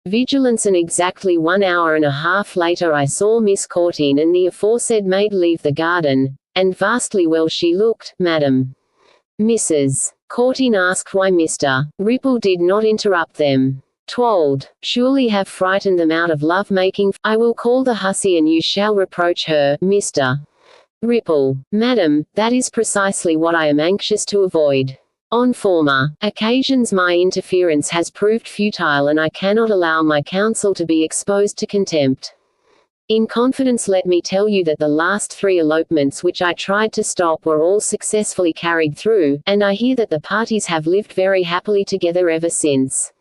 Speaker 1: vigilance, and exactly 1 hour and a half later I saw Miss Courteen and the aforesaid maid leave the garden, and vastly well she looked, madam. Mrs. Courteen asked why Mr. Ripple did not interrupt them. Twould surely have frightened them out of love-making. I will call the hussy and you shall reproach her, Mr. Ripple. Madam, that is precisely what I am anxious to avoid. On former occasions my interference has proved futile and I cannot allow my counsel to be exposed to contempt. In confidence let me tell you that the last 3 elopements which I tried to stop were all successfully carried through, and I hear that the parties have lived very happily together ever since.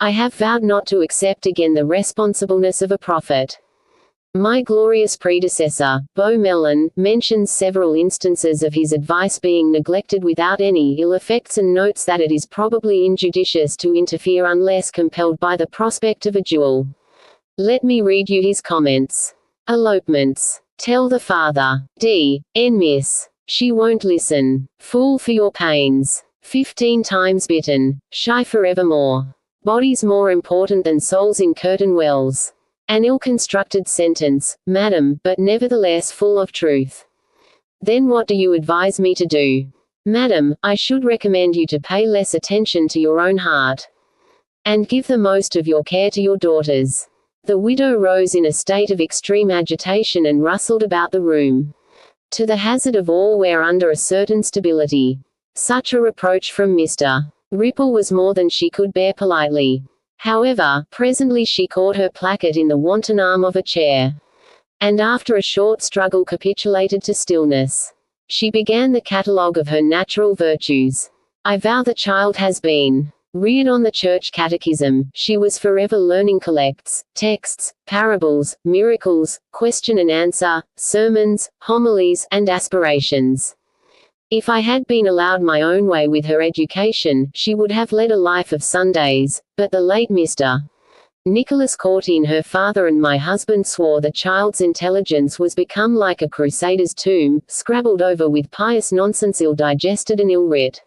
Speaker 1: I have vowed not to accept again the responsibleness of a prophet. My glorious predecessor, Beau Ripple, mentions several instances of his advice being neglected without any ill effects and notes that it is probably injudicious to interfere unless compelled by the prospect of a duel. Let me read you his comments. Elopements. Tell the father. D.N. Miss. She won't listen. Fool for your pains. 15 times bitten. Shy forevermore. Bodies more important than souls in curtain wells. An ill-constructed sentence, madam, but nevertheless full of truth. Then what do you advise me to do? Madam, I should recommend you to pay less attention to your own heart, and give the most of your care to your daughters. The widow rose in a state of extreme agitation and rustled about the room. To the hazard of all wear under a certain stability. Such a reproach from Mr. Ripple was more than she could bear politely. However, presently she caught her placard in the wanton arm of a chair, and after a short struggle capitulated to stillness. She began the catalogue of her natural virtues. I vow the child has been reared on the church catechism. She was forever learning collects, texts, parables, miracles, question and answer, sermons, homilies, and aspirations. If I had been allowed my own way with her education, she would have led a life of Sundays, but the late Mr. Nicholas Courteen, her father and my husband swore the child's intelligence was become like a crusader's tomb, scrabbled over with pious nonsense, ill-digested and ill-writ.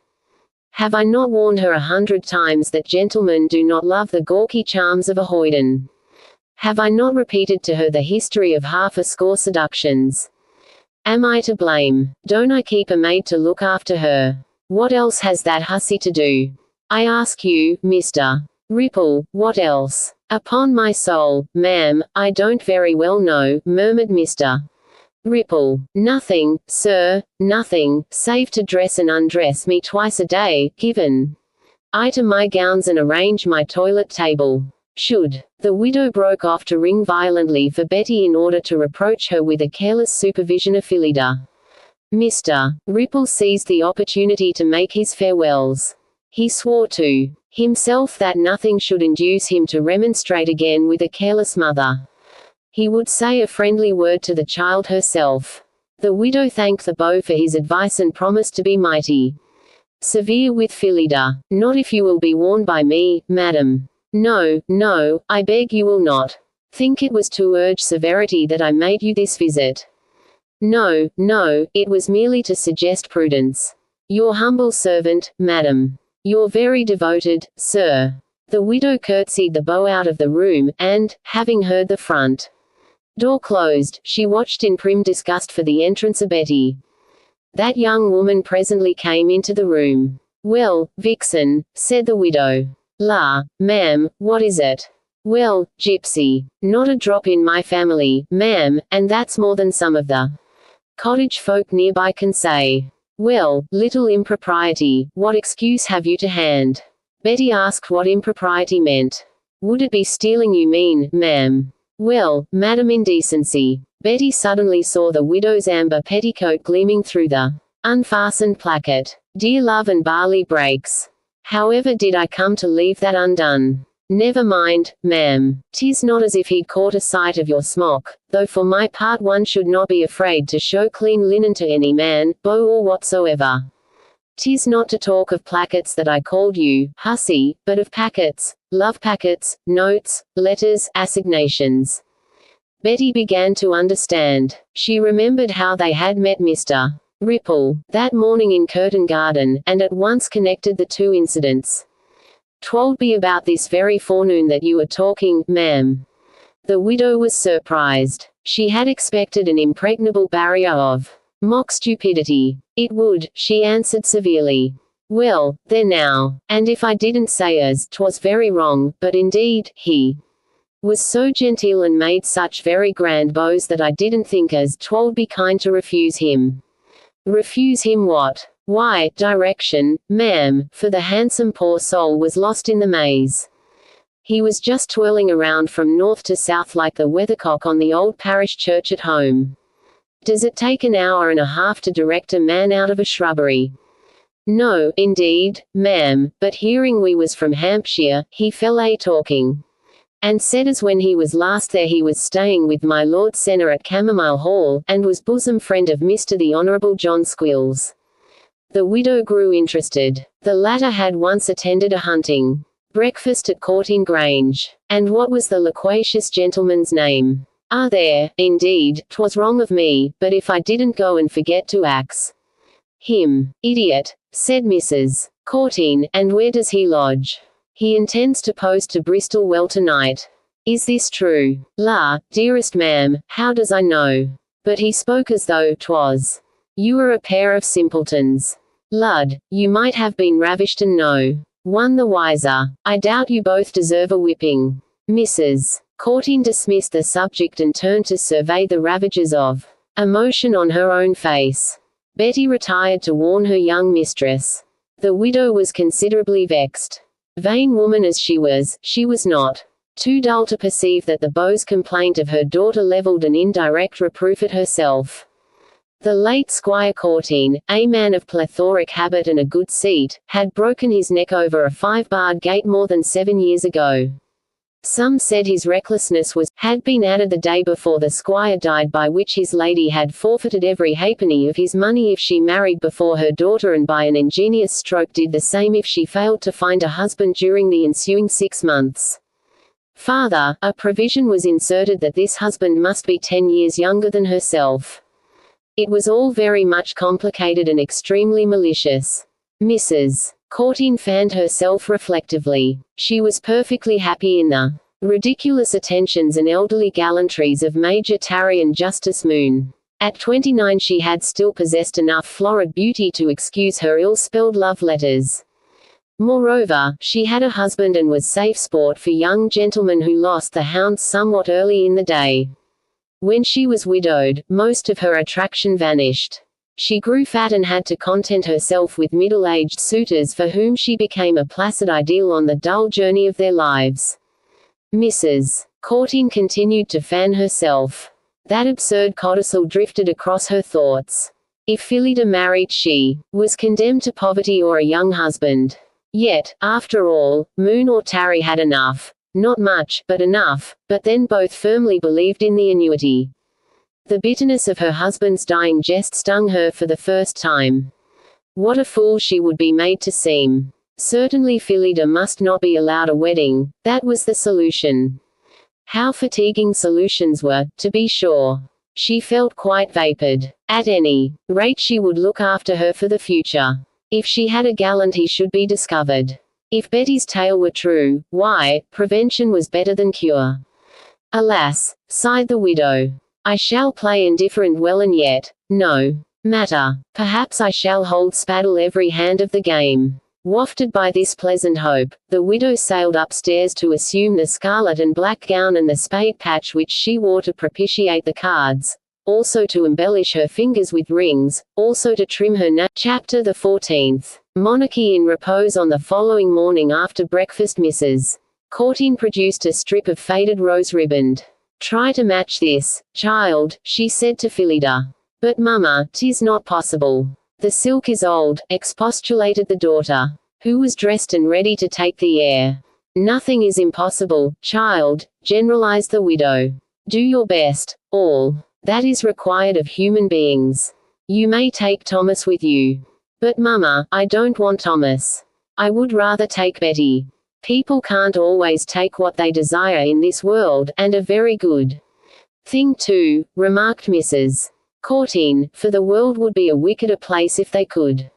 Speaker 1: Have I not warned her 100 times that gentlemen do not love the gawky charms of a hoyden? Have I not repeated to her the history of 60 seductions? Am I to blame? Don't I keep a maid to look after her? What else has that hussy to do? I ask you, Mr. Ripple, what else? Upon my soul, ma'am, I don't very well know, murmured Mr. Ripple. Nothing, sir, nothing, save to dress and undress me twice a day, given I to my gowns and arrange my toilet table. Should. The widow broke off to ring violently for Betty in order to reproach her with a careless supervision of Phyllida. Mr. Ripple seized the opportunity to make his farewells. He swore to himself that nothing should induce him to remonstrate again with a careless mother. He would say a friendly word to the child herself. The widow thanked the beau for his advice and promised to be mighty severe with Phyllida. Not if you will be warned by me, madam. No, no, I beg you will not think it was to urge severity that I made you this visit. No, no, it was merely to suggest prudence. Your humble servant, madam. Your very devoted, sir. The widow curtsied the beau out of the room, and, having heard the front door closed, she watched in prim disgust for the entrance of Betty. That young woman presently came into the room. Well, vixen, said the widow. La, ma'am, what is it? Well, gypsy. Not a drop in my family, ma'am, and that's more than some of the Cottage folk nearby can say, "Well, little impropriety, what excuse have you to hand?" Betty asked what impropriety meant. "Would it be stealing you mean, ma'am?" "Well, madam, indecency." Betty suddenly saw the widow's amber petticoat gleaming through the unfastened placket. "Dear love and barley breaks. However did I come to leave that undone?" "Never mind, ma'am. 'Tis not as if he'd caught a sight of your smock, though for my part one should not be afraid to show clean linen to any man, beau or whatsoever. 'Tis not to talk of plackets that I called you, hussy, but of packets, love packets, notes, letters, assignations." Betty began to understand. She remembered how they had met Mr. Ripple that morning in Courteen Garden, and at once connected the two incidents. "'Twould be about this very forenoon that you were talking, ma'am." The widow was surprised. She had expected an impregnable barrier of mock stupidity. "It would," she answered severely. "Well, there now. And if I didn't say as 'twas very wrong, but indeed, he was so genteel and made such very grand bows that I didn't think as 'twould be kind to refuse him." "Refuse him what?" "Why, direction, ma'am, for the handsome poor soul was lost in the maze. He was just twirling around from north to south like the weathercock on the old parish church at home. Does it take an hour and a half to direct a man out of a shrubbery?" "No, indeed, ma'am, but hearing we was from Hampshire, he fell a-talking. And said as when he was last there he was staying with my Lord Senner at Camomile Hall, and was bosom friend of Mr. the Honourable John Squills." The widow grew interested. The latter had once attended a hunting breakfast at Courteen Grange. "And what was the loquacious gentleman's name?" "Ah there, indeed, 'twas wrong of me, but if I didn't go and forget to ax him." "Idiot," said Mrs. Courteen, "and where does he lodge?" "He intends to post to Bristol well tonight." "Is this true?" "La, dearest ma'am, how does I know?" But he spoke as though 'twas. "You are a pair of simpletons. Lud, you might have been ravished and no one the wiser. I doubt you both deserve a whipping." Mrs. Courteen dismissed the subject and turned to survey the ravages of emotion on her own face. Betty retired to warn her young mistress. The widow was considerably vexed. Vain woman as she was not too dull to perceive that the beau's complaint of her daughter levelled an indirect reproof at herself. The late Squire Courteen, a man of plethoric habit and a good seat, had broken his neck over a 5-barred gate more than 7 years ago. Some said his recklessness had been added the day before the squire died, by which his lady had forfeited every halfpenny of his money if she married before her daughter, and by an ingenious stroke did the same if she failed to find a husband during the ensuing 6 months. Farther, a provision was inserted that this husband must be 10 years younger than herself. It was all very much complicated and extremely malicious. Mrs. Courteen fanned herself reflectively. She was perfectly happy in the ridiculous attentions and elderly gallantries of Major Tarry and Justice Moon. At 29 she had still possessed enough florid beauty to excuse her ill-spelled love letters. Moreover, she had a husband and was safe sport for young gentlemen who lost the hounds somewhat early in the day. When she was widowed, most of her attraction vanished. She grew fat and had to content herself with middle-aged suitors for whom she became a placid ideal on the dull journey of their lives. Mrs. Courteen continued to fan herself. That absurd codicil drifted across her thoughts. If Phyllida married, she was condemned to poverty or a young husband. Yet, after all, Moon or Tarry had enough. Not much, but enough, but then both firmly believed in the annuity. The bitterness of her husband's dying jest stung her for the first time. What a fool she would be made to seem. Certainly Phyllida must not be allowed a wedding, that was the solution. How fatiguing solutions were, to be sure. She felt quite vapored. At any rate she would look after her for the future. If she had a gallant he should be discovered. If Betty's tale were true, why, prevention was better than cure. Alas, sighed the widow. I shall play indifferent well, and yet, no matter. Perhaps I shall hold Spaddle every hand of the game. Wafted by this pleasant hope, the widow sailed upstairs to assume the scarlet and black gown and the spade patch which she wore to propitiate the cards, also to embellish her fingers with rings, also to trim her nails. Chapter the 14th. Monarchy in repose. On the following morning after breakfast, Mrs. Courteen produced a strip of faded rose riband. "Try to match this, child," she said to Phyllida. "But mamma, 'tis not possible. The silk is old," expostulated the daughter, who was dressed and ready to take the air. "Nothing is impossible, child," generalized the widow. "Do your best, all that is required of human beings. You may take Thomas with you." "But mamma, I don't want Thomas. I would rather take Betty." "People can't always take what they desire in this world, and a very good thing too," remarked Mrs. Courteen, "for the world would be a wickeder place if they could.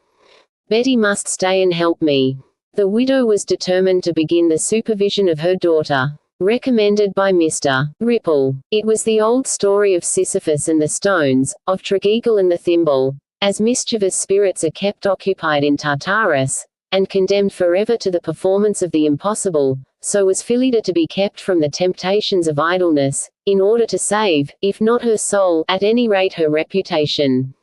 Speaker 1: Betty must stay and help me." The widow was determined to begin the supervision of her daughter. Recommended by Mr. Ripple. It was the old story of Sisyphus and the stones, of Tregeagle and the thimble. As mischievous spirits are kept occupied in Tartarus, and condemned forever to the performance of the impossible, so was Phyllida to be kept from the temptations of idleness, in order to save, if not her soul, at any rate her reputation.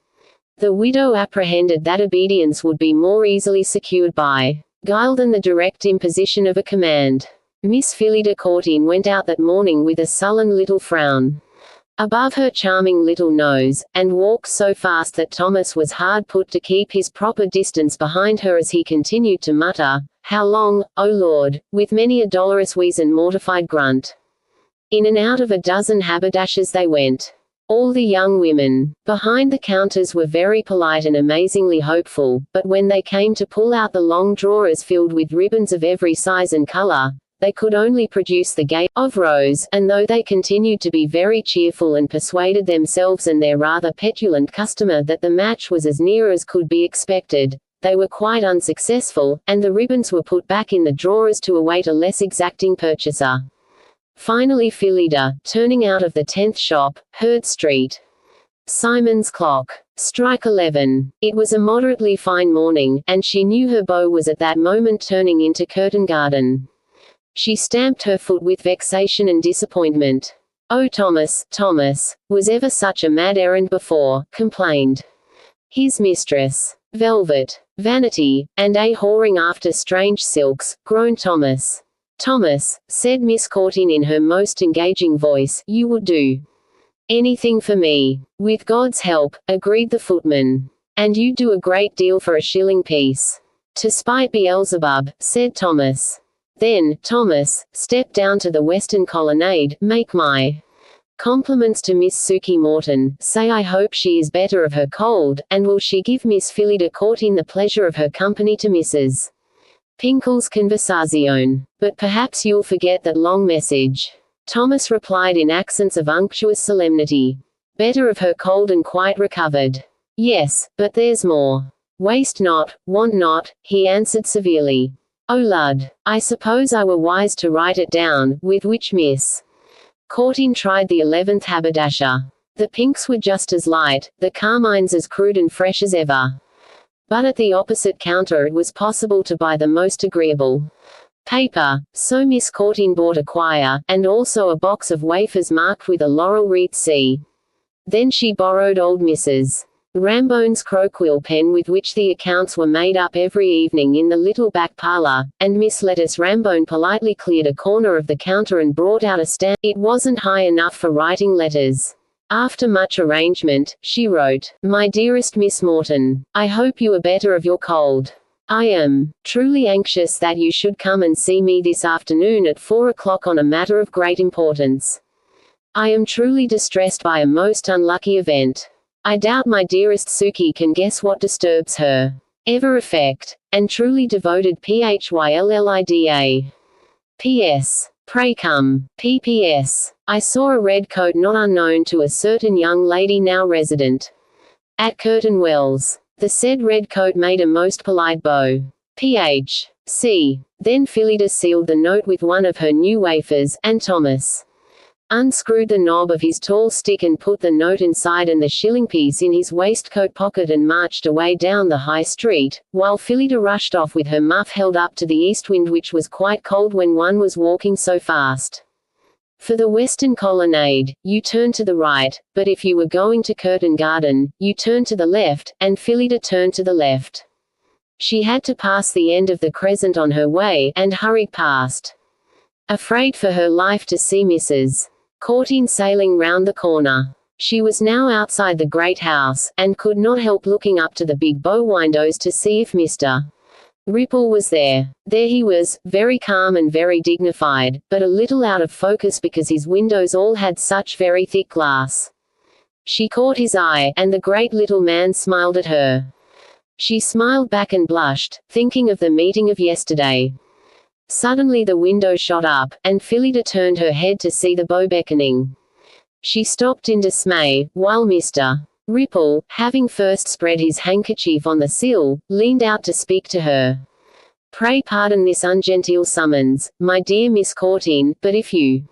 Speaker 1: The widow apprehended that obedience would be more easily secured by guile than the direct imposition of a command. Miss Phyllida Courteen went out that morning with a sullen little frown above her charming little nose, and walked so fast that Thomas was hard put to keep his proper distance behind her as he continued to mutter, "How long, O Lord," with many a dolorous wheeze and mortified grunt. In and out of a dozen haberdashers they went. All the young women behind the counters were very polite and amazingly hopeful, but when they came to pull out the long drawers filled with ribbons of every size and color, they could only produce the gay of rose, and though they continued to be very cheerful and persuaded themselves and their rather petulant customer that the match was as near as could be expected, they were quite unsuccessful, and the ribbons were put back in the drawers to await a less exacting purchaser. Finally Phyllida, turning out of the 10th shop, heard St. Simon's clock strike 11. It was a moderately fine morning, and she knew her beau was at that moment turning into Courteen Garden. She stamped her foot with vexation and disappointment. "Oh Thomas, Thomas, was ever such a mad errand before," complained his mistress. "Velvet, vanity, and a whoring after strange silks," groaned Thomas. "Thomas," said Miss Courteen in her most engaging voice, "you would do anything for me." "With God's help," agreed the footman. "And you'd do a great deal for a shilling piece." "To spite Beelzebub," said Thomas. "Then, Thomas, step down to the western colonnade, make my compliments to Miss Sukey Morton, say I hope she is better of her cold, and will she give Miss Phyllida Courteen the pleasure of her company to Mrs. Pinkle's conversazione. But perhaps you'll forget that long message." Thomas replied in accents of unctuous solemnity. "Better of her cold and quite recovered." "Yes, but there's more. Waste not, want not," he answered severely. "Oh lud, I suppose I were wise to write it down," with which Miss Courteen tried the 11th haberdasher. The pinks were just as light, the carmines as crude and fresh as ever. But at the opposite counter it was possible to buy the most agreeable paper, so Miss Courteen bought a quire, and also a box of wafers marked with a laurel wreath C. Then she borrowed old Mrs. Rambone's croquill pen with which the accounts were made up every evening in the little back parlor, and Miss Lettice Rambone politely cleared a corner of the counter and brought out a stand. It wasn't high enough for writing letters. After much arrangement, she wrote, "My dearest Miss Morton, I hope you are better of your cold. I am truly anxious that you should come and see me this afternoon at 4 o'clock on a matter of great importance. I am truly distressed by a most unlucky event. I doubt my dearest Sukey can guess what disturbs her. Ever affect, and truly devoted Phyllida. P.S. Pray come. P.P.S. I saw a red coat not unknown to a certain young lady now resident at Curtain Wells. The said red coat made a most polite bow. P.H.C. Then Phyllida sealed the note with one of her new wafers, and Thomas unscrewed the knob of his tall stick and put the note inside and the shilling piece in his waistcoat pocket and marched away down the high street, while Phyllida rushed off with her muff held up to the east wind, which was quite cold when one was walking so fast. For the western colonnade, you turn to the right, but if you were going to Courteen Garden, you turn to the left, and Phyllida turned to the left. She had to pass the end of the crescent on her way, and hurried past. Afraid for her life to see Mrs. Courteen sailing round the corner. She was now outside the great house, and could not help looking up to the big bow windows to see if Mr. Ripple was there. There he was, very calm and very dignified, but a little out of focus because his windows all had such very thick glass. She caught his eye, and the great little man smiled at her. She smiled back and blushed, thinking of the meeting of yesterday. Suddenly the window shot up, and Phyllida turned her head to see the bow beckoning. She stopped in dismay, while Mr. Ripple, having first spread his handkerchief on the sill, leaned out to speak to her. "Pray pardon this ungenteel summons, my dear Miss Courteen, but if you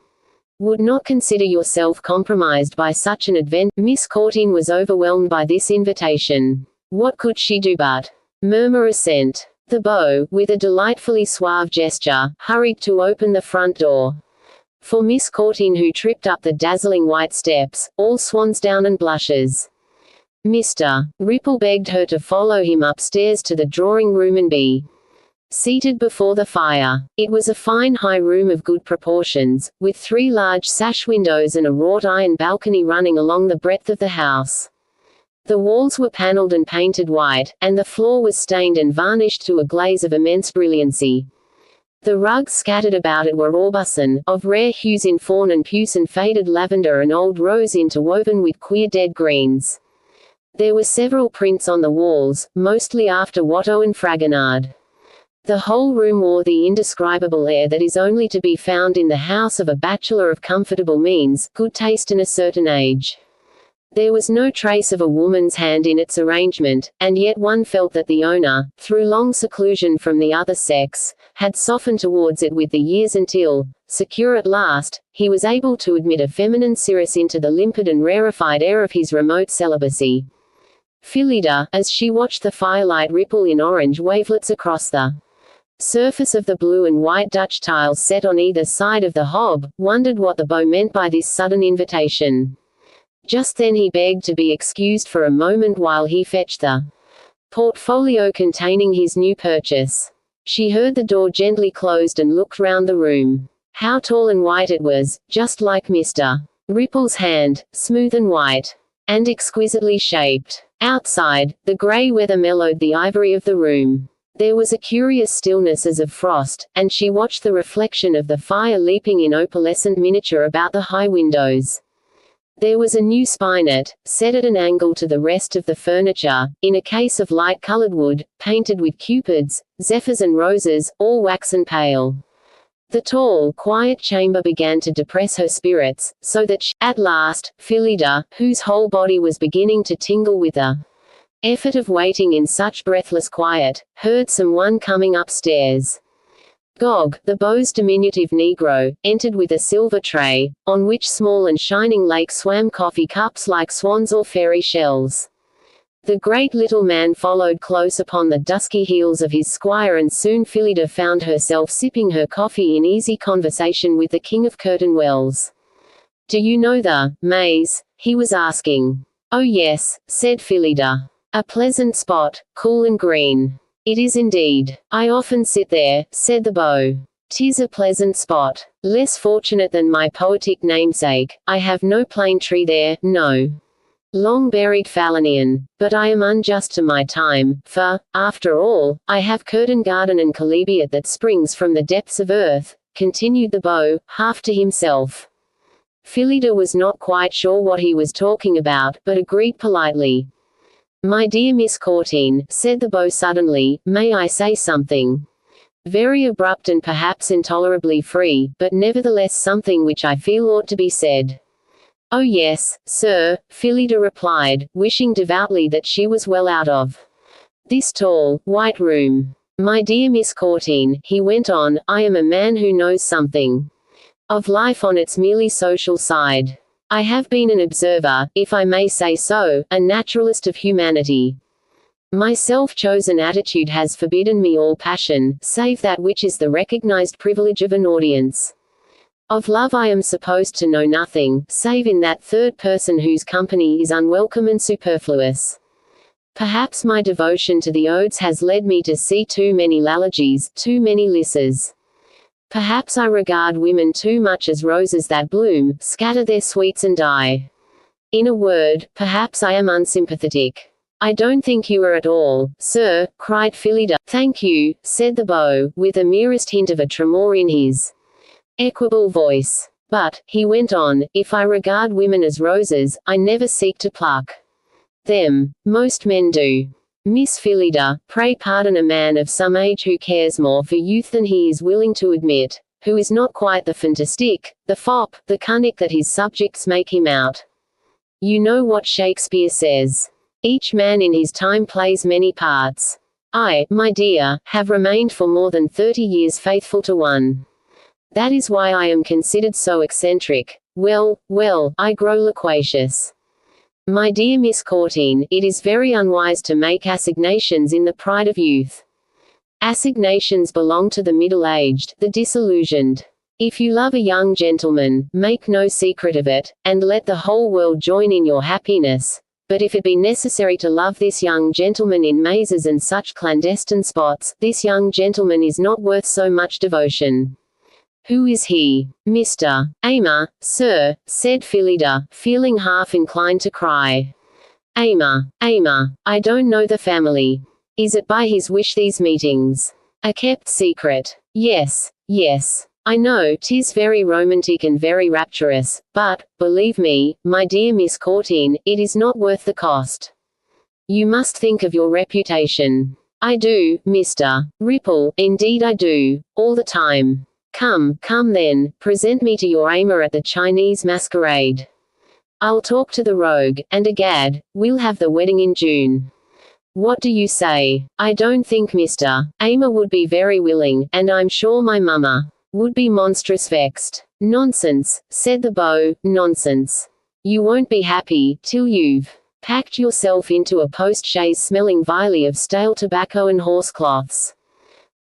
Speaker 1: would not consider yourself compromised by such an event." Miss Courteen was overwhelmed by this invitation. What could she do but murmur assent? The beau, with a delightfully suave gesture, hurried to open the front door. For Miss Courteen, who tripped up the dazzling white steps, all swansdown and blushes. Mr. Ripple begged her to follow him upstairs to the drawing-room and be seated before the fire. It was a fine high room of good proportions, with 3 large sash windows and a wrought iron balcony running along the breadth of the house. The walls were panelled and painted white, and the floor was stained and varnished to a glaze of immense brilliancy. The rugs scattered about it were aubusson, of rare hues in fawn and puce and faded lavender and old rose interwoven with queer dead greens. There were several prints on the walls, mostly after Watteau and Fragonard. The whole room wore the indescribable air that is only to be found in the house of a bachelor of comfortable means, good taste and a certain age. There was no trace of a woman's hand in its arrangement, and yet one felt that the owner, through long seclusion from the other sex, had softened towards it with the years until, secure at last, he was able to admit a feminine cirrus into the limpid and rarefied air of his remote celibacy. Phyllida, as she watched the firelight ripple in orange wavelets across the surface of the blue and white Dutch tiles set on either side of the hob, wondered what the beau meant by this sudden invitation. Just then he begged to be excused for a moment while he fetched the portfolio containing his new purchase. She heard the door gently closed and looked round the room. How tall and white it was, just like Mr. Ripple's hand, smooth and white, and exquisitely shaped. Outside, the grey weather mellowed the ivory of the room. There was a curious stillness as of frost, and she watched the reflection of the fire leaping in opalescent miniature about the high windows. There was a new spinet, set at an angle to the rest of the furniture, in a case of light-coloured wood, painted with cupids, zephyrs and roses, all waxen pale. The tall, quiet chamber began to depress her spirits, so that she, at last, Phyllida, whose whole body was beginning to tingle with the effort of waiting in such breathless quiet, heard someone coming upstairs. Gog, the beau's diminutive negro, entered with a silver tray, on which small and shining lake swam coffee cups like swans or fairy shells. The great little man followed close upon the dusky heels of his squire, and soon Phyllida found herself sipping her coffee in easy conversation with the King of Curtain Wells. "Do you know the Maze?" he was asking. "Oh yes," said Phyllida. "A pleasant spot, cool and green." "It is indeed. I often sit there," said the beau. "'Tis a pleasant spot. Less fortunate than my poetic namesake, I have no plane tree there, no long-buried Valentine, but I am unjust to my time, for, after all, I have Courteen Garden and chalybeate that springs from the depths of earth," continued the beau, half to himself. Phyllida was not quite sure what he was talking about, but agreed politely. "My dear Miss Courteen," said the beau suddenly, "may I say something? Very abrupt and perhaps intolerably free, but nevertheless something which I feel ought to be said." "Oh yes, sir," Phyllida replied, wishing devoutly that she was well out of this tall, white room. "My dear Miss Courteen," he went on, "I am a man who knows something of life on its merely social side. I have been an observer, if I may say so, a naturalist of humanity. My self-chosen attitude has forbidden me all passion, save that which is the recognized privilege of an audience. Of love I am supposed to know nothing, save in that third person whose company is unwelcome and superfluous. Perhaps my devotion to the odes has led me to see too many Lalagies, too many Lysses. Perhaps I regard women too much as roses that bloom, scatter their sweets and die. In a word, perhaps I am unsympathetic. I don't think you are at all, sir, cried Phyllida. Thank you, said the beau, with the merest hint of a tremor in his equable voice. But, he went on, if I regard women as roses, I never seek to pluck them. Most men do. Miss Phyllida, pray pardon a man of some age who cares more for youth than he is willing to admit, who is not quite the fantastic, the fop, the cunning that his subjects make him out. You know what Shakespeare says. Each man in his time plays many parts. I, my dear, have remained for more than 30 years faithful to one. That is why I am considered so eccentric. Well, I grow loquacious. My dear Miss Courteen, it is very unwise to make assignations in the pride of youth. Assignations belong to the middle-aged, the disillusioned. If you love a young gentleman, make no secret of it, and let the whole world join in your happiness. But if it be necessary to love this young gentleman in mazes and such clandestine spots, this young gentleman is not worth so much devotion. Who is he? Mr. Amer, sir, said Phyllida, feeling half inclined to cry. Amer, I don't know the family. Is it by his wish these meetings? A kept secret? Yes. I know 'tis very romantic and very rapturous, but, believe me, my dear Miss Courteen, it is not worth the cost. You must think of your reputation. I do, Mr. Ripple, indeed I do, all the time. Come then, present me to your Amer at the Chinese masquerade. I'll talk to the rogue, and egad, we'll have the wedding in June. What do you say? I don't think Mr. Amer would be very willing, and I'm sure my mamma would be monstrous vexed. Nonsense, said the beau, nonsense. You won't be happy, till you've packed yourself into a post-chaise smelling vilely of stale tobacco and horsecloths.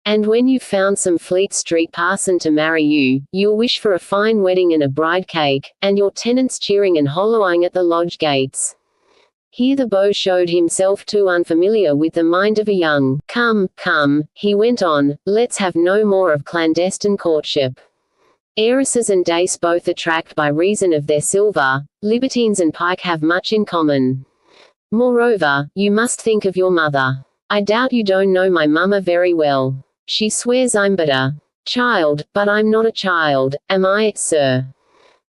Speaker 1: And when you've found some Fleet Street parson to marry you, you'll wish for a fine wedding and a bride cake, and your tenants cheering and hollowing at the lodge gates. Here the beau showed himself too unfamiliar with the mind of a young. Come, he went on, let's have no more of clandestine courtship. Heiresses and dace both attract by reason of their silver, libertines and pike have much in common. Moreover, you must think of your mother. I doubt you don't know my mamma very well. She swears I'm but a child, but I'm not a child, am I, sir?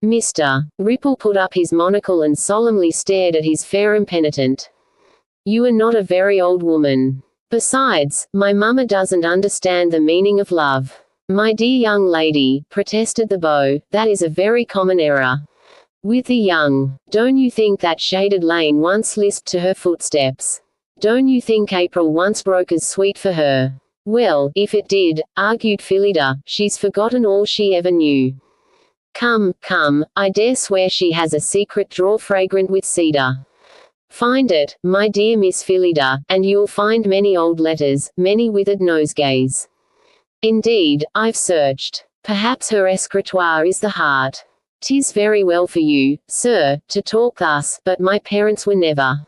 Speaker 1: Mr. Ripple put up his monocle and solemnly stared at his fair impenitent. You are not a very old woman. Besides, my mamma doesn't understand the meaning of love. My dear young lady, protested the beau, that is a very common error. With the young. Don't you think that shaded lane once lisped to her footsteps? Don't you think April once broke as sweet for her? Well, if it did, argued Phyllida, she's forgotten all she ever knew. Come, I dare swear she has a secret drawer fragrant with cedar. Find it, my dear Miss Phyllida, and you'll find many old letters, many withered nosegays. Indeed, I've searched. Perhaps her escritoire is the heart. 'Tis very well for you, sir, to talk thus, but my parents were never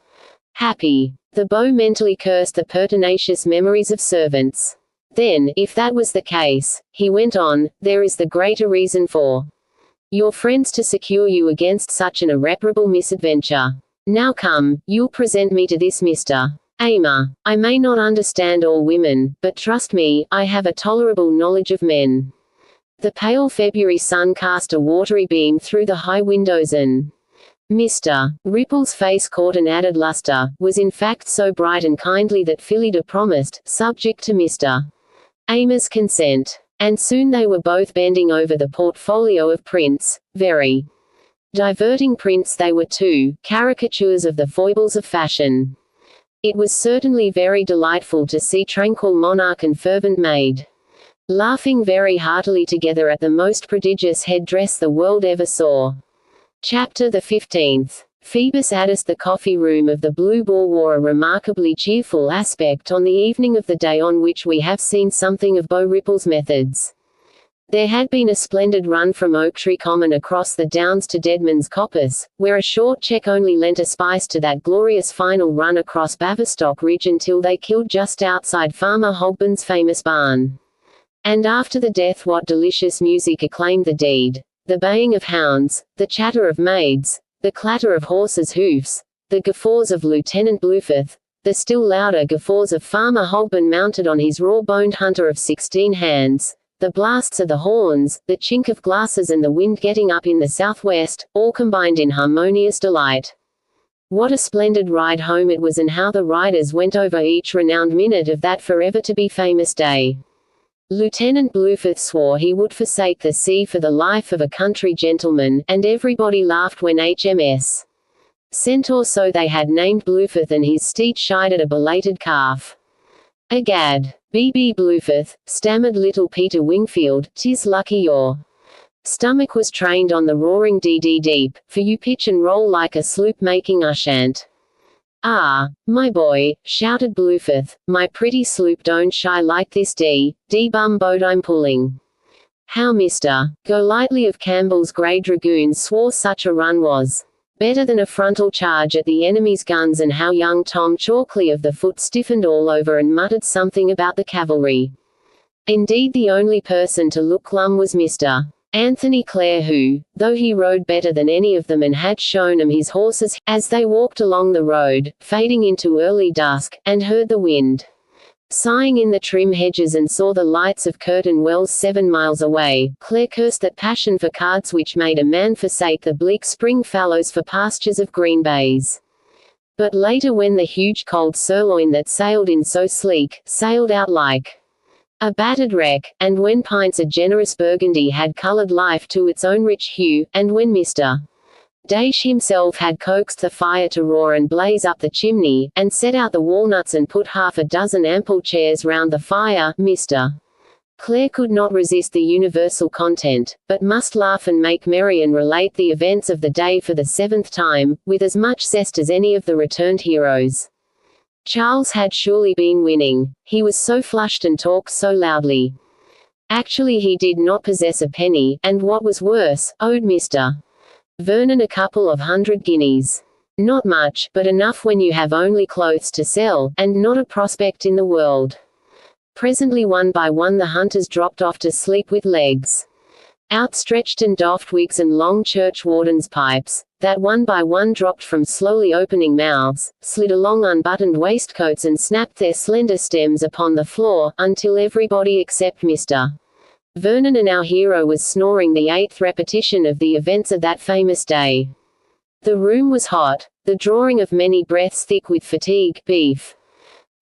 Speaker 1: happy. The beau mentally cursed the pertinacious memories of servants. Then, if that was the case, he went on, there is the greater reason for your friends to secure you against such an irreparable misadventure. Now come, you'll present me to this Mr. Amer. I may not understand all women, but trust me, I have a tolerable knowledge of men. The pale February sun cast a watery beam through the high windows and Mr. Ripple's face caught an added luster, was in fact so bright and kindly that Phyllida promised, subject to Mr. Amer's consent. And soon they were both bending over the portfolio of prints, very diverting prints they were too, caricatures of the foibles of fashion. It was certainly very delightful to see tranquil monarch and fervent maid laughing very heartily together at the most prodigious head-dress the world ever saw. Chapter the 15th. Phoebus Addis. The coffee room of the Blue Boar wore a remarkably cheerful aspect on the evening of the day on which we have seen something of Beau Ripple's methods. There had been a splendid run from Oaktree Common across the Downs to Deadman's Coppice, where a short check only lent a spice to that glorious final run across Baverstock Ridge until they killed just outside Farmer Hogburn's famous barn. And after the death what delicious music acclaimed the deed. The baying of hounds, the chatter of maids, the clatter of horses' hoofs, the guffaws of Lieutenant Blueforth, the still louder guffaws of Farmer Hogburn mounted on his raw-boned hunter of 16 hands, the blasts of the horns, the chink of glasses and the wind getting up in the southwest, all combined in harmonious delight. What a splendid ride home it was, and how the riders went over each renowned minute of that forever-to-be famous day. Lieutenant Blueforth swore he would forsake the sea for the life of a country gentleman, and everybody laughed when HMS Centaur so they had named Blueforth and his steed shied at a belated calf. "Egad, B.B. Blueforth," stammered little Peter Wingfield, "'tis lucky your stomach was trained on the roaring D.D. deep, for you pitch and roll like a sloop making ushant." "Ah, my boy," shouted Blueforth, "my pretty sloop don't shy like this D bum boat I'm pulling." How Mr. Golightly of Campbell's Grey Dragoons swore such a run was better than a frontal charge at the enemy's guns, and how young Tom Chalkley of the Foot stiffened all over and muttered something about the cavalry. Indeed the only person to look glum was Mr. Anthony Clare, who, though he rode better than any of them and had shown 'em his horses, as they walked along the road, fading into early dusk, and heard the wind sighing in the trim hedges and saw the lights of Curtain Wells 7 miles away, Clare cursed that passion for cards which made a man forsake the bleak spring fallows for pastures of green bays. But later, when the huge cold sirloin that sailed in so sleek, sailed out like a battered wreck, and when pints of generous Burgundy had coloured life to its own rich hue, and when Mr. Daish himself had coaxed the fire to roar and blaze up the chimney, and set out the walnuts and put half a dozen ample chairs round the fire, Mr. Clare could not resist the universal content, but must laugh and make merry and relate the events of the day for the 7th time, with as much zest as any of the returned heroes. Charles had surely been winning. He was so flushed and talked so loudly. Actually he did not possess a penny, and what was worse, owed Mr. Vernon a couple of 100 guineas. Not much, but enough when you have only clothes to sell, and not a prospect in the world. Presently one by one the hunters dropped off to sleep with legs outstretched and doffed wigs and long churchwardens' pipes, that one by one dropped from slowly opening mouths, slid along unbuttoned waistcoats and snapped their slender stems upon the floor, until everybody except Mr. Vernon and our hero was snoring the 8th repetition of the events of that famous day. The room was hot, the drawing of many breaths thick with fatigue, beef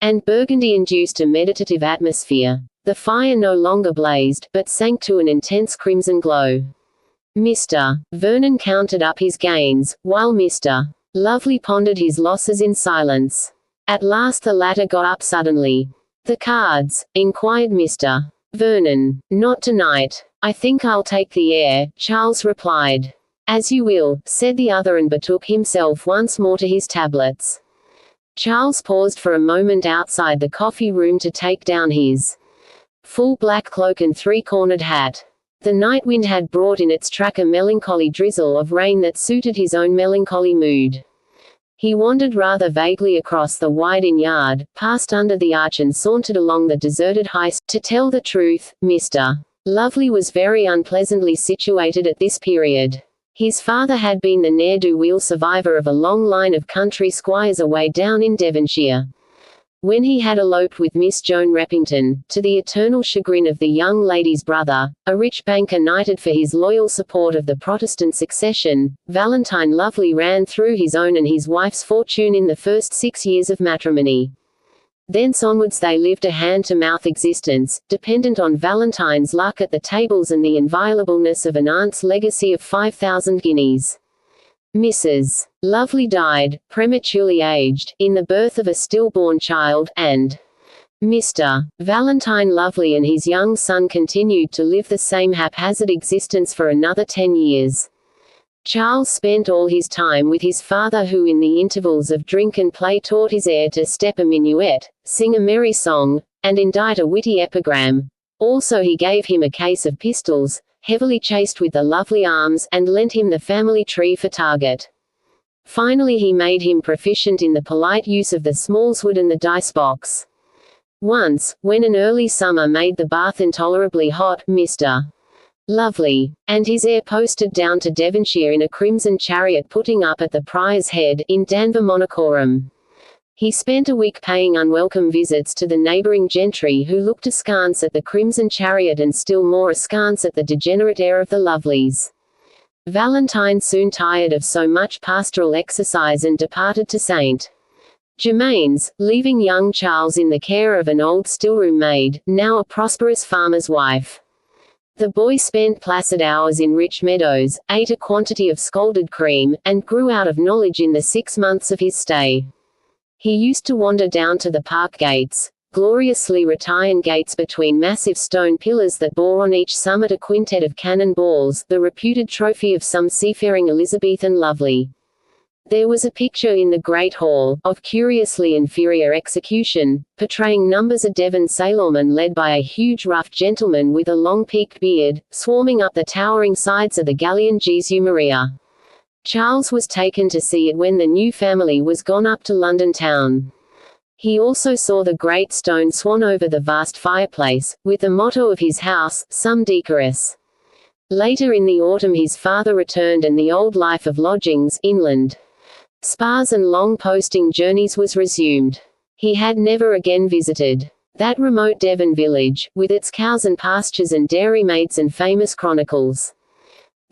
Speaker 1: and Burgundy induced a meditative atmosphere. The fire no longer blazed, but sank to an intense crimson glow. Mr. Vernon counted up his gains, while Mr. Lovely pondered his losses in silence. At last the latter got up suddenly. "The cards?" inquired Mr. Vernon. "Not tonight. I think I'll take the air," Charles replied. "As you will," said the other, and betook himself once more to his tablets. Charles paused for a moment outside the coffee room to take down his full black cloak and 3-cornered hat. The night wind had brought in its track a melancholy drizzle of rain that suited his own melancholy mood. He wandered rather vaguely across the wide inn-yard, passed under the arch and sauntered along the deserted High Street. To tell the truth, Mr. Lovely was very unpleasantly situated at this period. His father had been the ne'er-do-weel survivor of a long line of country squires away down in Devonshire. When he had eloped with Miss Joan Reppington, to the eternal chagrin of the young lady's brother, a rich banker knighted for his loyal support of the Protestant succession, Valentine Lovely ran through his own and his wife's fortune in the first 6 years of matrimony. Thence onwards they lived a hand-to-mouth existence, dependent on Valentine's luck at the tables and the inviolableness of an aunt's legacy of 5,000 guineas. Mrs. Lovely died, prematurely aged, in the birth of a stillborn child, and Mr. Valentine Lovely and his young son continued to live the same haphazard existence for another 10 years. Charles spent all his time with his father, who in the intervals of drink and play taught his heir to step a minuet, sing a merry song, and indite a witty epigram, Also he gave him a case of pistols, heavily chased with the lovely arms, and lent him the family tree for target. Finally he made him proficient in the polite use of the smallsword and the dice box. Once, when an early summer made the bath intolerably hot, Mr. Lovely, and his heir posted down to Devonshire in a crimson chariot putting up at the Prior's Head, in Danver Monachorum. He spent a week paying unwelcome visits to the neighbouring gentry who looked askance at the crimson chariot and still more askance at the degenerate air of the Loveleys. Valentine soon tired of so much pastoral exercise and departed to St. Germain's, leaving young Charles in the care of an old stillroom maid, now a prosperous farmer's wife. The boy spent placid hours in rich meadows, ate a quantity of scalded cream, and grew out of knowledge in the 6 months of his stay. He used to wander down to the park gates, gloriously retired gates between massive stone pillars that bore on each summit a quintet of cannon balls, the reputed trophy of some seafaring Elizabethan lovely. There was a picture in the Great Hall, of curiously inferior execution, portraying numbers of Devon sailormen led by a huge rough gentleman with a long peaked beard, swarming up the towering sides of the galleon Jesu Maria. Charles was taken to see it when the new family was gone up to London town. He also saw the great stone swan over the vast fireplace, with the motto of his house, Sum Decoris. Later in the autumn his father returned and the old life of lodgings, inland spas and long posting journeys was resumed. He had never again visited that remote Devon village, with its cows and pastures and dairymaids and famous chronicles.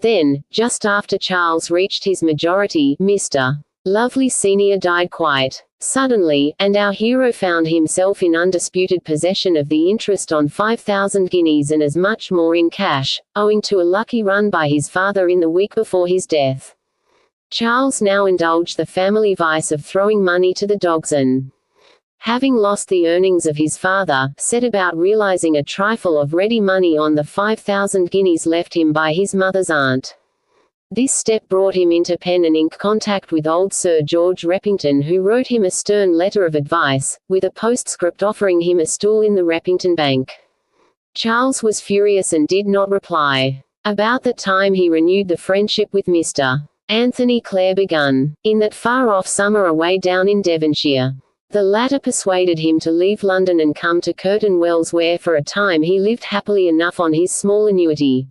Speaker 1: Then, just after Charles reached his majority, Mr. Lovely Sr. died quite suddenly, and our hero found himself in undisputed possession of the interest on 5,000 guineas and as much more in cash, owing to a lucky run by his father in the week before his death. Charles now indulged the family vice of throwing money to the dogs and, having lost the earnings of his father, set about realizing a trifle of ready money on the 5,000 guineas left him by his mother's aunt. This step brought him into pen and ink contact with old Sir George Repington, who wrote him a stern letter of advice, with a postscript offering him a stool in the Repington Bank. Charles was furious and did not reply. About that time he renewed the friendship with Mr. Anthony Clare begun, in that far-off summer away down in Devonshire. The latter persuaded him to leave London and come to Curtain Wells, where for a time he lived happily enough on his small annuity.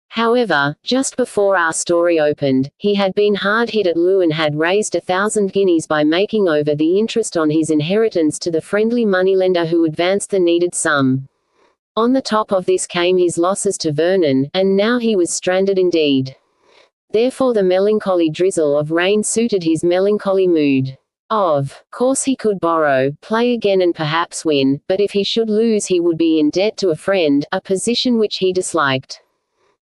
Speaker 1: However, just before our story opened, he had been hard hit at loo and had raised 1,000 guineas by making over the interest on his inheritance to the friendly moneylender who advanced the needed sum. On the top of this came his losses to Vernon, and now he was stranded indeed. Therefore the melancholy drizzle of rain suited his melancholy mood. Of course he could borrow, play again and perhaps win, but if he should lose he would be in debt to a friend, a position which he disliked.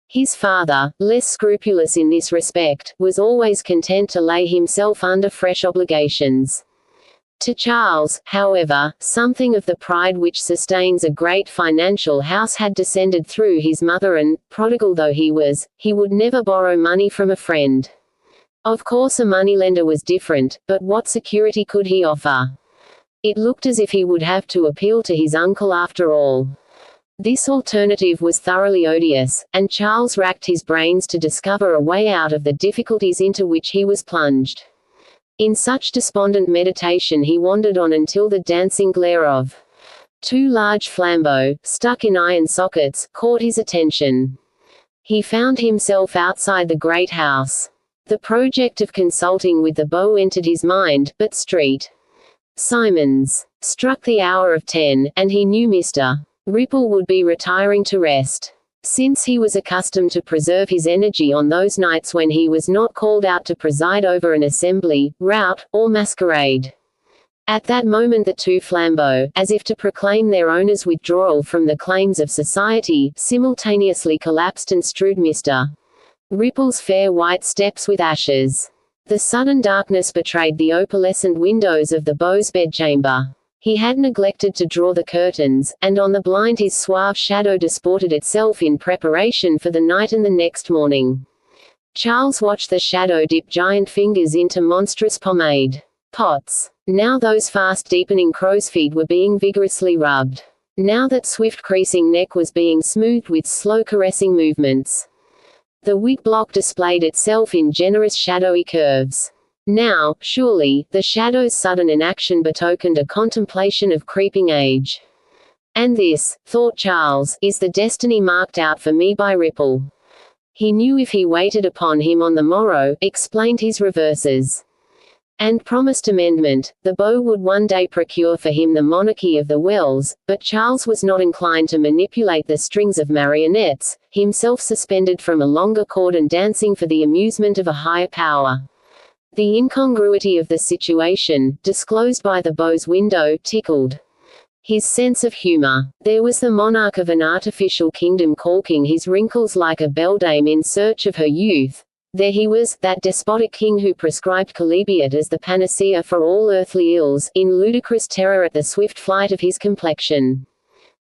Speaker 1: His father, less scrupulous in this respect, was always content to lay himself under fresh obligations. To Charles, however, something of the pride which sustains a great financial house had descended through his mother and, prodigal though he was, he would never borrow money from a friend. Of course a moneylender was different, but what security could he offer? It looked as if he would have to appeal to his uncle after all. This alternative was thoroughly odious, and Charles racked his brains to discover a way out of the difficulties into which he was plunged. In such despondent meditation he wandered on until the dancing glare of 2 large flambeaux, stuck in iron sockets, caught his attention. He found himself outside the great house. The project of consulting with the beau entered his mind, but Street Simons struck the hour of 10, and he knew Mr. Ripple would be retiring to rest. Since he was accustomed to preserve his energy on those nights when he was not called out to preside over an assembly, rout, or masquerade. At that moment the 2 flambeaux, as if to proclaim their owner's withdrawal from the claims of society, simultaneously collapsed and strewed Mr. Ripple's fair white steps with ashes. The sudden darkness betrayed the opalescent windows of the beau's bedchamber. He had neglected to draw the curtains, and on the blind his suave shadow disported itself in preparation for the night and the next morning. Charles watched the shadow dip giant fingers into monstrous pomade pots. Now those fast deepening crow's feet were being vigorously rubbed. Now that swift creasing neck was being smoothed with slow caressing movements. The wig block displayed itself in generous shadowy curves. Now, surely, the shadow's sudden inaction betokened a contemplation of creeping age. And this, thought Charles, is the destiny marked out for me by Ripple. He knew if he waited upon him on the morrow, explained his reverses, and promised amendment, the Beau would one day procure for him the monarchy of the Wells, but Charles was not inclined to manipulate the strings of marionettes, himself suspended from a longer cord and dancing for the amusement of a higher power. The incongruity of the situation, disclosed by the Beau's window, tickled his sense of humor. There was the monarch of an artificial kingdom caulking his wrinkles like a beldame in search of her youth. There he was, that despotic king who prescribed chalybeate as the panacea for all earthly ills, in ludicrous terror at the swift flight of his complexion.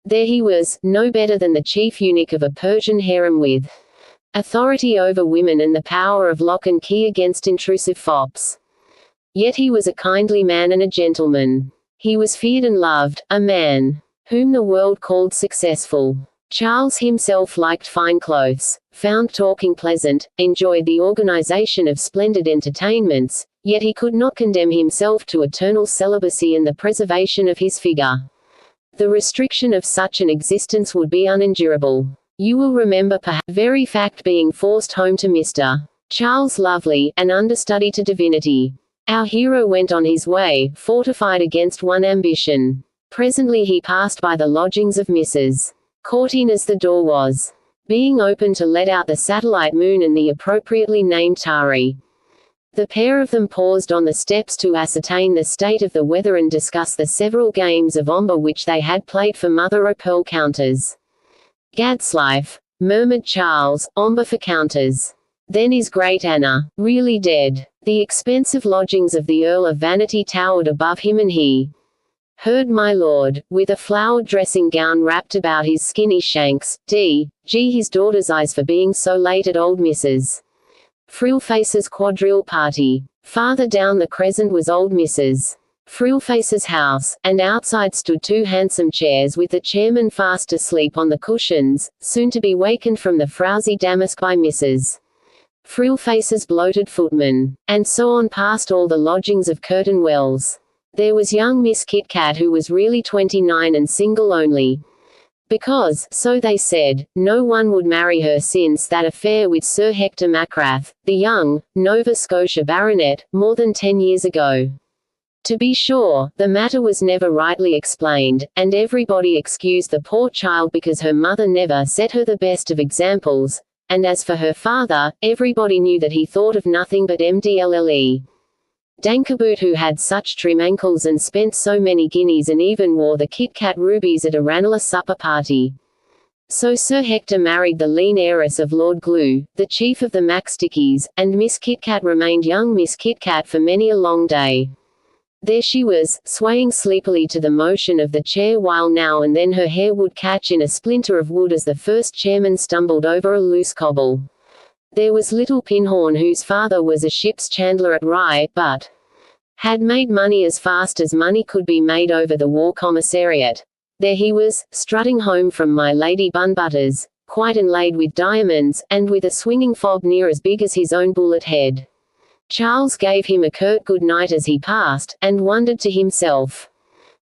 Speaker 1: There he was, no better than the chief eunuch of a Persian harem with authority over women and the power of lock and key against intrusive fops. Yet he was a kindly man and a gentleman. He was feared and loved, a man whom the world called successful. Charles himself liked fine clothes, found talking pleasant, enjoyed the organization of splendid entertainments, yet he could not condemn himself to eternal celibacy and the preservation of his figure. The restriction of such an existence would be unendurable. You will remember perhaps the very fact being forced home to Mr. Charles Lovely, an understudy to divinity. Our hero went on his way, fortified against one ambition. Presently he passed by the lodgings of Mrs. Courteen as the door was being opened to let out the satellite moon and the appropriately named Tari. The pair of them paused on the steps to ascertain the state of the weather and discuss the several games of ombre which they had played for mother o' pearl counters. "Gadslife," murmured Charles, "ombre for counters. Then is great Anna really dead?" The expensive lodgings of the Earl of Vanity towered above him, and he heard my lord, with a flowered dressing gown wrapped about his skinny shanks, d.g. his daughter's eyes for being so late at old Mrs. Frillface's quadrille party. Farther down the crescent was old Mrs. Frillface's house, and outside stood two handsome chairs with the chairman fast asleep on the cushions, soon to be wakened from the frowsy damask by Mrs. Frillface's bloated footman. And so on past all the lodgings of Curtain Wells. There was young Miss Kitcat, who was really 29 and single only. Because, so they said, no one would marry her since that affair with Sir Hector Macrath, the young, Nova Scotia baronet, more than 10 years ago. To be sure, the matter was never rightly explained, and everybody excused the poor child because her mother never set her the best of examples, and as for her father, everybody knew that he thought of nothing but MDLLE. Dankaboot, who had such trim ankles and spent so many guineas and even wore the Kit Kat rubies at a Ranelagh supper party. So Sir Hector married the lean heiress of Lord Glue, the chief of the Macstickies, and Miss Kitcat remained young Miss Kitcat for many a long day. There she was, swaying sleepily to the motion of the chair while now and then her hair would catch in a splinter of wood as the first chairman stumbled over a loose cobble. There was little Pinhorn, whose father was a ship's chandler at Rye, but had made money as fast as money could be made over the War Commissariat. There he was, strutting home from my Lady Bunbutters, quite inlaid with diamonds, and with a swinging fob near as big as his own bullet head. Charles gave him a curt good night as he passed, and wondered to himself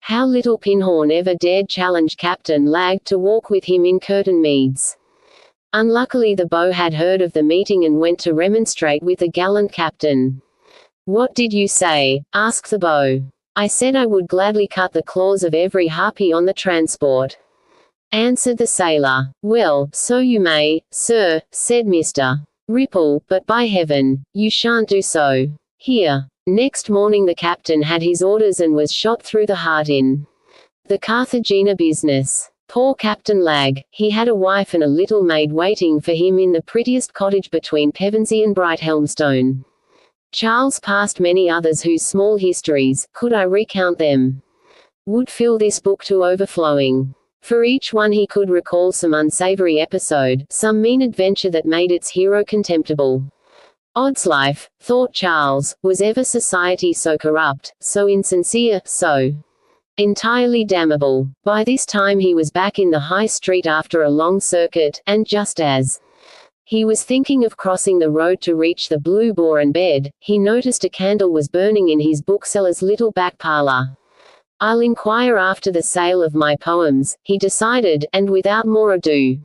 Speaker 1: how little Pinhorn ever dared challenge Captain Lag to walk with him in Curtain Meads. Unluckily the Beau had heard of the meeting and went to remonstrate with the gallant captain. "What did you say?" asked the Beau. "I said I would gladly cut the claws of every harpy on the transport," answered the sailor. "Well, so you may, sir," said Mr. Ripple, "but by heaven, you shan't do so. Here." Next morning the captain had his orders and was shot through the heart in the Carthagena business. Poor Captain Lag, he had a wife and a little maid waiting for him in the prettiest cottage between Pevensey and Brighthelmstone. Charles passed many others whose small histories, could I recount them, would fill this book to overflowing. For each one he could recall some unsavory episode, some mean adventure that made its hero contemptible. Oddslife, thought Charles, was ever society so corrupt, so insincere, so Entirely damnable. By this time he was back in the high street after a long circuit, and just as he was thinking of crossing the road to reach the Blue Boar and bed, he noticed a candle was burning in his bookseller's little back parlor. I'll inquire after the sale of my poems, he decided, and without more ado,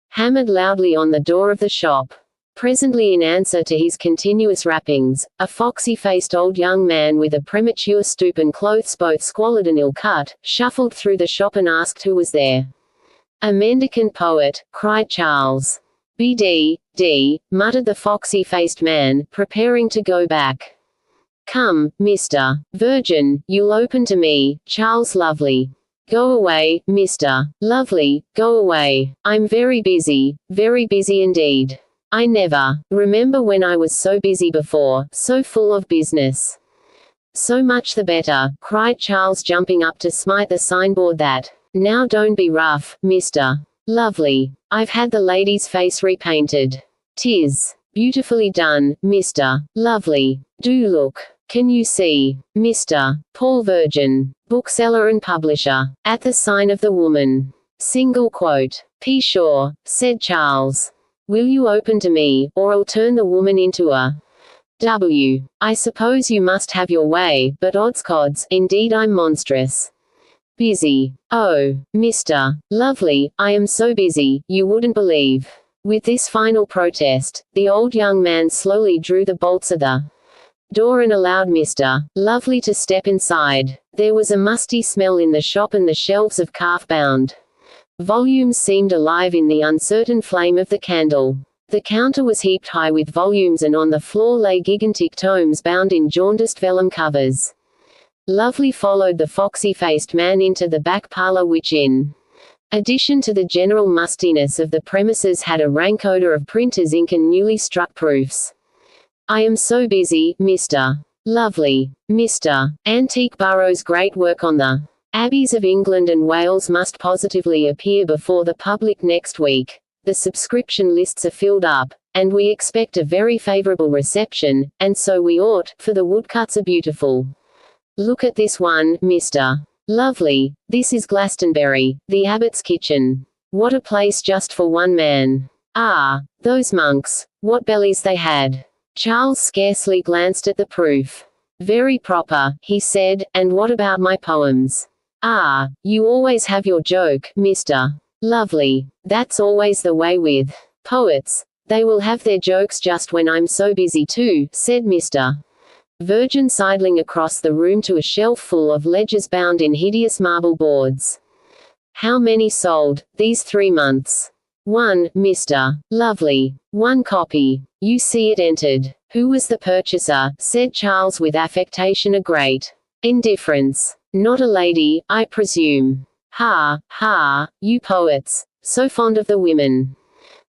Speaker 1: hammered loudly on the door of the shop. Presently, in answer to his continuous rappings, a foxy-faced old young man with a premature stoop and clothes both squalid and ill-cut, shuffled through the shop and asked who was there. "A mendicant poet," cried Charles. "B.D., muttered the foxy-faced man, preparing to go back. "Come, Mr. Virgin, you'll open to me, Charles Lovely." "Go away, Mr. Lovely, go away. I'm very busy indeed. I never remember when I was so busy before, so full of business." "So much the better," cried Charles, jumping up to smite the signboard that, "Now don't be rough, Mr. Lovely. I've had the lady's face repainted. 'Tis beautifully done, Mr. Lovely. Do look. Can you see, Mr. Paul Virgin, bookseller and publisher, at the sign of the woman?" Single quote. "Pshaw," said Charles. "Will you open to me, or I'll turn the woman into a W. I suppose you must have your way, but oddscods, indeed I'm monstrous busy. Oh, Mr. Lovely, I am so busy, you wouldn't believe." With this final protest, the old young man slowly drew the bolts of the door and allowed Mr. Lovely to step inside. There was a musty smell in the shop, and the shelves of calf-bound volumes seemed alive in the uncertain flame of the candle. The counter was heaped high with volumes, and on the floor lay gigantic tomes bound in jaundiced vellum covers. Lovely followed the foxy-faced man into the back parlor, which in addition to the general mustiness of the premises had a rank odor of printer's ink and newly struck proofs. "I am so busy, Mr. Lovely. Mr. Antique Burroughs' great work on the Abbeys of England and Wales must positively appear before the public next week. The subscription lists are filled up, and we expect a very favorable reception, and so we ought, for the woodcuts are beautiful. Look at this one, Mr. Lovely. This is Glastonbury, the abbot's kitchen. What a place just for one man. Ah, those monks, what bellies they had." Charles scarcely glanced at the proof. "Very proper," he said, "and what about my poems?" "Ah, you always have your joke, Mr. Lovely. That's always the way with poets. They will have their jokes just when I'm so busy too," said Mr. Virgin, sidling across the room to a shelf full of ledgers bound in hideous marble boards. "How many sold, these 3 months?" "One, Mr. Lovely. 1 copy. You see it entered." "Who was the purchaser?" said Charles with affectation of great indifference. "Not a lady, I presume." "Ha, ha, you poets, so fond of the women.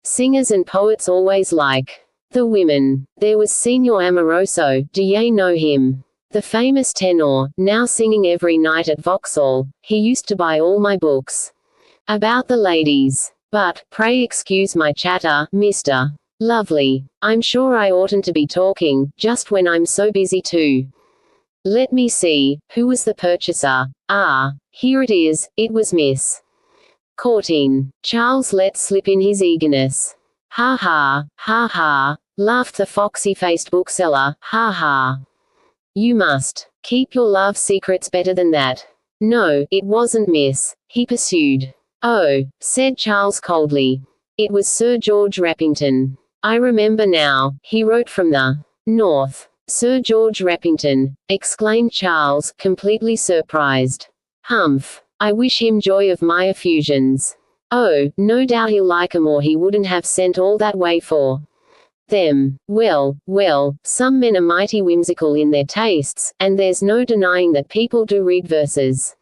Speaker 1: Singers and poets always like the women. There was Signor Amoroso, do ye know him? The famous tenor, now singing every night at Vauxhall. He used to buy all my books about the ladies. But, pray excuse my chatter, Mr. Lovely. I'm sure I oughtn't to be talking, just when I'm so busy too. Let me see, who was the purchaser? Ah, here it is, it was Miss Courteen." Charles let slip in his eagerness. "Ha ha, laughed the foxy-faced bookseller, ha ha. You must keep your love secrets better than that. No, it wasn't Miss," he pursued. "Oh," said Charles coldly. "It was Sir George Repington. I remember now, he wrote from the north." "Sir George Repington," exclaimed Charles, completely surprised. "Humph. I wish him joy of my effusions. Oh, no doubt he'll like 'em, or he wouldn't have sent all that way for them. Well, some men are mighty whimsical in their tastes, and there's no denying that people do read verses."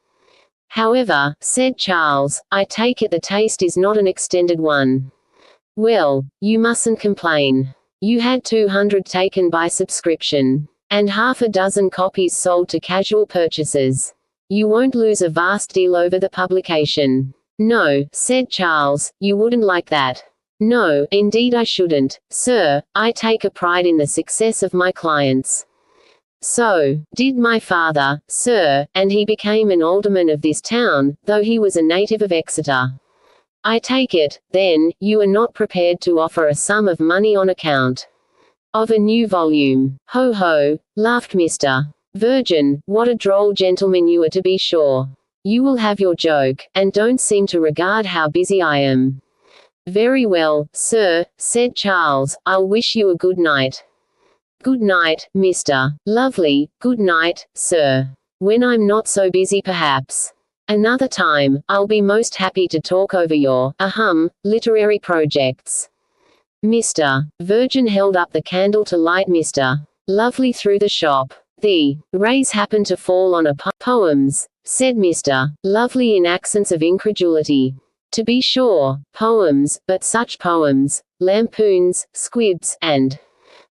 Speaker 1: "However," said Charles, "I take it the taste is not an extended one." "Well, you mustn't complain. You had 200 taken by subscription, and half a dozen copies sold to casual purchasers. You won't lose a vast deal over the publication." "No," said Charles, "you wouldn't like that." "No, indeed I shouldn't, sir. I take a pride in the success of my clients." So did my father, sir, and he became an alderman of this town, though he was a native of Exeter. I take it, then, you are not prepared to offer a sum of money on account of a new volume. Ho ho, laughed Mr. Virgin, what a droll gentleman you are, to be sure. You will have your joke, and don't seem to regard how busy I am. Very well, sir, said Charles, I'll wish you a good night. Good night, Mr. Lovely, good night, sir. When I'm not so busy perhaps. Another time, I'll be most happy to talk over your, literary projects. Mr. Virgin held up the candle to light Mr. Lovely through the shop. The rays happened to fall on a poems, said Mr. Lovely in accents of incredulity. To be sure, poems, but such poems, lampoons, squibs, and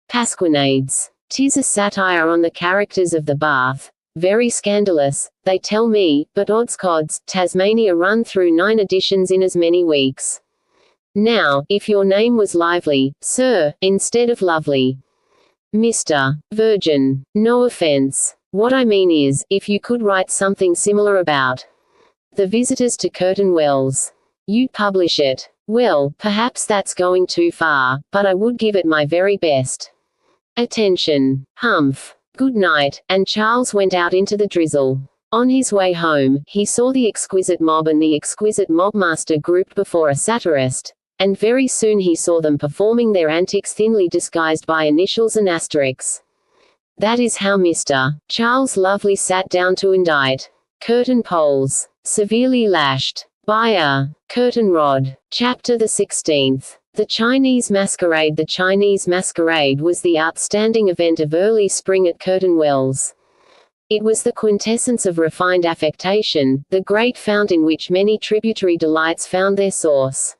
Speaker 1: pasquinades. 'Tis a satire on the characters of the Bath. Very scandalous, they tell me, but oddscods, Tasmania run through 9 editions in as many weeks. Now, if your name was Lively, sir, instead of Lovely. Mr. Virgin. No offense. What I mean is, if you could write something similar about the visitors to Curtain Wells. You'd publish it. Well, perhaps that's going too far, but I would give it my very best attention. Humph. Good night, and Charles went out into the drizzle. On his way home, he saw the exquisite mob and the exquisite mobmaster grouped before a satirist, and very soon he saw them performing their antics thinly disguised by initials and asterisks. That is how Mr. Charles Lovely sat down to indict curtain poles, severely lashed by a curtain rod. Chapter the 16th. The Chinese Masquerade. The Chinese Masquerade was the outstanding event of early spring at Curtain Wells. It was the quintessence of refined affectation, the great fount in which many tributary delights found their source.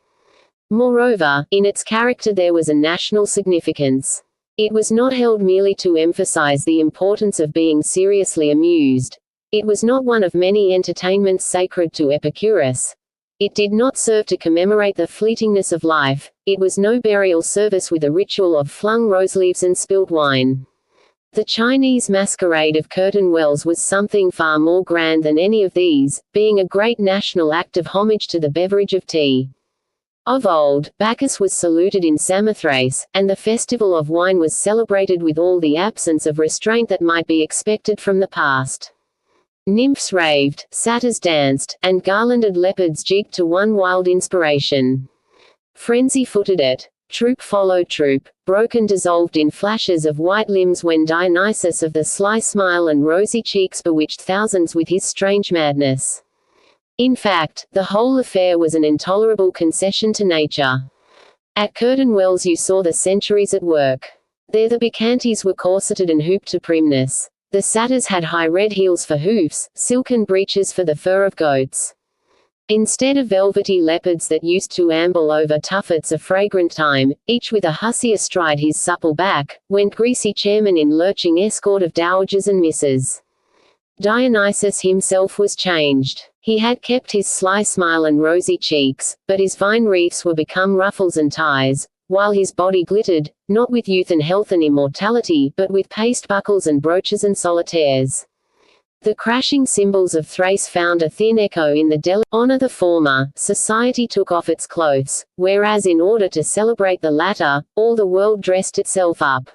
Speaker 1: Moreover, in its character there was a national significance. It was not held merely to emphasize the importance of being seriously amused. It was not one of many entertainments sacred to Epicurus. It did not serve to commemorate the fleetingness of life. It was no burial service with a ritual of flung roseleaves and spilt wine. The Chinese Masquerade of Curtain Wells was something far more grand than any of these, being a great national act of homage to the beverage of tea. Of old, Bacchus was saluted in Samothrace, and the festival of wine was celebrated with all the absence of restraint that might be expected from the past. Nymphs raved, satyrs danced, and garlanded leopards jigged to one wild inspiration. Frenzy footed it. Troop followed troop, broke and dissolved in flashes of white limbs when Dionysus of the sly smile and rosy cheeks bewitched thousands with his strange madness. In fact, the whole affair was an intolerable concession to nature. At Curtain Wells you saw the centuries at work. There the bacchantes were corseted and hooped to primness. The satyrs had high red heels for hoofs, silken breeches for the fur of goats. Instead of velvety leopards that used to amble over tuffets of fragrant thyme, each with a hussy astride his supple back, went greasy chairmen in lurching escort of dowagers and misses. Dionysus himself was changed. He had kept his sly smile and rosy cheeks, but his vine wreaths were become ruffles and ties, while his body glittered, not with youth and health and immortality, but with paste buckles and brooches and solitaires. The crashing cymbals of Thrace found a thin echo in the honor the former, society took off its clothes, whereas in order to celebrate the latter, all the world dressed itself up.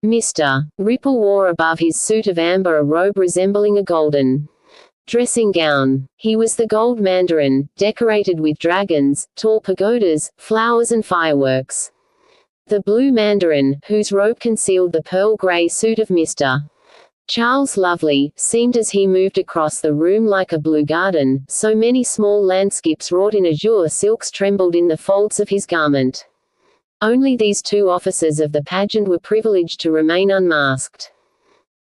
Speaker 1: Mr. Ripple wore above his suit of amber a robe resembling a golden dressing gown. He was the gold mandarin, decorated with dragons, tall pagodas, flowers and fireworks. The blue mandarin, whose robe concealed the pearl-grey suit of Mr. Charles Lovely, seemed as he moved across the room like a blue garden, so many small landscapes wrought in azure silks trembled in the folds of his garment. Only these two officers of the pageant were privileged to remain unmasked.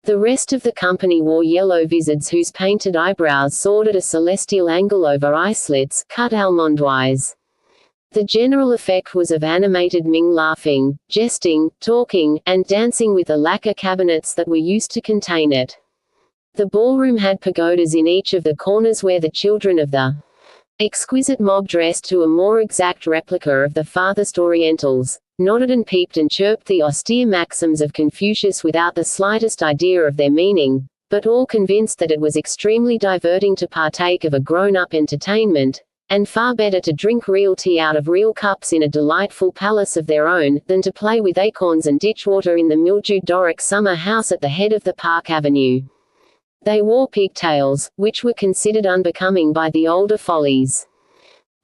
Speaker 1: The rest of the company wore yellow vizards whose painted eyebrows soared at a celestial angle over eye-slits, cut almondwise. The general effect was of animated Ming laughing, jesting, talking, and dancing with the lacquer cabinets that were used to contain it. The ballroom had pagodas in each of the corners where the children of the exquisite mob dressed to a more exact replica of the farthest Orientals, nodded and peeped and chirped the austere maxims of Confucius without the slightest idea of their meaning, but all convinced that it was extremely diverting to partake of a grown-up entertainment, and far better to drink real tea out of real cups in a delightful palace of their own, than to play with acorns and ditchwater in the mildewed Doric summer house at the head of the Park Avenue. They wore pigtails, which were considered unbecoming by the older follies.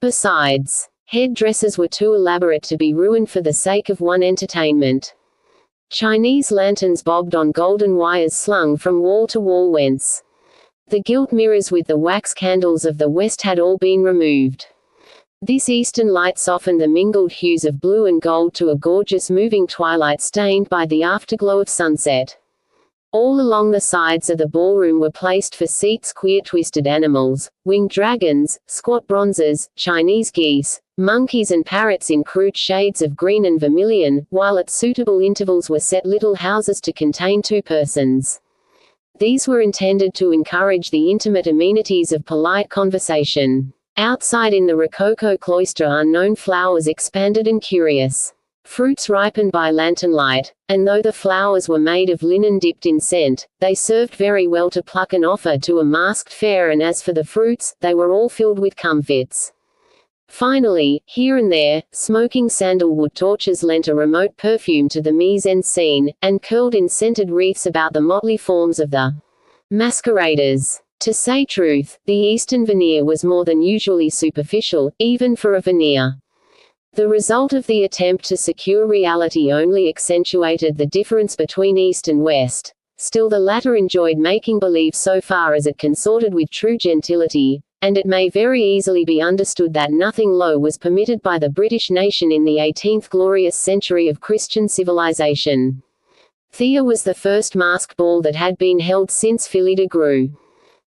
Speaker 1: Besides, head-dresses were too elaborate to be ruined for the sake of one entertainment. Chinese lanterns bobbed on golden wires slung from wall to wall whence the gilt mirrors with the wax candles of the West had all been removed. This eastern light softened the mingled hues of blue and gold to a gorgeous moving twilight stained by the afterglow of sunset. All along the sides of the ballroom were placed for seats queer-twisted animals, winged dragons, squat bronzes, Chinese geese, monkeys and parrots in crude shades of green and vermilion, while at suitable intervals were set little houses to contain 2 persons. These were intended to encourage the intimate amenities of polite conversation. Outside in the Rococo cloister unknown flowers expanded and curious fruits ripened by lantern light, and though the flowers were made of linen dipped in scent, they served very well to pluck and offer to a masked fair, and as for the fruits, they were all filled with comfits. Finally, here and there, smoking sandalwood torches lent a remote perfume to the mise-en-scene, and curled in scented wreaths about the motley forms of the masqueraders. To say truth, the Eastern veneer was more than usually superficial, even for a veneer. The result of the attempt to secure reality only accentuated the difference between East and West. Still, the latter enjoyed making believe so far as it consorted with true gentility, and it may very easily be understood that nothing low was permitted by the British nation in the 18th glorious century of Christian civilization. Thea was the first masked ball that had been held since Phyllida grew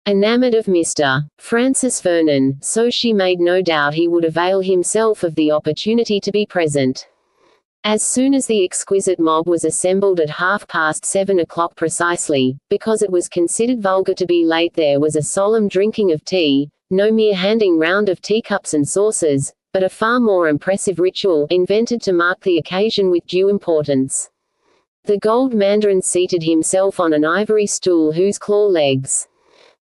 Speaker 1: enamored of Mr. Francis Vernon, so she made no doubt he would avail himself of the opportunity to be present. As soon as the exquisite mob was assembled at 7:30 precisely, because it was considered vulgar to be late, there was a solemn drinking of tea, no mere handing round of teacups and saucers, but a far more impressive ritual, invented to mark the occasion with due importance. The gold mandarin seated himself on an ivory stool whose claw legs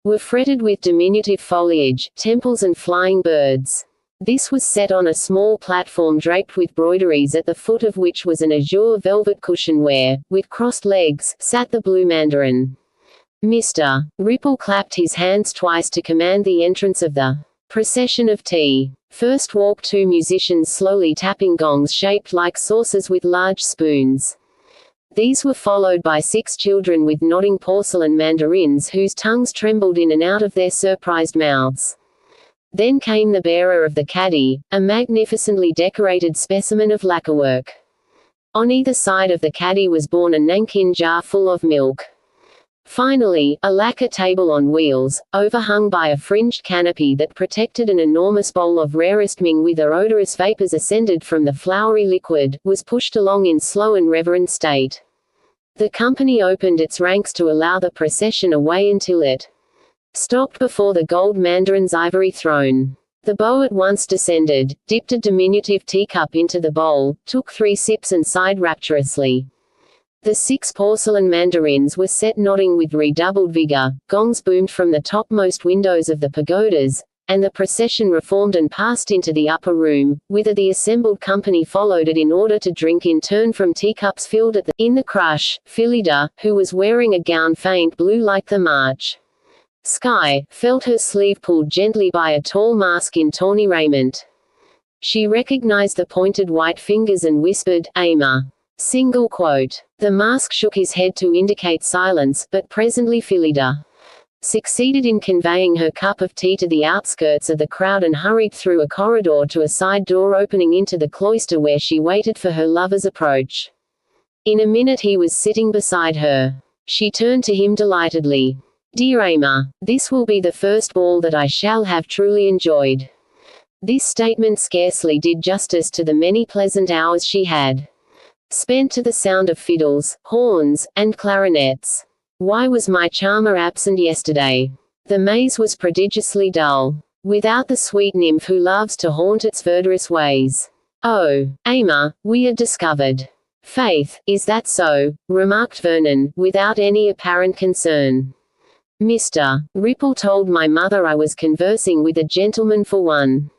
Speaker 1: were fretted with diminutive foliage, temples and flying birds. This was set on a small platform draped with broideries, at the foot of which was an azure velvet cushion where, with crossed legs, sat the blue mandarin. Mr. Ripple clapped his hands twice to command the entrance of the procession of tea. First walked 2 musicians slowly tapping gongs shaped like saucers with large spoons. These were followed by 6 children with nodding porcelain mandarins whose tongues trembled in and out of their surprised mouths. Then came the bearer of the caddy, a magnificently decorated specimen of lacquerwork. On either side of the caddy was borne a nankin jar full of milk. Finally, a lacquer table on wheels, overhung by a fringed canopy that protected an enormous bowl of rarest Ming whither odorous vapors ascended from the flowery liquid, was pushed along in slow and reverent state. The company opened its ranks to allow the procession away until it stopped before the gold mandarin's ivory throne. The beau at once descended, dipped a diminutive teacup into the bowl, took 3 sips and sighed rapturously. The 6 porcelain mandarins were set nodding with redoubled vigor, gongs boomed from the topmost windows of the pagodas, and the procession reformed and passed into the upper room, whither the assembled company followed it in order to drink in turn from teacups filled in the crush. Phyllida, who was wearing a gown faint blue like the March sky, felt her sleeve pulled gently by a tall mask in tawny raiment. She recognized the pointed white fingers and whispered, "Ama." Single quote. The mask shook his head to indicate silence, but presently Phyllida succeeded in conveying her cup of tea to the outskirts of the crowd and hurried through a corridor to a side door opening into the cloister, where she waited for her lover's approach. In a minute he was sitting beside her. She turned to him delightedly. "Dear Ama, this will be the first ball that I shall have truly enjoyed." This statement scarcely did justice to the many pleasant hours she had spent to the sound of fiddles, horns, and clarinets. Why was my charmer absent yesterday? The maze was prodigiously dull, without the sweet nymph who loves to haunt its verdurous ways. "Oh, Ama, we are discovered." "Faith, is that so?" remarked Vernon, without any apparent concern. "Mr. Ripple told my mother I was conversing with a gentleman for 1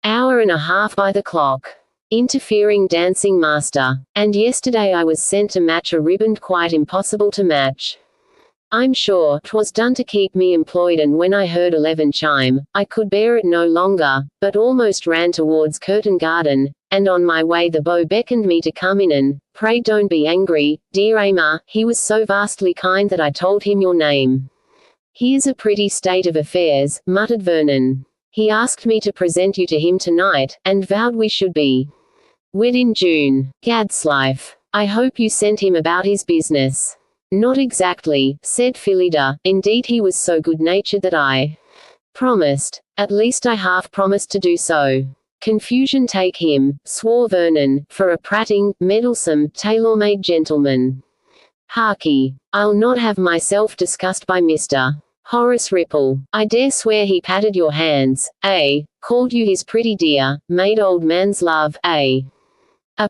Speaker 1: hour and a half by the clock. Interfering dancing master. And yesterday I was sent to match a riband quite impossible to match. I'm sure 'twas done to keep me employed, and when I heard 11 chime, I could bear it no longer, but almost ran towards Courteen garden, and on my way the beau beckoned me to come in, and, pray don't be angry, dear Ama, he was so vastly kind that I told him your name." "Here's a pretty state of affairs," muttered Vernon. "He asked me to present you to him tonight, and vowed we should be wed in June. Gadslife. I hope you sent him about his business." "Not exactly," said Phyllida. "Indeed he was so good-natured that I promised. At least I half promised to do so." "Confusion take him," swore Vernon, "for a prating, meddlesome, tailor-made gentleman. Harkee. I'll not have myself discussed by Mr. Horace Ripple. I dare swear he patted your hands, called you his pretty dear, made old man's love, a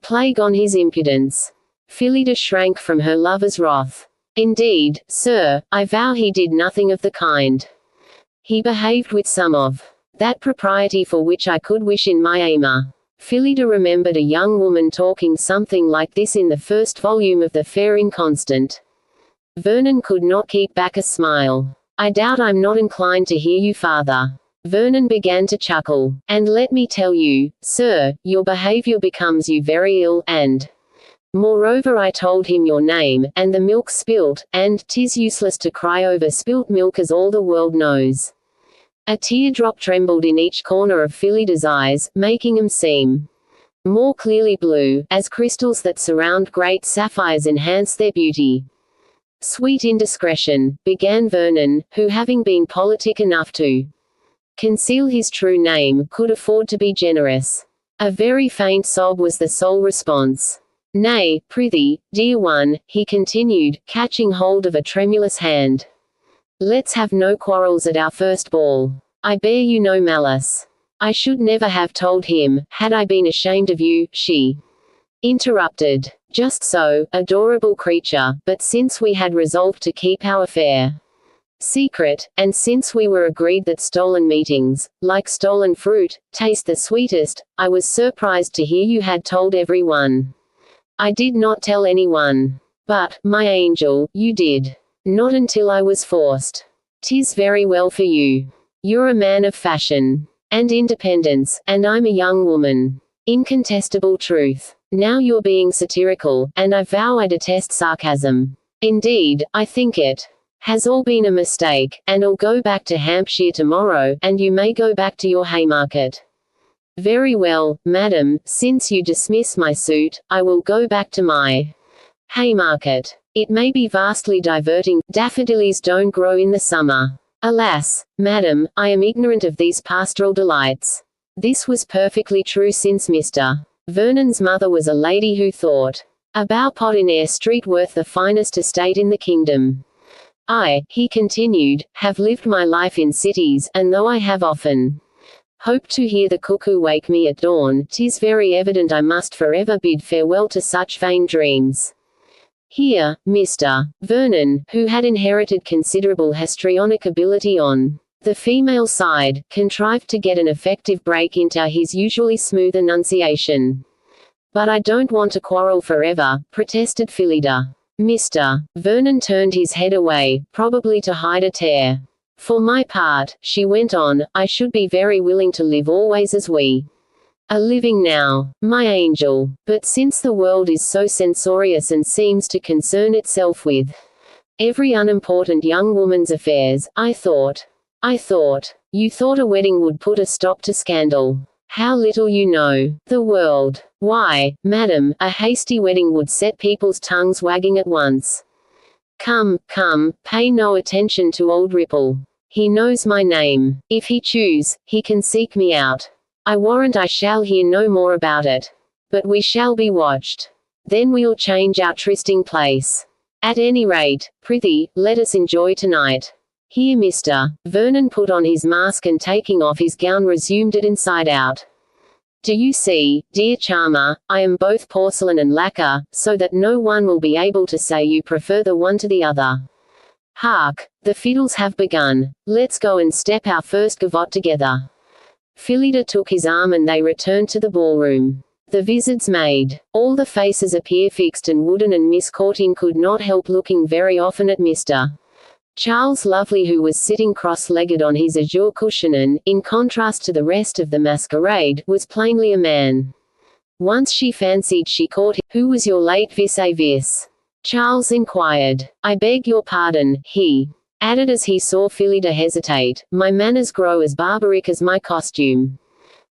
Speaker 1: plague on his impudence." Phyllida shrank from her lover's wrath. "Indeed, sir, I vow he did nothing of the kind. He behaved with some of that propriety for which I could wish in my Ama." Phyllida remembered a young woman talking something like this in the first volume of The Fair Inconstant. Vernon could not keep back a smile. "I doubt I'm not inclined to hear you farther." Vernon began to chuckle. "And let me tell you, sir, your behavior becomes you very ill, and moreover I told him your name, and the milk spilt, and 'tis useless to cry over spilt milk as all the world knows." A teardrop trembled in each corner of Phyllida's eyes, making them seem more clearly blue, as crystals that surround great sapphires enhance their beauty. "Sweet indiscretion," began Vernon, who, having been politic enough to conceal his true name, could afford to be generous. A very faint sob was the sole response. "Nay, prithee, dear one," he continued, catching hold of a tremulous hand. "Let's have no quarrels at our first ball. I bear you no malice. I should never have told him, had I been ashamed of you," she interrupted. "Just so, adorable creature, but since we had resolved to keep our affair secret, and since we were agreed that stolen meetings, like stolen fruit, taste the sweetest, I was surprised to hear you had told everyone." "I did not tell anyone." "But, my angel, you did." "Not until I was forced." "'Tis very well for you. You're a man of fashion and independence, and I'm a young woman. Incontestable truth. Now you're being satirical, and I vow I detest sarcasm. Indeed, I think it has all been a mistake, and I'll go back to Hampshire tomorrow, and you may go back to your Haymarket." "Very well, madam, since you dismiss my suit, I will go back to my Haymarket. It may be vastly diverting, daffodillies don't grow in the summer. Alas, madam, I am ignorant of these pastoral delights." This was perfectly true, since Mr. Vernon's mother was a lady who thought a bow pot in Eyre Street worth the finest estate in the kingdom. "I," he continued, "have lived my life in cities, and though I have often hoped to hear the cuckoo wake me at dawn, 'tis very evident I must forever bid farewell to such vain dreams." Here, Mr. Vernon, who had inherited considerable histrionic ability on the female side, contrived to get an effective break into his usually smooth enunciation. "But I don't want to quarrel forever," protested Phyllida. Mr. Vernon turned his head away, probably to hide a tear. "For my part," she went on, "I should be very willing to live always as we are living now, my angel. But since the world is so censorious and seems to concern itself with every unimportant young woman's affairs, I thought. You thought a wedding would put a stop to scandal. How little you know the world. Why, madam, a hasty wedding would set people's tongues wagging at once. Come, pay no attention to old Ripple. He knows my name. If he choose, he can seek me out. I warrant I shall hear no more about it. But we shall be watched. Then we'll change our trysting place. At any rate, prithee, let us enjoy tonight." Here Mr. Vernon put on his mask and taking off his gown resumed it inside out. Do you see, dear charmer, I am both porcelain and lacquer, so that no one will be able to say you prefer the one to the other. Hark, the fiddles have begun. Let's go and step our first gavotte together. Phyllida took his arm and they returned to the ballroom. The visits made. All the faces appear fixed and wooden, and Miss Courteen could not help looking very often at Mr. Charles Lovely, who was sitting cross-legged on his azure cushion and, in contrast to the rest of the masquerade, was plainly a man. Once she fancied she caught him. "Who was your late vis-a-vis?" Charles inquired. "I beg your pardon," he added as he saw Phyllida hesitate. "My manners grow as barbaric as my costume."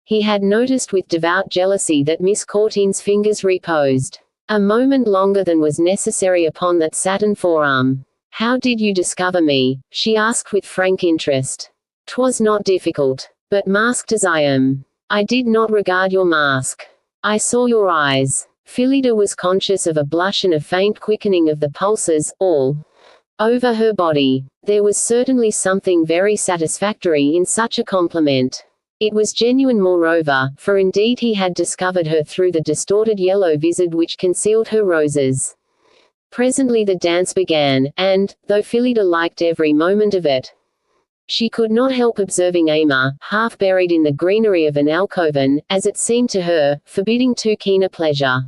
Speaker 1: He had noticed with devout jealousy that Miss Courteen's fingers reposed a moment longer than was necessary upon that satin forearm. "How did you discover me?" she asked with frank interest. "'Twas not difficult. But masked as I am, I did not regard your mask. I saw your eyes." Phyllida was conscious of a blush and a faint quickening of the pulses, all over her body. There was certainly something very satisfactory in such a compliment. It was genuine moreover, for indeed he had discovered her through the distorted yellow visage which concealed her roses. Presently the dance began, and, though Phyllida liked every moment of it, she could not help observing Aimer, half buried in the greenery of an alcove and, as it seemed to her, forbidding too keen a pleasure.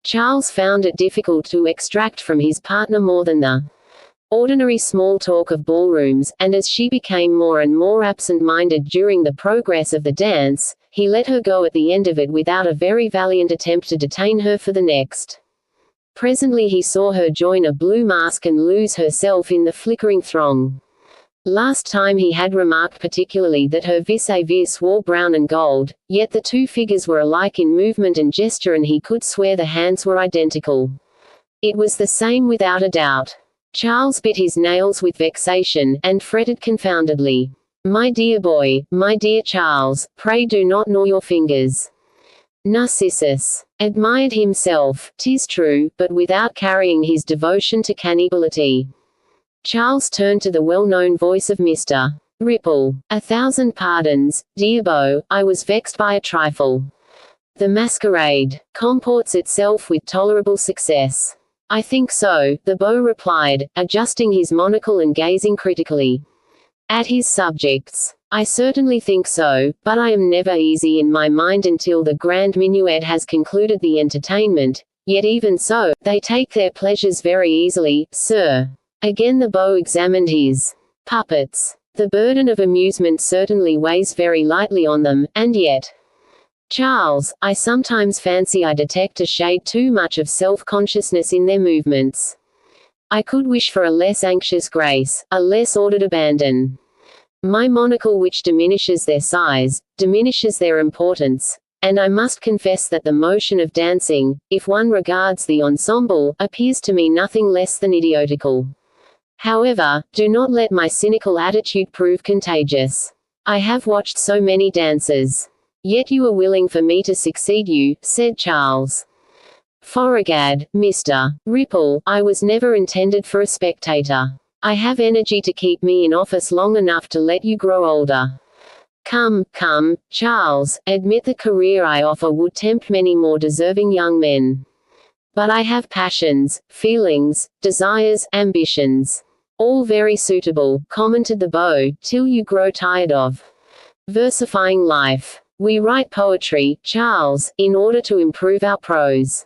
Speaker 1: Charles found it difficult to extract from his partner more than the ordinary small talk of ballrooms, and as she became more and more absent-minded during the progress of the dance, he let her go at the end of it without a very valiant attempt to detain her for the next. Presently he saw her join a blue mask and lose herself in the flickering throng. Last time he had remarked particularly that her vis-a-vis wore brown and gold, yet the two figures were alike in movement and gesture, and he could swear the hands were identical. It was the same without a doubt. Charles bit his nails with vexation, and fretted confoundedly. "My dear boy, my dear Charles, pray do not gnaw your fingers." Narcissus admired himself, 'tis true, but without carrying his devotion to cannibality. Charles turned to the well-known voice of Mr. Ripple. "1,000 pardons, dear Beau, I was vexed by a trifle. The masquerade comports itself with tolerable success." "I think so," the Beau replied, adjusting his monocle and gazing critically at his subjects. "I certainly think so, but I am never easy in my mind until the grand minuet has concluded the entertainment, yet even so, they take their pleasures very easily, sir." Again the Beau examined his puppets. The burden of amusement certainly weighs very lightly on them, and yet, Charles, I sometimes fancy I detect a shade too much of self-consciousness in their movements. I could wish for a less anxious grace, a less ordered abandon. My monocle, which diminishes their size, diminishes their importance, and I must confess that the motion of dancing, if one regards the ensemble, appears to me nothing less than idiotical. However, do not let my cynical attitude prove contagious. I have watched so many dances. Yet you are willing for me to succeed you, said Charles. Foragad, Mr. Ripple, I was never intended for a spectator. I have energy to keep me in office long enough to let you grow older. Come, come, Charles, admit the career I offer would tempt many more deserving young men. But I have passions, feelings, desires, ambitions. All very suitable, commented the Beau, till you grow tired of versifying life. We write poetry, Charles, in order to improve our prose.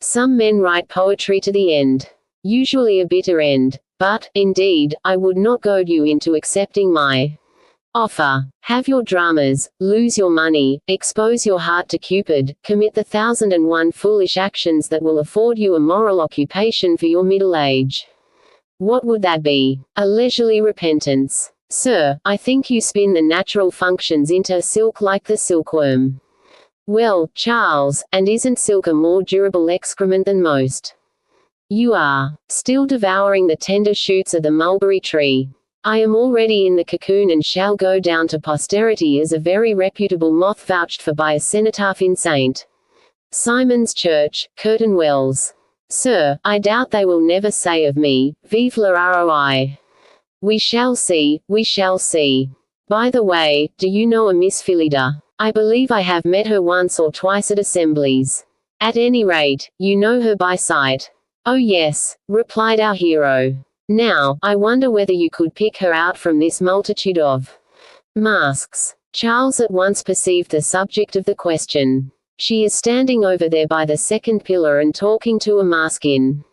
Speaker 1: Some men write poetry to the end. Usually a bitter end. But, indeed, I would not goad you into accepting my offer. Have your dramas, lose your money, expose your heart to Cupid, commit the 1,001 foolish actions that will afford you a moral occupation for your middle age. What would that be? A leisurely repentance. Sir, I think you spin the natural functions into silk like the silkworm. Well, Charles, and isn't silk a more durable excrement than most? You are still devouring the tender shoots of the mulberry tree. I am already in the cocoon and shall go down to posterity as a very reputable moth vouched for by a cenotaph in St. Simon's Church, Curtain Wells. Sir, I doubt they will never say of me, Vive le ROI. We shall see, we shall see. By the way, do you know a Miss Phyllida? I believe I have met her once or twice at assemblies. At any rate, you know her by sight. Oh yes, replied our hero. Now, I wonder whether you could pick her out from this multitude of masks. Charles at once perceived the subject of the question. She is standing over there by the second pillar and talking to a mask in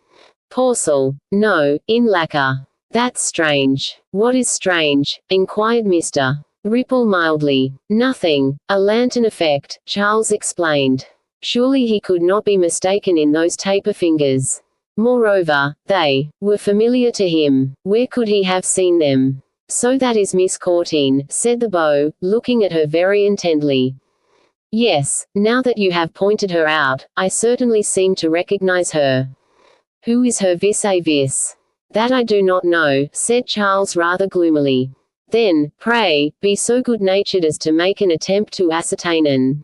Speaker 1: porcelain. No, in lacquer. That's strange. What is strange? Inquired Mr. Ripple mildly. Nothing. A lantern effect, Charles explained. Surely he could not be mistaken in those taper fingers. Moreover, they were familiar to him. Where could he have seen them? So that is Miss Courteen, said the beau, looking at her very intently. Yes, now that you have pointed her out, I certainly seem to recognize her. Who is her vis-a-vis? That I do not know, said Charles rather gloomily. Then, pray, be so good-natured as to make an attempt to ascertain an.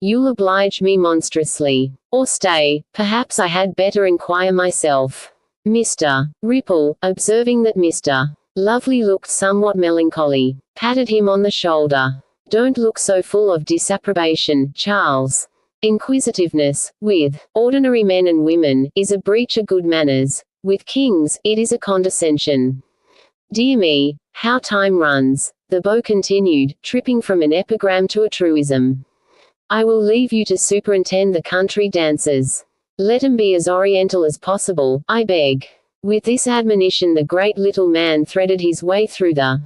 Speaker 1: You'll oblige me monstrously. Or stay, perhaps I had better inquire myself. Mr. Ripple, observing that Mr. Lovely looked somewhat melancholy, patted him on the shoulder. Don't look so full of disapprobation, Charles. Inquisitiveness, with ordinary men and women, is a breach of good manners. With kings, it is a condescension. Dear me, how time runs, the beau continued, tripping from an epigram to a truism. I will leave you to superintend the country dances. Let 'em be as oriental as possible, I beg. With this admonition the great little man threaded his way through the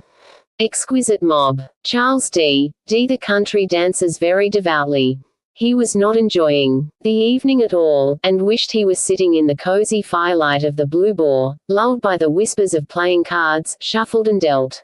Speaker 1: exquisite mob. Charles D. the country dances very devoutly. He was not enjoying the evening at all, and wished he was sitting in the cozy firelight of the Blue Boar, lulled by the whispers of playing cards, shuffled and dealt.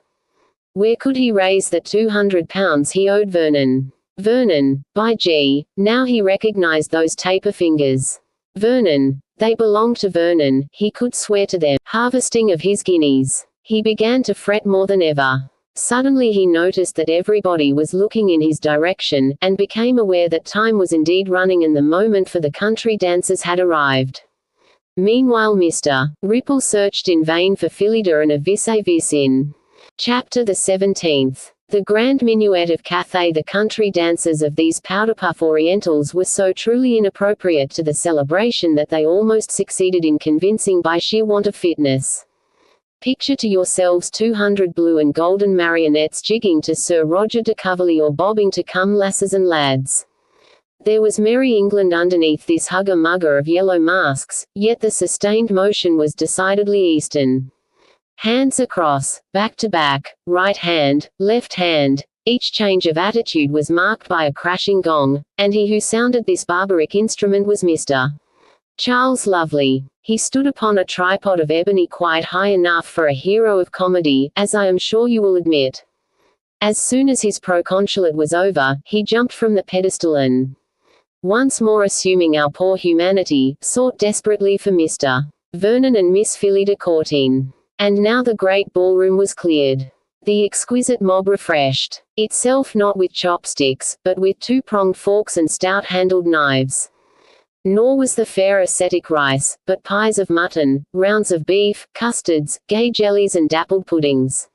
Speaker 1: Where could he raise that £200 he owed Vernon? Vernon, by G, now he recognized those taper fingers. Vernon, they belonged to Vernon, he could swear to them, harvesting of his guineas. He began to fret more than ever. Suddenly he noticed that everybody was looking in his direction, and became aware that time was indeed running and the moment for the country dances had arrived. Meanwhile Mr. Ripple searched in vain for Phyllida and a vis-a-vis in Chapter the 17th. The grand minuet of Cathay. The country dances of these powder-puff Orientals were so truly inappropriate to the celebration that they almost succeeded in convincing by sheer want of fitness. Picture to yourselves 200 blue and golden marionettes jigging to Sir Roger de Coverley or bobbing to Come Lasses and Lads. There was merry England underneath this hugger-mugger of yellow masks, yet the sustained motion was decidedly Eastern. Hands across, back to back, right hand, left hand, each change of attitude was marked by a crashing gong, and he who sounded this barbaric instrument was Mr. Charles Lovely. He stood upon a tripod of ebony quite high enough for a hero of comedy, as I am sure you will admit. As soon as his proconsulate was over, he jumped from the pedestal and, once more assuming our poor humanity, sought desperately for Mr. Vernon and Miss Phyllida Courteen. And now the great ballroom was cleared. The exquisite mob refreshed itself not with chopsticks, but with two-pronged forks and stout-handled knives. Nor was the fare ascetic rice, but pies of mutton, rounds of beef, custards, gay jellies and dappled puddings.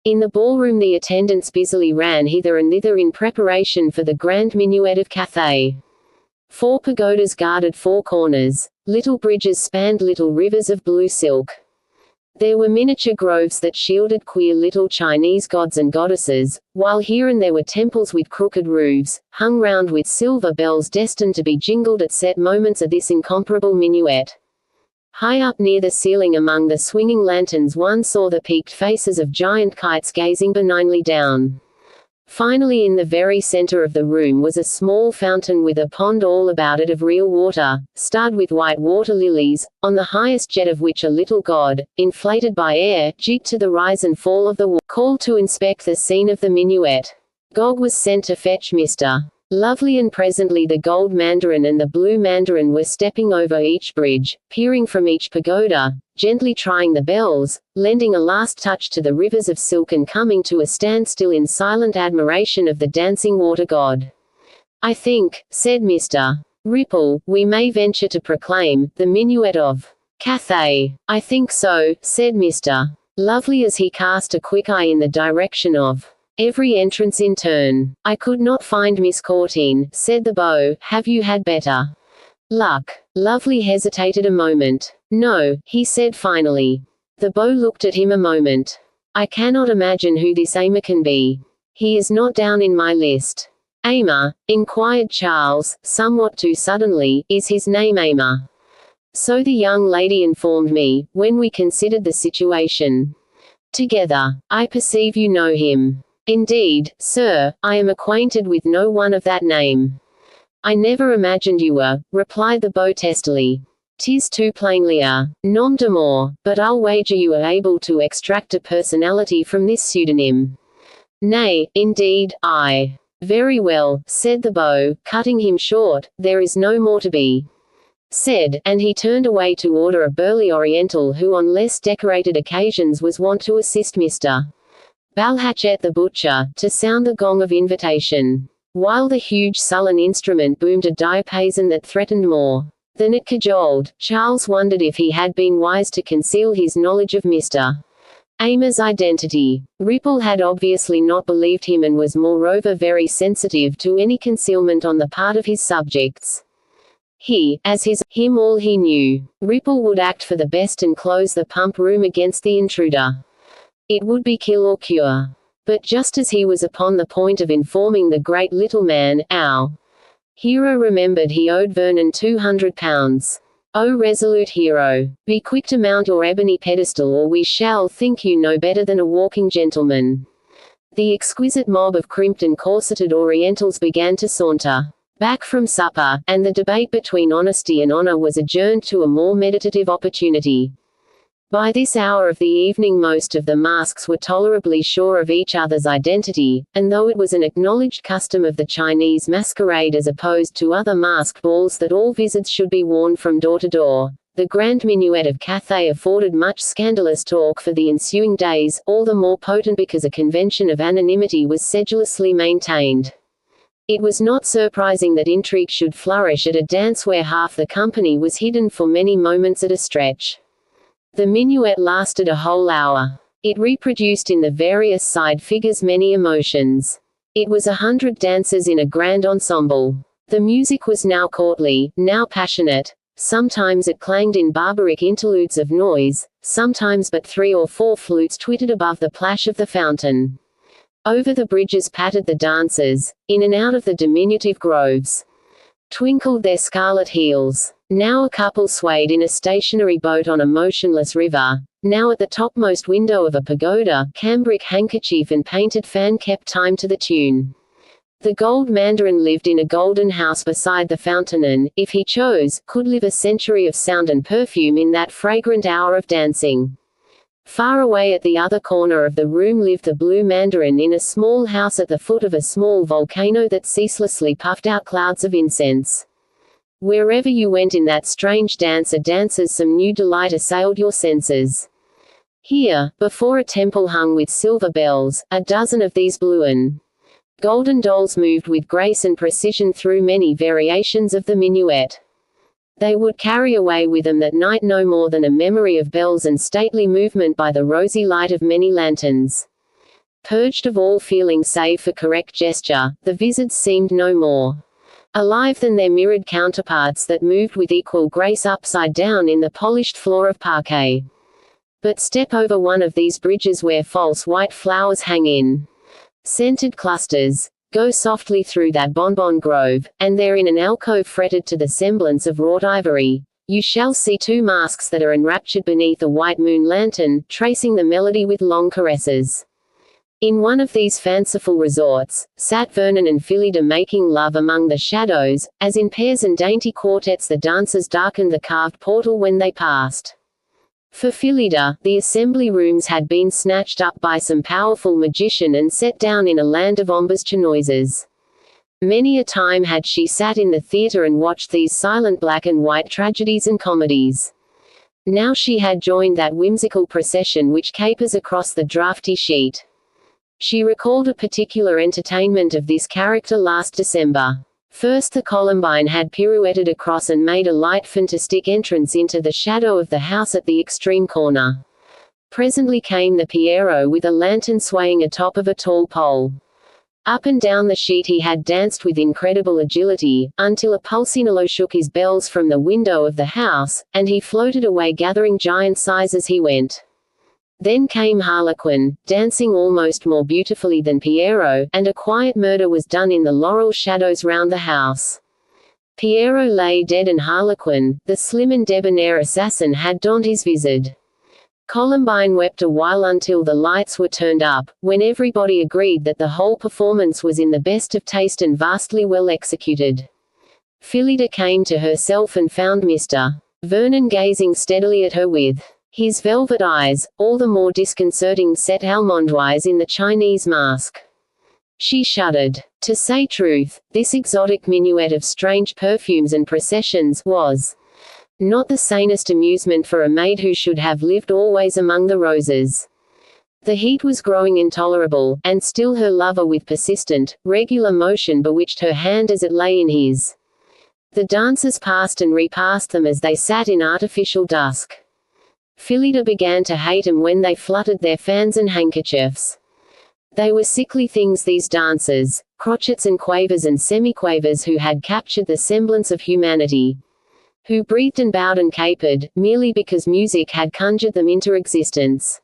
Speaker 1: In the ballroom the attendants busily ran hither and thither in preparation for the grand minuet of Cathay. 4 pagodas guarded 4 corners. Little bridges spanned little rivers of blue silk. There were miniature groves that shielded queer little Chinese gods and goddesses, while here and there were temples with crooked roofs, hung round with silver bells destined to be jingled at set moments of this incomparable minuet. High up near the ceiling among the swinging lanterns one saw the peaked faces of giant kites gazing benignly down. Finally in the very center of the room was a small fountain with a pond all about it of real water, starred with white water lilies, on the highest jet of which a little god, inflated by air, jigged to the rise and fall of the water. Called to inspect the scene of the minuet. Gog was sent to fetch Mr. Lovely, and presently the gold mandarin and the blue mandarin were stepping over each bridge, peering from each pagoda, gently trying the bells, lending a last touch to the rivers of silk and coming to a standstill in silent admiration of the dancing water god. I think, said Mr. Ripple, we may venture to proclaim, the minuet of Cathay. I think so, said Mr. Lovely as he cast a quick eye in the direction of Every entrance in turn. I could not find Miss Courteen, said the beau. Have you had better luck? Lovely hesitated a moment. No, he said finally. The beau looked at him a moment. I cannot imagine who this Aimer can be. He is not down in my list. Aimer? Inquired Charles, somewhat too suddenly. Is his name Aimer? So the young lady informed me, when we considered the situation together. I perceive you know him. Indeed, sir, I am acquainted with no one of that name. I never imagined you were, replied the beau testily. 'Tis too plainly a nom de more, but I'll wager you are able to extract a personality from this pseudonym. Nay, indeed, I. Very well, said the beau, cutting him short, there is no more to be said, and he turned away to order a burly Oriental who on less decorated occasions was wont to assist Mr. Balhachet the butcher, to sound the gong of invitation. While the huge sullen instrument boomed a diapason that threatened more than it cajoled, Charles wondered if he had been wise to conceal his knowledge of Mr. Aimer's identity. Ripple had obviously not believed him and was moreover very sensitive to any concealment on the part of his subjects. Him all he knew. Ripple would act for the best and close the pump room against the intruder. It would be kill or cure. But just as he was upon the point of informing the great little man, our hero remembered he owed Vernon £200. O resolute hero, be quick to mount your ebony pedestal or we shall think you no better than a walking gentleman. The exquisite mob of crimped and corseted Orientals began to saunter back from supper, and the debate between honesty and honor was adjourned to a more meditative opportunity. By this hour of the evening most of the masks were tolerably sure of each other's identity, and though it was an acknowledged custom of the Chinese masquerade as opposed to other masked balls that all visits should be worn from door to door, the grand minuet of Cathay afforded much scandalous talk for the ensuing days, all the more potent because a convention of anonymity was sedulously maintained. It was not surprising that intrigue should flourish at a dance where half the company was hidden for many moments at a stretch. The minuet lasted a whole hour. It reproduced in the various side figures many emotions. It was 100 dancers in a grand ensemble. The music was now courtly, now passionate. Sometimes it clanged in barbaric interludes of noise, sometimes but 3 or 4 flutes twittered above the plash of the fountain. Over the bridges pattered the dancers, in and out of the diminutive groves twinkled their scarlet heels. Now a couple swayed in a stationary boat on a motionless river, now at the topmost window of a pagoda, cambric handkerchief and painted fan kept time to the tune. The gold mandarin lived in a golden house beside the fountain and, if he chose, could live a century of sound and perfume in that fragrant hour of dancing. Far away at the other corner of the room lived the blue mandarin in a small house at the foot of a small volcano that ceaselessly puffed out clouds of incense. Wherever you went in that strange dance or dances some new delight assailed your senses. Here, before a temple hung with silver bells, a dozen of these blue and golden dolls moved with grace and precision through many variations of the minuet. They would carry away with them that night no more than a memory of bells and stately movement by the rosy light of many lanterns. Purged of all feeling save for correct gesture, the visits seemed no more alive than their mirrored counterparts that moved with equal grace upside down in the polished floor of parquet. But step over one of these bridges where false white flowers hang in scented clusters. Go softly through that bonbon grove, and there in an alcove fretted to the semblance of wrought ivory, you shall see 2 masks that are enraptured beneath a white moon lantern, tracing the melody with long caresses. In one of these fanciful resorts, sat Vernon and Phyllida making love among the shadows, as in pairs and dainty quartets the dancers darkened the carved portal when they passed. For Phyllida, the assembly rooms had been snatched up by some powerful magician and set down in a land of embuscade noises. Many a time had she sat in the theatre and watched these silent black and white tragedies and comedies. Now she had joined that whimsical procession which capers across the draughty sheet. She recalled a particular entertainment of this character last December. First the Columbine had pirouetted across and made a light fantastic entrance into the shadow of the house at the extreme corner. Presently came the Piero with a lantern swaying atop of a tall pole. Up and down the sheet he had danced with incredible agility, until a pulcinello shook his bells from the window of the house, and he floated away gathering giant size as he went. Then came Harlequin, dancing almost more beautifully than Piero, and a quiet murder was done in the laurel shadows round the house. Piero lay dead and Harlequin, the slim and debonair assassin, had donned his vizard. Columbine wept a while until the lights were turned up, when everybody agreed that the whole performance was in the best of taste and vastly well executed. Phyllida came to herself and found Mr. Vernon gazing steadily at her with his velvet eyes, all the more disconcerting set almondwise in the Chinese mask. She shuddered. To say truth, this exotic minuet of strange perfumes and processions was not the sanest amusement for a maid who should have lived always among the roses. The heat was growing intolerable, and still her lover with persistent, regular motion bewitched her hand as it lay in his. The dancers passed and repassed them as they sat in artificial dusk. Phyllida began to hate 'em when they fluttered their fans and handkerchiefs. They were sickly things, these dancers, crotchets and quavers and semiquavers who had captured the semblance of humanity, who breathed and bowed and capered, merely because music had conjured them into existence.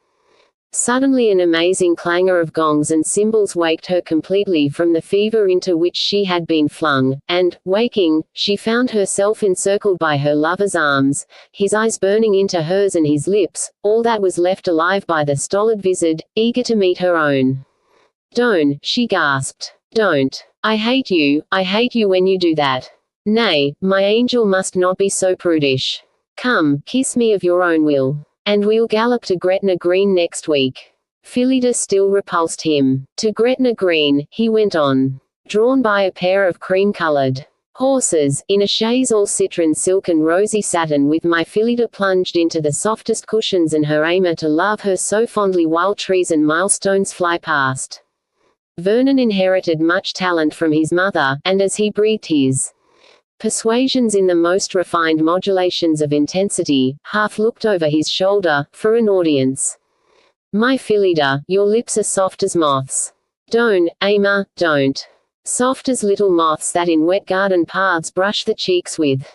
Speaker 1: Suddenly an amazing clangor of gongs and cymbals waked her completely from the fever into which she had been flung, and, waking, she found herself encircled by her lover's arms, his eyes burning into hers and his lips, all that was left alive by the stolid vizard, eager to meet her own. "Don't," she gasped. "Don't. I hate you when you do that. Nay, my angel must not be so prudish. Come, kiss me of your own will. And we'll gallop to Gretna Green next week." Phyllida still repulsed him. "To Gretna Green," he went on, drawn by a pair of cream-colored horses, in a chaise all citron silk and rosy satin, with my Phyllida plunged into the softest cushions and her aimer to love her so fondly while trees and milestones fly past. Vernon inherited much talent from his mother, and as he breathed his persuasions in the most refined modulations of intensity, half looked over his shoulder, for an audience. "My Phyllida, your lips are soft as moths. Don't, Ama, don't. Soft as little moths that in wet garden paths brush the cheeks with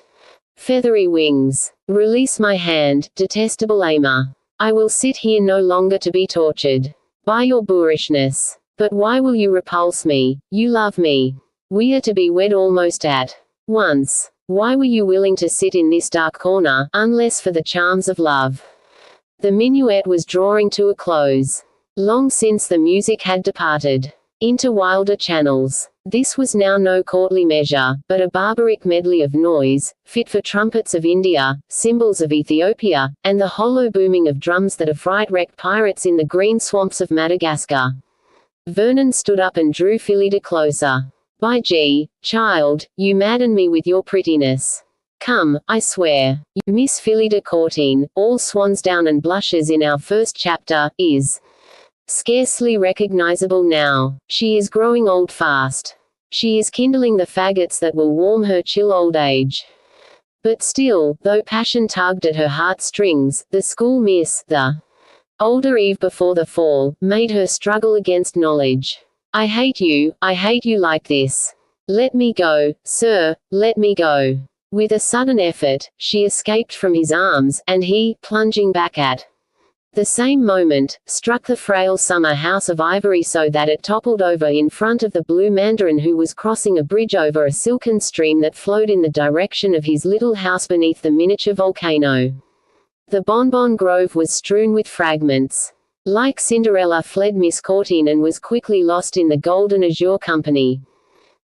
Speaker 1: feathery wings. Release my hand, detestable Ama. I will sit here no longer to be tortured by your boorishness. But why will you repulse me? You love me. We are to be wed almost at once. Why were you willing to sit in this dark corner, unless for the charms of love?" The minuet was drawing to a close. Long since the music had departed into wilder channels. This was now no courtly measure, but a barbaric medley of noise, fit for trumpets of India, cymbals of Ethiopia, and the hollow booming of drums that affright wrecked pirates in the green swamps of Madagascar. Vernon stood up and drew Phyllida closer. "By G, child, you madden me with your prettiness. Come, I swear. Miss Phyllida Courteen, all swansdown and blushes in our first chapter, is scarcely recognizable now. She is growing old fast. She is kindling the faggots that will warm her chill old age." But still, though passion tugged at her heartstrings, the school miss, the older Eve before the fall, made her struggle against knowledge. I hate you like this. Let me go, sir, let me go." With a sudden effort, she escaped from his arms, and he, plunging back at the same moment, struck the frail summer house of ivory so that it toppled over in front of the blue mandarin who was crossing a bridge over a silken stream that flowed in the direction of his little house beneath the miniature volcano. The bonbon grove was strewn with fragments. Like Cinderella fled Miss Courteen and was quickly lost in the golden azure company.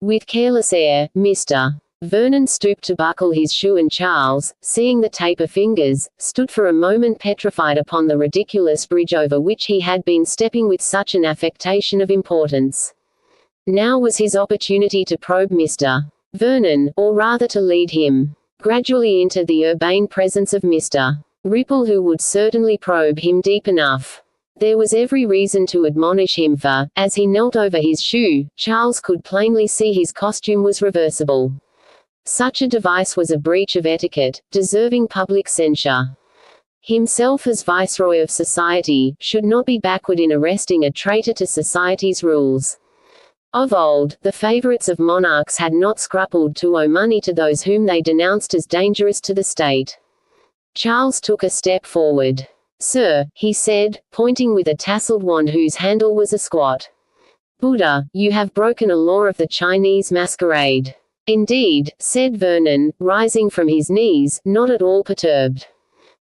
Speaker 1: With careless air, Mr. Vernon stooped to buckle his shoe and Charles, seeing the taper fingers, stood for a moment petrified upon the ridiculous bridge over which he had been stepping with such an affectation of importance. Now was his opportunity to probe Mr. Vernon, or rather to lead him gradually into the urbane presence of Mr. Ripple, who would certainly probe him deep enough. There was every reason to admonish him, for, as he knelt over his shoe, Charles could plainly see his costume was reversible. Such a device was a breach of etiquette, deserving public censure. himself as viceroy of society, should not be backward in arresting a traitor to society's rules. Of old, the favorites of monarchs had not scrupled to owe money to those whom they denounced as dangerous to the state. Charles took a step forward. "Sir," he said, pointing with a tasseled wand whose handle was a squat. "Buddha, you have broken a law of the Chinese masquerade." "Indeed," said Vernon, rising from his knees, not at all perturbed.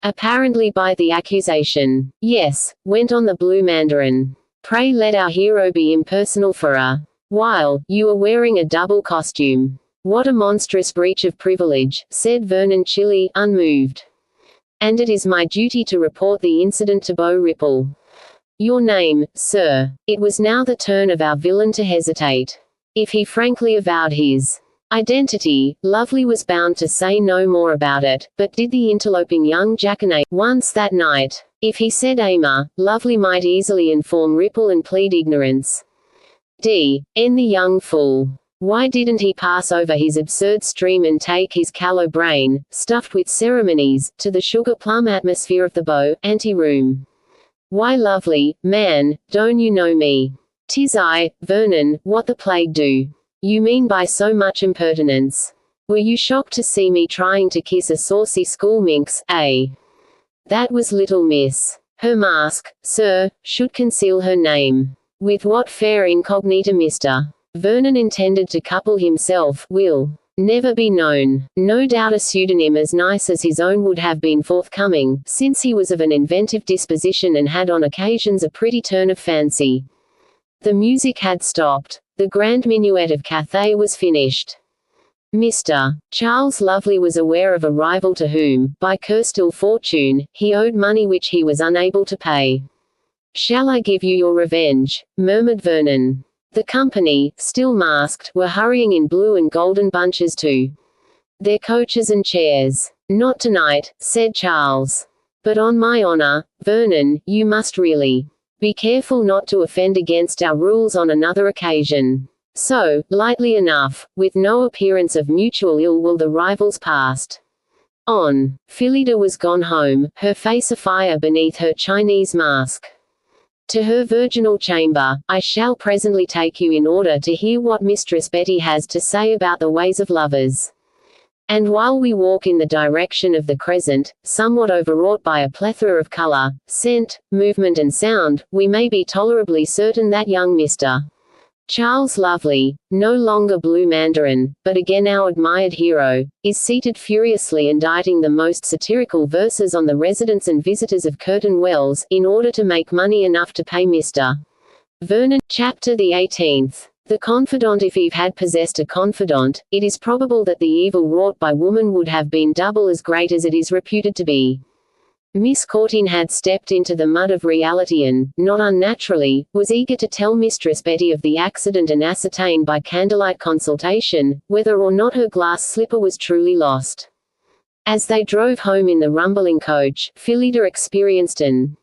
Speaker 1: Apparently by the accusation. "Yes," went on the Blue Mandarin. "Pray let our hero be impersonal for a while. You are wearing a double costume." "What a monstrous breach of privilege," said Vernon chilly, unmoved. "And it is my duty to report the incident to Beau Ripple." "Your name, sir?" It was now the turn of our villain to hesitate. If he frankly avowed his identity, Lovely was bound to say no more about it, but did the interloping young jackanapes once that night? If he said Ama, Lovely might easily inform Ripple and plead ignorance. The young fool. Why didn't he pass over his absurd stream and take his callow brain, stuffed with ceremonies, to the sugar-plum atmosphere of the Beau ante-room? "Why, Lovely, man, don't you know me? 'Tis I, Vernon, what the plague do you mean by so much impertinence? Were you shocked to see me trying to kiss a saucy school minx, eh? That was little miss. Her mask, sir, should conceal her name. With what fair incognita Mr. Vernon intended to couple himself, will never be known. No doubt a pseudonym as nice as his own would have been forthcoming, since he was of an inventive disposition and had on occasions a pretty turn of fancy. The music had stopped. The grand minuet of Cathay was finished. Mr. Charles Lovely was aware of a rival to whom, by cursed ill fortune, he owed money which he was unable to pay. "Shall I give you your revenge?" murmured Vernon. The company, still masked, were hurrying in blue and golden bunches to their coaches and chairs. "Not tonight," said Charles. "But on my honor, Vernon, you must really be careful not to offend against our rules on another occasion." So, lightly enough, with no appearance of mutual ill will the rivals passed on. Phyllida was gone home, her face afire beneath her Chinese mask. "To her virginal chamber, I shall presently take you in order to hear what Mistress Betty has to say about the ways of lovers. And while we walk in the direction of the crescent, somewhat overwrought by a plethora of color, scent, movement and sound, we may be tolerably certain that young Mr. Charles Lovely, no longer Blue Mandarin, but again our admired hero, is seated furiously inditing the most satirical verses on the residents and visitors of Curtain Wells, in order to make money enough to pay Mr. Vernon. Chapter the 18th. The confidant. If Eve had possessed a confidant, it is probable that the evil wrought by woman would have been double as great as it is reputed to be. Miss Courteen had stepped into the mud of reality and, not unnaturally, was eager to tell Mistress Betty of the accident and ascertain by candlelight consultation, whether or not her glass slipper was truly lost. As they drove home in the rumbling coach, Phyllida experienced an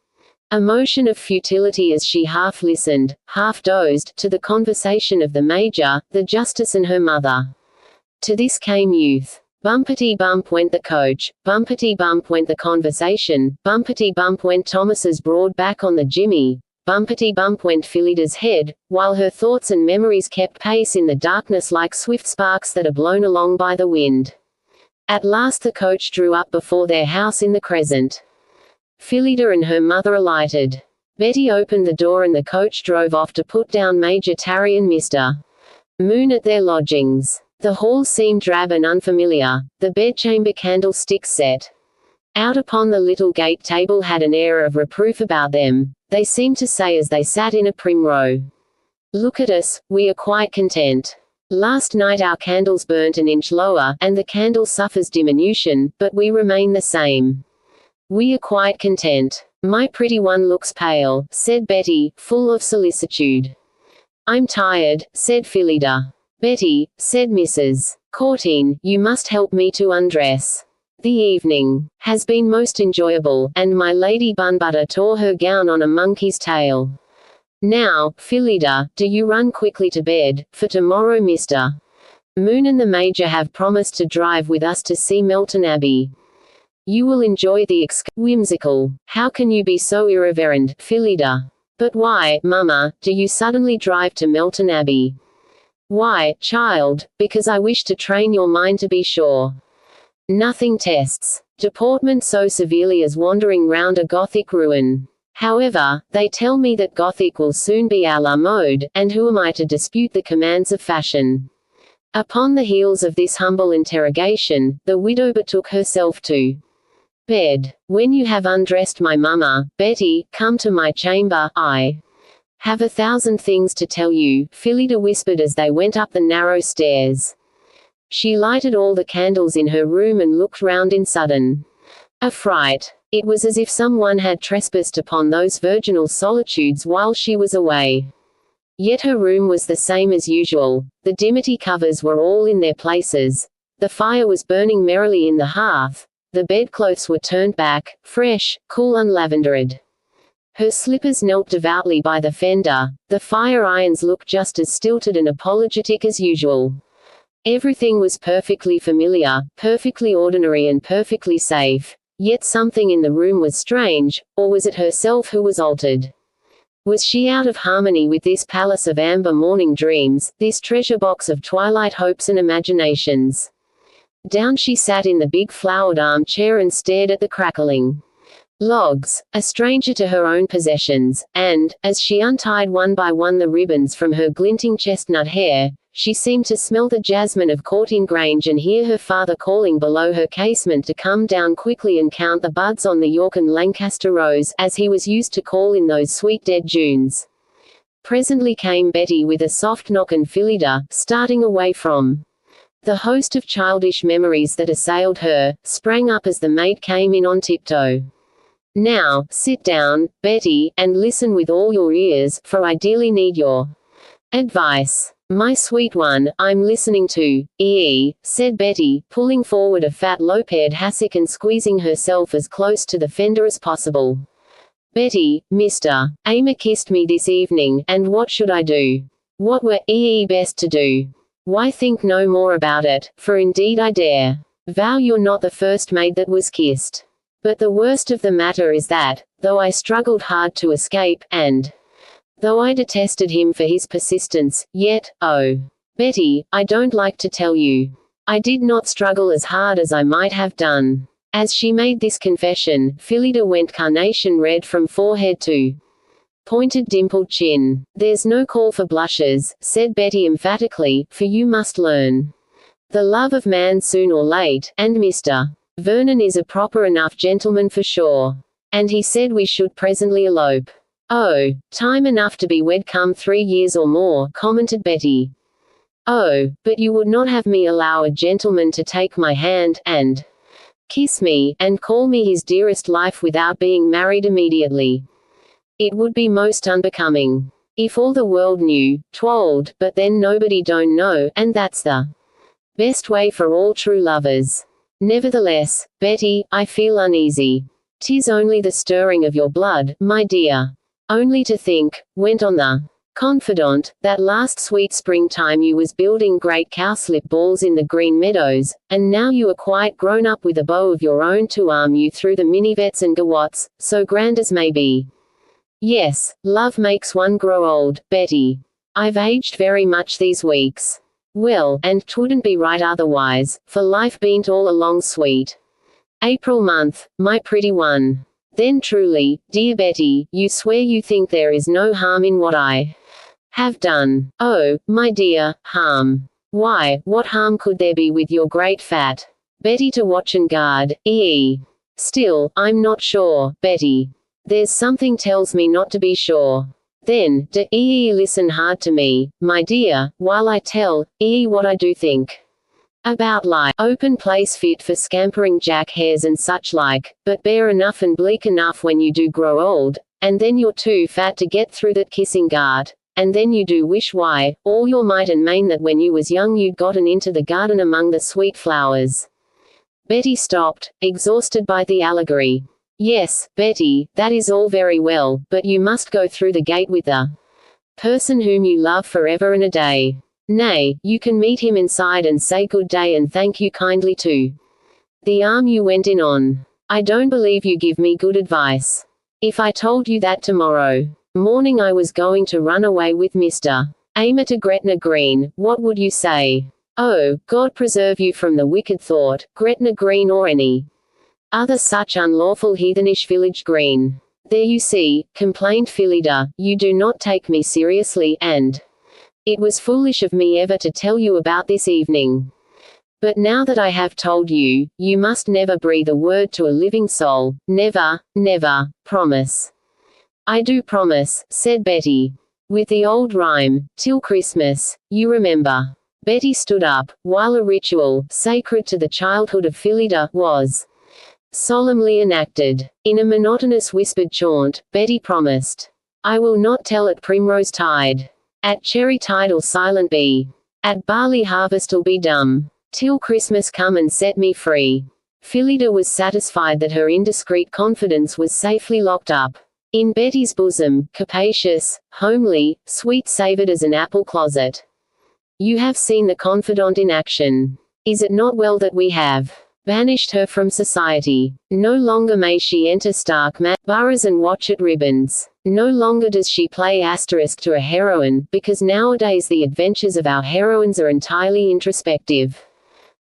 Speaker 1: emotion of futility as she half listened, half dozed, to the conversation of the Major, the Justice and her mother. To this came youth. Bumpety-bump went the coach, bumpety-bump went the conversation, bumpety-bump went Thomas's broad back on the jimmy, bumpety-bump went Phyllida's head, while her thoughts and memories kept pace in the darkness like swift sparks that are blown along by the wind. At last the coach drew up before their house in the crescent. Phyllida and her mother alighted. Betty opened the door and the coach drove off to put down Major Tarry and Mr. Moon at their lodgings. The hall seemed drab and unfamiliar, the bedchamber candlesticks set out upon the little gate table had an air of reproof about them. They seemed to say as they sat in a prim row, "Look at us, we are quite content. Last night our candles burnt an inch lower, and the candle suffers diminution, but we remain the same. We are quite content." "My pretty one looks pale," said Betty, full of solicitude. "I'm tired," said Phyllida. "Betty," said Mrs. Courteen, "you must help me to undress. The evening has been most enjoyable, and my Lady Bunbutter tore her gown on a monkey's tail. Now, Phyllida, do you run quickly to bed, for tomorrow Mr. Moon and the Major have promised to drive with us to see Melton Abbey." You will enjoy the whimsical. How can you be so irreverent, Phyllida? But why, Mama, do you suddenly drive to Melton Abbey? Why, child, because I wish to train your mind to be sure. Nothing tests deportment so severely as wandering round a Gothic ruin. However, they tell me that Gothic will soon be à la mode, and who am I to dispute the commands of fashion? Upon the heels of this humble interrogation, the widow betook herself to bed. When you have undressed my mamma, Betty, come to my chamber. I have 1,000 things to tell you, Phyllida whispered as they went up the narrow stairs. She lighted all the candles in her room and looked round in sudden affright. It was as if someone had trespassed upon those virginal solitudes while she was away. Yet her room was the same as usual. The dimity covers were all in their places. The fire was burning merrily in the hearth. The bedclothes were turned back, fresh, cool, unlavendered. Her slippers knelt devoutly by the fender. The fire irons looked just as stilted and apologetic as usual. Everything was perfectly familiar, perfectly ordinary, and perfectly safe. Yet something in the room was strange, or was it herself who was altered? Was she out of harmony with this palace of amber morning dreams, this treasure box of twilight hopes and imaginations? Down she sat in the big flowered armchair and stared at the crackling logs, a stranger to her own possessions, and, as she untied one by one the ribbons from her glinting chestnut hair, she seemed to smell the jasmine of Courteen Grange and hear her father calling below her casement to come down quickly and count the buds on the York and Lancaster rose, as he was used to call in those sweet dead Junes. Presently came Betty with a soft knock, and Phyllida, starting away from the host of childish memories that assailed her, sprang up as the maid came in on tiptoe. Now, sit down, Betty, and listen with all your ears, for I dearly need your advice. My sweet one, I'm listening to, said Betty, pulling forward a fat low-pared hassock and squeezing herself as close to the fender as possible. Betty, Mr. Amer kissed me this evening, and what should I do? What were best to do? Why, think no more about it, for indeed I dare vow you're not the first maid that was kissed. But the worst of the matter is that, though I struggled hard to escape, and though I detested him for his persistence, yet, oh, Betty, I don't like to tell you, I did not struggle as hard as I might have done. As she made this confession, Phyllida went carnation red from forehead to pointed dimpled chin. There's no call for blushes, said Betty emphatically, for you must learn the love of man soon or late, and Mr. Vernon is a proper enough gentleman for sure. And he said we should presently elope. Oh, time enough to be wed come 3 years or more, commented Betty. Oh, but you would not have me allow a gentleman to take my hand, and kiss me, and call me his dearest life without being married immediately. It would be most unbecoming. If all the world knew, 'twold, but then nobody don't know, and that's the best way for all true lovers. Nevertheless, Betty, I feel uneasy. 'Tis only the stirring of your blood, my dear. Only to think, went on the confidant, that last sweet springtime you was building great cowslip balls in the green meadows, and now you are quite grown up with a beau of your own to arm you through the minivets and gawats, so grand as may be. Yes, love makes one grow old, Betty. I've aged very much these weeks. Well, and 'twouldn't be right otherwise, for life bean't all along sweet. April month, my pretty one. Then truly, dear Betty, you swear you think there is no harm in what I have done. Oh, my dear, harm. Why, what harm could there be with your great fat Betty to watch and guard, Still, I'm not sure, Betty. There's something tells me not to be sure. Then, do listen hard to me, my dear, while I tell what I do think about life. Open place fit for scampering jack hares and such like, but bare enough and bleak enough when you do grow old, and then you're too fat to get through that kissing guard, and then you do wish why, all your might and main that when you was young you'd gotten into the garden among the sweet flowers. Betty stopped, exhausted by the allegory. Yes, Betty, that is all very well, but you must go through the gate with the person whom you love forever and a day. Nay, you can meet him inside and say good day and thank you kindly to the arm you went in on. I don't believe you give me good advice. If I told you that tomorrow morning I was going to run away with Mr. Amer to Gretna Green, what would you say? Oh, God preserve you from the wicked thought, Gretna Green or any other such unlawful heathenish village green. There you see, complained Phyllida, you do not take me seriously, and it was foolish of me ever to tell you about this evening. But now that I have told you, you must never breathe a word to a living soul, never, never, promise. I do promise, said Betty. With the old rhyme, till Christmas, you remember. Betty stood up, while a ritual, sacred to the childhood of Phyllida, was solemnly enacted. In a monotonous whispered chaunt, Betty promised, I will not tell at primrose tide. At cherry tide'll silent be. At barley harvest'll be dumb. Till Christmas come and set me free. Phyllida was satisfied that her indiscreet confidence was safely locked up in Betty's bosom, capacious, homely, sweet-savored as an apple closet. You have seen the confidant in action. Is it not well that we have banished her from society? No longer may she enter stark boroughs and watch at ribbons. No longer does she play asterisk to a heroine, because nowadays the adventures of our heroines are entirely introspective.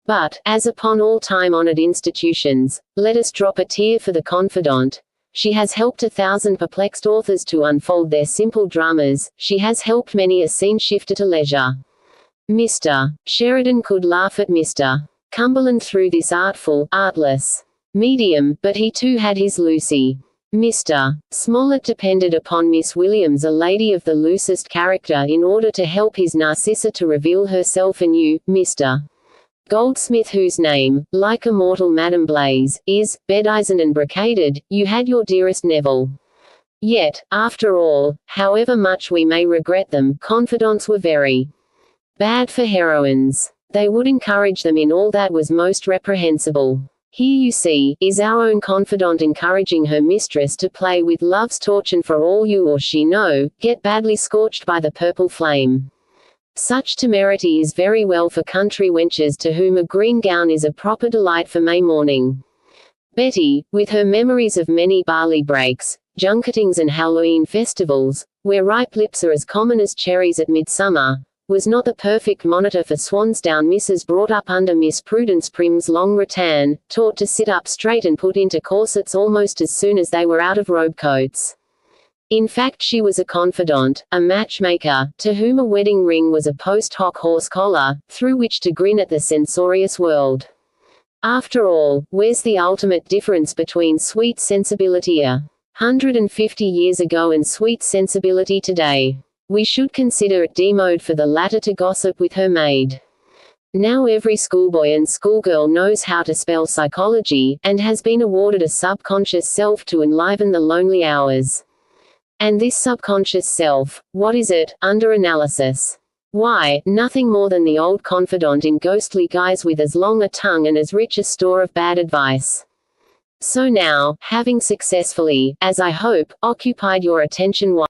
Speaker 1: But, as upon all time-honored institutions, let us drop a tear for the confidant. She has helped 1,000 perplexed authors to unfold their simple dramas, she has helped many a scene shifter to leisure. Mr. Sheridan could laugh at Mr. Cumberland through this artless medium, but he too had his Lucy. Mr. Smollett depended upon Miss Williams, a lady of the loosest character, in order to help his Narcissa to reveal herself anew. Mr. Goldsmith, whose name, like immortal Madame Blaze, is bedizened and brocaded, you had your dearest Neville. Yet, after all, however much we may regret them, confidants were very bad for heroines. They would encourage them in all that was most reprehensible. Here you see, is our own confidant encouraging her mistress to play with love's torch, and for all you or she know, get badly scorched by the purple flame. Such temerity is very well for country wenches to whom a green gown is a proper delight for May morning. Betty, with her memories of many barley breaks, junketings and Halloween festivals, where ripe lips are as common as cherries at midsummer, was not the perfect monitor for Swansdown misses brought up under Miss Prudence Prim's long rattan, taught to sit up straight and put into corsets almost as soon as they were out of robe-coats. In fact, she was a confidant, a matchmaker, to whom a wedding ring was a post hoc horse collar, through which to grin at the censorious world. After all, where's the ultimate difference between sweet sensibility 150 years ago and sweet sensibility today? We should consider it demode for the latter to gossip with her maid. Now every schoolboy and schoolgirl knows how to spell psychology, and has been awarded a subconscious self to enliven the lonely hours. And this subconscious self, what is it, under analysis? Why, nothing more than the old confidant in ghostly guise with as long a tongue and as rich a store of bad advice. So now, having successfully, as I hope, occupied your attention while